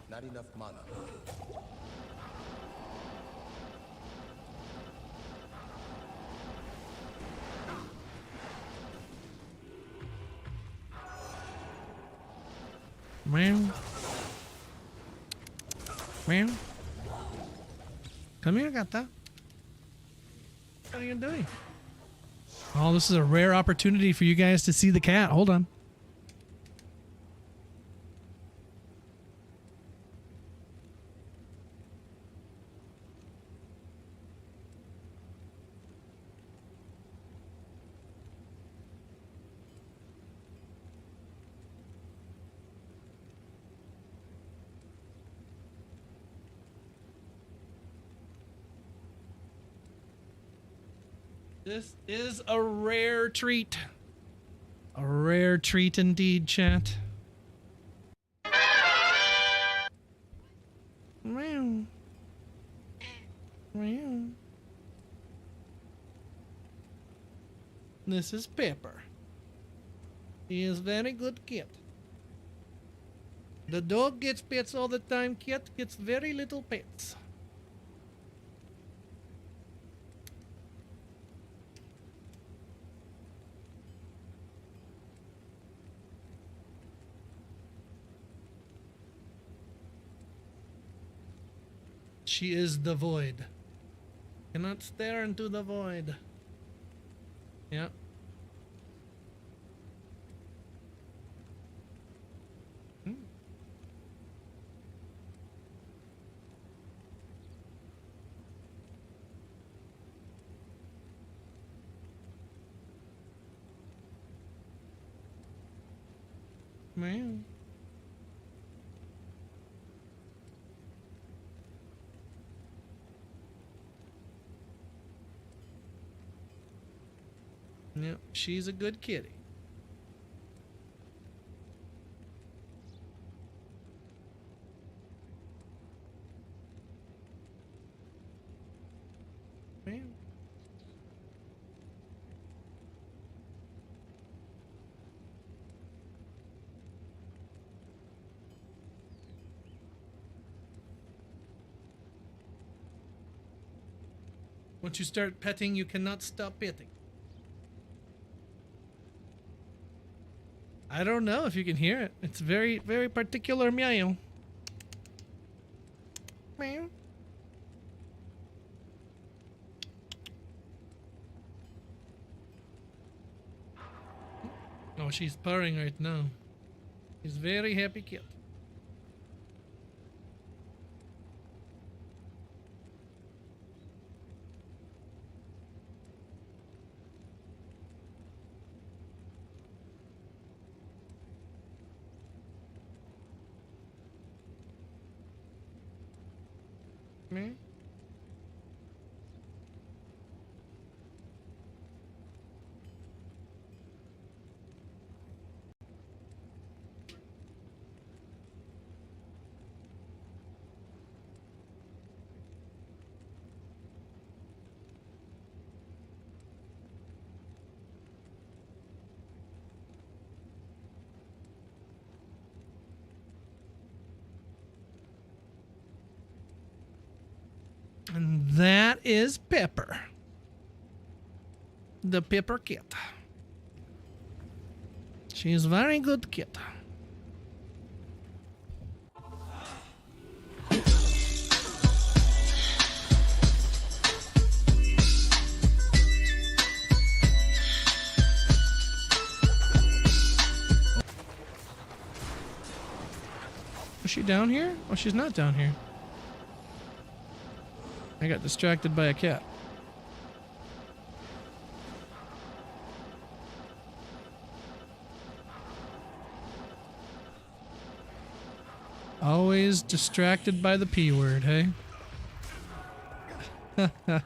Not enough mana. Meow. Meow. Come here, Gata. What are you doing? Oh, this is a rare opportunity for you guys to see the cat. Hold on. This is a rare treat. A rare treat indeed, chat. Meow. Meow. This is Pepper. He is very good kid. The dog gets pets all the time. Cat gets very little pets. She is the void. Cannot stare into the void. Yep. Man. Yep, she's a good kitty. Man. Once you start petting, you cannot stop petting. I don't know if you can hear it. It's very, very particular meow. Meow. Oh, she's purring right now. She's very happy cat. Me? And that is Pepper. The Pepper Kit. She's very good kid. Is she down here? Oh, she's not down here. I got distracted by a cat. Always distracted by the P word, hey? A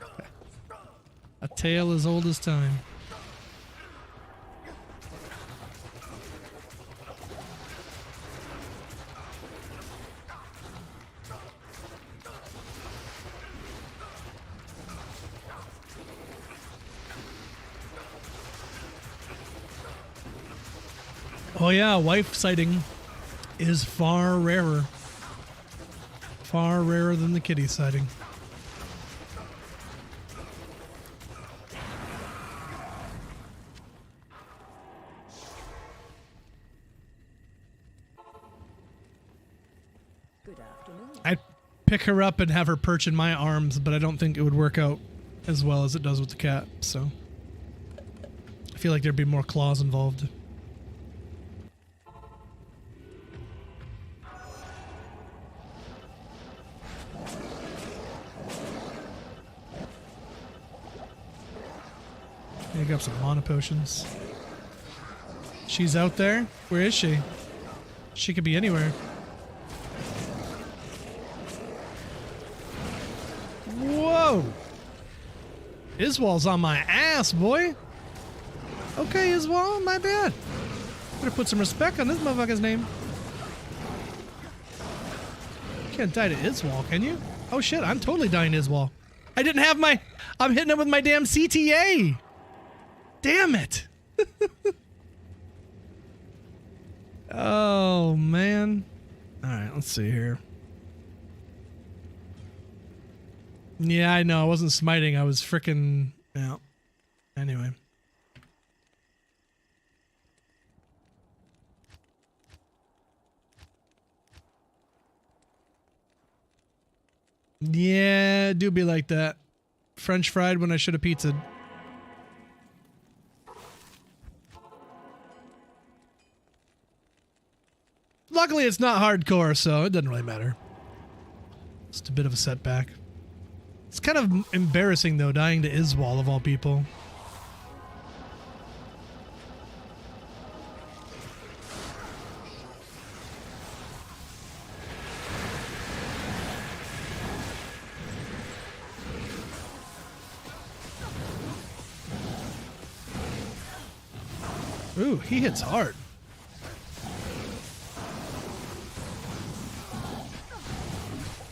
tale as old as time. Oh yeah, wife sighting is far rarer. Far rarer than the kitty sighting. Good afternoon. I'd pick her up and have her perch in my arms, but I don't think it would work out as well as it does with the cat, so I feel like there'd be more claws involved. Pick up some mana potions. She's out there? Where is she? She could be anywhere. Whoa! Iswal's on my ass, boy! Okay, Iswal, my bad. Better put some respect on this motherfucker's name. You can't die to Iswal, can you? Oh shit, I'm totally dying to Iswal. I didn't have my... I'm hitting him with my damn CTA! Damn it! Oh, man. Alright, let's see here. Yeah, I know. I wasn't smiting. I was frickin'... Yeah. Anyway. Yeah, it do be like that. French fried when I should have pizzaed. Luckily, it's not hardcore, so it doesn't really matter. Just a bit of a setback. It's kind of embarrassing, though, dying to Iswal, of all people. Ooh, he hits hard.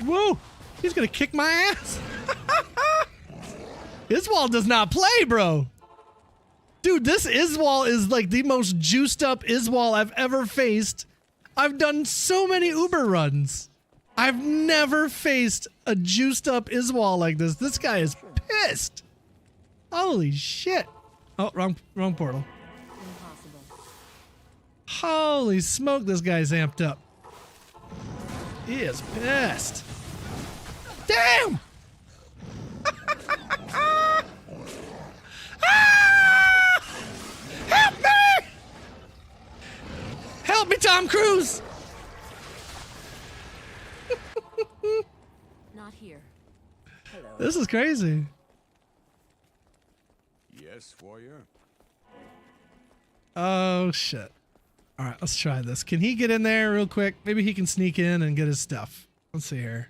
Whoa! He's gonna kick my ass! Iswal does not play, bro! Dude, this Iswal is like the most juiced up Iswal I've ever faced. I've done so many Uber runs. I've never faced a juiced up Iswal like this. This guy is pissed. Holy shit. Oh, wrong portal. Impossible. Holy smoke, this guy's amped up. He is pissed. Damn! Ah! Help me! Help me, Tom Cruise! Not here. Hello. This is crazy. Yes, warrior. Oh, shit. All right, let's try this. Can he get in there real quick? Maybe he can sneak in and get his stuff. Let's see here.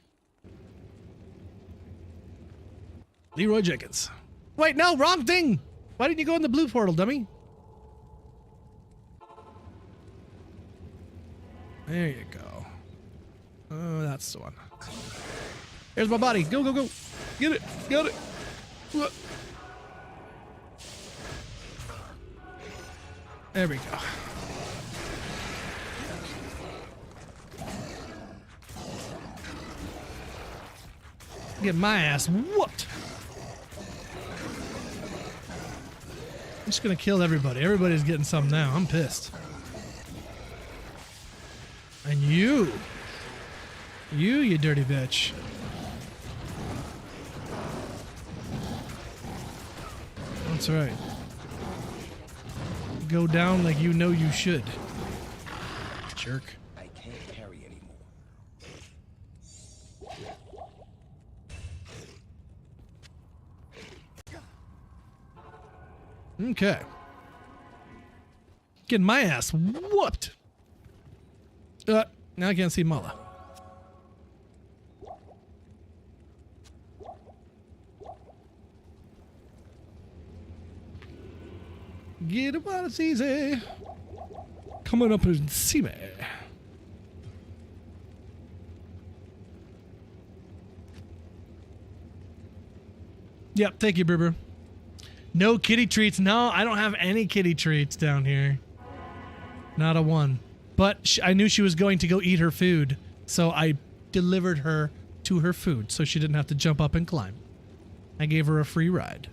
Leroy Jenkins. Wait, no, wrong thing. Why didn't you go in the blue portal, dummy? There you go. Oh, that's the one. Here's my body. Go, go, go. Get it. Got it. What? There we go. Get my ass whooped. I'm just gonna kill everybody. Everybody's getting some now. I'm pissed. And you, you dirty bitch. That's right. Go down like you know you should. Jerk. I can't carry anymore. Okay. Getting my ass whooped. Now I can't see Mala. Get it while it's easy. Coming up and see me. Yep, thank you, Berber. No kitty treats. No, I don't have any kitty treats down here. Not a one. But I knew she was going to go eat her food, so I delivered her to her food so she didn't have to jump up and climb. I gave her a free ride.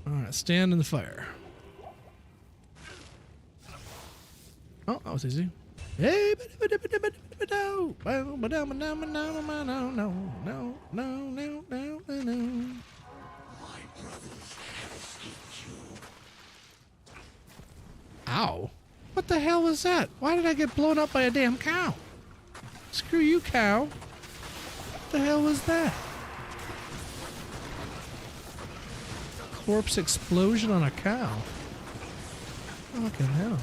Alright, stand in the fire. Oh, that was easy. Hey, no. Ow. What the hell was that? Why did I get blown up by a damn cow? Screw you, cow. What the hell was that? Corpse explosion on a cow. Fucking hell.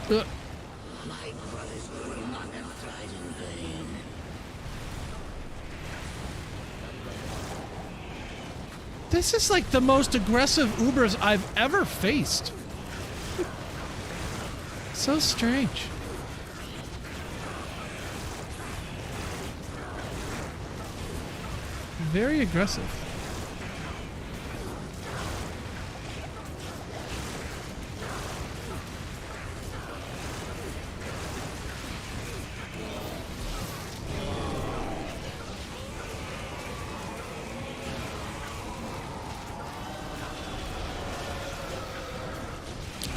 My brothers will not have tried in vain. This is like the most aggressive Ubers I've ever faced. So strange. Very aggressive.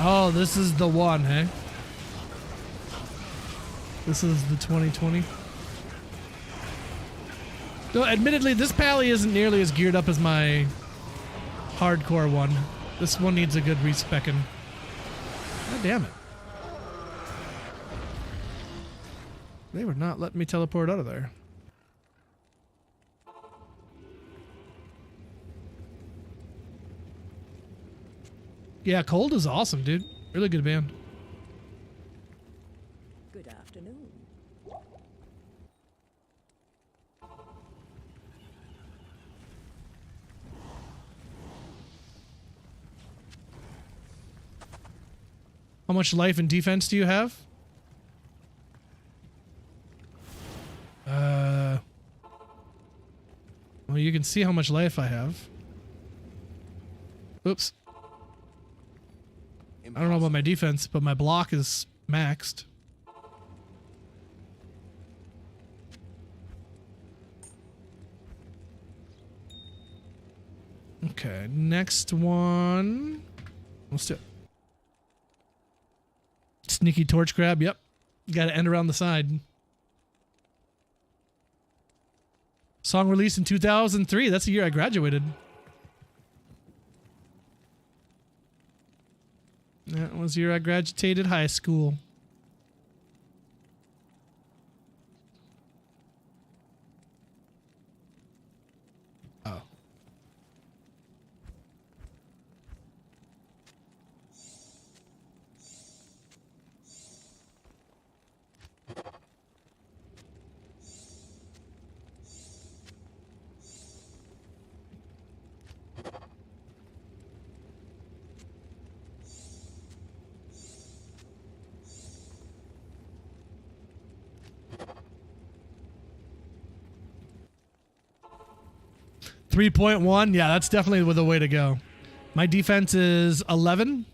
Oh, this is the one, hey? This is the 2020. No, admittedly, this pally isn't nearly as geared up as my hardcore one. This one needs a good respecking. God damn it. They were not letting me teleport out of there. Yeah, Cold is awesome, dude. Really good band. Good afternoon. How much life and defense do you have? Well, you can see how much life I have. Oops. I don't know about my defense, but my block is maxed. Okay, next one. Let's do it. Sneaky torch grab, yep. Got to end around the side. Song released in 2003. That's the year I graduated. That was the year I graduated high school. Oh. .1, yeah, that's definitely the way to go. My defense is 11.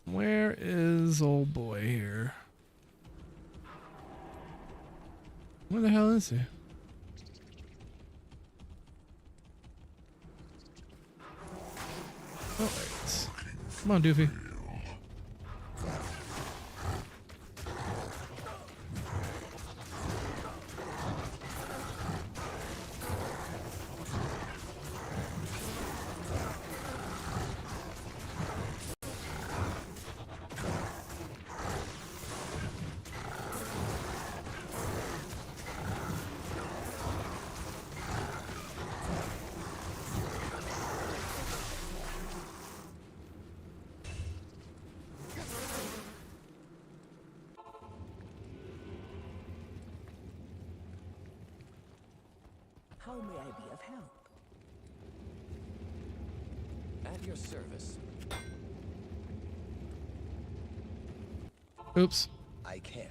Where is old boy here? Where the hell is he? Oh, wait. Come on, Doofy. How may I be of help? At your service. Oops. I can't.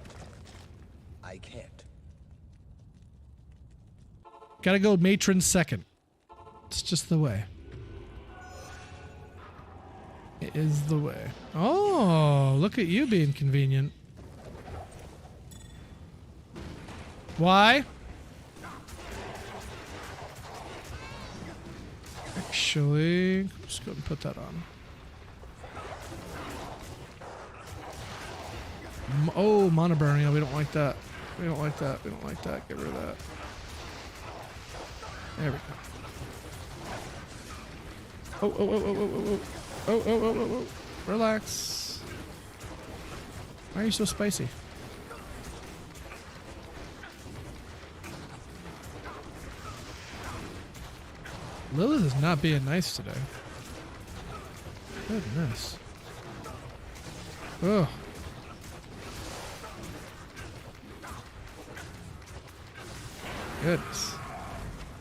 I can't. Gotta go matron second. It's just the way. It is the way. Oh, look at you being convenient. Why? Actually, just go and put that on. Oh, mana burn. Yeah, we don't like that. We don't like that. We don't like that. Get rid of that. There we go. Oh, oh, oh, oh, oh, oh, oh, oh, oh, oh, oh, oh. Relax. Why are you so spicy? Lilith is not being nice today. Goodness. Oh. Goodness.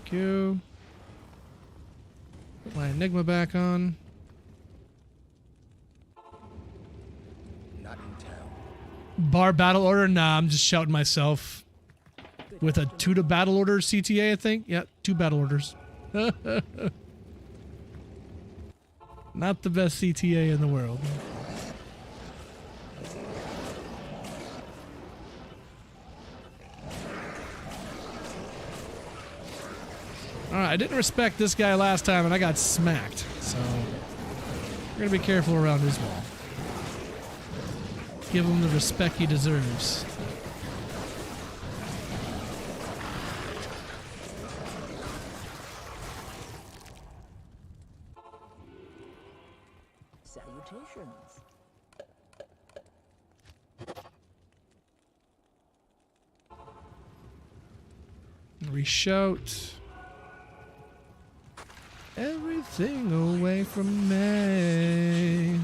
Thank you. Put my Enigma back on. Not in town. Bar battle order? Nah, I'm just shouting myself. With a 2 to battle order CTA, I think. Yeah, 2 battle orders. Not the best CTA in the world. Alright, I didn't respect this guy last time and I got smacked. So, we're gonna be careful around his wall. Give him the respect he deserves. Salutations. Reshout. Everything away from me.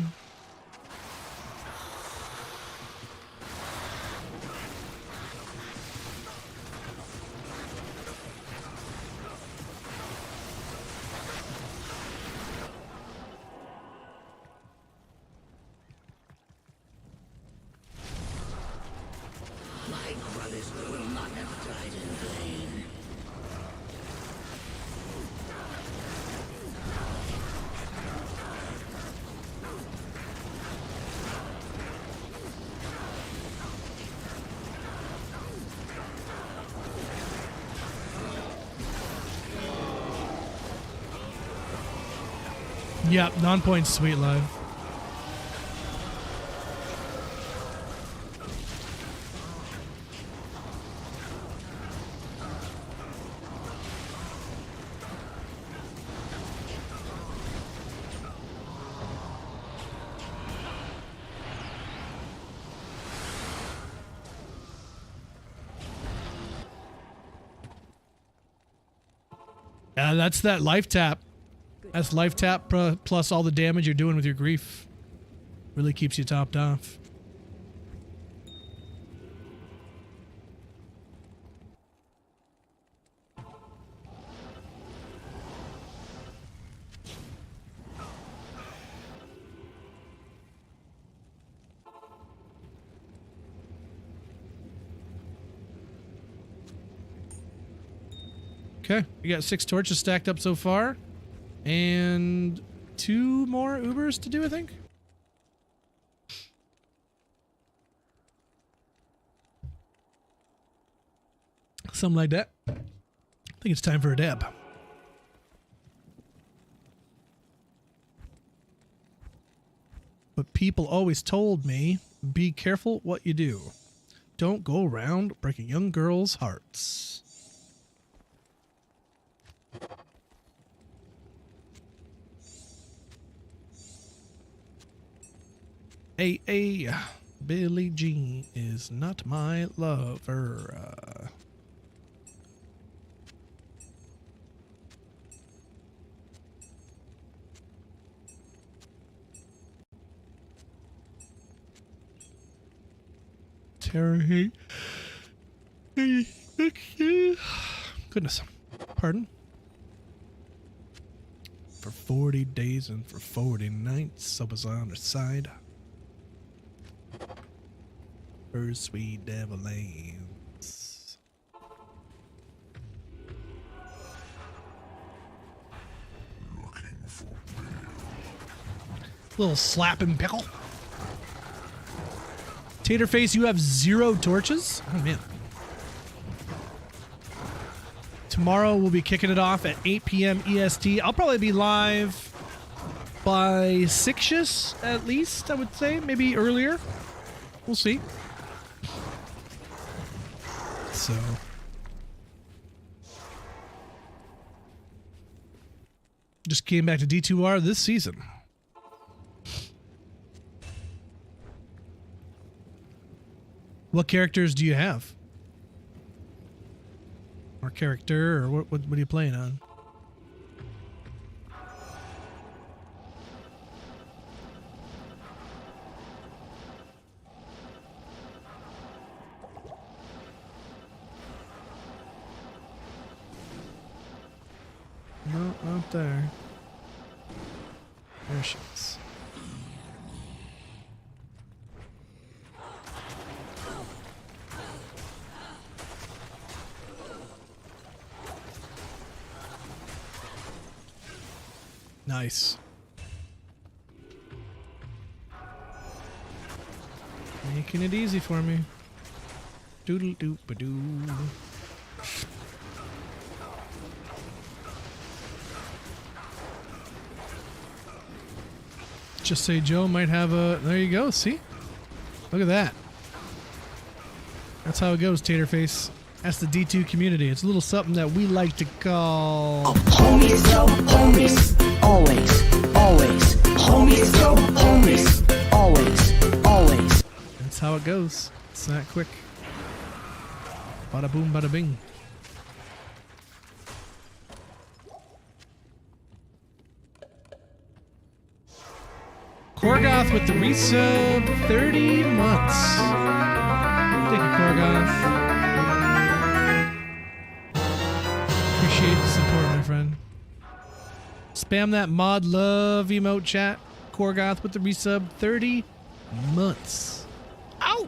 Yep, non-point sweet live. That's that life tap. That's life tap plus all the damage you're doing with your grief. Really keeps you topped off. Okay, we got 6 torches stacked up so far. And 2 more Ubers to do, I think. Something like that. I think it's time for a dab. But people always told me, be careful what you do. Don't go around breaking young girls' hearts. Hey, Billie Jean is not my lover. Terry. Goodness. Pardon? For 40 days and for 40 nights, I was on her side. Her sweet devil lands. Little slapping pickle. Taterface, you have 0 torches? Oh man. Tomorrow we'll be kicking it off at 8 p.m. EST. I'll probably be live by 6ish at least, I would say. Maybe earlier. We'll see. So. Just came back to D2R this season. What characters do you have? Or character, or what are you playing on? No, not there. There she is. Nice. Making it easy for me. Doodle doop ba doo. Just say Joe might have a. There you go. See? Look at that. That's how it goes, Taterface. That's the D2 community. It's a little something that we like to call homies, yo, homies. Always, always. Homies, yo, homies. Always, always. That's how it goes. It's that quick. Bada boom, bada bing. Korgoth with the resub 30 months. Thank you, Korgoth. Appreciate the support, my friend. Spam that mod love emote chat. Korgoth with the resub 30 months. Ow!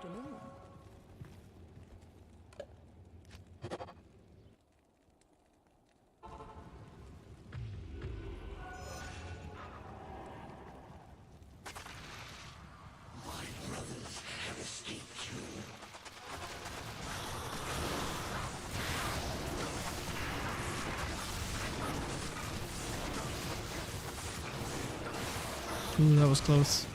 afternoon. Ooh, that was close.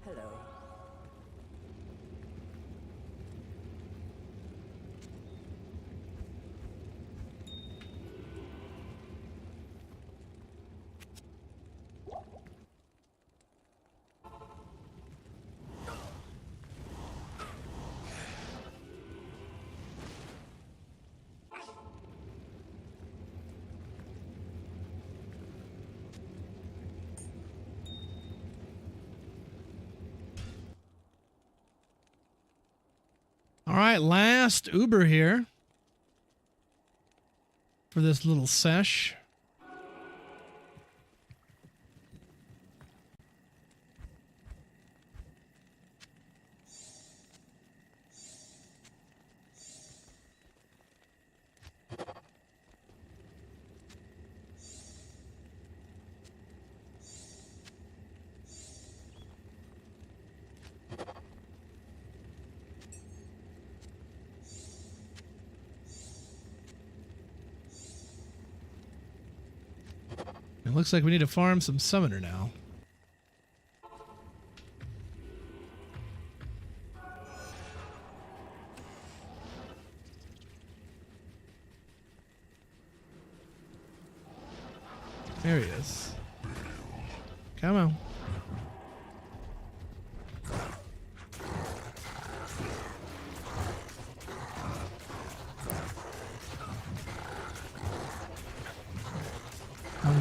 Hello. All right, last Uber here for this little sesh. It looks like we need to farm some summoner now. There he is. Come on.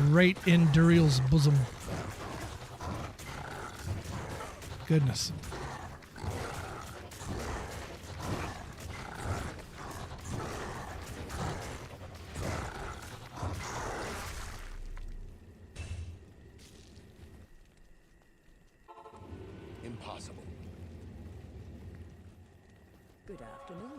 Right in Duriel's bosom. Goodness. Impossible. Good afternoon.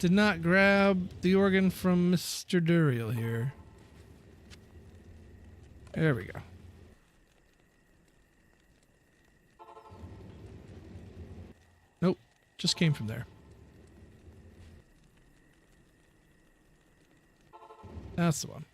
did not grab the organ from Mr. Duriel here. There we go. Nope, just came from there. That's the one.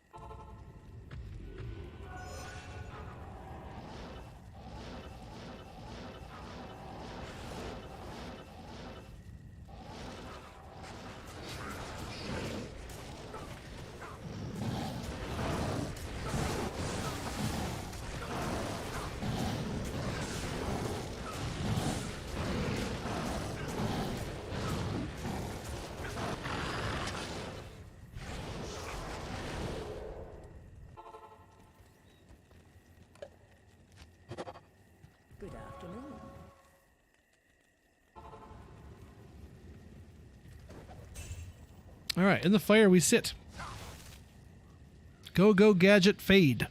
Good afternoon. All right, in the fire we sit. Go, go, gadget, fade.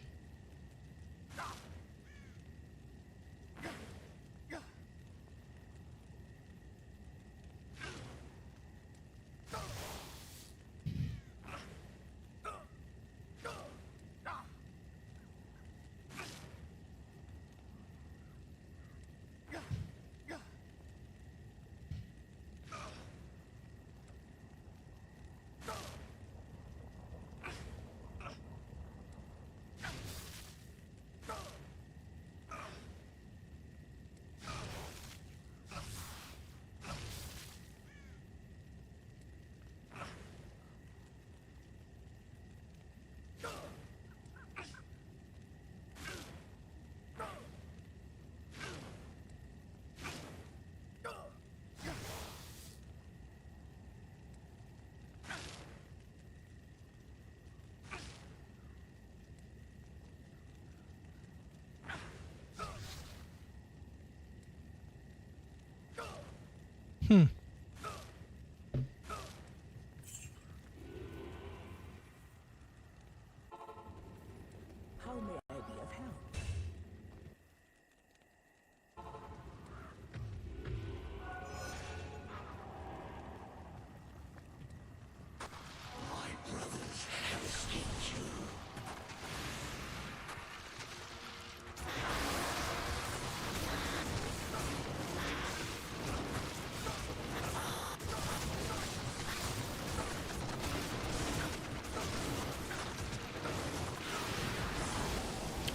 How may I be of help?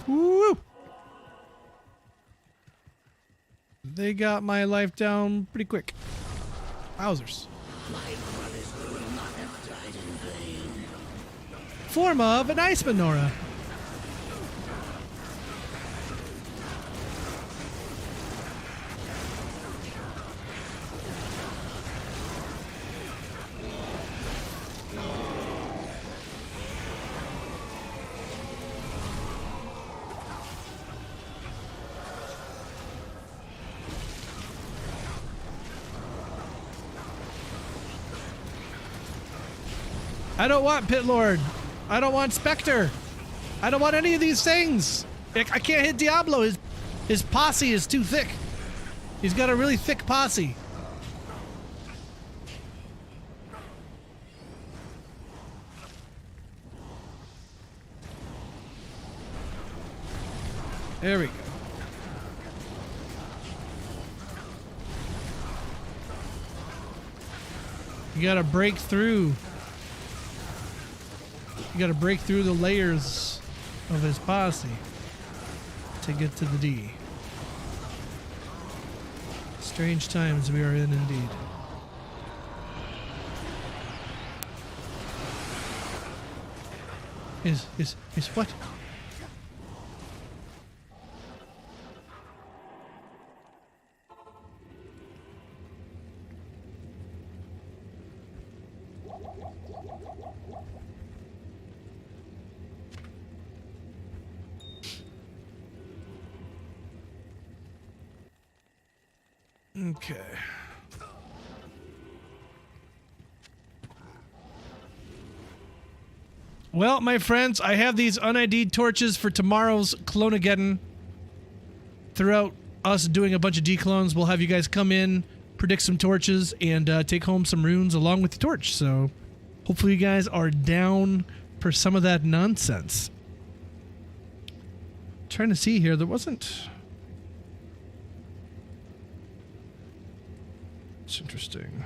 Woo! They got my life down pretty quick. Wowzers. Form of an ice menorah. I don't want Pit Lord. I don't want Spectre. I don't want any of these things. I can't hit Diablo. His posse is too thick. He's got a really thick posse. There we go. You gotta break through. You gotta break through the layers of his posse to get to the D. Strange times we are in indeed. Is what? Okay. Well, my friends, I have these unID'd torches for tomorrow's Cloneageddon. Throughout us doing a bunch of declones, we'll have you guys come in, predict some torches, and take home some runes along with the torch. So hopefully you guys are down for some of that nonsense. Trying to see here, there wasn't... It's interesting.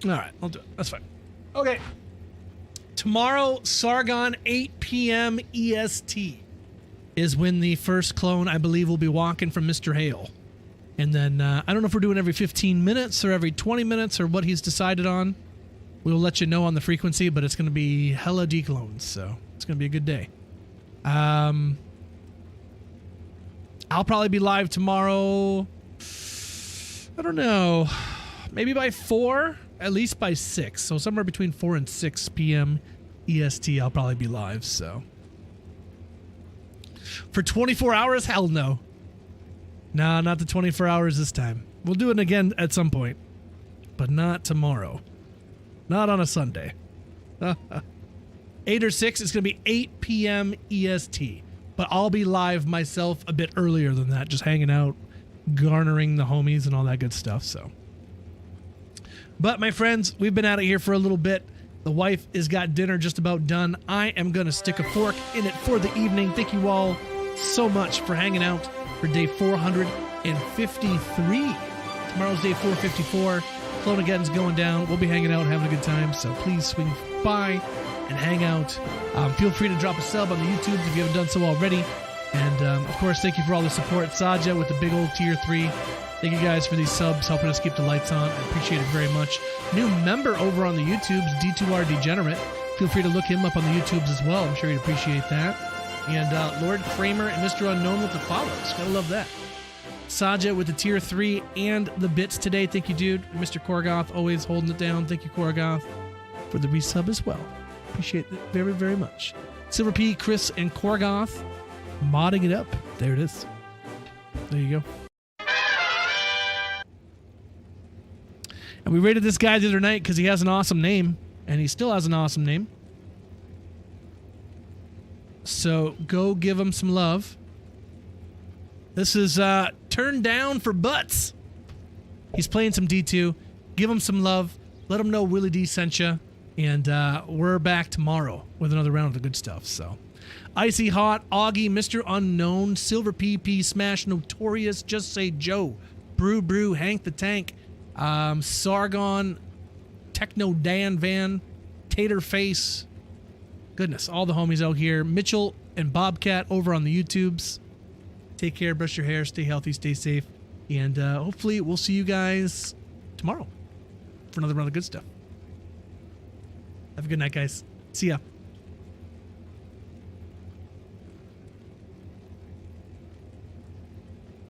All right, I'll do it. That's fine. Okay. Tomorrow, Sargon, 8 p.m. EST is when the first clone, I believe, will be walking from Mr. Hale. And then, I don't know if we're doing every 15 minutes or every 20 minutes or what he's decided on. We'll let you know on the frequency, but it's going to be hella declones, so it's going to be a good day. I'll probably be live tomorrow, I don't know, maybe by 4? At least by 6, so somewhere between 4 and 6 p.m. EST, I'll probably be live, so. For 24 hours? Hell no. Nah, not the 24 hours this time. We'll do it again at some point, but not tomorrow. Not on a Sunday. 8 or 6, it's going to be 8 p.m. EST, but I'll be live myself a bit earlier than that, just hanging out, garnering the homies and all that good stuff, so. But my friends, we've been out of here for a little bit. The wife has got dinner just about done. I am going to stick a fork in it for the evening. Thank you all so much for hanging out for day 453. Tomorrow's day 454. Cloneageddon's going down. We'll be hanging out, having a good time. So please swing by and hang out. Feel free to drop a sub on the YouTube if you haven't done so already. And of course, thank you for all the support. Saja with the big old tier 3. Thank you guys for these subs, helping us keep the lights on. I appreciate it very much. New member over on the YouTubes, D2R Degenerate. Feel free to look him up on the YouTubes as well. I'm sure he'd appreciate that. And Lord Kramer and Mr. Unknown with the follows. Gotta love that. Saja with the tier 3 and the bits today. Thank you, dude. Mr. Korgoth always holding it down. Thank you, Korgoth, for the resub as well. Appreciate it very, very much. Silver P, Chris, and Korgoth modding it up. There it is. There you go. And we rated this guy the other night because he has an awesome name, and he still has an awesome name. So go give him some love. This is Turned Down for Butts. He's playing some D2. Give him some love. Let him know Willie D sent you. And we're back tomorrow with another round of the good stuff. So, Icy Hot, Augie, Mr. Unknown, Silver PP, Smash, Notorious, Just Say Joe, Brew, Hank the Tank, Sargon, Techno Dan Van, Tater Face. Goodness, all the homies out here. Mitchell and Bobcat over on the YouTubes. Take care, brush your hair, stay healthy, stay safe. And hopefully we'll see you guys tomorrow for another round of good stuff. Have a good night, guys. See ya.